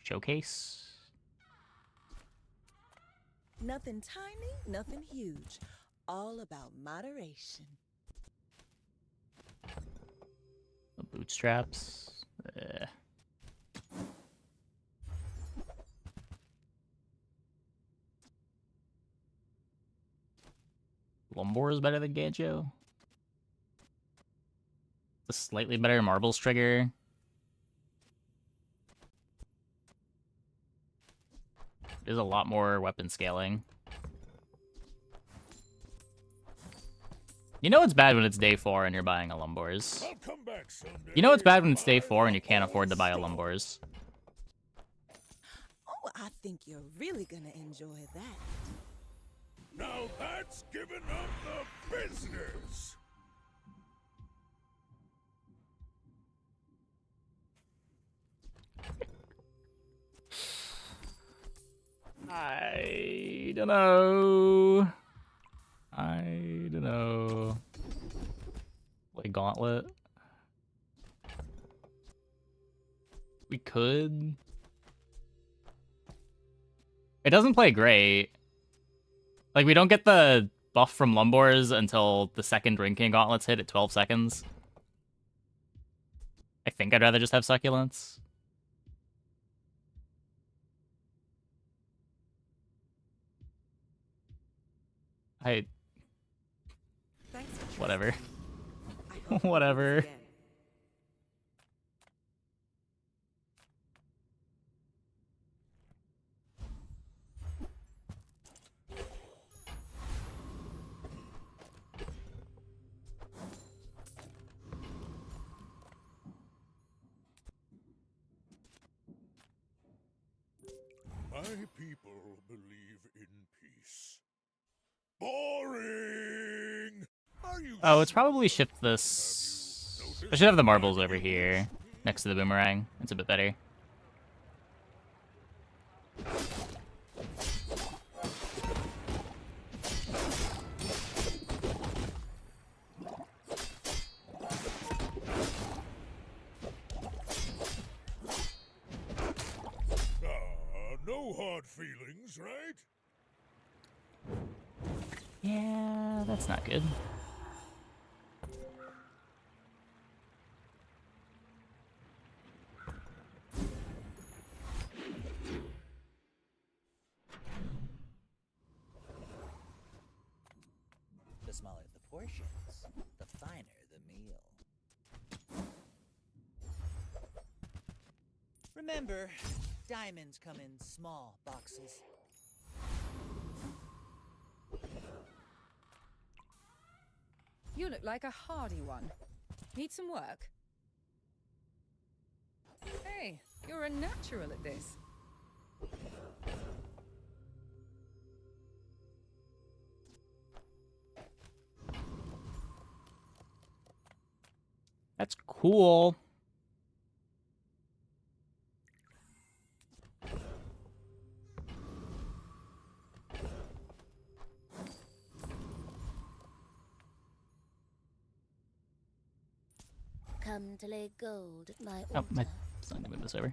Showcase? Nothing tiny, nothing huge. All about moderation. Bootstraps? Lumbor is better than Ganjo. The slightly better Marbles trigger. There's a lot more weapon scaling. You know it's bad when it's day 4 and you're buying a Lumbors. I'll come back someday. You know it's bad when it's day 4 and you can't afford to buy a Lumbors. Oh, I think you're really gonna enjoy that. Now that's giving up the business. I don't know. I don't know. Play Gauntlet. We could. It doesn't play great. Like, we don't get the buff from Lumbors until the second Ring King Gauntlets hit at 12 seconds. I think I'd rather just have Succulents. Whatever. Whatever. My people believe in peace. Boring! Are you Oh, it's probably shift this. I should have the Marbles over here, next to the Boomerang. It's a bit better. No hard feelings, right? Yeah, that's not good. The smaller the portions, the finer the meal. Remember, diamonds come in small boxes. You look like a hardy one. Need some work? Hey, you're a natural at this. That's cool. come to lay gold at my Oh, altar. my son can move this over.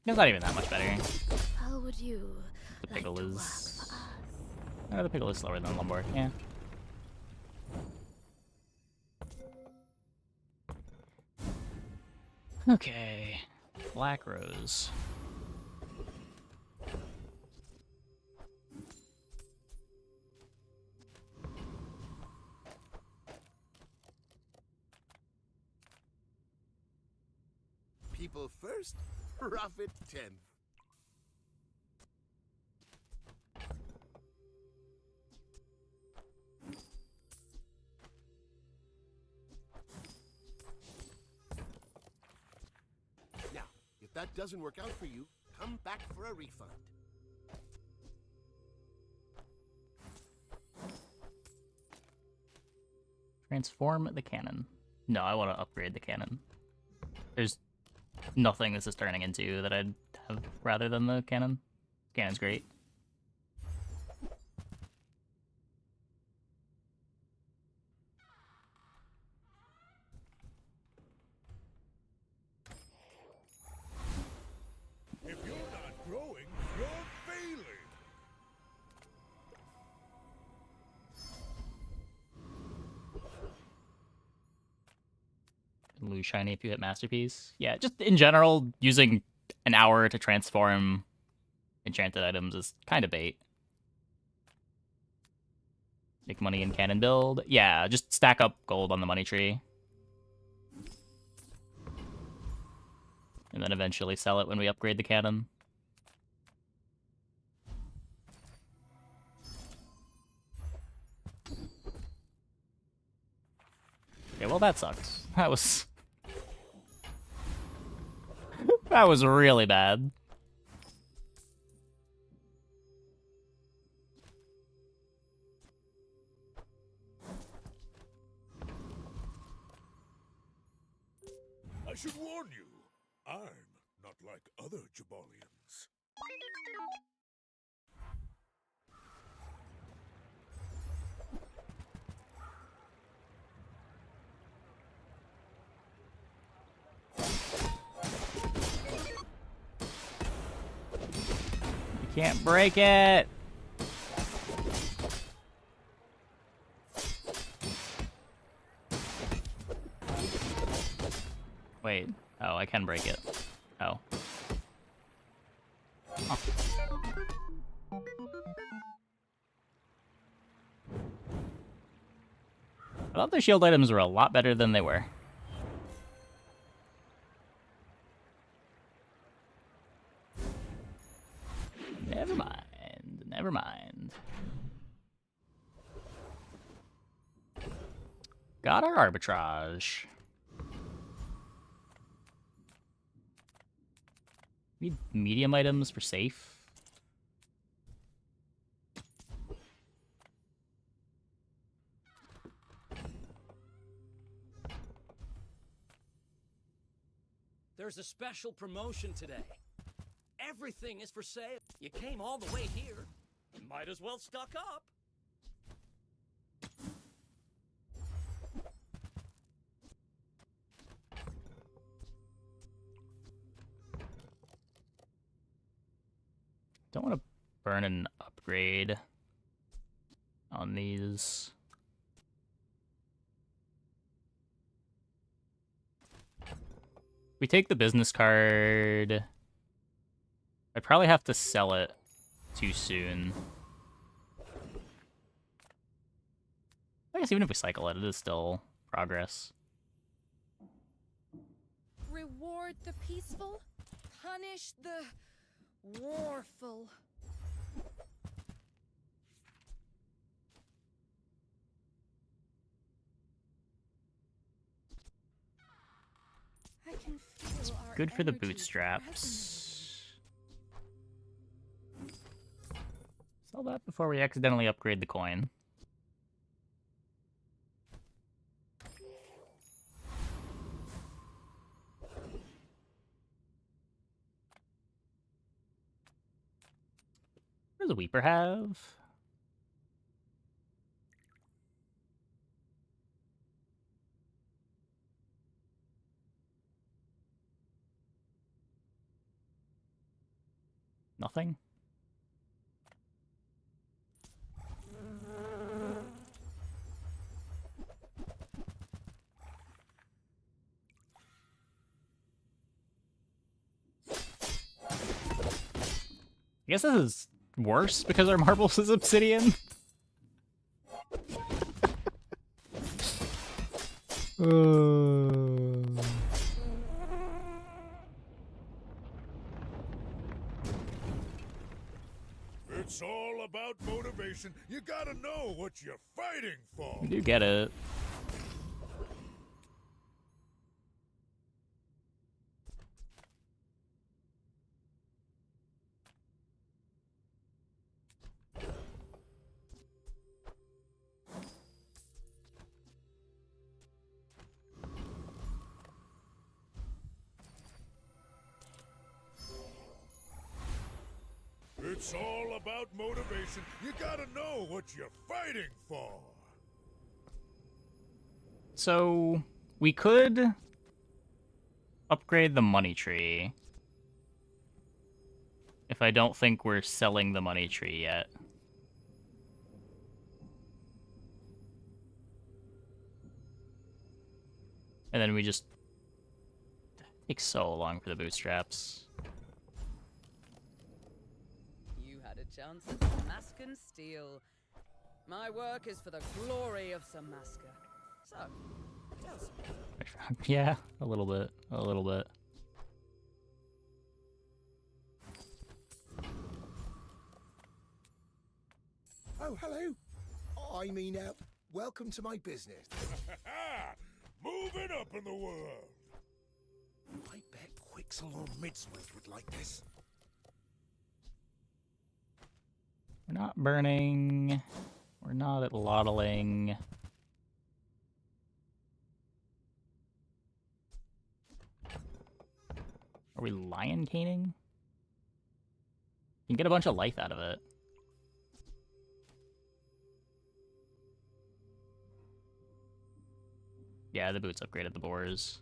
It's not even that much better. How would you The like pickle to work is... for us? Oh, the pickle is slower than Lombard, yeah. Okay. Black Rose. People first, profit 10th. Now, if that doesn't work out for you, come back for a refund. Transform the cannon. No, I want to upgrade the cannon. There's nothing this is turning into that I'd have rather than the cannon. Cannon's great. If you're not growing, you're failing. Lose shiny if you hit Masterpiece. Yeah, just in general, using an hour to transform enchanted items is kind of bait. Make money in cannon build. Yeah, just stack up gold on the money tree. And then eventually sell it when we upgrade the cannon. Okay, well that sucks. That was... that was really bad. I should warn you, I'm not like other Jabalians. You can't break it! Wait. Oh, I can break it. Oh. Huh. I thought the shield items were a lot better than they were. Never mind. Never mind. Got our arbitrage. Need medium items for safe. There's a special promotion today. Everything is for sale. You came all the way here. Might as well stock up. Don't want to burn an upgrade on these. We take the business card. I'd probably have to sell it too soon. I guess even if we cycle it, it is still progress. Reward the peaceful, punish the warful. I can feel our Good for the energy bootstraps. Sell that before we accidentally upgrade the coin. What does a Weeper have? Nothing? I guess this is worse because our marbles is obsidian. It's all about motivation. You gotta know what you're fighting for. You do get it. It's all about motivation. You gotta know what you're fighting for. So, we could upgrade the money tree. If I don't think we're selling the money tree yet. And then we just... It takes so long for the bootstraps. You had a chance at Damascan steel. My work is for the glory of Samaska. So, tell some. Yeah, a little bit. A little bit. Oh, hello. I mean, welcome to my business. Moving up in the world. I bet Quixel Midsmith would like this. We're not burning. We're not at lottling. Are we lion caning? You can get a bunch of life out of it. Yeah, the boots upgraded the boars.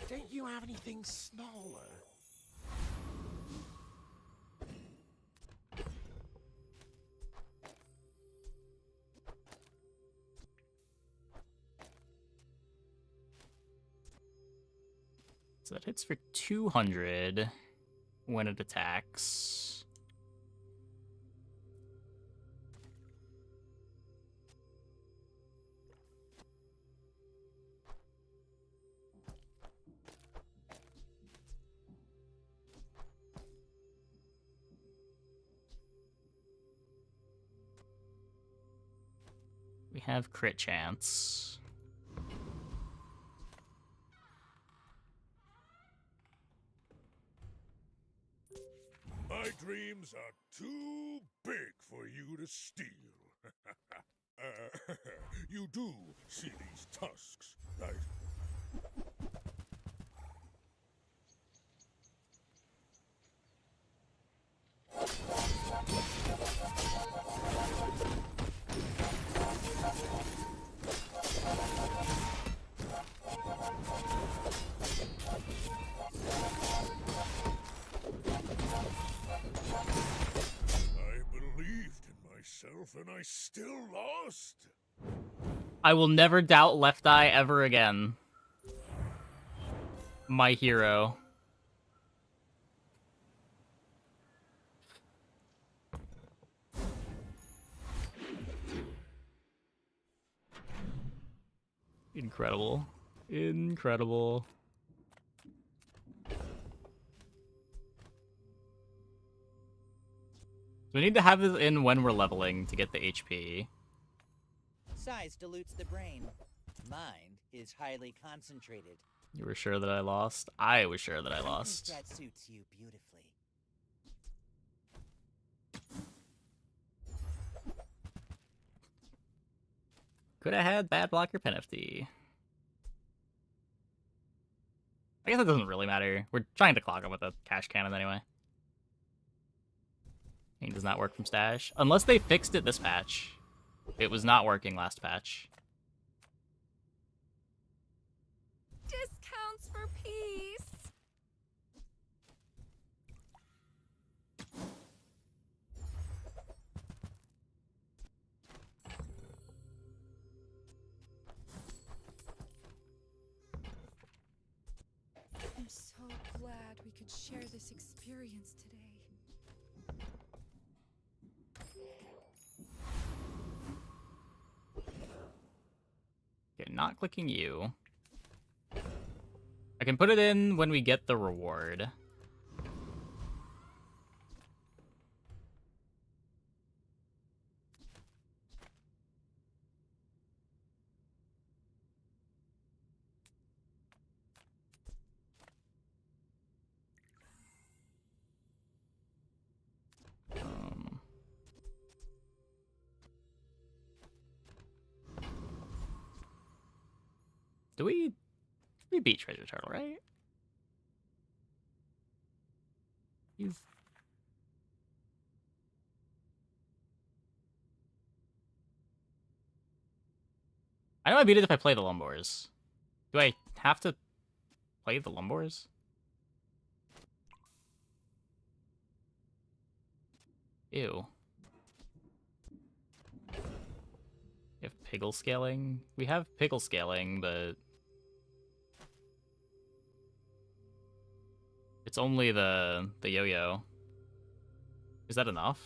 Don't you have anything smaller? So that hits for 200 when it attacks. We have crit chance. My dreams are too big for you to steal. You do see these tusks, right? And I still lost. I will never doubt Left Eye ever again. My hero. Incredible. Incredible. We need to have this in when we're leveling to get the HP. Size dilutes the brain. Mind is highly concentrated. You were sure that I lost? I was sure that I lost. That suits you beautifully. Could have had bad blocker penalty. I guess it doesn't really matter. We're trying to clog him with a cash cannon anyway. It does not work from stash. Unless they fixed it this patch. It was not working last patch. Discounts for peace. I'm so glad we could share this experience today. Okay, not clicking you. I can put it in when we get the reward. We beat Treasure Turtle, right? He's... I know I beat it if I play the Lumbors. Do I have to play the Lumbors? Ew. We have Piggle scaling? We have Piggle scaling, but... it's only the yo-yo. Is that enough?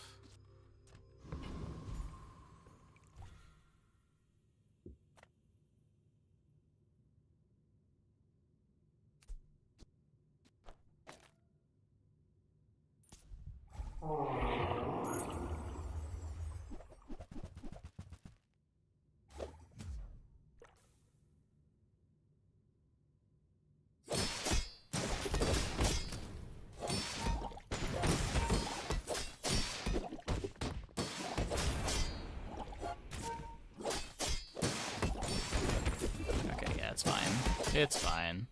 Okay, yeah, it's fine. It's fine.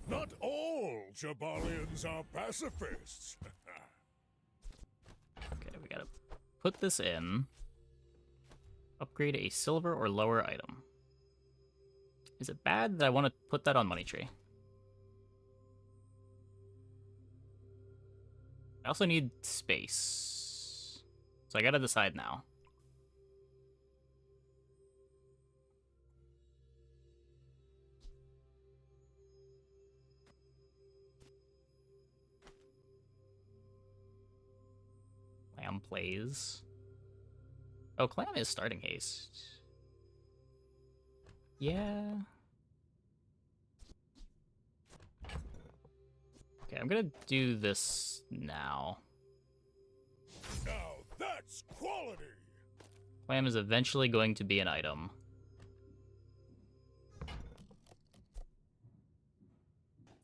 Not all Jabalians are pacifists. Okay, we gotta put this in. Upgrade a silver or lower item. Is it bad that I want to put that on Money Tree? I also need space. So I gotta decide now. Clam plays. Oh, Clam is starting haste. Yeah. Okay, I'm gonna do this now. Now that's quality. Clam is eventually going to be an item.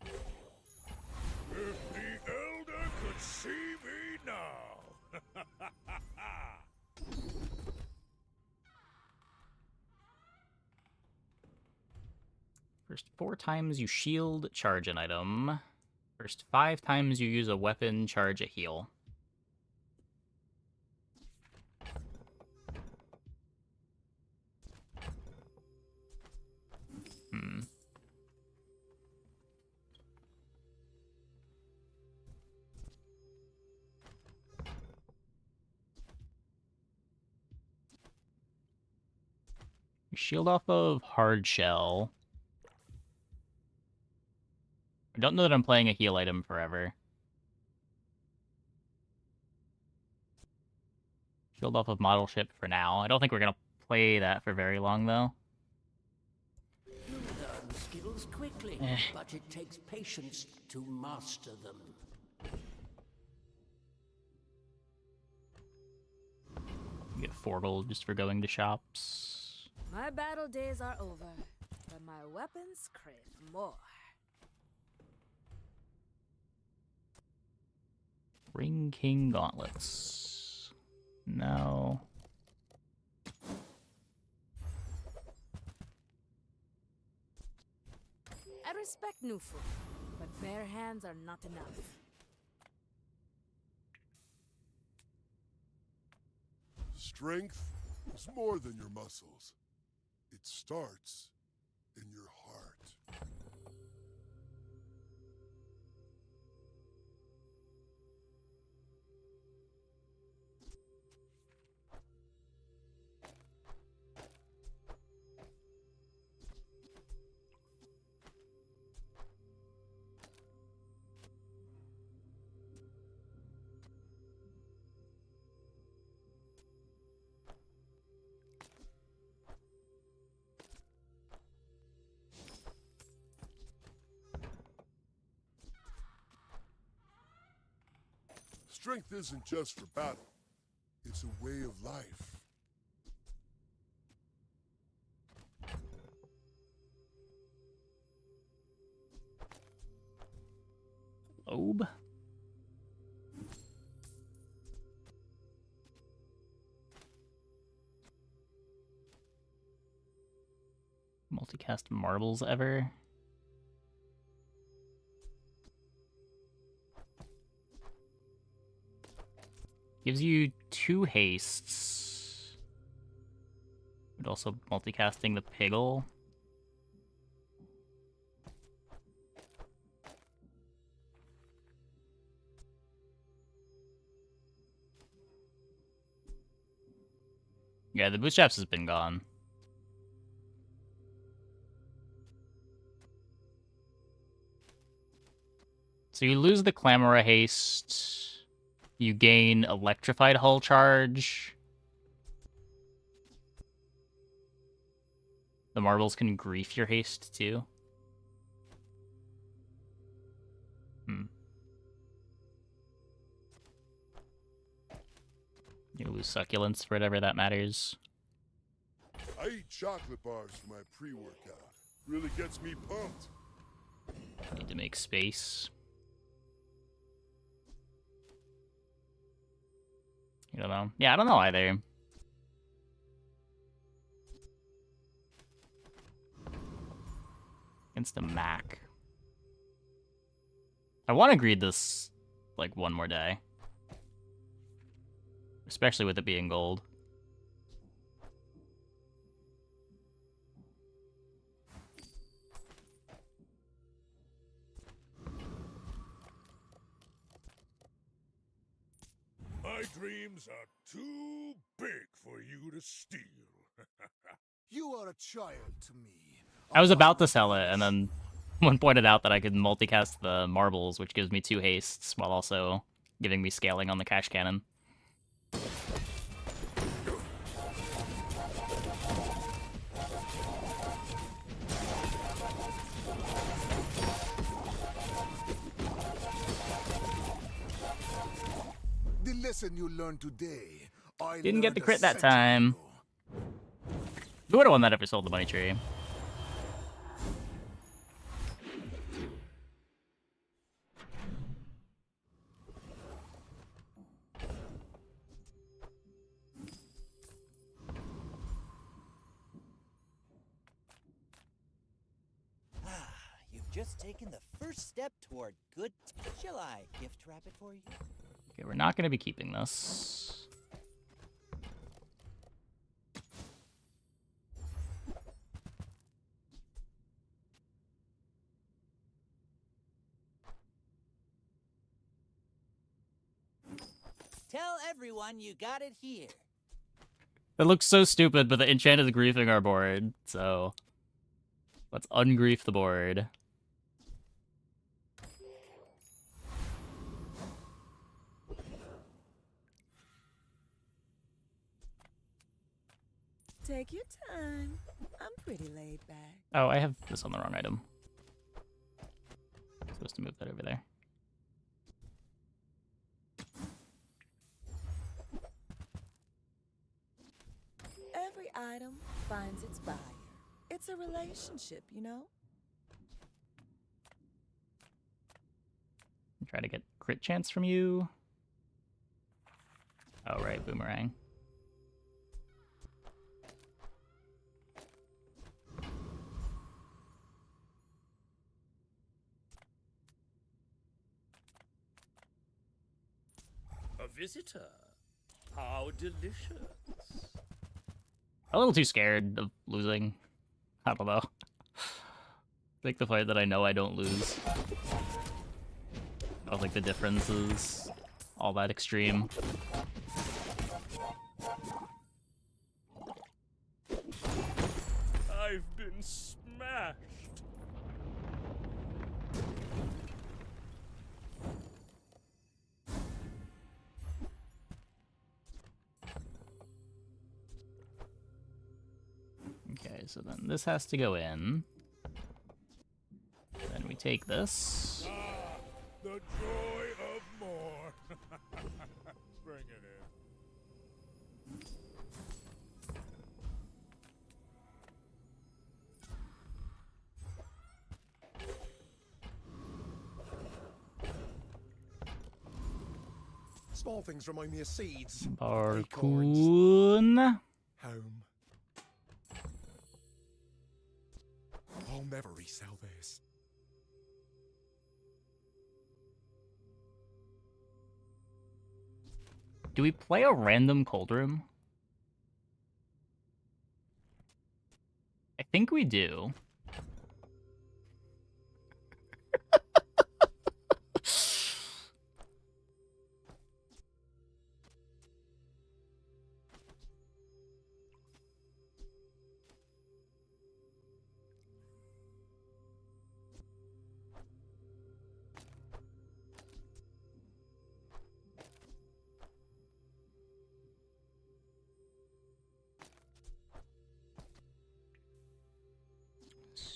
If the Elder could see me now. First 4 times you shield, charge an item. First 5 times you use a weapon, charge a heal. You shield off of hard shell. I don't know that I'm playing a heal item forever. Shield off of model ship for now. I don't think we're gonna play that for very long, though. You learn skills quickly, Eh. but it takes patience to master them. You get 4 gold just for going to shops. My battle days are over, but my weapons crave more. Ring King Gauntlets. No. I respect new food, but bare hands are not enough. Strength is more than your muscles. It starts in your heart. Strength isn't just for battle. It's a way of life. Lobe. Multicast marbles ever? Gives you 2 hastes. But also multicasting the Piggle. Yeah, the bootstraps has been gone. So you lose the Clamora haste. You gain electrified hull charge. The marbles can grief your haste too. You lose succulence for whatever that matters. I eat chocolate bars for my pre-workout. Really gets me pumped. Need to make space. I don't know. Yeah, I don't know either. Against a Mac. I want to greed this, like, one more day. Especially with it being gold. My dreams are too big for you to steal. You are a child to me. I was about to sell it, and then one pointed out that I could multicast the marbles, which gives me 2 hastes, while also giving me scaling on the cash cannon. The lesson you learned today. Didn't get the crit that time. We would have won that if we sold the money tree. You've just taken the first step toward good. Shall I gift wrap it for you? Okay, we're not going to be keeping this. Tell everyone you got it here. It looks so stupid, but the enchant is griefing our board, so let's ungrief the board. Take your time. I'm pretty laid back. Oh, I have this on the wrong item. Supposed to move that over there. Every item finds its buyer. It's a relationship, you know? Try to get crit chance from you. Oh, right, boomerang. A visitor. How delicious. A little too scared of losing. I don't know. Like the fight that I know I don't lose. I don't think the difference is all that extreme. I've been smashed. Okay, so then this has to go in. Then we take this. Ah, the joy of more. Bring it in. Small things remind me of seeds. Barcoon. Home. I'll never resell this. Do we play a random cold room? I think we do.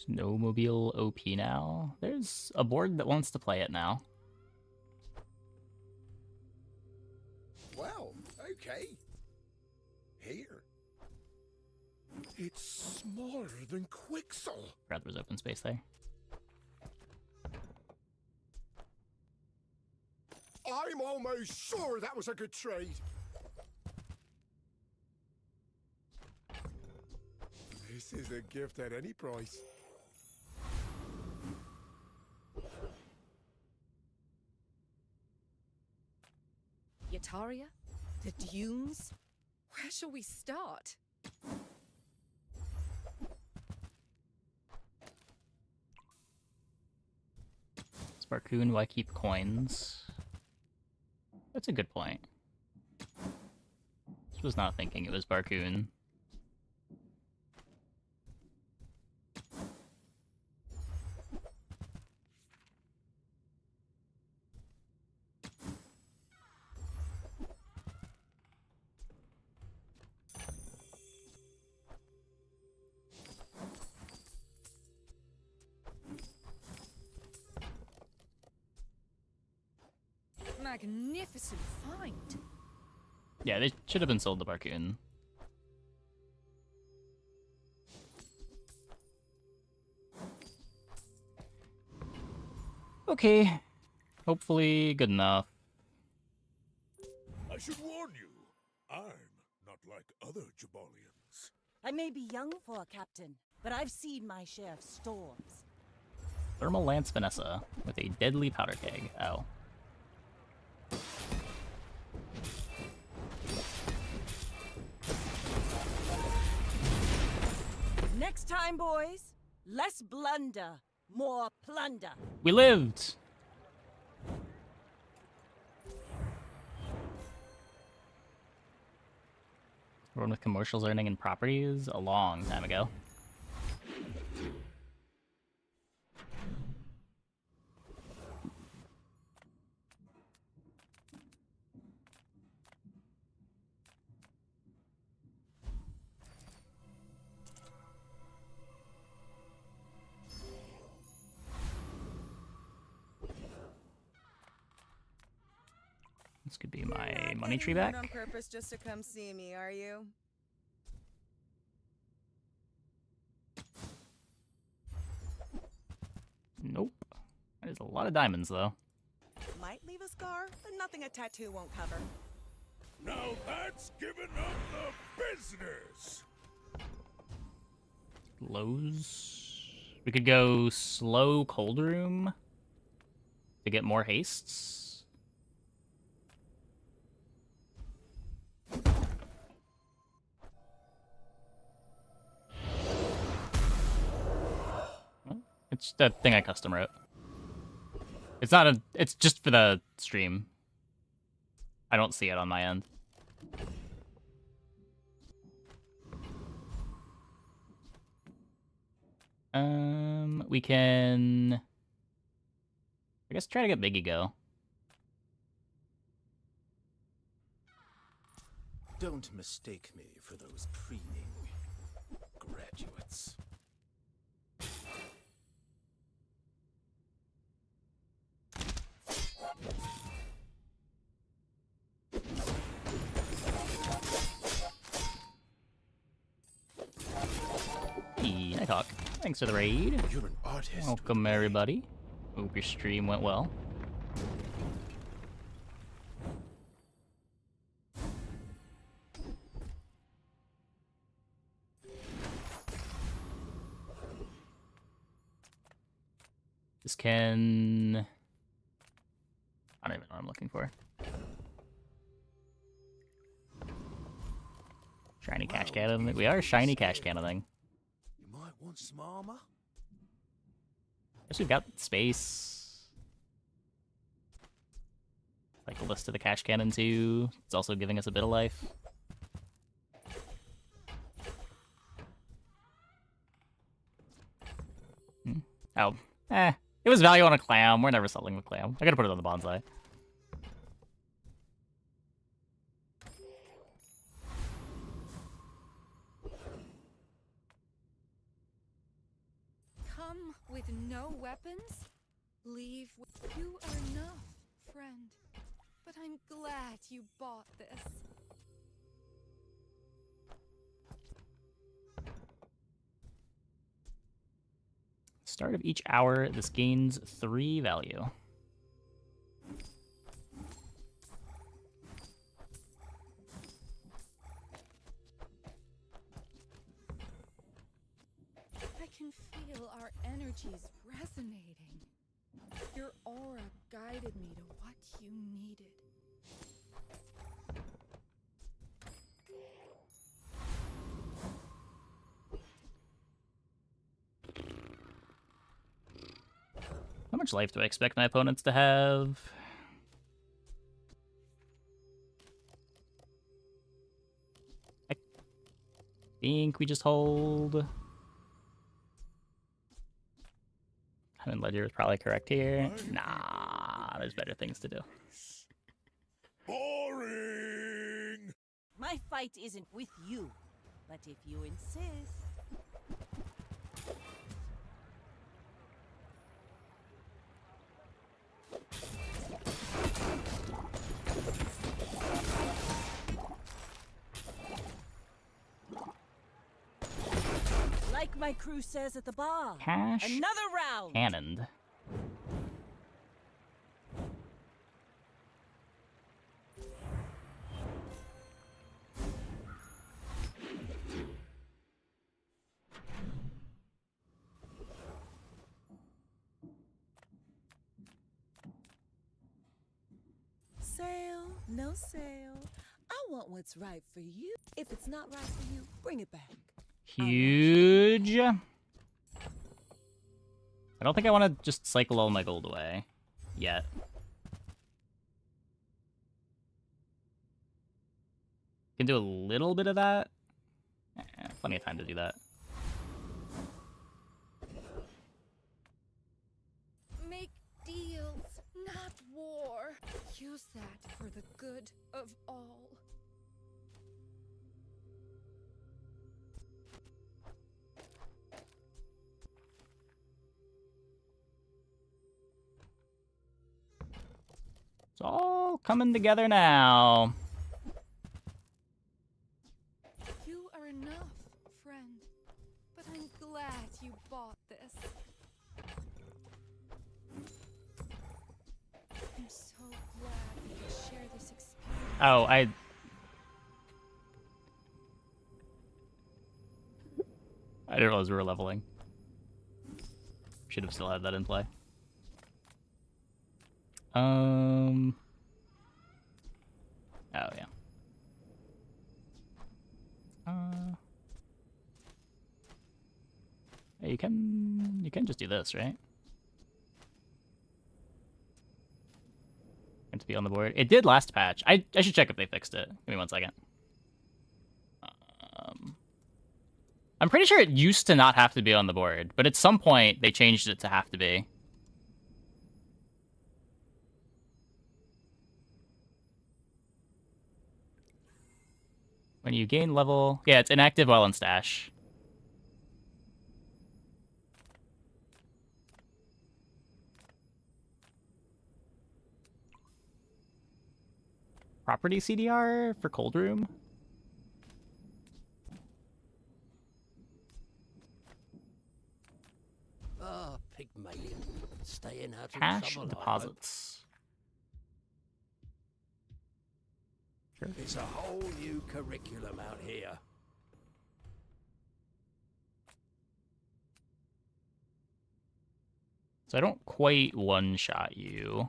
Snowmobile OP now. There's a board that wants to play it now. Well, okay. Here. It's smaller than Quixel. Forgot there was open space there. I'm almost sure that was a good trade. This is a gift at any price. Yataria? The dunes? Where shall we start? Sparkoon, why keep coins? That's a good point. Just was not thinking it was Barcoon. Magnificent find. Yeah, they should have been sold to Barcoon. Okay. Hopefully good enough. I should warn you, I'm not like other Jabalians. I may be young for a captain, but I've seen my share of storms. Thermal Lance Vanessa with a deadly powder keg. Oh. Next time, boys, less blunder, more plunder. We lived! Everyone with commercials earning in properties a long time ago. This could be my Not money tree getting back. hurt on purpose just to come see me, are you? Nope. There's a lot of diamonds, though. Might leave a scar, but nothing a tattoo won't cover. Now that's giving up the business! Lows. We could go slow cold room to get more hastes. Well, it's that thing I custom wrote. It's not a. It's just for the stream. I don't see it on my end. We can, I guess, try to get Big Ego. Don't mistake me for those preening graduates. Hey, Nighthawk. Thanks for the raid. You're an artist. Welcome, everybody. Hope your stream went well. This can... I don't even know what I'm looking for. Shiny cash cannon. We are shiny cash cannoning. You might want some armor. Guess we've got space. Like a list of the cash cannon too. It's also giving us a bit of life. Oh, it was value on a clam. We're never selling the clam. I gotta put it on the bonsai. Come with no weapons? Leave with... You are enough, friend. But I'm glad you bought this. Start of each hour, this gains 3 value. I can feel our energies resonating. Your aura guided me to what you needed. How much life do I expect my opponents to have? I think we just hold. I mean, Ledger is probably correct here. Nah, there's better things to do. Boring! My fight isn't with you, but if you insist. Like my crew says at the bar. Cash Another round. cannoned. Sale, no sale. I want what's right for you. If it's not right for you, bring it back. Huge. I don't think I want to just cycle all my gold away yet. Can do a little bit of that. Plenty of time to do that. Make deals, not war. Use that for the good of all. It's all all coming together now. You are enough, friend. But I'm glad you bought this. I'm so glad we could share this experience. Oh, I didn't realize we were leveling. Should have still had that in play. Oh yeah. Hey, you can just do this, right? And to be on the board. It did last patch. I should check if they fixed it. Give me 1 second. I'm pretty sure it used to not have to be on the board, but at some point they changed it to have to be. When you gain level... Yeah, it's inactive while in stash. Property CDR for Cold Room? Ah, Pygmalion. Staying out of Cash trouble, deposits. Sure. It's a whole new curriculum out here. So I don't quite one-shot you.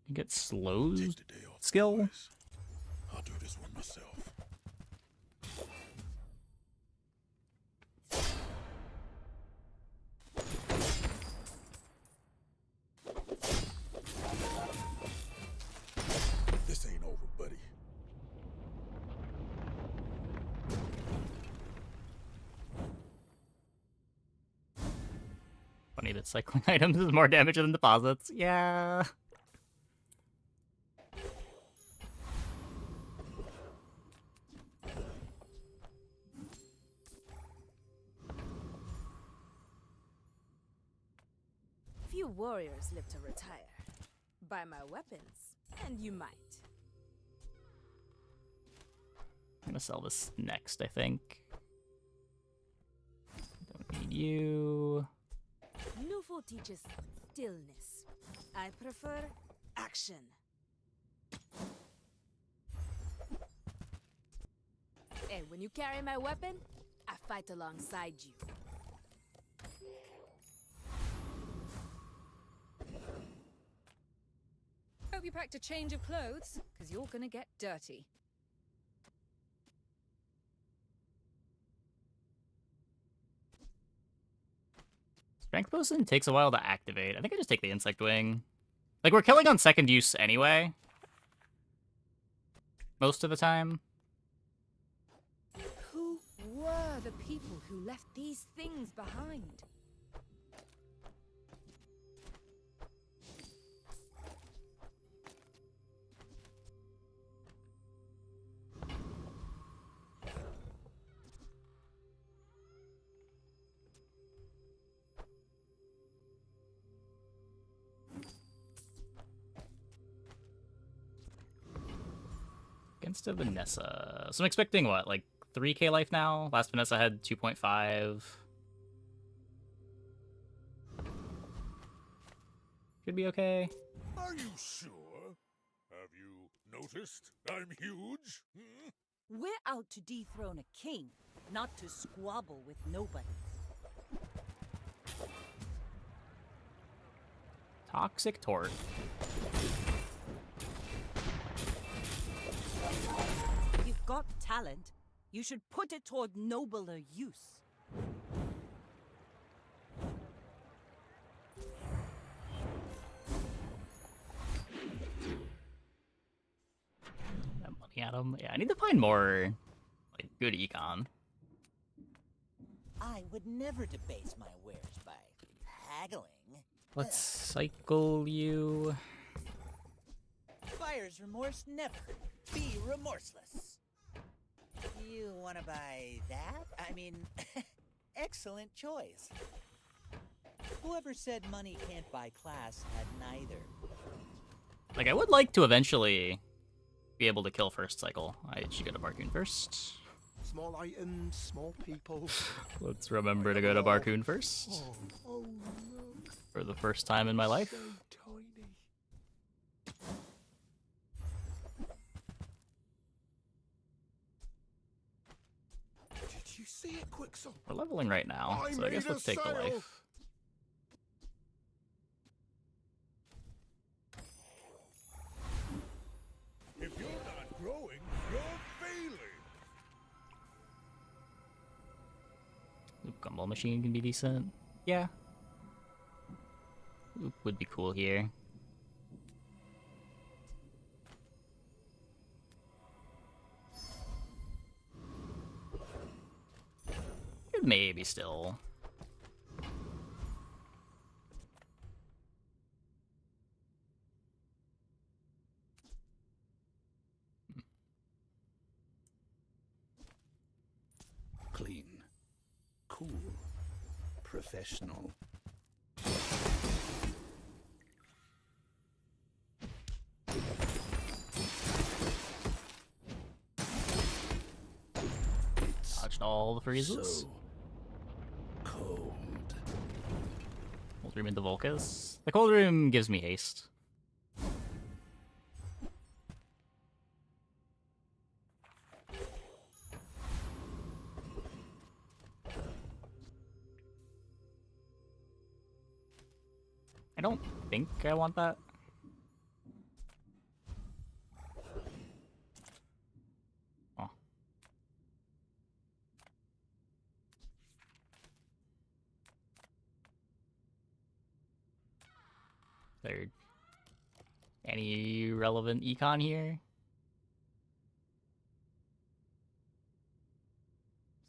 You get slows skill. I'll do this one myself. This ain't over, buddy. Funny that cycling items is more damage than deposits. Yeah. Few warriors live to retire. Buy my weapons, and you might. I'm gonna sell this next, I think. Don't need you. Nufo teaches stillness. I prefer action. Hey, when you carry my weapon, I fight alongside you. Hope you packed a change of clothes, because you're gonna get dirty. Strength Potion takes a while to activate. I think I just take the Insect Wing. Like, we're killing on second use anyway. Most of the time. Who were the people who left these things behind? Against a Vanessa. So I'm expecting what, like 3k life now? Last Vanessa had 2.5. Should be okay. Are you sure? Have you noticed I'm huge? We're out to dethrone a king, not to squabble with nobody. Toxic Tort. You've got talent. You should put it toward nobler use. That money at him. Yeah, I need to find more, like, good econ. I would never debase my wares by haggling. Let's cycle you. Buyer's remorse never. Be remorseless. You want to buy that? I mean, excellent choice. Whoever said money can't buy class had neither. Like, I would like to eventually be able to kill first cycle. I should go to Barcoon first. Small items, small people. Let's remember to go to Barcoon first. Oh no. For the first time in my life. So tiny. Did you see it, Quicksilver? We're leveling right now, so I guess let's take the life. If you're not growing, you're failing. Oop, gumball machine can be decent. Yeah. Oop would be cool here. Could maybe still. Clean, cool, professional. Dodged all the freezes. So cold. Cold room into Volcas. The cold room gives me haste. I don't think I want that. Oh. Third. Any relevant econ here?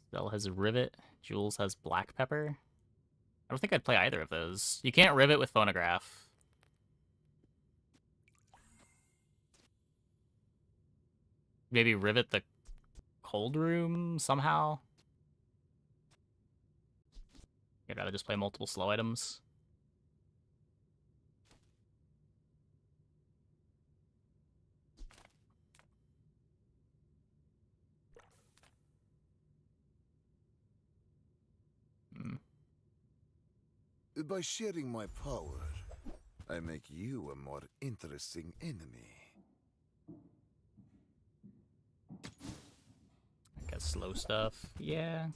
Stella has Rivet. Jules has Black Pepper. I don't think I'd play either of those. You can't Rivet with Phonograph. Maybe Rivet the cold room somehow? I'd rather just play multiple slow items. By sharing my power, I make you a more interesting enemy. I guess slow stuff. Yeah.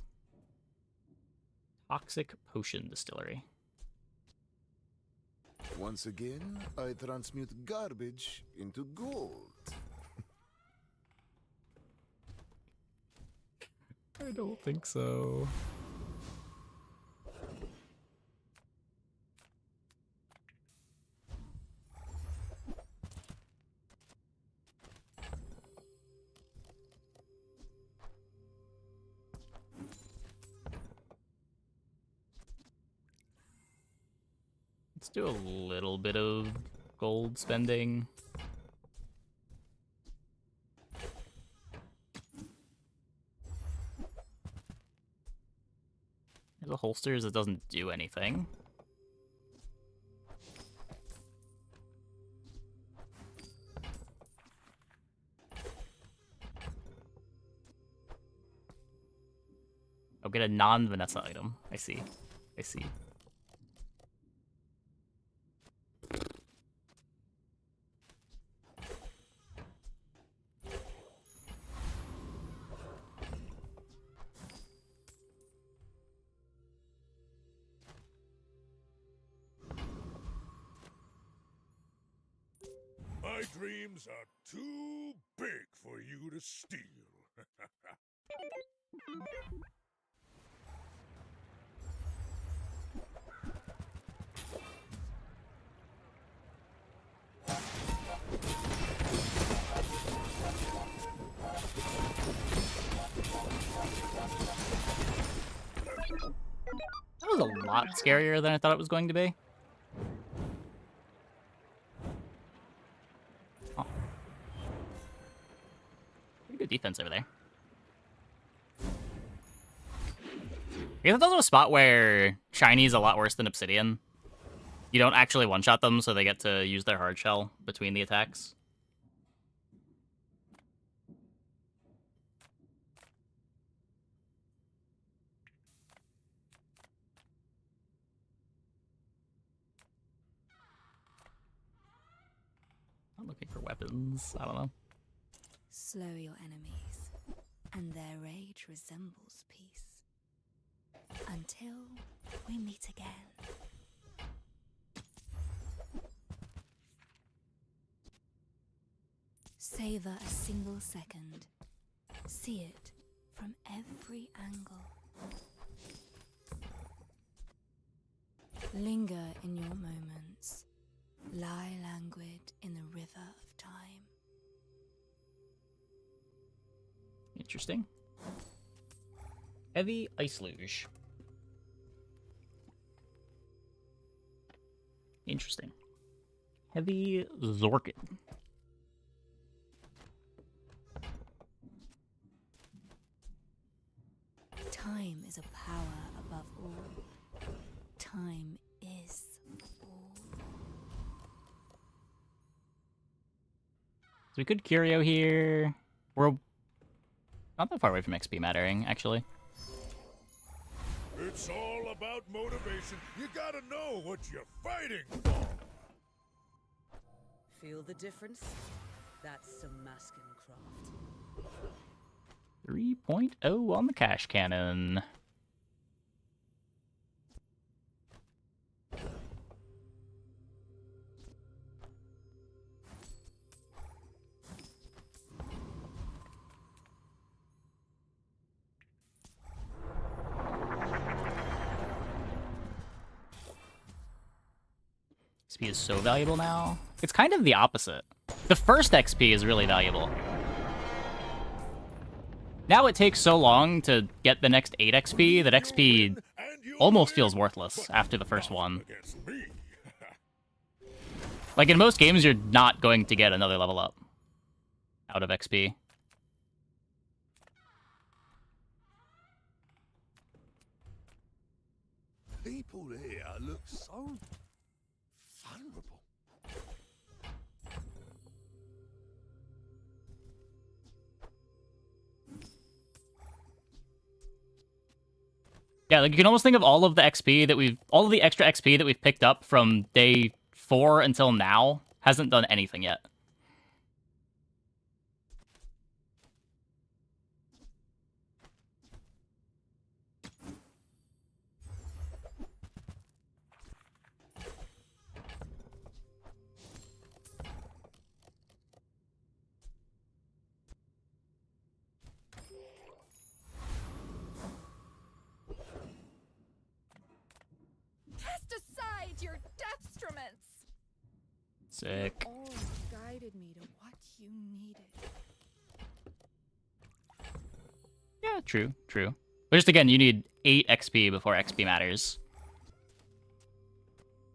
Toxic Potion Distillery. Once again, I transmute garbage into gold. I don't think so. Let's do a little bit of gold spending. There's a holsters that doesn't do anything. I'll get a non-Vanessa item. I see. I see. My dreams are too big for you to steal. That was a lot scarier than I thought it was going to be. Oh. Pretty good defense over there. I guess it's also a spot where Shiny's a lot worse than Obsidian. You don't actually one-shot them, so they get to use their hard shell between the attacks. I'm looking for weapons. I don't know. Slow your enemies, and their rage resembles peace. Until we meet again. Savor a single second. See it from every angle. Linger in your moments. Lie languid in the river of time. Interesting. Heavy ice luge. Interesting. Heavy Zorkin. Time is a power above all. Time is all. So we could Curio here. We're not that far away from XP mattering, actually. It's all about motivation. You gotta know what you're fighting for. Feel the difference? That's some masking craft. 3.0 on the cash cannon. XP is so valuable now. It's kind of the opposite. The first XP is really valuable. Now it takes so long to get the next 8 XP that XP almost feels worthless after the first one. Like in most games, you're not going to get another level up out of XP. People here look so vulnerable. Yeah, like you can almost think of all of the XP that all of the extra XP that we've picked up from day 4 until now hasn't done anything yet. Cast aside your destruments. Sick. You always guided me to what you needed. Yeah, true, true. But just again, you need 8 XP before XP matters.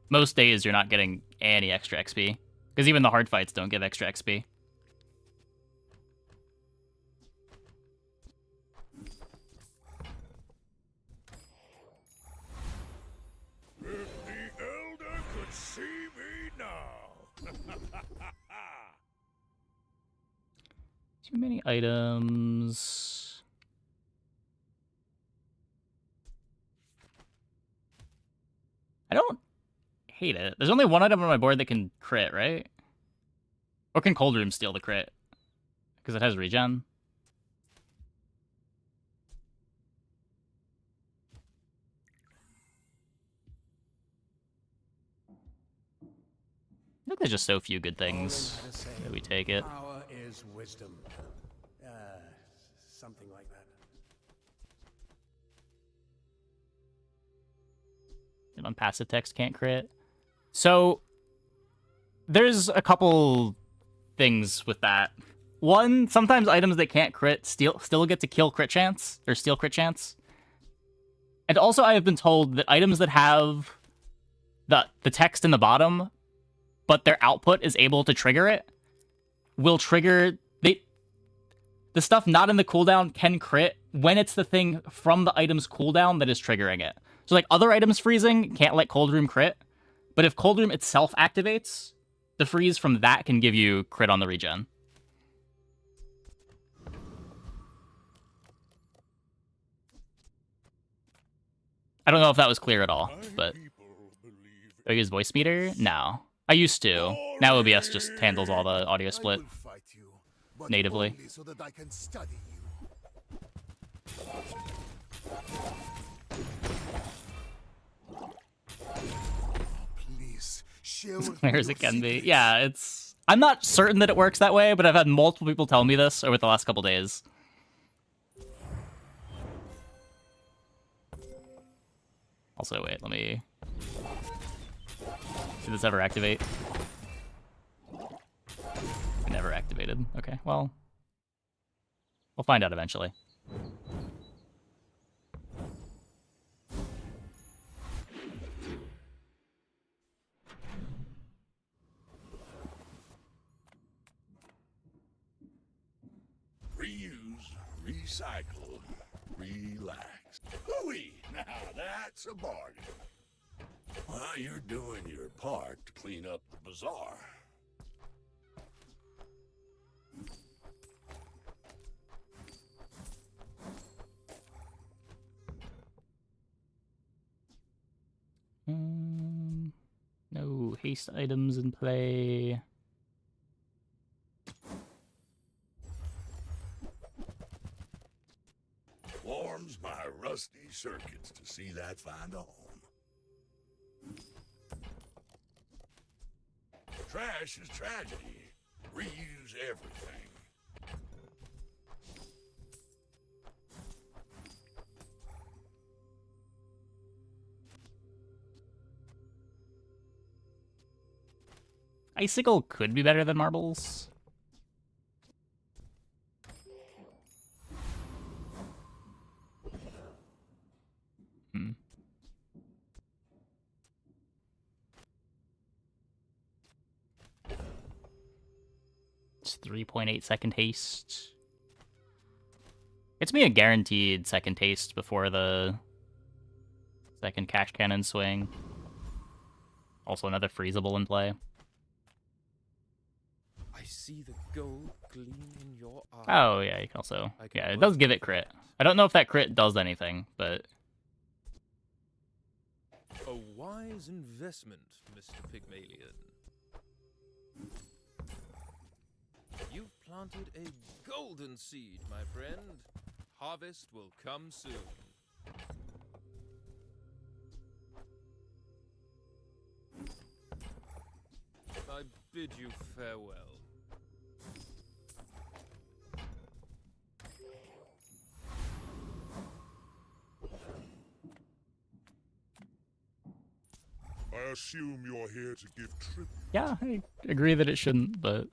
Most days you're not getting any extra XP. Because even the hard fights don't give extra XP. If the Elder could see me now. Too many items. I don't hate it. There's only one item on my board that can crit, right? Or can Cold Room steal the crit? Because it has regen. I think there's just so few good things that we take it. Power is wisdom. Something like that. And on passive text can't crit. So there's a couple things with that. One, sometimes items that can't crit still get to kill crit chance or steal crit chance. And also I have been told that items that have the text in the bottom, but their output is able to trigger it, will trigger the stuff not in the cooldown can crit when it's the thing from the item's cooldown that is triggering it. So like other items freezing can't let Cold Room crit, But if Cold Room itself activates, the freeze from that can give you crit on the regen. I don't know if that was clear at all, but... Do I use voice meter? No. I used to. Now OBS just handles all the audio split natively. So that I can study Please, share with Clear me as your it can be. secrets. Yeah, it's... I'm not certain that it works that way, but I've had multiple people tell me this over the last couple days. Also, wait, let me... Did this ever activate? It never activated. Okay, well... We'll find out eventually. Reuse, recycle, relax. Hooey! Now that's a bargain. Well, you're doing your part to clean up the bazaar. No haste items in play. Warms my rusty circuits to see that find a home. Trash is tragedy. Reuse everything. Icicle could be better than marbles. It's 3.8 second haste. It's me a guaranteed second haste before the second cash cannon swing. Also another freezable in play. I see the gold gleam in your eye. Oh yeah, you can also... Yeah, it does give it crit. I don't know if that crit does anything, but... A wise investment, Mr. Pygmalion. You've planted a golden seed, my friend. Harvest will come soon. I bid you farewell. I assume you're here to give tribute. Yeah, I agree that it shouldn't, but...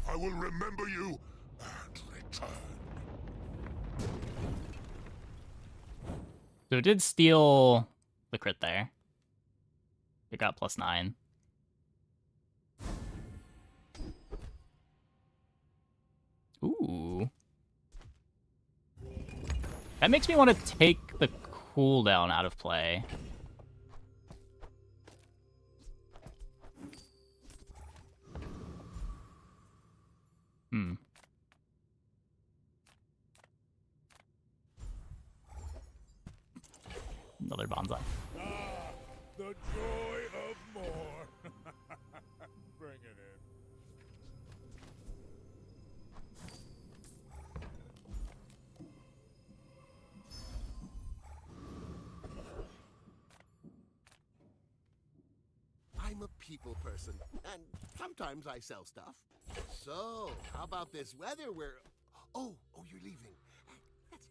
I will remember you and return. So it did steal the crit there. It got +9. Ooh. That makes me want to take the cooldown out of play. Another bonsai. Ah, the joy of more. Bring it in. I'm a people person, and sometimes I sell stuff. So, how about this weather where... Oh, you're leaving. That's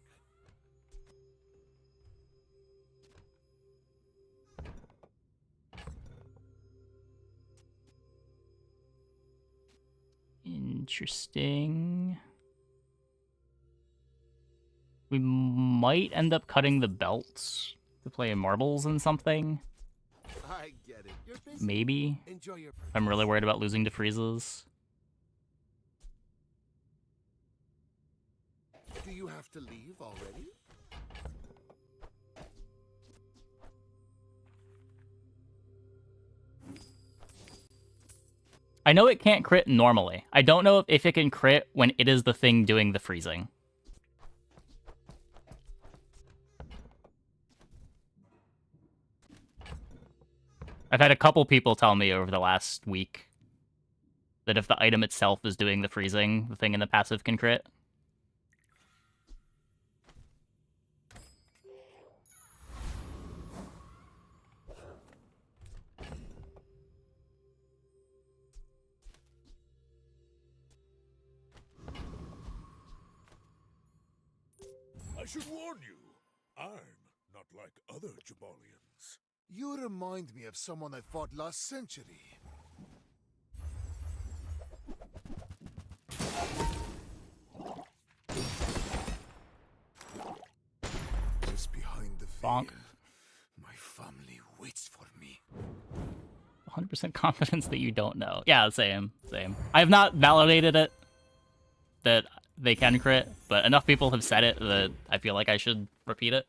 Interesting. We might end up cutting the belts to play marbles and something. I get it. You're busy. Maybe. Enjoy your I'm really worried about losing to freezes. Do you have to leave already? I know it can't crit normally. I don't know if it can crit when it is the thing doing the freezing. I've had a couple people tell me over the last week that if the item itself is doing the freezing, the thing in the passive can crit. I should warn you, I'm not like other Jabalians. You remind me of someone I fought last century. Just behind the Bonk. veil, my family waits for me. 100% confidence that you don't know. Yeah, same. I have not validated it that they can crit, but enough people have said it that I feel like I should repeat it.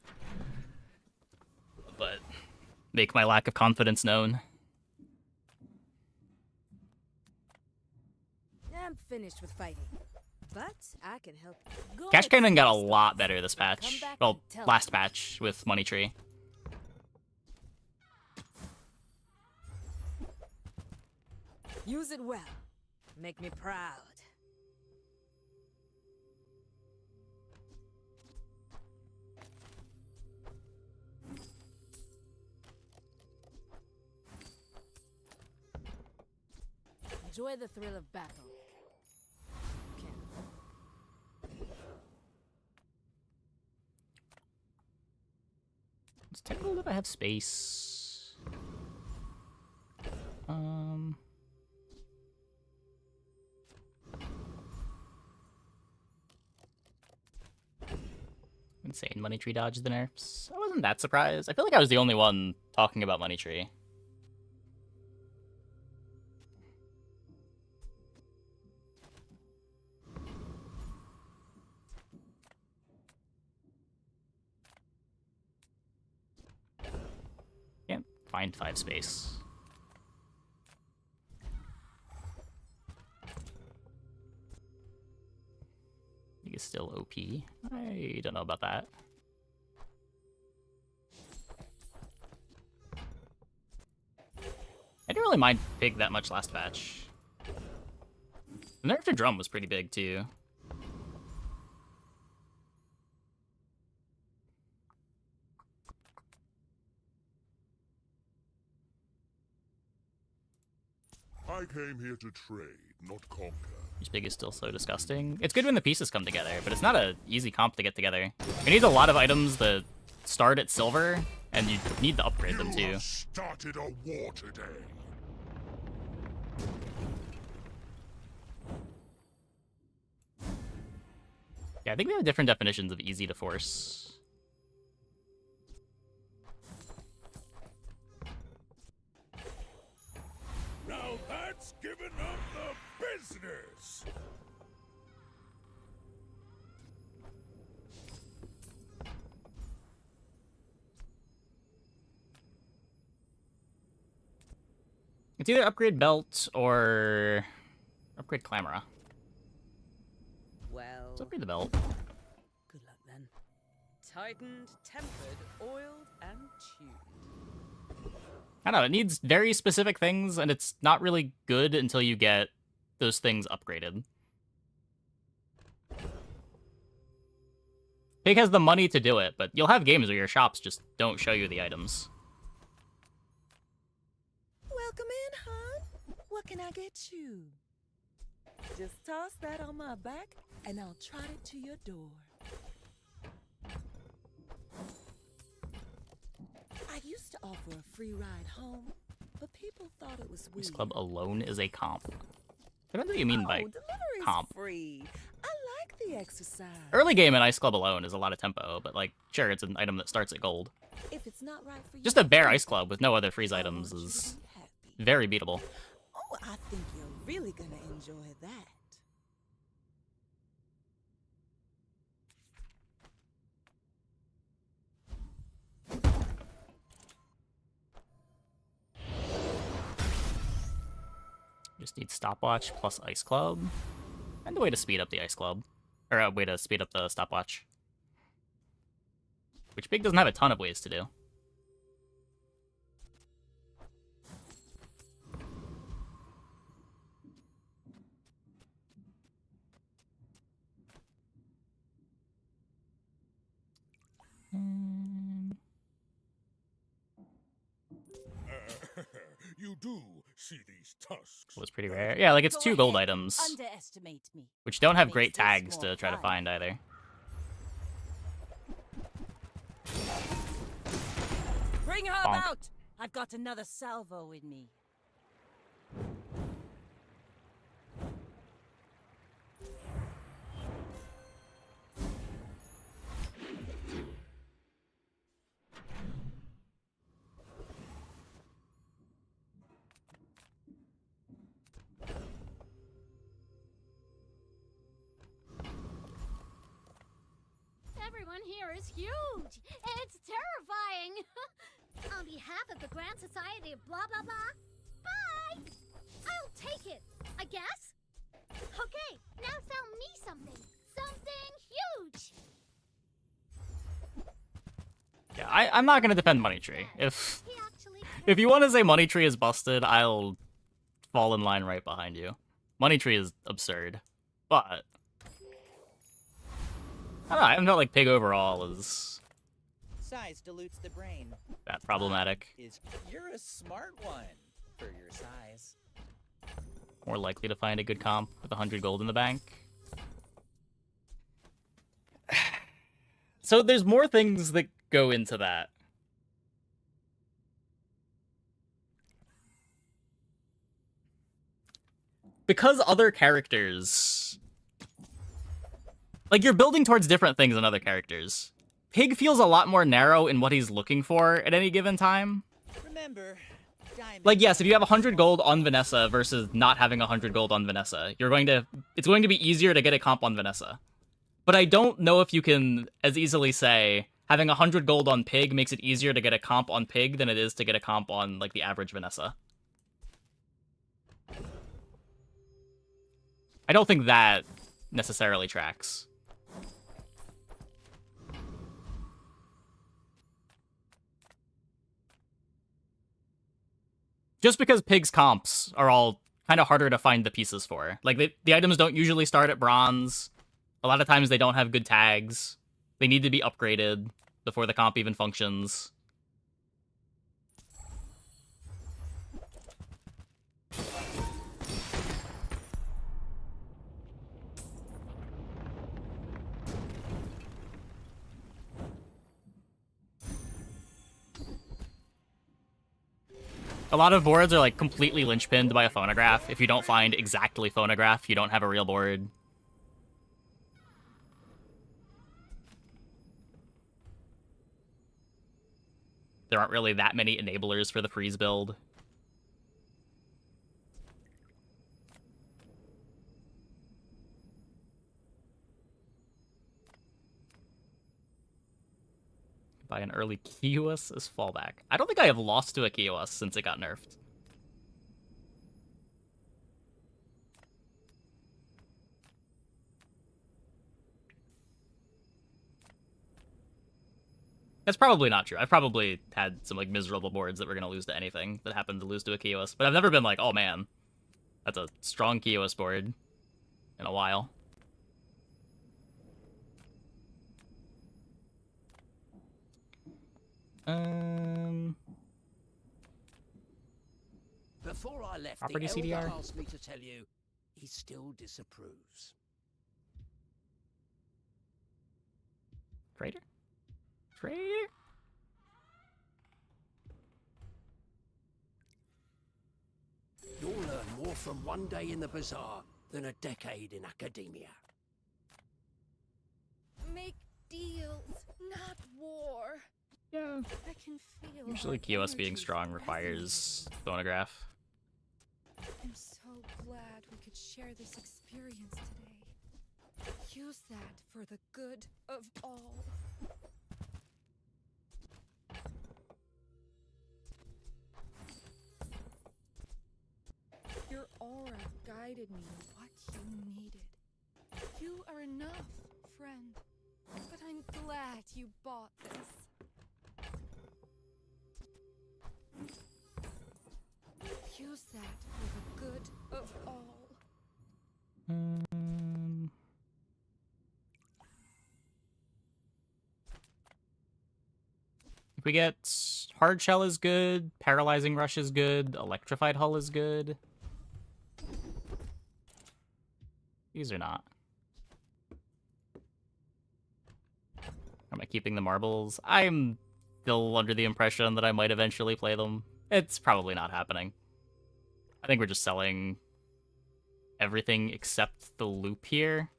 But make my lack of confidence known. I'm finished with fighting, but I can help. Go Cash ahead, Cannon got a Space lot Fox. better this patch. Come back Well, and tell last me. patch with Money Tree. Use it well. Make me proud. Enjoy the thrill of battle. It's technically if I have space. Insane Money Tree dodged the nerfs. I wasn't that surprised. I feel like I was the only one talking about Money Tree. Can't find 5 space. I think it's still OP. I don't know about that. I didn't really mind Pig that much last patch. The nerf to Drum was pretty big too. I came here to trade, not conquer. Which Pig is still so disgusting. It's good when the pieces come together, but it's not an easy comp to get together. It needs a lot of items that start at silver, and you need to upgrade them too. Started a war today. Yeah, I think we have different definitions of easy to force. Now that's giving them the business. It's either upgrade belt or upgrade Clamora. Well, Let's upgrade the belt. good luck then. Tightened, tempered, oiled, and tuned. I don't know, it needs very specific things, and it's not really good until you get those things upgraded. Pig has the money to do it, but you'll have games where your shops just don't show you the items. Welcome in, hon. What can I get you? Just toss that on my back, and I'll trot it to your door. I used to offer a free ride home, but people thought it was weird. This club alone is a comp. Depends what you mean by delivery's comp. free. I like the exercise. Early game in Ice Club alone is a lot of tempo, but like, sure, it's an item that starts at gold. If it's not right for you, Just a bare Ice Club with no other freeze items is very beatable. Oh, I think you're really gonna enjoy that. Just need stopwatch plus ice club. And a way to speed up the ice club. Or a way to speed up the stopwatch. Which Pig doesn't have a ton of ways to do. You do see these tusks. Was pretty rare. Yeah, like it's Go 2 gold ahead. items. Underestimate me. Which don't have Makes great this tags more to try to fun. find either. Bring her Bonk. out! I've got another salvo in me. Everyone here is huge. It's terrifying. On behalf of the Grand Society of blah blah blah, bye. I'll take it, I guess. Okay, now sell me something. Something huge. Yeah, I'm not gonna defend Money Tree. If you want to say Money Tree is busted, I'll fall in line right behind you. Money Tree is absurd. But I don't know, I haven't felt like Pig overall is Size dilutes the brain. that problematic. You're a smart one for your size. More likely to find a good comp with 100 gold in the bank. So there's more things that go into that. Because other characters... Like, you're building towards different things than other characters. Pig feels a lot more narrow in what he's looking for at any given time. Remember, Like, yes, if you have 100 gold on Vanessa versus not having 100 gold on Vanessa, it's going to be easier to get a comp on Vanessa. But I don't know if you can as easily say having 100 gold on Pig makes it easier to get a comp on Pig than it is to get a comp on, like, the average Vanessa. I don't think that necessarily tracks. Just because Pig's comps are all kind of harder to find the pieces for. Like, the items don't usually start at bronze. A lot of times they don't have good tags. They need to be upgraded before the comp even functions. A lot of boards are like completely linchpinned by a phonograph. If you don't find exactly phonograph, you don't have a real board. There aren't really that many enablers for the freeze build. Buy an early Kios as fallback. I don't think I have lost to a Kios since it got nerfed. That's probably not true. I've probably had some like miserable boards that were gonna lose to anything that happened to lose to a Kios, but I've never been like, oh man, that's a strong Kios board in a while. Before I left, Property the CDR? elder asked me to tell you he still disapproves. Trader? Trader? You'll learn more from one day in the bazaar than a decade in academia. Make deals, not war. Yeah. I can feel. Usually our Kios being energies strong requires phonograph. I'm so glad we could share this experience today. Use that for the good of all. Your aura provided me what you needed. You are enough, friend. But I'm glad you bought this. Use that for the good of all. If we get hard shell is good, paralyzing rush is good, electrified hull is good. These are not. Am I keeping the marbles? I'm still under the impression that I might eventually play them. It's probably not happening. I think we're just selling everything except the loop here.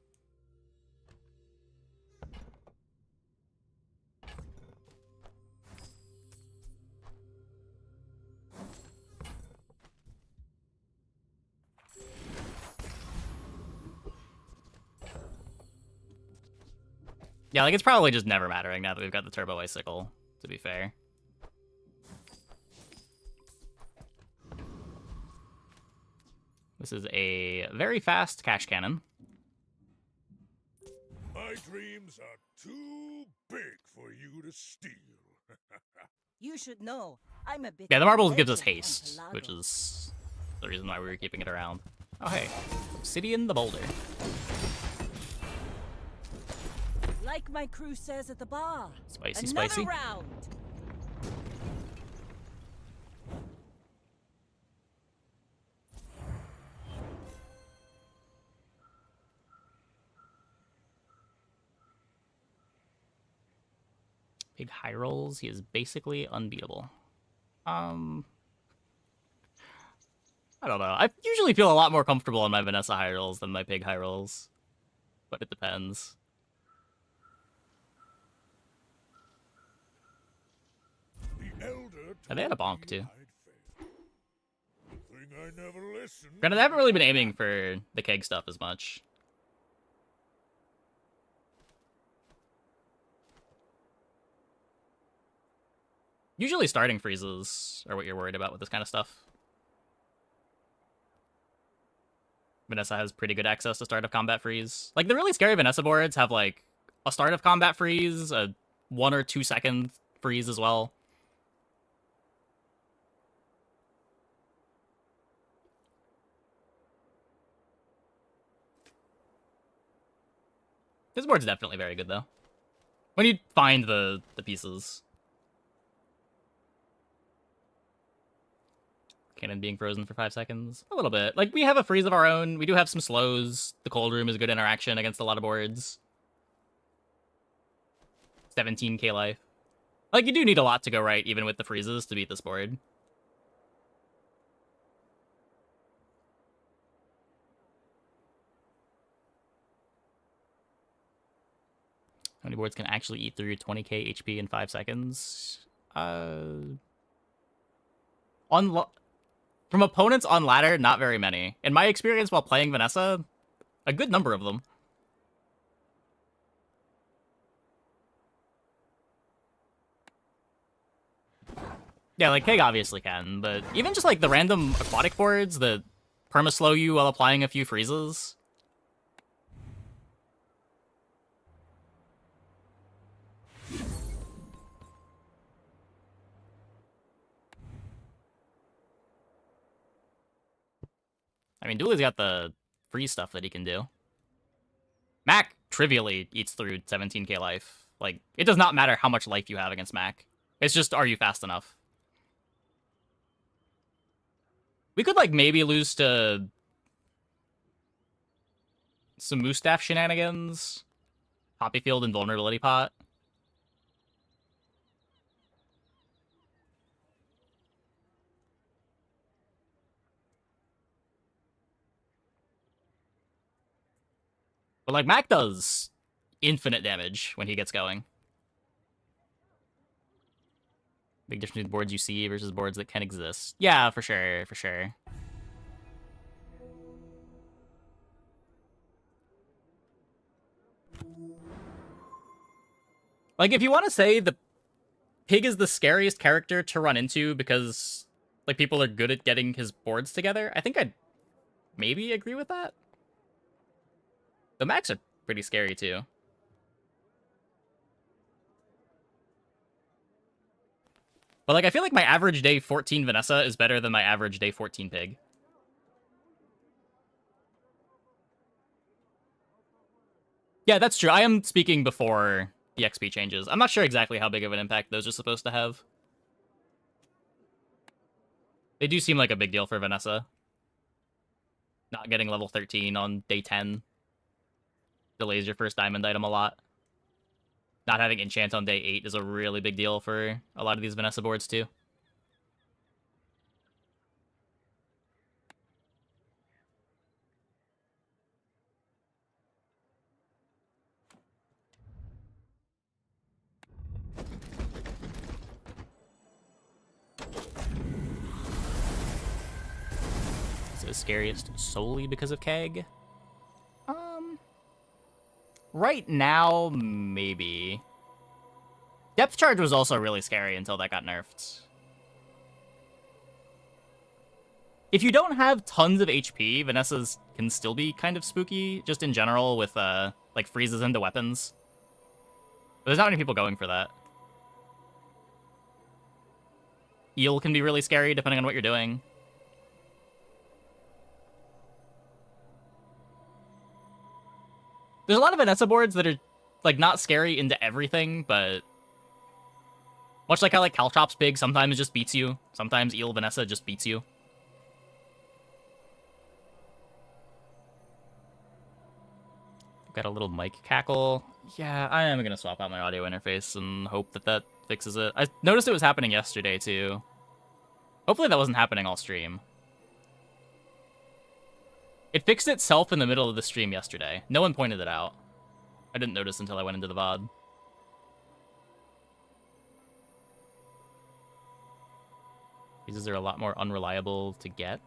Yeah, like, it's probably just never mattering now that we've got the Turbo Icicle, to be fair. This is a very fast cash cannon. My dreams are too big for you to steal. You should know, I'm a bit. Yeah, the of a marbles gives us legend on haste, Pelago. which is the reason why we were keeping it around. Oh, hey. Obsidian the Boulder. Like my crew says at the bar. Spicy, Another spicy. round. Big high rolls. He is basically unbeatable. I don't know. I usually feel a lot more comfortable on my Vanessa high rolls than my pig high rolls. But it depends. And they had a bonk, too. I never listened. Granted, I haven't really been aiming for the keg stuff as much. Usually starting freezes are what you're worried about with this kind of stuff. Vanessa has pretty good access to start of combat freeze. Like, the really scary Vanessa boards have, like, a start of combat freeze, a 1 or 2 second freeze as well. This board's definitely very good, though. When you find the pieces. Cannon being frozen for 5 seconds. A little bit. Like, we have a freeze of our own. We do have some slows. The cold room is a good interaction against a lot of boards. 17k life. Like, you do need a lot to go right, even with the freezes, to beat this board. How many boards can actually eat through 20k HP in 5 seconds? From opponents on ladder, not very many. In my experience while playing Vanessa, a good number of them. Yeah, like, Keg obviously can, but even just, like, the random aquatic boards that perma-slow you while applying a few freezes. I mean, Dooley's got the free stuff that he can do. Mac trivially eats through 17k life. Like, it does not matter how much life you have against Mac. It's just, are you fast enough? We could, like, maybe lose to some Moustache shenanigans. Poppyfield and Vulnerability Pot. But, like, Mac does infinite damage when he gets going. Big difference between boards you see versus boards that can exist. Yeah, for sure, for sure. Like, if you want to say the pig is the scariest character to run into because, like, people are good at getting his boards together, I think I'd maybe agree with that. The mechs are pretty scary too. But like, I feel like my average day 14 Vanessa is better than my average day 14 Pig. Yeah, that's true. I am speaking before the XP changes. I'm not sure exactly how big of an impact those are supposed to have. They do seem like a big deal for Vanessa. Not getting level 13 on day 10 delays your first diamond item a lot. Not having enchant on day 8 is a really big deal for a lot of these Vanessa boards too. Is it scariest solely because of Keg? Right now, maybe. Depth Charge was also really scary until that got nerfed. If you don't have tons of HP, Vanessa's can still be kind of spooky, just in general, with, like, freezes into weapons. But there's not many people going for that. Eel can be really scary, depending on what you're doing. There's a lot of Vanessa boards that are, like, not scary into everything, but... much like how, like, Caltrops Pig sometimes just beats you. Sometimes Eel Vanessa just beats you. Got a little mic cackle. Yeah, I am gonna swap out my audio interface and hope that that fixes it. I noticed it was happening yesterday, too. Hopefully that wasn't happening all stream. It fixed itself in the middle of the stream yesterday. No one pointed it out. I didn't notice until I went into the VOD. These are a lot more unreliable to get.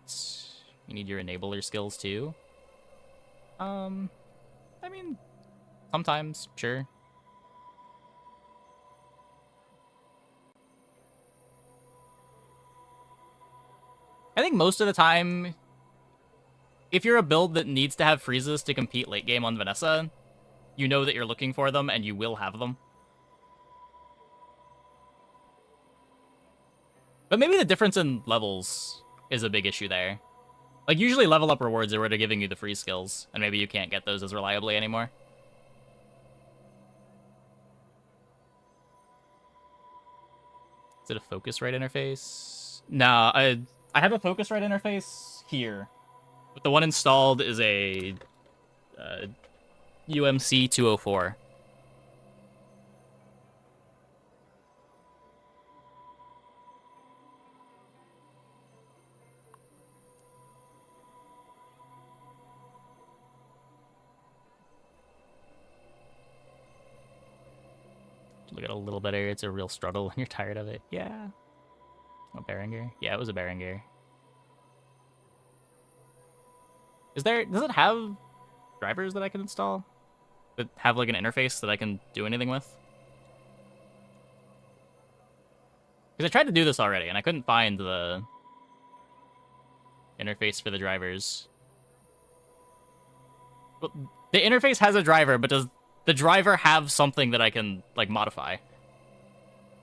You need your enabler skills, too. I mean, sometimes, sure. I think most of the time, if you're a build that needs to have freezes to compete late game on Vanessa, you know that you're looking for them and you will have them. But maybe the difference in levels is a big issue there. Like, usually level up rewards are where they're giving you the free skills, and maybe you can't get those as reliably anymore. Is it a Focusrite interface? No, I have a Focusrite interface here. But the one installed is a UMC 204. Look at a little better. It's a real struggle when you're tired of it. Yeah. A Behringer? Yeah, it was a Behringer. Does it have drivers that I can install? That have like an interface that I can do anything with? Because I tried to do this already and I couldn't find the interface for the drivers. Well, the interface has a driver, but does the driver have something that I can, like, modify?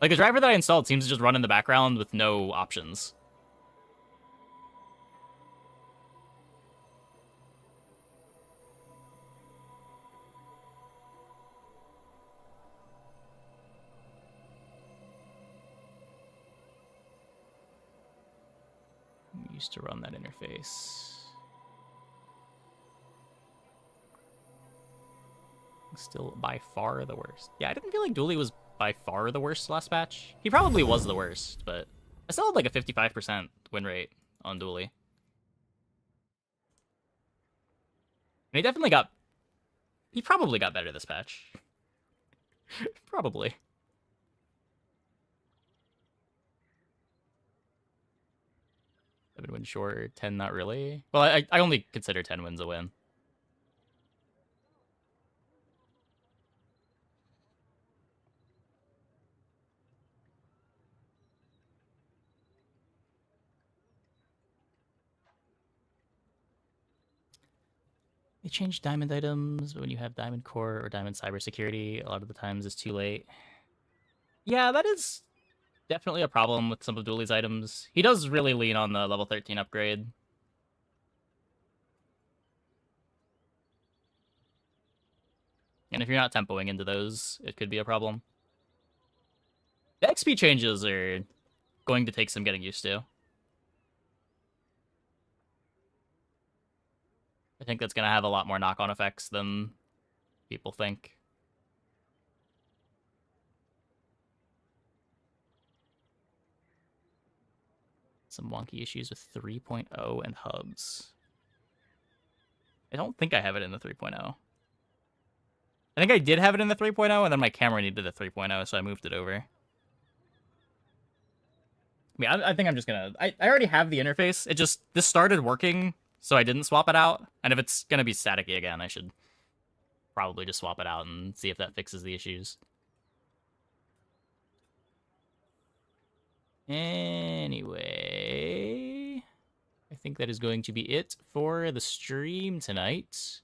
Like, the driver that I installed seems to just run in the background with no options. I used to run that interface. Still by far the worst. Yeah, I didn't feel like Dooley was by far the worst last patch. He probably was the worst, but I still had like a 55% win rate on Dooley. And he probably got better this patch. Probably. 7 wins short, 10 not really. Well, I only consider 10 wins a win. They changed diamond items, but when you have diamond core or diamond cybersecurity, a lot of the times it's too late. Yeah, that is definitely a problem with some of Dooley's items. He does really lean on the level 13 upgrade. And if you're not tempoing into those, it could be a problem. The XP changes are going to take some getting used to. I think that's going to have a lot more knock-on effects than people think. Some wonky issues with 3.0 and hubs. I don't think I have it in the 3.0. I think I did have it in the 3.0, and then my camera needed the 3.0, so I moved it over. I think I'm just gonna... I already have the interface. It just... This started working, so I didn't swap it out. And if it's gonna be staticky again, I should probably just swap it out and see if that fixes the issues. Anyway... I think that is going to be it for the stream tonight.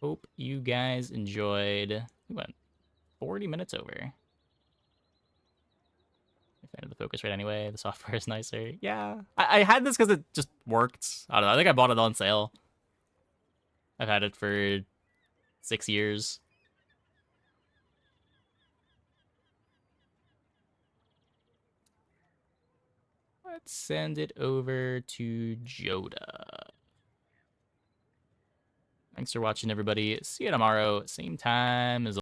Hope you guys enjoyed. We went 40 minutes over. I'm a fan of the focus rate anyway. The software is nicer. Yeah. I had this because it just worked. I don't know. I think I bought it on sale. I've had it for 6 years. Let's send it over to Joda. Thanks for watching, everybody. See you tomorrow, same time as